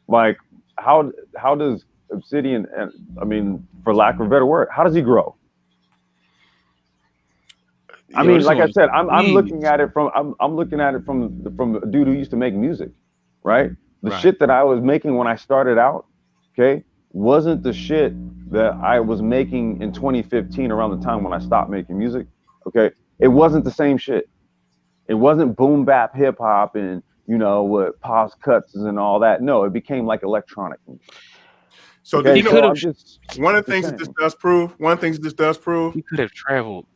like, how does Obsidian, and I mean, for lack of a better word, how does he grow? I mean, like I said, I'm looking at it from a dude who used to make music, right? The shit that I was making when I started out, okay, wasn't the shit that I was making in 2015 around the time when I stopped making music. Okay, it wasn't the same shit. It wasn't boom bap hip hop and with pause cuts and all that. No, it became like electronic music. So okay, one of the things that this does prove. He could have traveled.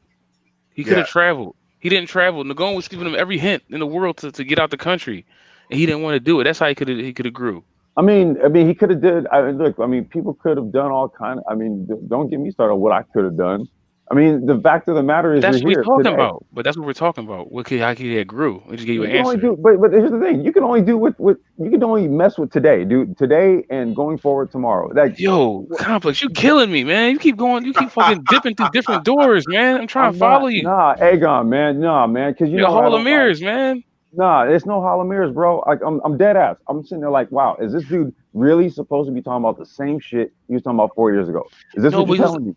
He could have traveled. He didn't travel. Nagon was giving him every hint in the world to get out the country, and he didn't want to do it. That's how he could have grew. I mean, he could have did. Look, I mean, people could have done all kind of. I mean, don't get me started on what I could have done. I mean, the fact of the matter is, That's you're what we're here talking today. about. But that's what we're talking about. How he grew. We just gave you an You can only answer. do, but here's the thing: you can only do what you can only mess with today, dude. Today and going forward tomorrow. Like, Yo, Complex, you killing me, man. You keep going. You keep fucking dipping through different doors, man. I'm trying I'm to not, follow you. nah, Aegon, man, nah, man, because you You're know a what I hall of don't like. mirrors, man. Nah, it's no hollow mirrors, bro. Like, I'm dead ass. I'm sitting there like, wow, is this dude really supposed to be talking about the same shit he was talking about 4 years ago? Is this No, what but you're telling me?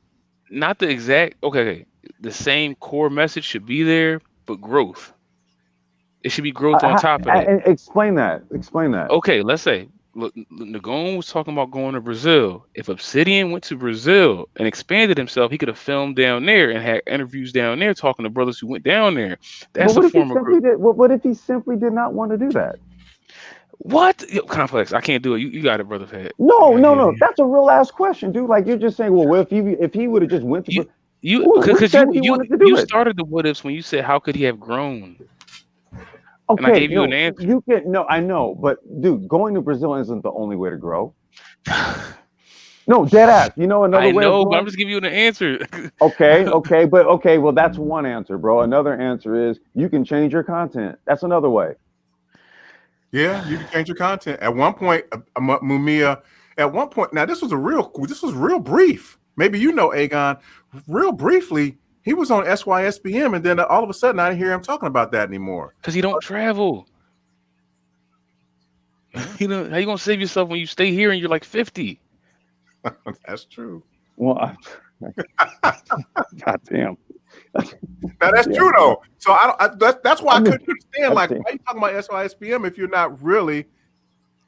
not the exact. Okay, the same core message should be there, but growth. It should be growth on top of that. Explain that. Explain that. Okay, let's say look, Nagone was talking about going to Brazil. If Obsidian went to Brazil and expanded himself, he could have filmed down there and had interviews down there talking to brothers who went down there. That's But a what if he form of simply growth. did? What if he simply did not want to do that? What? Yo, Complex, I can't do it. You got it, brother Fed. No. That's a real ass question, dude. Like, you're just saying, well, what if he would have just went to Because said he wanted to do you it? started the what ifs when you said how could he have grown? Okay, And I gave you an answer. You can no, I know, but dude, going to Brazil isn't the only way to grow. No, dead ass. You know another I way know, of but growing? I'm just giving you an answer. Okay, well, that's one answer, bro. Another answer is you can change your content. That's another way. Yeah, you can change your content. At one point, Mumia. At one point, now this was real brief. Maybe you know Aegon. Real briefly, he was on SYSBM, and then all of a sudden, I didn't hear him talking about that anymore. Because he don't travel. How you gonna save yourself when you stay here and you're like 50? That's true. Well, God damn. Now that's true though. So that's why I couldn't understand. Like, damn. why are you talking about SYSBM if you're not really?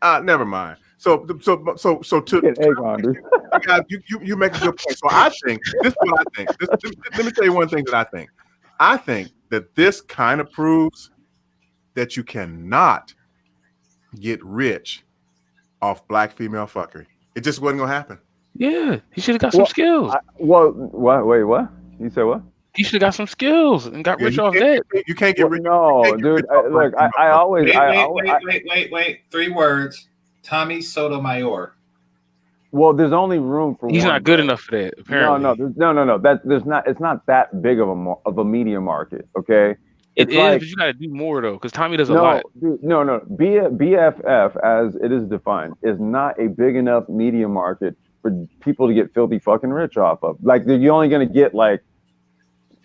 Never mind. So to Aegon, dude. guys, you make a good point. So I think this is what I think. Let me tell you one thing that I think. I think that this kind of proves that you cannot get rich off black female fuckery. It just wasn't gonna happen. Yeah, he should have got some skills. Wait, what? You said what? He should have got some skills and got rich off that. You can't get rich. No, dude. Look, I always. Wait. 3 words. Tommy Sotomayor. Well, there's only room for. He's one, not good bro. enough for that. Apparently, No. There's not. It's not that big of a media market. Okay. It It's is, like, but you got to do more though, because Tommy does a no, lot. dude, no. BFF, as it is defined, is not a big enough media market for people to get filthy fucking rich off of. Like, you're only gonna get like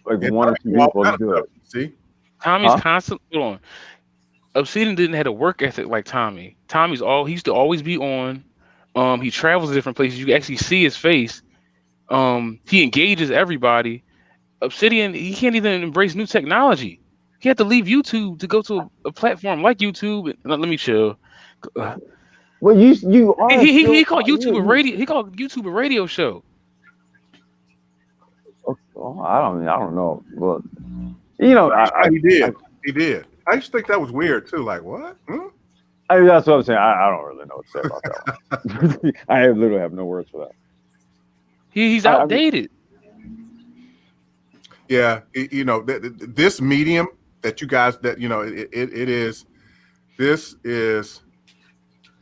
one or two people to do it. See, Tommy's constant. Hold on. Obsidian didn't have a work ethic like Tommy. He used to always be on. He travels to different places. You can actually see his face. He engages everybody. Obsidian, he can't even embrace new technology. He had to leave YouTube to go to a platform like YouTube. Let me chill. Well, you are. He called YouTube a radio. He called YouTube a radio show. Oh, I don't know. Well, he did. I used to think that was weird too. Like, what? That's what I'm saying. I don't really know what to say about that one. I literally have no words for that. He's outdated. Yeah, this medium that you guys it is. This is,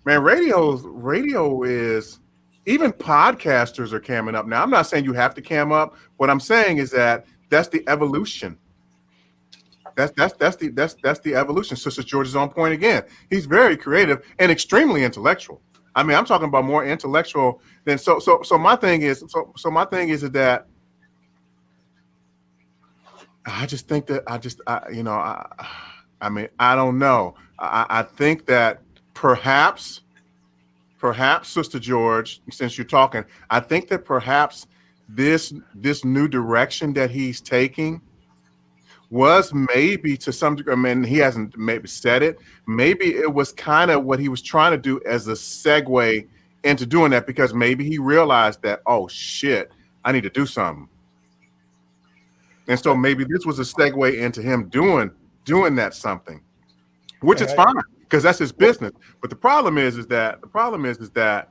man. Radio is. Even podcasters are camming up now. I'm not saying you have to cam up. What I'm saying is that's the evolution. That's the evolution. Sister George is on point again. He's very creative and extremely intellectual. I mean, I'm talking about more intellectual than so. My thing is that I just think that I don't know. I think that perhaps, Sister George, since you're talking, I think that perhaps this new direction that he's taking was maybe to some degree, I mean, he hasn't maybe said it, maybe it was kind of what he was trying to do as a segue into doing that, because maybe he realized that, oh shit, I need to do something. And so maybe this was a segue into him doing that something, which is fine, because that's his business. But the problem is that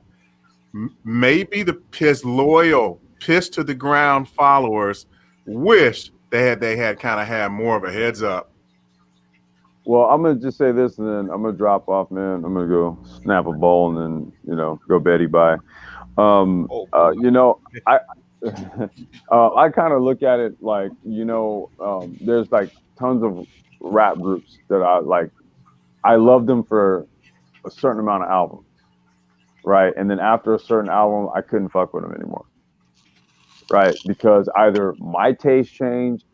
maybe his loyal, pissed to the ground followers wish they had kind of had more of a heads up. Well, I'm gonna just say this, and then I'm gonna drop off, man. I'm gonna go snap a bowl, and then go Betty bye. I kind of look at it like, there's like tons of rap groups that I like. I love them for a certain amount of albums, right? And then after a certain album, I couldn't fuck with them anymore, right? Because either my taste changed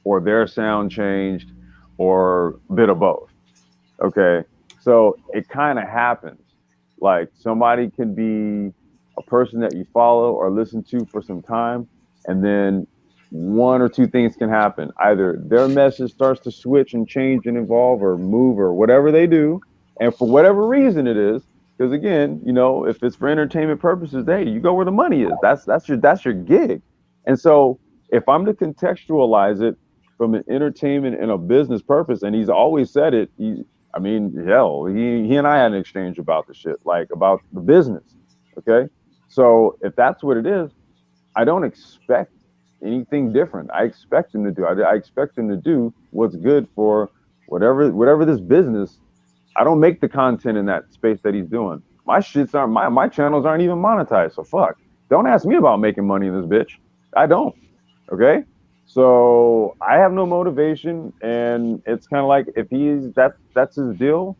or their sound changed or a bit of both. Okay. So it kind of happens. Like somebody can be a person that you follow or listen to for some time, and then one or two things can happen. Either their message starts to switch and change and evolve or move or whatever they do. And for whatever reason it is, because again, if it's for entertainment purposes, hey, you go where the money is. That's your gig. And so if I'm to contextualize it from an entertainment and a business purpose, and he's always said it, hell, he and I had an exchange about the shit, like about the business. Okay. So if that's what it is, I don't expect anything different. I expect him to do. I expect him to do what's good for whatever this business. I don't make the content in that space that he's doing. My shits aren't my channels aren't even monetized. So fuck. Don't ask me about making money in this bitch. I don't. Okay. So I have no motivation, and it's kind of like if that's his deal,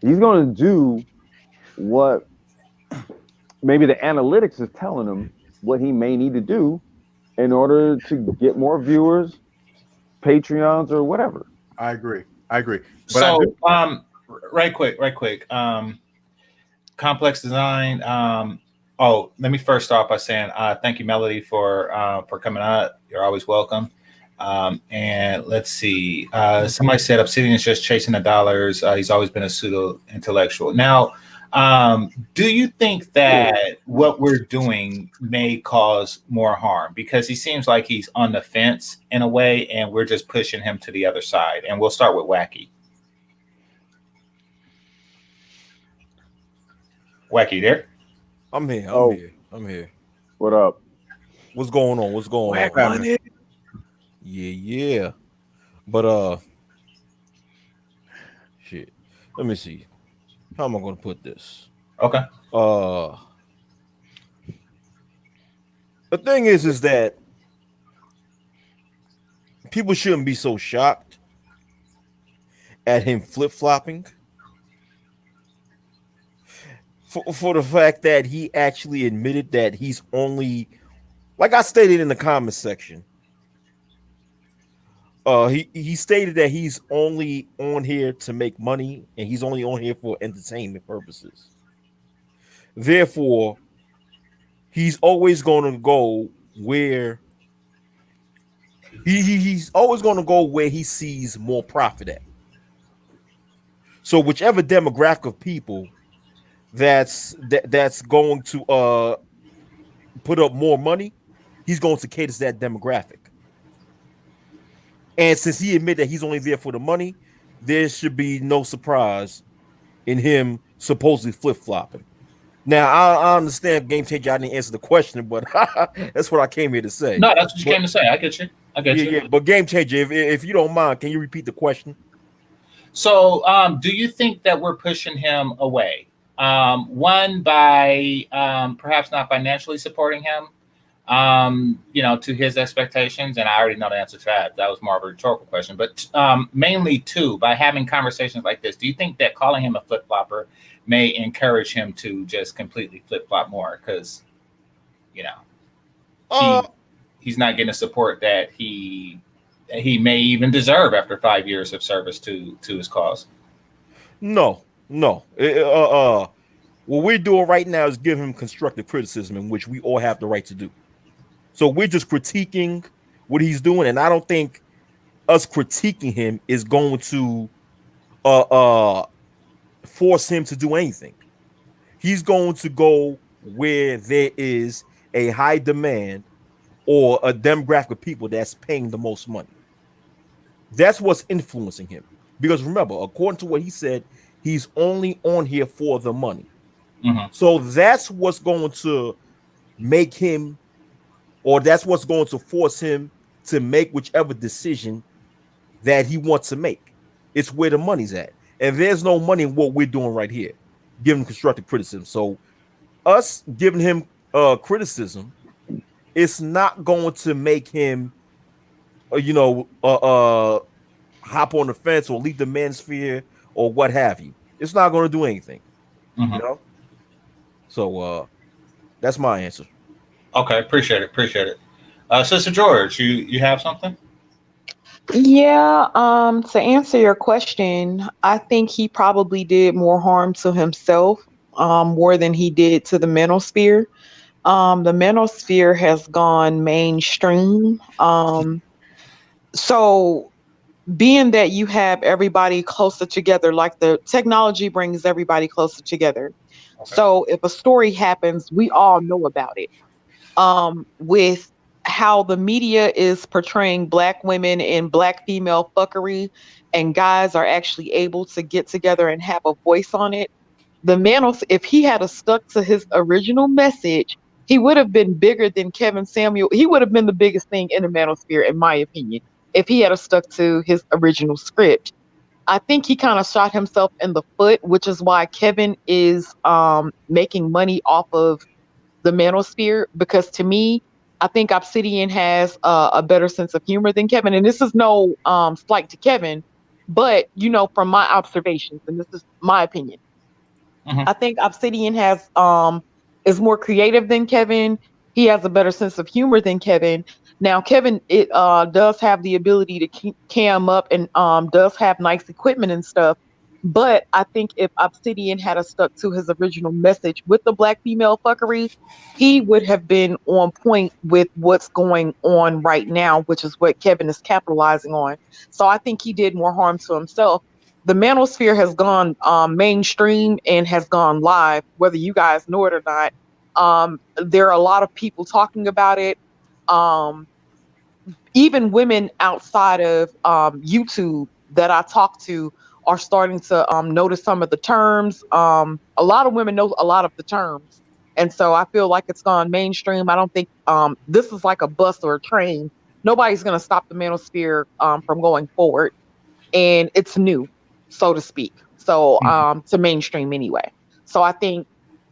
he's going to do what maybe the analytics is telling him what he may need to do in order to get more viewers, Patreons, or whatever. I agree. But so, right quick. Complex design. Let me first start by saying thank you, Melody, for coming out. You're always welcome. And let's see. Somebody said Obsidian is just chasing the dollars. He's always been a pseudo intellectual. Now, do you think that what we're doing may cause more harm? Because he seems like he's on the fence in a way, and we're just pushing him to the other side. And we'll start with Wacky. Wacky, there? I'm here. What up? What's going on? Yeah. But shit. Let me see. How am I going to put this? Okay. The thing is that people shouldn't be so shocked at him flip-flopping for the fact that he actually admitted that he's only, like I stated in the comment section, he stated that he's only on here to make money and he's only on here for entertainment purposes. Therefore, he's always going to go where he's always going to go where he sees more profit at. So whichever demographic of people that's going to put up more money, he's going to cater to that demographic. And since he admitted that he's only there for the money, there should be no surprise in him supposedly flip-flopping. Now, I understand, GameChanger, I didn't answer the question, but that's what I came here to say. No, that's what you came to say. I get you. Yeah, but GameChanger, if you don't mind, can you repeat the question? So, do you think that we're pushing him away? One, by perhaps not financially supporting him, to his expectations, and I already know the answer to that. That was more of a rhetorical question, but mainly two, by having conversations like this, do you think that calling him a flip-flopper may encourage him to just completely flip-flop more? Because, he's not getting the support that he may even deserve after 5 years of service to his cause. No. What we're doing right now is give him constructive criticism, in which we all have the right to do. So we're just critiquing what he's doing, and I don't think us critiquing him is going to force him to do anything. He's going to go where there is a high demand or a demographic of people that's paying the most money. That's what's influencing him. Because remember, according to what he said, he's only on here for the money. Mm-hmm. So that's what's going to make him, or that's what's going to force him to make whichever decision that he wants to make. It's where the money's at. And there's no money in what we're doing right here, giving constructive criticism. So us giving him criticism it's not going to make him, hop on the fence or leave the manosphere or what have you. It's not going to do anything, Mhm. So that's my answer. Okay, appreciate it. Sister George, you have something? Yeah, to answer your question, I think he probably did more harm to himself, more than he did to the manosphere. The manosphere has gone mainstream. So being that you have everybody closer together, like the technology brings everybody closer together. Okay. So if a story happens, we all know about it. With how the media is portraying black women and black female fuckery, and guys are actually able to get together and have a voice on it. The man, if he had a stuck to his original message, he would have been bigger than Kevin Samuel. He would have been the biggest thing in the manosphere, in my opinion, if he had a stuck to his original script. I think he kind of shot himself in the foot, which is why Kevin is making money off of the manosphere, because to me, I think Obsidian has a better sense of humor than Kevin. And this is no slight to Kevin, but from my observations, and this is my opinion, Mhm. I think Obsidian has is more creative than Kevin. He has a better sense of humor than Kevin. Now, Kevin does have the ability to cam up and does have nice equipment and stuff. But I think if Obsidian had a stuck to his original message with the black female fuckery, he would have been on point with what's going on right now, which is what Kevin is capitalizing on. So I think he did more harm to himself. The Manosphere has gone mainstream and has gone live, whether you guys know it or not. There are a lot of people talking about it. Um, Even women outside of YouTube that I talk to are starting to notice some of the terms. A lot of women know a lot of the terms. And so I feel like it's gone mainstream. I don't think this is like a bus or a train. Nobody's going to stop the Manosphere from going forward. And it's new, so to speak. So to mainstream anyway. So I think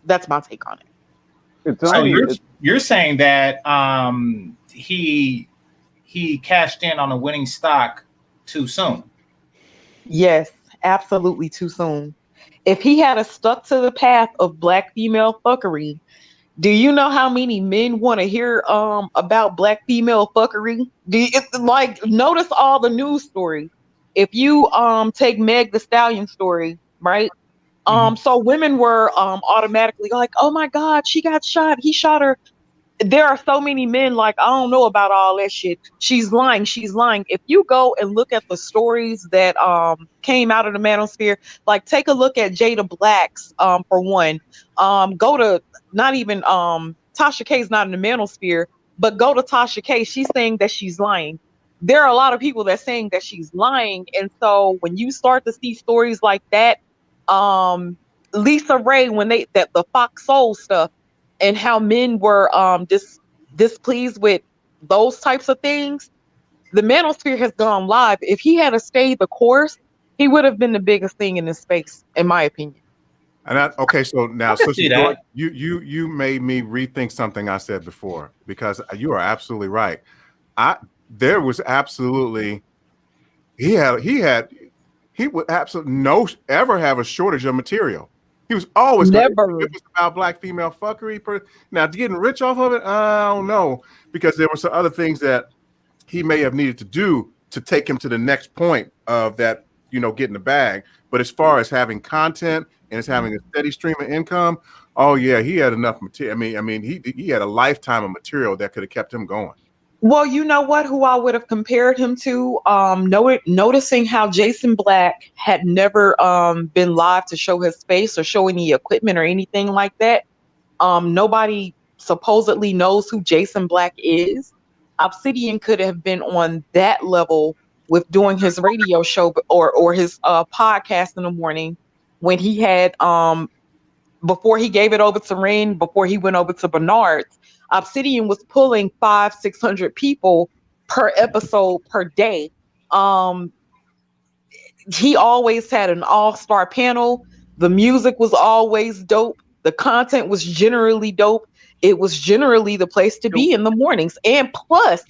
that's my take on it. It's So only you're saying that he cashed in on a winning stock too soon. Yes, absolutely too soon. If he had a stuck to the path of black female fuckery, do you know how many men want to hear about black female fuckery? Like notice all the news stories. If you take Meg the Stallion story, right? So women were automatically like, "Oh my God, she got shot. He shot her." There are so many men like, I don't know about all that shit. She's lying. She's lying. If you go and look at the stories that came out of the manosphere, like take a look at Jada Black's for one. Go to not even Tasha K's not in the manosphere, but go to Tasha K. She's saying that she's lying. There are a lot of people that saying that she's lying, and so when you start to see stories like that, Lisa Ray, when that the Fox Soul stuff, and how men were displeased with those types of things, the manosphere has gone live. If he had stayed the course, he would have been the biggest thing in this space, in my opinion. And okay, so now, I can Sister see George, that. you made me rethink something I said before, because you are absolutely right. There was absolutely he would absolutely ever have a shortage of material. He was always going Never. it was about black female fuckery. Now, getting rich off of it, I don't know, because there were some other things that he may have needed to do to take him to the next point of that, getting the bag. But as far as having content and as having a steady stream of income, oh yeah, he had enough material. I mean, he had a lifetime of material that could have kept him going. Well, you know what? Who I would have compared him to? Noticing how Jason Black had never been live to show his face or show any equipment or anything like that. Nobody supposedly knows who Jason Black is. Obsidian could have been on that level with doing his radio show or his podcast in the morning when he had before he gave it over to Rain, before he went over to Bernard's. Obsidian was pulling 500-600 people per episode per day. He always had an all-star panel. The music was always dope. The content was generally dope. it was generally the place to be in the mornings. And plus,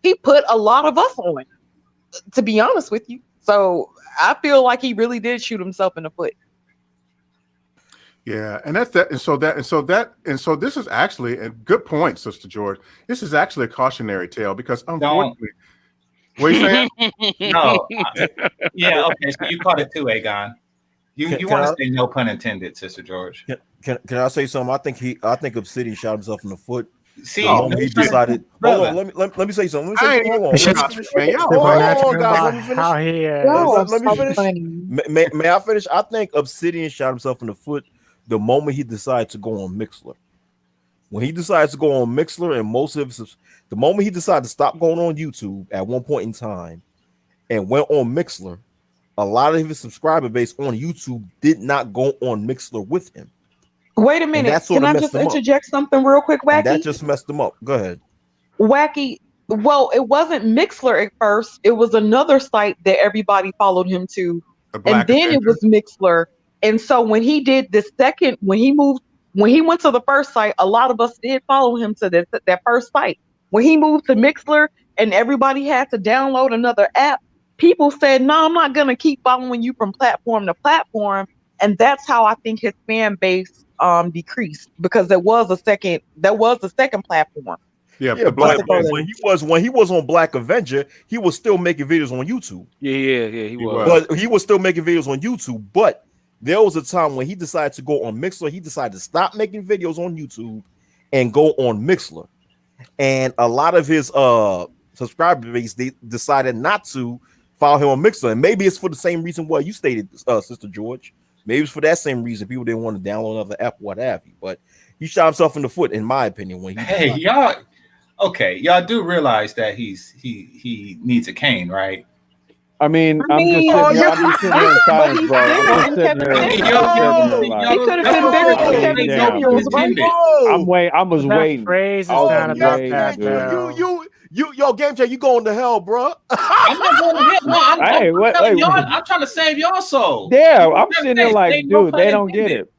he put a lot of us on, to be honest with you. So I feel like he really did shoot himself in the foot. Yeah, and that's that, and so this is actually a good point, Sister George. This is actually a cautionary tale because unfortunately, what are you saying? No, yeah, okay. So you caught it too, Aegon. You want to say no pun intended, Sister George? Can I say something? I think Obsidian shot himself in the foot. See, he decided. Hold on, let me say something. Hold on, guys. Let me finish. May I finish? I think Obsidian shot himself in the foot the moment he decided to go on Mixler. When he decides to go on Mixler, and the moment he decided to stop going on YouTube at one point in time and went on Mixler, a lot of his subscriber base on YouTube did not go on Mixler with him. Wait a minute. Can I just interject something real quick, Wacky? And that just messed them up. Go ahead. Wacky. Well, it wasn't Mixler at first. It was another site that everybody followed him to. And then it was Mixler. And so when he did the second, when he went to the first site, a lot of us did follow him to that first site. When he moved to Mixler and everybody had to download another app, people said, no, I'm not going to keep following you from platform to platform. And that's how I think his fan base decreased, because there was a second platform. Yeah, but when he was on Black Avenger, he was still making videos on YouTube. Yeah, he was. But he was still making videos on YouTube. But there was a time when he decided to go on Mixler. He decided to stop making videos on YouTube and go on Mixler. And a lot of his subscriber base, they decided not to follow him on Mixler. And maybe it's for the same reason what you stated, Sister George. Maybe it's for that same reason. People didn't want to download another app, what have you. But he shot himself in the foot, in my opinion. When y'all do realize that he needs a cane, right? I'm just sitting there in silence, bro. I'm just sitting there. He could have been bigger than Kevin Samuels, right? I was waiting. Phrase is not about that, Yo, GameChanger, you going to hell, bro? I'm not going to hell. I'm trying to save y'all soul. Yeah, I'm sitting there like, dude, they don't get it.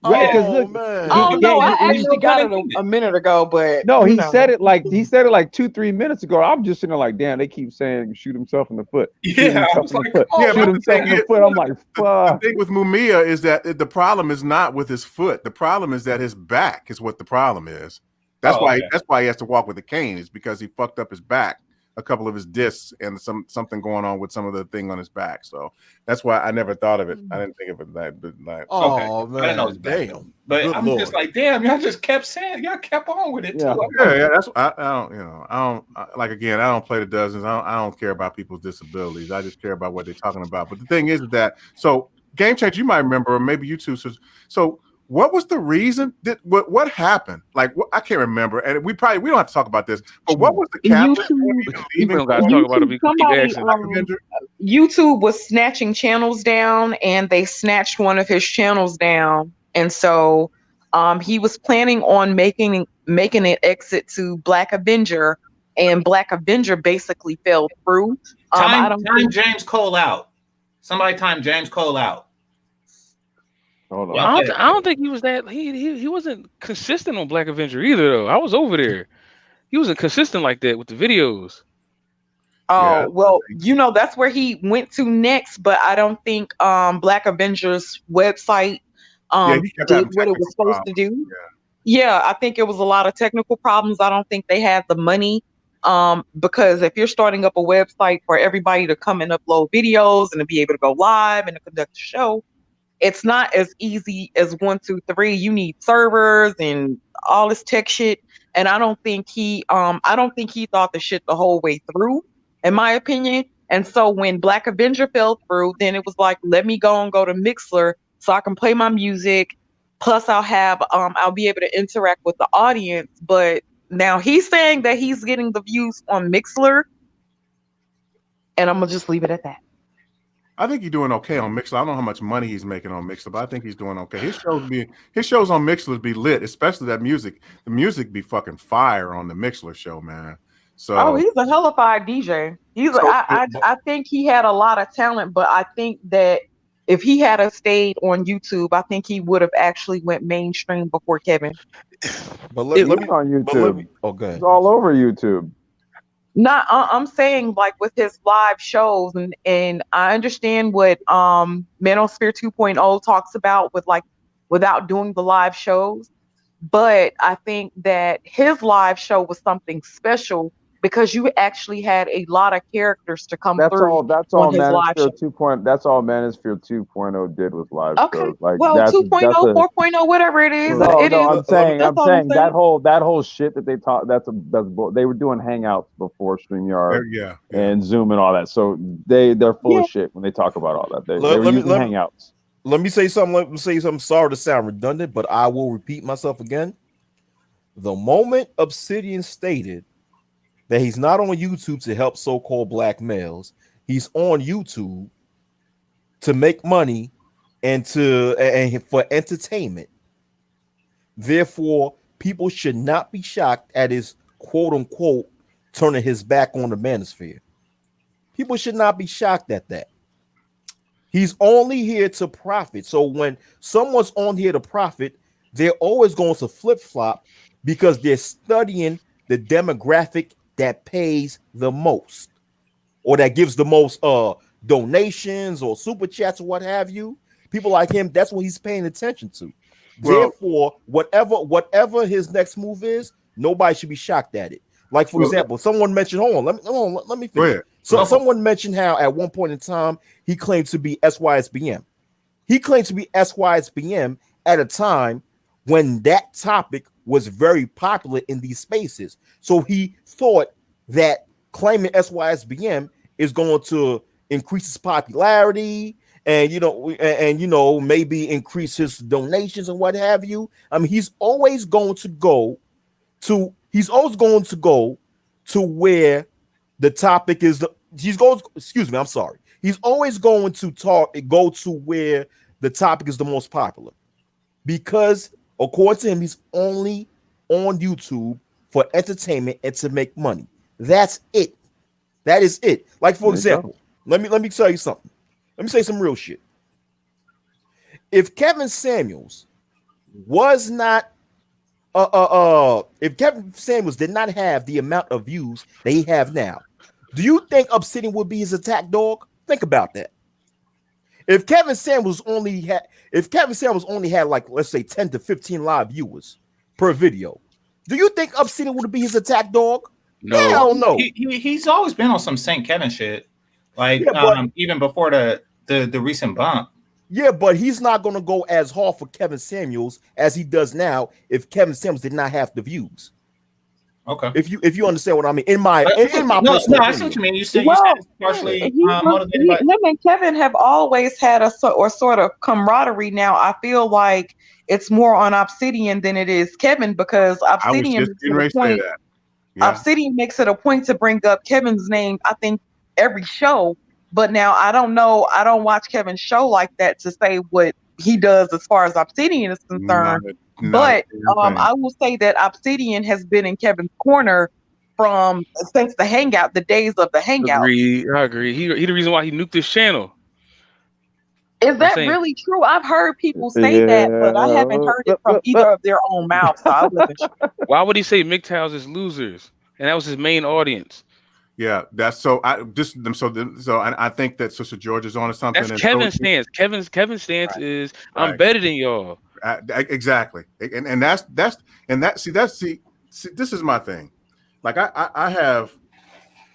Right, man. No, I actually got it a minute ago, but no, he said it like 2-3 minutes ago. I'm just sitting there like, damn, they keep saying shoot himself in the foot. Yeah, shoot himself in the foot. I'm like, fuck. The thing with Mumia is that the problem is not with his foot. The problem is that his back is what the problem is. That's why he has to walk with a cane. Is because he fucked up his back, a couple of his discs, and something going on with some of the thing on his back. So that's why I never thought of it. I didn't think of it like. Man, I know it's damn. But good I'm Lord. Just like, damn, y'all just kept saying, y'all kept on with it too. Yeah. That's I don't play the dozens. I don't care about people's disabilities. I just care about what they're talking about. But the thing is that GameChanger, you might remember, or maybe you too. So. What was the reason? What happened? I can't remember, and we don't have to talk about this. But what was the YouTube was snatching channels down, and they snatched one of his channels down, and so he was planning on making an exit to Black Avenger, and Black Avenger basically fell through. Time James Cole out. Somebody time James Cole out. Hold on. I don't think he was that. He wasn't consistent on Black Avenger either, though. I was over there. He wasn't consistent like that with the videos. Oh, well, that's where he went to next, but I don't think Black Avenger's website did what it was supposed to do. Yeah, I think it was a lot of technical problems. I don't think they had the money. Because if you're starting up a website for everybody to come and upload videos and to be able to go live and to conduct a show, it's not as easy as 1, 2, 3. You need servers and all this tech shit. And I don't think he thought the shit the whole way through, in my opinion. And so when Black Avenger fell through, then it was like, let me go to Mixler so I can play my music. Plus I'll be able to interact with the audience. But now he's saying that he's getting the views on Mixler. And I'm gonna just leave it at that. I think he's doing okay on Mixler. I don't know how much money he's making on Mixler, but I think he's doing okay. His shows on Mixler be lit, especially that music. The music be fucking fire on the Mixler show, man. So he's a hellified DJ. I think he had a lot of talent, but I think that if he had stayed on YouTube, I think he would have actually went mainstream before Kevin. But let me on YouTube. But let me. Oh, go ahead. It's all over YouTube. Not, I'm saying like with his live shows, and I understand what Manosphere 2.0 talks about with like without doing the live shows, but I think that his live show was something special because you actually had a lot of characters to come That's through all. That's on all. his live show. Manosphere 2. That's all Manosphere 2.0 did was live Okay, shows. Like well, that's 2.0, a 4.0, whatever it is, no, it is. I'm saying That's all I'm saying. that whole shit that they taught. They were doing hangouts before StreamYard Yeah. and Zoom and all that. So they're full Yeah. of shit when they talk about all that. They Let- were let me- using let me- hangouts. Let me say something. Let me say something. Sorry to sound redundant, but I will repeat myself again. The moment Obsidian stated that he's not on YouTube to help so-called black males, he's on YouTube to make money and for entertainment. Therefore, people should not be shocked at his quote unquote turning his back on the manosphere. People should not be shocked at that. He's only here to profit. So when someone's on here to profit, they're always going to flip-flop because they're studying the demographic that pays the most or that gives the most donations or super chats or what have you. People like him, that's what he's paying attention to. Well- Therefore, whatever his next move is, nobody should be shocked at it. Like, for example, someone mentioned, let me finish. So someone mentioned how at one point in time he claimed to be SYSBM. He claimed to be SYSBM at a time when that topic was very popular in these spaces. So he thought that claiming SYSBM is going to increase his popularity and maybe increase his donations and what have you. I mean, he's always going to go to where the topic is. He's always going to go to where the topic is the most popular, because according to him, he's only on YouTube for entertainment and to make money. That's it. That is it. Like, for example, let me tell you something. Let me say some real shit. If Kevin Samuels was not if Kevin Samuels did not have the amount of views that he have now, do you think Obsidian would be his attack dog? Think about that. If Kevin Samuels only had like, let's say 10 to 15 live viewers per video, do you think Obsidian would be his attack dog? No. Hell no. He's always been on some St. Kevin shit. Like, even before the recent bump. Yeah, but he's not going to go as hard for Kevin Samuels as he does now if Kevin Samuels did not have the views. Okay. If you understand what I mean, in my no, I see opinion. what you mean. You said it's partially motivated by him and Kevin have always had a sort of camaraderie. Now I feel like it's more on Obsidian than it is Kevin, because Obsidian Obsidian makes it a point to bring up Kevin's name, I think, every show. But now I don't know. I don't watch Kevin's show like that to say what he does as far as Obsidian is concerned. But I will say that Obsidian has been in Kevin's corner since the Hangout, the days of the Hangout. I agree. He the reason why he nuked his channel. Is that really true? I've heard people say that, but I haven't heard it from either of their own mouths. So I wasn't sure. Why would he say MGTOWs is losers? And that was his main audience. Yeah, that's so. I think that Sister George is on to something. That's Kevin's stance. Kevin's stance is I'm better than y'all. Exactly, and that's this is my thing. Like I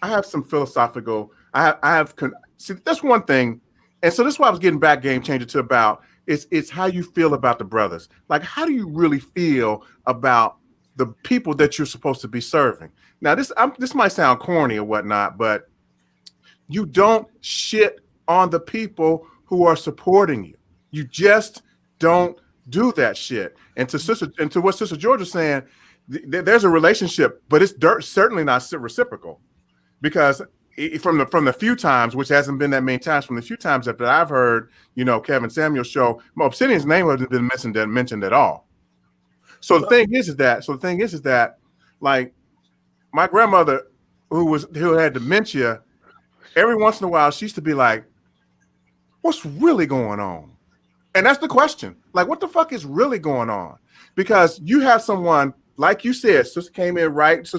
have some philosophical. That's one thing, and so this is why I was getting back GameChanger to about it's how you feel about the brothers. Like, how do you really feel about the people that you're supposed to be serving? Now, this might sound corny or whatnot, but you don't shit on the people who are supporting you. You just don't do that shit. And to what Sister George is saying, there's a relationship, but it's certainly not reciprocal, because from the few times, which hasn't been that many times, from the few times that I've heard, Kevin Samuels show, Obsidian's name hasn't been mentioned at all. So the thing is that like, my grandmother, who had dementia, every once in a while she used to be like, "What's really going on?" And that's the question. Like, what the fuck is really going on? Because you have someone, like you said, Sister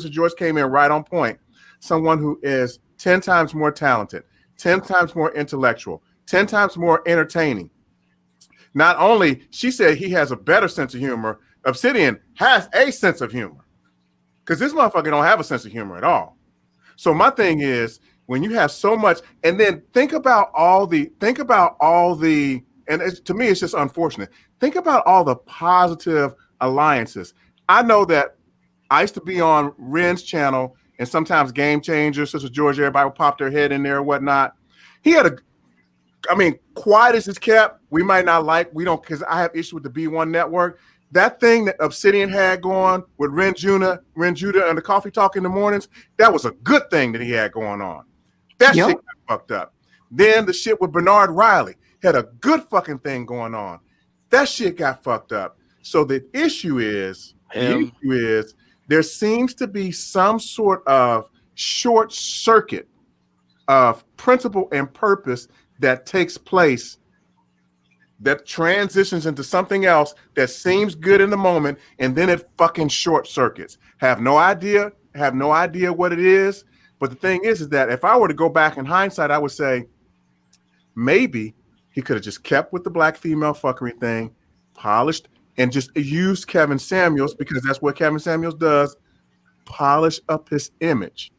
George came in right on point. Someone who is 10 times more talented, 10 times more intellectual, 10 times more entertaining. Not only, she said he has a better sense of humor, Obsidian has a sense of humor. Because this motherfucker don't have a sense of humor at all. So my thing is, when you have so much, and then think about all the, and to me, it's just unfortunate. Think about all the positive alliances. I know that I used to be on Ren's channel and sometimes GameChanger, Sister George, everybody would pop their head in there and whatnot. He had quiet as it's kept, we might not like, because I have issues with the B1 network. That thing that Obsidian had going with Ren Judah and the Coffee Talk in the mornings, that was a good thing that he had going on. That shit got fucked up. Then the shit with Bernard Riley had a good fucking thing going on. That shit got fucked up. So the issue is, there seems to be some sort of short circuit of principle and purpose that takes place, that transitions into something else that seems good in the moment, and then it fucking short circuits. Have no idea what it is. But the thing is that if I were to go back in hindsight, I would say maybe he could have just kept with the black female fuckery thing, polished, and just used Kevin Samuels, because that's what Kevin Samuels does, polish up his image.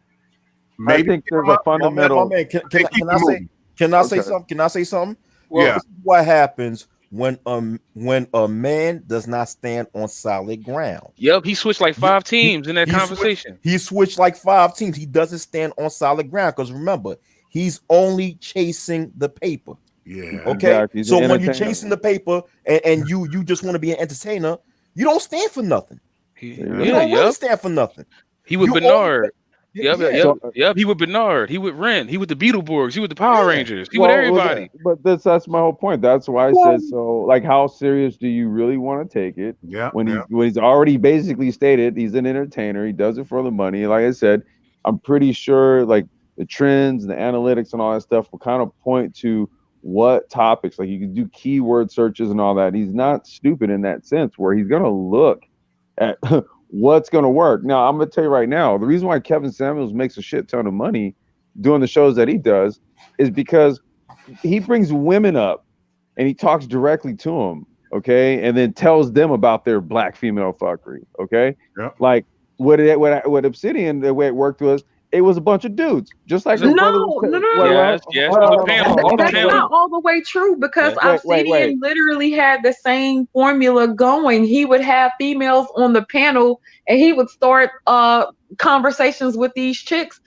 Maybe I think there's a fundamental. Can I say something? Can I say something? Well, yeah. This is what happens when a man does not stand on solid ground. Yep, he switched like 5 teams in that conversation. He switched like 5 teams. He doesn't stand on solid ground because remember, he's only chasing the paper. Yeah. Okay. Exactly. So when you're chasing the paper and you just want to be an entertainer, you don't stand for nothing. You don't really stand for nothing. He with Bernard. Yep. He with Bernard. He with Ren. He with the Beetleborgs. He with the Power Rangers. He with everybody. But that's my whole point. That's why I said so. Like, how serious do you really want to take it? Yeah. When he's already basically stated he's an entertainer. He does it for the money. Like I said, I'm pretty sure like the trends, the analytics, and all that stuff will kind of point to what topics. Like you can do keyword searches and all that. He's not stupid in that sense where he's gonna look at what's going to work. Now, I'm going to tell you right now, the reason why Kevin Samuels makes a shit ton of money doing the shows that he does is because he brings women up and he talks directly to them, okay? And then tells them about their black female fuckery, okay? Yep. Like, what Obsidian, the way it worked was, it was a bunch of dudes, just like No. Yes. That's not all the way true because Obsidian literally had the same formula going. He would have females on the panel and he would start conversations with these chicks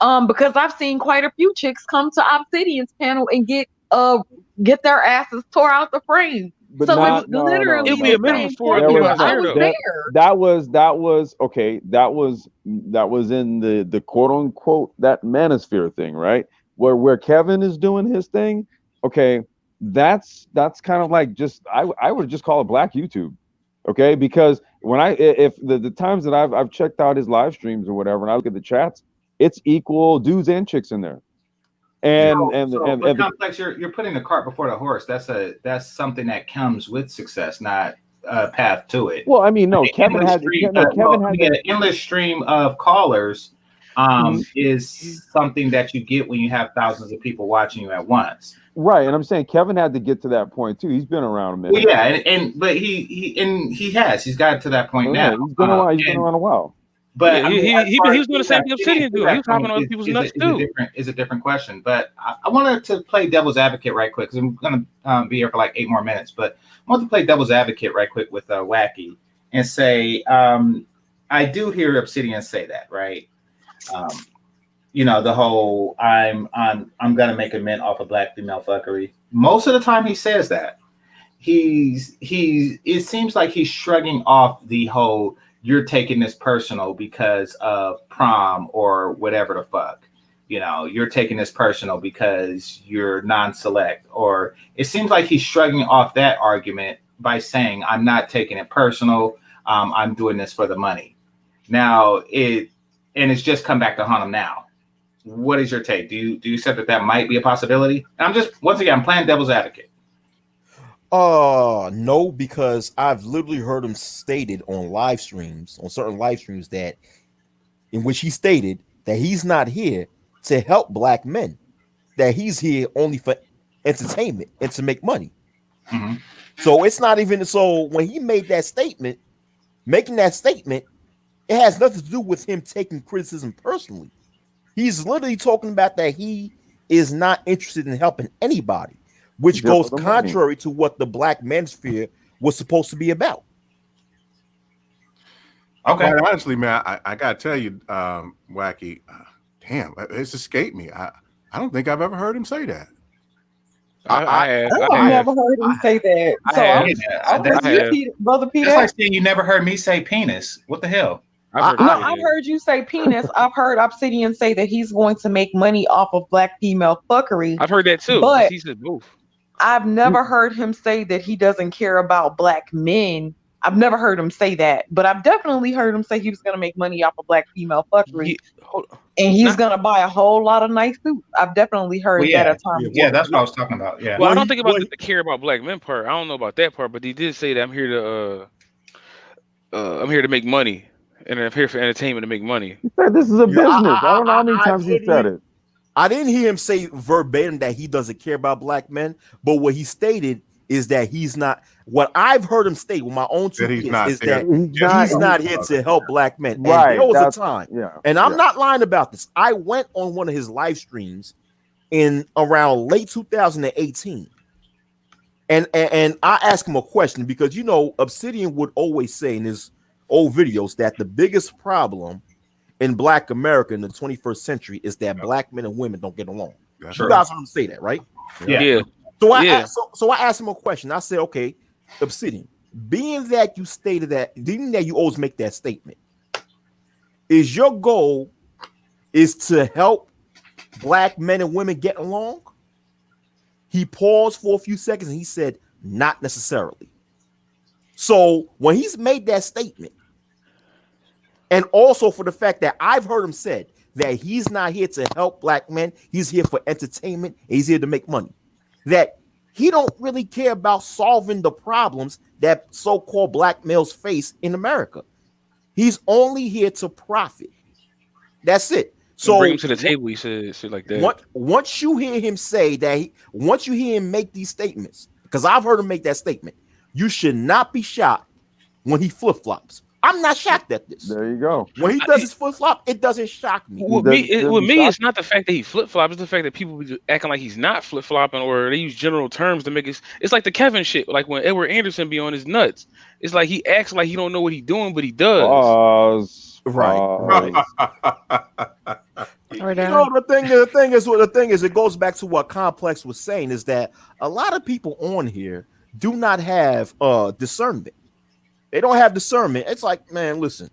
because I've seen quite a few chicks come to Obsidian's panel and get their asses tore out the frame. But so it was literally it'd be a minimum for that was okay. That was in the quote unquote that manosphere thing, right? Where Kevin is doing his thing. Okay, that's kind of like just I would just call it black YouTube, okay? Because when if the times that I've checked out his live streams or whatever, and I look at the chats, it's equal dudes and chicks in there. And complex, you're putting the cart before the horse. That's something that comes with success, not a path to it. Well, I mean, no, Kevin had an endless stream of callers. Is something that you get when you have thousands of people watching you at once. Right, and I'm saying Kevin had to get to that point too. He's been around a minute. Well, yeah, but he's got to that point now. He's been around a while. But he was doing the same thing Obsidian do. He was hopping on other people's nuts too. Is a different question. But I wanted to play devil's advocate right quick because I'm gonna be here for like 8 more minutes. But I want to play devil's advocate right quick with Wacky and say I do hear Obsidian say that, right? The whole I'm gonna make a mint off of black female fuckery. Most of the time he says that. It seems like he's shrugging off the whole you're taking this personal because of prom or whatever the fuck. You're taking this personal because you're non-select, or it seems like he's shrugging off that argument by saying, I'm not taking it personal. I'm doing this for the money. Now it's just come back to haunt him now. What is your take? Do you accept that might be a possibility? And I'm playing devil's advocate. No, because I've literally heard him stated on live streams, on certain live streams, that in which he stated that he's not here to help black men, that he's here only for entertainment and to make money. Mhm. So it's not even so when he made that statement, making that statement, it has nothing to do with him taking criticism personally. He's literally talking about that he is not interested in helping anybody, which Just goes for the money. contrary to what the Black Manosphere was supposed to be about. Okay. Quite honestly, man, I gotta tell you, Wacky, damn, it's escaped me. I don't think I've ever heard him say that. I have. I've never heard him say that. I So have. I'm with I you, have. Peter, brother Peter. That's like saying you never heard me say penis. What the hell? No, I've heard you say penis. I've heard Obsidian say that he's going to make money off of black female fuckery. I've heard that too. But He said both. I've never heard him say that he doesn't care about black men. I've never heard him say that, but I've definitely heard him say he was going to make money off of black female fuckery, and he's going to buy a whole lot of nice suits. I've definitely heard Well, yeah. that at times. Yeah, that's what I was talking about. Yeah. Well, I don't think about the care about black men part. I don't know about that part, but he did say that I'm here to make money, and I'm here for entertainment to make money. He said this is a business. I don't know how many times he said it. I didn't hear him say verbatim that he doesn't care about black men, but what he stated is that he's not. What I've heard him state with my own two ears is that he's not here to help black men. And Right, there was a that's- time, yeah, and I'm yeah. not lying about this. I went on one of his live streams in around late 2018, and I asked him a question because Obsidian would always say in his old videos that the biggest problem in Black America in the 21st century is that black men and women don't get along. That's You true. guys heard him say that, right? Yeah. So I Yeah. so I asked him a question. I said, okay, Obsidian, being that you stated that, being that you always make that statement, is your goal is to help black men and women get along? He paused for a few seconds and he said, not necessarily. So when he's made that statement, and also for the fact that I've heard him said that he's not here to help black men, he's here for entertainment, and he's here to make money. That he don't really care about solving the problems that so-called black males face in America. He's only here to profit. That's it. So bring him to the table. He said shit like that. once you hear him say that, once you hear him make these statements, because I've heard him make that statement, you should not be shocked when he flip-flops. I'm not shocked at this. There you go. When he does his flip-flop, it doesn't shock me. With me, it's not the fact that he flip flops. It's the fact that people be acting like he's not flip flopping, or they use general terms to make it. It's like the Kevin shit. Like when Edward Anderson be on his nuts. It's like he acts like he don't know what he's doing, but he does. Right. The thing is, it goes back to what Complex was saying, is that a lot of people on here do not have discernment. They don't have discernment. It's like, man, listen.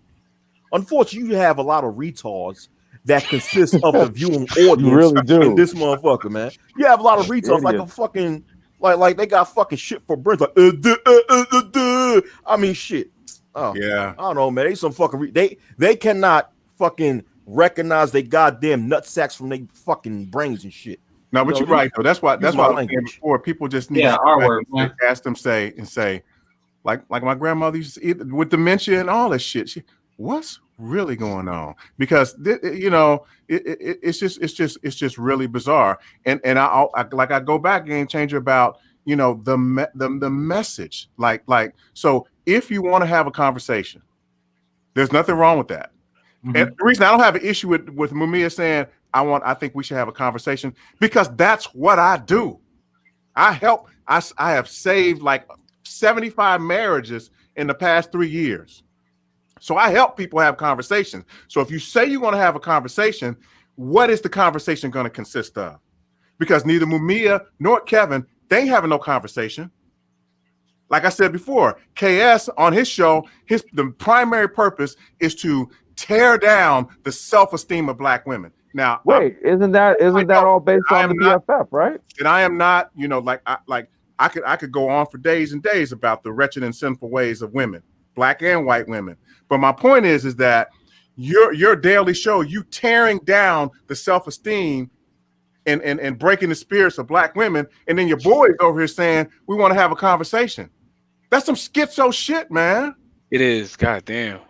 Unfortunately, you have a lot of retards that consist of the viewing audience. You really do. In this motherfucker, man. You have a lot of retards like a fucking, like they got fucking shit for brains. Like, I mean, shit. Oh yeah. I don't know, man. They some fucking they cannot fucking recognize they goddamn nut sacks from their fucking brains and shit. No, but you're right though. That's why I was saying before. People just need to ask them say, like my grandmother used to eat with dementia and all that shit. What's really going on? Because it's just really bizarre. And I go back, GameChanger, about the message. Like so if you want to have a conversation, there's nothing wrong with that. Mm-hmm. And the reason I don't have an issue with Mumia saying I think we should have a conversation, because that's what I do. I have saved like 75 marriages in the past 3 years. So I help people have conversations. So if you say you want to have a conversation, what is the conversation going to consist of? Because neither Mumia nor Kevin, they ain't having no conversation. Like I said before, KS on his show, the primary purpose is to tear down the self-esteem of black women. Now, wait, isn't that all based on the BFF, right? And I am not, I could go on for days and days about the wretched and sinful ways of women, black and white women. But my point is that your daily show, you tearing down the self-esteem and breaking the spirits of black women, and then your boys over here saying we want to have a conversation. That's some schizo shit, man. It is. God damn.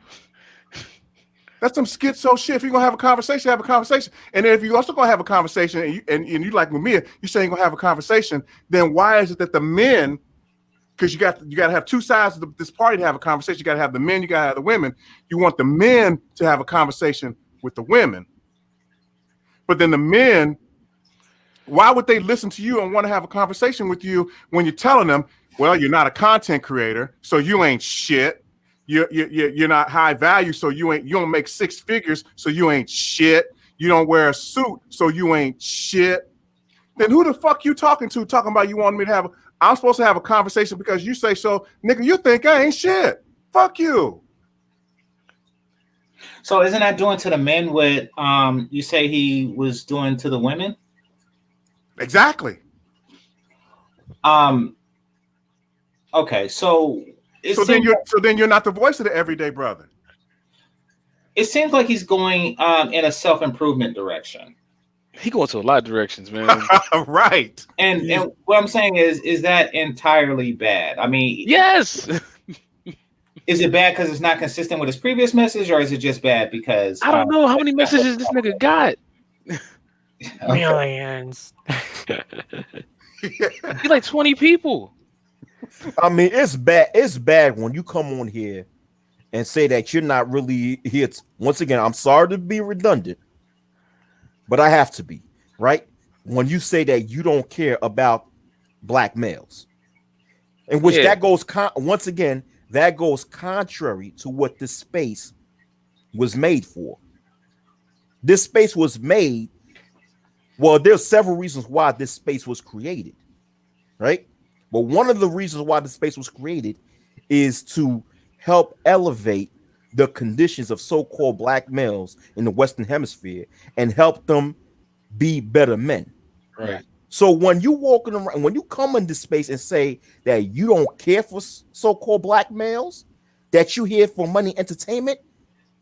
That's some schizo shit. If you're gonna have a conversation, have a conversation. And then if you also gonna have a conversation, and you like Mumia, you saying you're gonna have a conversation, then why is it that the men, because you got to have two sides of this party to have a conversation. You got to have the men, you got to have the women. You want the men to have a conversation with the women, but then the men, why would they listen to you and want to have a conversation with you when you're telling them, well, you're not a content creator, so you ain't shit. You're not high value, so you don't make six figures, so you ain't shit. You don't wear a suit, so you ain't shit. Then who the fuck you talking to? Talking about you want me to have? I'm supposed to have a conversation because you say so, nigga. You think I ain't shit? Fuck you. So isn't that doing to the men what you say he was doing to the women? Exactly. Okay, so then you're not the voice of the everyday brother. It seems like he's going in a self-improvement direction. He going to a lot of directions, man. Right. And what I'm saying is that entirely bad? I mean, yes. Is it bad because it's not consistent with his previous message, or is it just bad because I don't know how many messages this nigga got? Millions. He like 20 people. I mean, it's bad. It's bad when you come on here and say that you're not really here. Once again, I'm sorry to be redundant, but I have to be, right? When you say that you don't care about black males, in which that goes once again, that goes contrary to what this space was made for. This space was made. Well, there's several reasons why this space was created, right? But one of the reasons why the space was created is to help elevate the conditions of so-called black males in the Western Hemisphere and help them be better men. Right. So when you walking around, when you come into space and say that you don't care for so-called black males, that you here for money entertainment,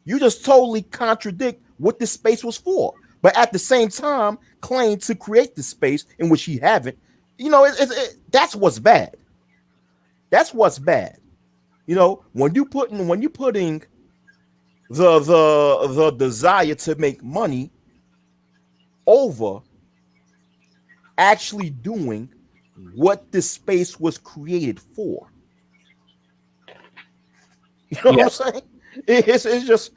you just totally contradict what this space was for. But at the same time, claim to create the space in which you haven't. You know, that's what's bad. That's what's bad. You know, when you putting the desire to make money over actually doing what this space was created for. You know what I'm saying? It's just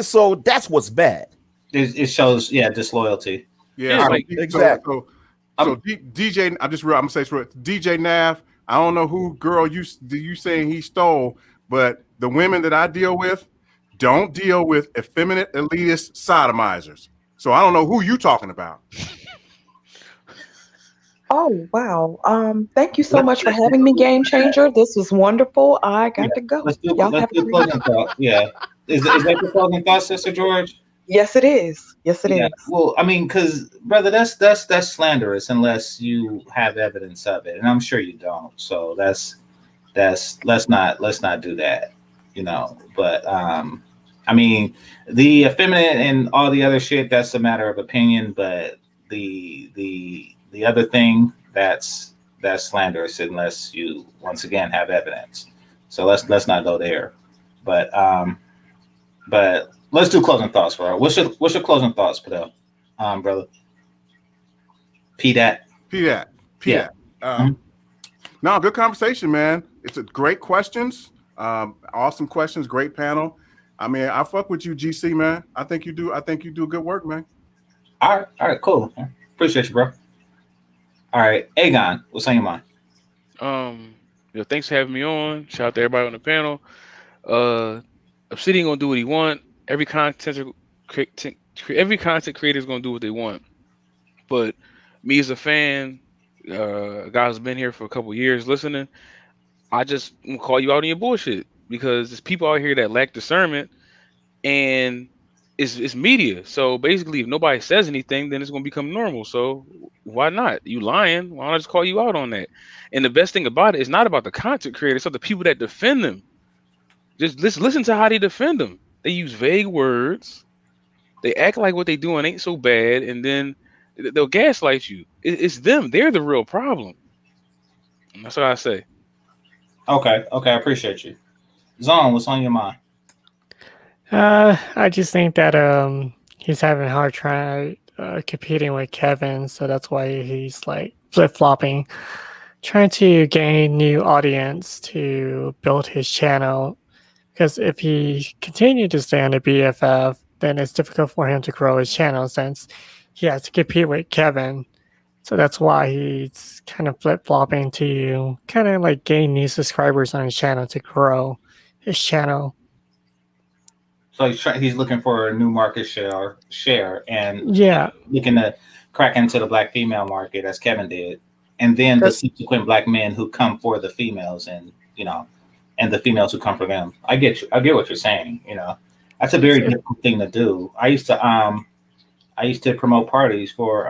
so that's what's bad. It shows disloyalty. Yeah, like, exactly. So DJ, I'm gonna say DJ Nav. I don't know who girl you saying he stole, but the women that I deal with don't deal with effeminate elitist sodomizers. So I don't know who you talking about. Oh wow. Thank you so much for having me, Game Changer. This was wonderful. I got to go. Let's do Y'all closing thought. Yeah. Is that your closing thought, Sister George? Yes, it is. Yes, it is. Well, I mean, because brother, that's slanderous unless you have evidence of it, and I'm sure you don't. So let's not do that, you know. But I mean, the effeminate and all the other shit, that's a matter of opinion. But the other thing, that's slanderous unless you once again have evidence. So let's not go there. But let's do closing thoughts, bro. What's your closing thoughts, Padel, brother? P that. No, good conversation, man. It's a great questions. Awesome questions, great panel. I mean, I fuck with you, GC, man. I think you do good work, man. All right, cool. Appreciate you, bro. All right, Aegon, what's on your mind? Thanks for having me on. Shout out to everybody on the panel. Obsidian gonna do what he want. Every content creator is gonna do what they want. But me as a fan, a guy who's been here for a couple years listening, I just call you out on your bullshit because there's people out here that lack discernment, and it's media. So basically, if nobody says anything, then it's gonna become normal. So why not? You lying? Why don't I just call you out on that? And the best thing about it is not about the content creators, it's the people that defend them. Just listen to how they defend them. They use vague words. They act like what they doing ain't so bad, and then They'll gaslight you. It's them. They're the real problem. That's what I say. Okay, I appreciate you. Zone, what's on your mind? I just think that he's having a hard time competing with Kevin, so that's why he's like flip flopping, trying to gain new audience to build his channel. Because if he continued to stay on the BFF, then it's difficult for him to grow his channel since he has to compete with Kevin. So that's why he's kind of flip flopping to kind of like gain new subscribers on his channel to grow his channel. So he's looking for a new market share, and Yeah, looking to crack into the black female market as Kevin did, and then the subsequent black men who come for the females, and and the females who come for them. I get you. I get what you're saying. That's a very difficult thing to do. I used to promote parties for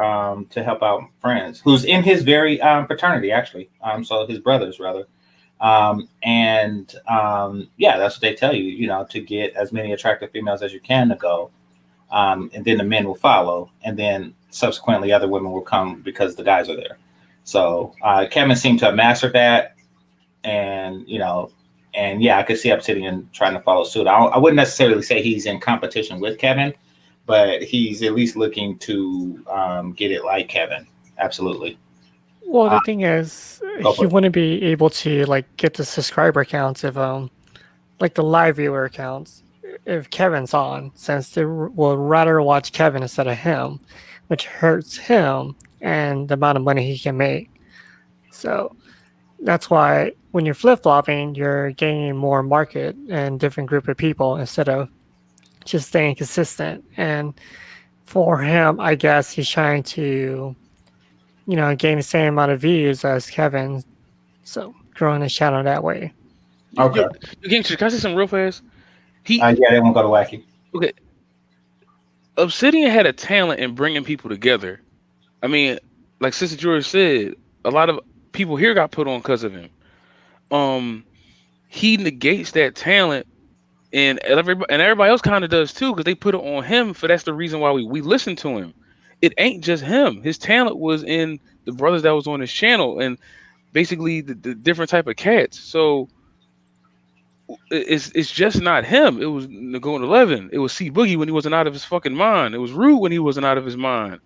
to help out friends who's in his very fraternity actually. So his brothers rather. Yeah, that's what they tell you, to get as many attractive females as you can to go. And then the men will follow. And then subsequently other women will come because the guys are there. So Kevin seemed to have mastered that. And, yeah, I could see Obsidian trying to follow suit. I wouldn't necessarily say he's in competition with Kevin, but he's at least looking to get it like Kevin. Absolutely. well, the thing is, he wouldn't be able to like get the subscriber counts if like the live viewer counts if Kevin's on, since they will rather watch Kevin instead of him, which hurts him and the amount of money he can make. So that's why when you're flip flopping, you're gaining more market and different group of people instead of just staying consistent. And for him, I guess he's trying to, gain the same amount of views as Kevin, so growing his channel that way. Okay. Can I say something real fast? Yeah, they won't go to wacky. Okay. Obsidian had a talent in bringing people together. I mean, like Sister George said, a lot of people here got put on because of him. He negates that talent, and everybody else kind of does too, because they put it on him. That's the reason why we listen to him. It ain't just him. His talent was in the brothers that was on his channel, and basically the different type of cats. So it's just not him. It was Nagoon 11. It was C Boogie when he wasn't out of his fucking mind. It was Rude when he wasn't out of his mind.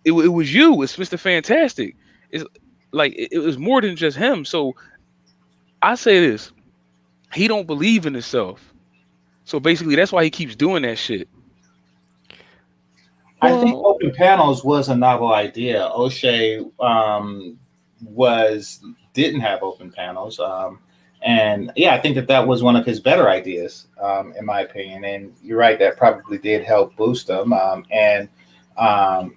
It was you. It's Mr. Fantastic. It's like it was more than just him. So I say this: he don't believe in himself. So basically, that's why he keeps doing that shit. I think open panels was a novel idea. O'Shea didn't have open panels, and yeah, I think that was one of his better ideas, in my opinion. And you're right, that probably did help boost them. And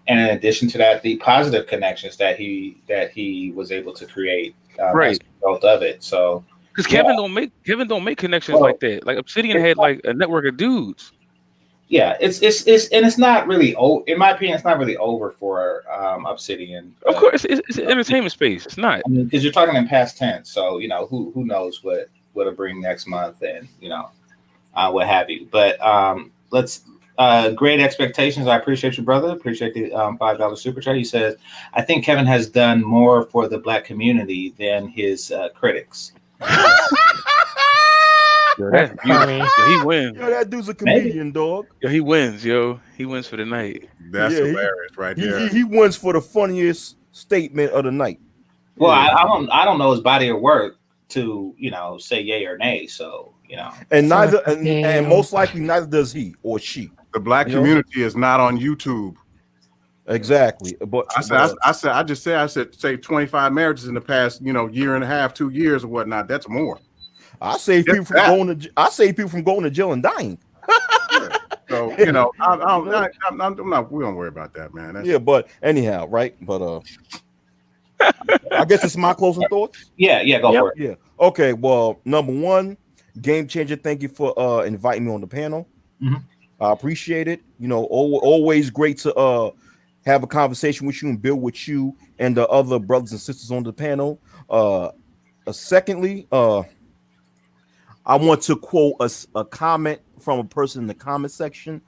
in addition to that, the positive connections that he was able to create as a result of it. So because Kevin don't make connections like that. Like Obsidian had like a network of dudes. Yeah, it's not really in my opinion, it's not really over for Obsidian. Of course, it's an entertainment space. It's not. I mean, because you're talking in past tense, so who knows what'll bring next month, and what have you. But let's great expectations. I appreciate you, brother. Appreciate the $5 super chat. He says, I think Kevin has done more for the black community than his critics. He wins. Yo, that dude's a comedian, dog. Yo, he wins, yo. He wins for the night. That's hilarious, right there. He wins for the funniest statement of the night. Well, I don't know his body of work to say yay or nay. So and neither and most likely neither does he or she. The black community is not on YouTube. Exactly. But I said say 25 marriages in the past year and a half, 2 years or whatnot. That's more. I save people from going to. I save people from going to jail and dying. So I'm not. We don't worry about that, man. Yeah, but anyhow, right? But I guess it's my closing thoughts. Yeah, go for it. Yeah. Okay. Well, number one, GameChanger. Thank you for inviting me on the panel. Mm-hmm. I appreciate it. Always great to have a conversation with you and build with you and the other brothers and sisters on the panel. Secondly, I want to quote a comment from a person in the comment section.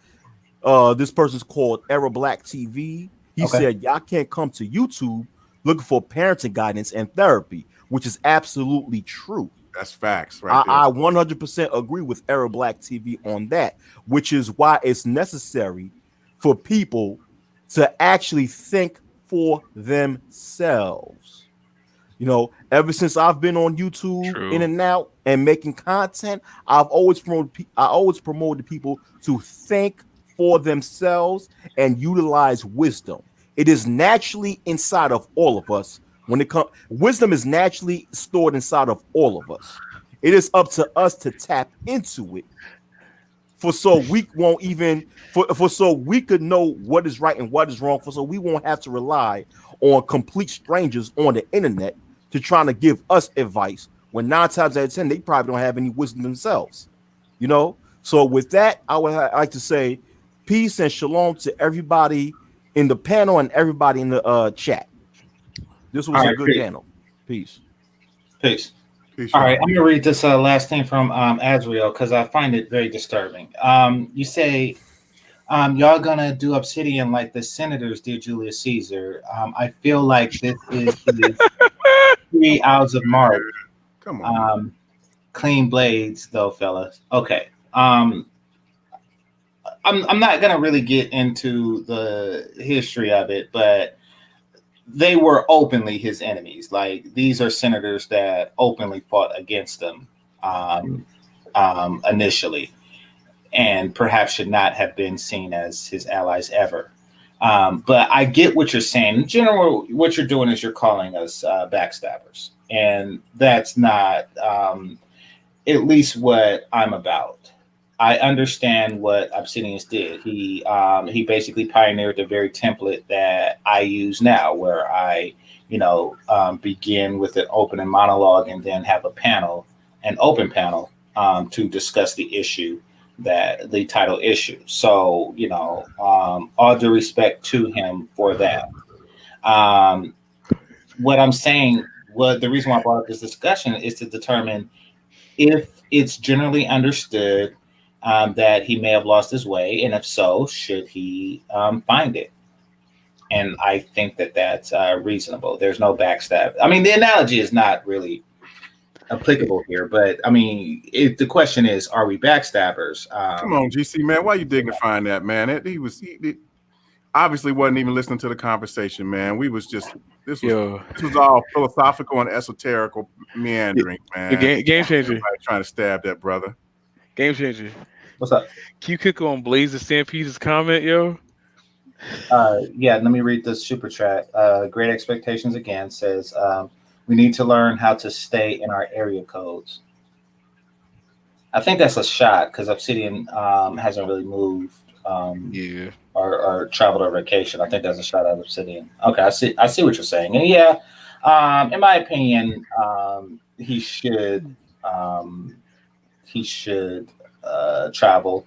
This person's called Era Black TV. He said, y'all can't come to YouTube looking for parenting guidance and therapy, which is absolutely true. That's facts, right there. I 100% agree with Era Black TV on that, which is why it's necessary for people to actually think for themselves. You know, ever since I've been on YouTube in and out and making content, I always promoted people to think for themselves and utilize wisdom. It is naturally inside of all of us. When it comes, wisdom is naturally stored inside of all of us. It is up to us to tap into it, so we could know what is right and what is wrong, so we won't have to rely on complete strangers on the internet to trying to give us advice when 9 times out of 10 they probably don't have any wisdom themselves. You know. So with that, I would like to say peace and shalom to everybody in the panel and everybody in the chat. This was a good panel. Peace. Peace. All right, I'm gonna read this last thing from Azriel because I find it very disturbing. You say y'all gonna do Obsidian like the senators did Julius Caesar. I feel like this is 3 hours of March. Come on. Clean blades though, fellas. Okay. I'm not gonna really get into the history of it, but they were openly his enemies. Like, these are senators that openly fought against him initially, and perhaps should not have been seen as his allies ever. But I get what you're saying. In general, what you're doing is you're calling us backstabbers, and that's not at least what I'm about. I understand what Obsidians did. He basically pioneered the very template that I use now, where I, begin with an opening monologue and then have an open panel, to discuss the issue, that the title issue. So, all due respect to him for that. What I'm saying, the reason why I brought up this discussion is to determine if it's generally understood that he may have lost his way, and if so, should he find it? And I think that that's reasonable. There's no backstab. I mean, the analogy is not really applicable here, but I mean, the question is, are we backstabbers? Come on, GC, man. Why are you dignifying that, man? He obviously wasn't even listening to the conversation, man. This was all philosophical and esoterical meandering, man. Game changer. Trying to stab that brother. Game changer. What's up? Can you click on Blaze the Stampede's comment, yo? Yeah, let me read this super chat. Great Expectations again says, we need to learn how to stay in our area codes. I think that's a shot because Obsidian hasn't really moved or traveled or vacation. I think that's a shot at Obsidian. Okay, I see what you're saying. And yeah, in my opinion, he should travel.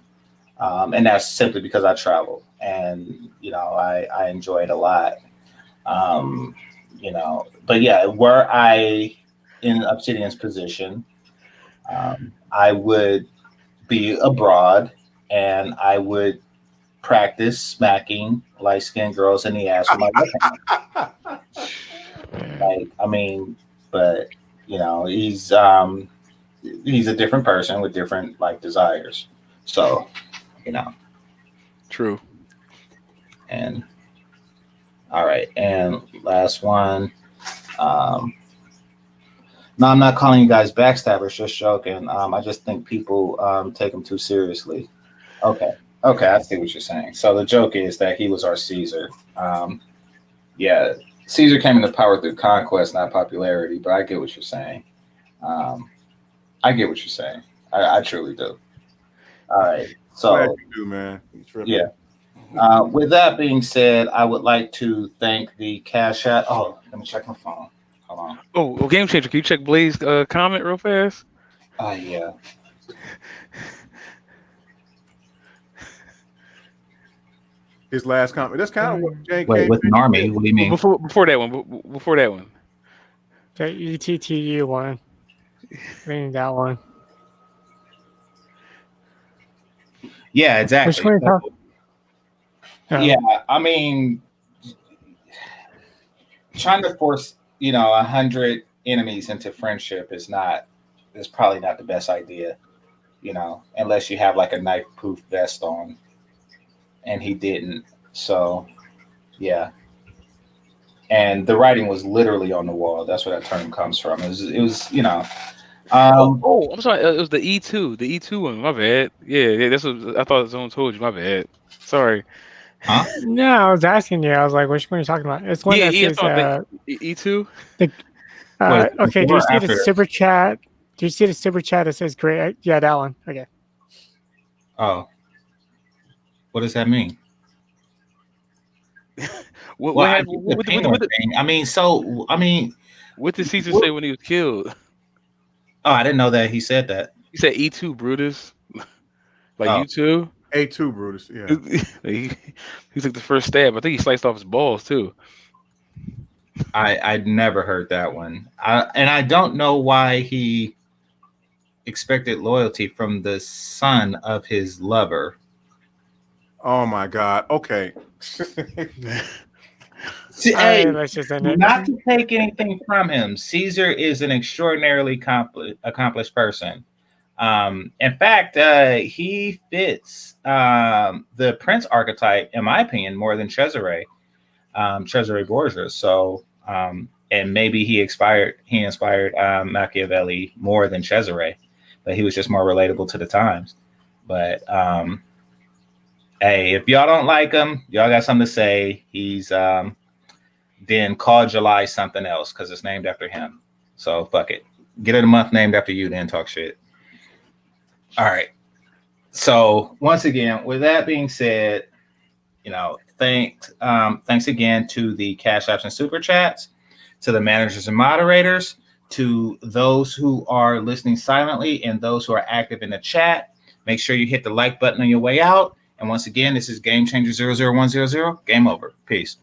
And that's simply because I travel, and I enjoy it a lot. But yeah, were I in Obsidian's position, I would be abroad and I would practice smacking light-skinned girls in the ass with my weapon. But he's a different person with different desires. So, True. And all right, and last one. No, I'm not calling you guys backstabbers, just joking. I just think people take them too seriously. Okay, I see what you're saying. So the joke is that he was our Caesar. Yeah, Caesar came into power through conquest, not popularity, but I get what you're saying. I truly do. All right, so glad you do, man. Yeah. With that being said, I would like to thank the Cash App. Oh, let me check my phone. Hold on. Oh, Game Changer, can you check Blaze's comment real fast? Yeah. His last comment. That's kind of what JK. Wait, with an army? What do you mean? Before that one. Before that one. The ETTU one. Reading that one. Yeah, exactly. Which one? Yeah, I mean, trying to force 100 enemies into friendship is probably not the best idea, unless you have like a knife proof vest on, and he didn't. So yeah, and the writing was literally on the wall. That's where that term comes from. It was I'm sorry. It was the E2, the E2 one. My bad. Yeah, that's what I thought someone told you. My bad. Sorry. Huh? No, I was asking you. I was like, which one are you talking about? It's one that Yeah, I says thought the E2. okay, do you see the after? super chat? Do you see the super chat that says great? Yeah, that one. Okay. Oh, what does that mean? What happened? What did Caesar say when he was killed? Oh, I didn't know that he said that. He said E2 Brutus. Like you too? A2 Brutus, yeah. He took the first stab. I think he sliced off his balls too. I'd never heard that one. And I don't know why he expected loyalty from the son of his lover. Oh my God. Okay. Hey, let's just end it. not to take anything from him, Caesar is an extraordinarily accomplished person. In fact, he fits the prince archetype, in my opinion, more than Cesare Borgia. So, and maybe he inspired Machiavelli more than Cesare, but he was just more relatable to the times. But hey, if y'all don't like him, y'all got something to say. He's then call July something else because it's named after him. So fuck it. Get it a month named after you, then talk shit. All right. So once again, with that being said, thanks again to the Cash Apps and Super Chats, to the managers and moderators, to those who are listening silently and those who are active in the chat. Make sure you hit the like button on your way out. And once again, this is GameChanger 00100. Game over. Peace.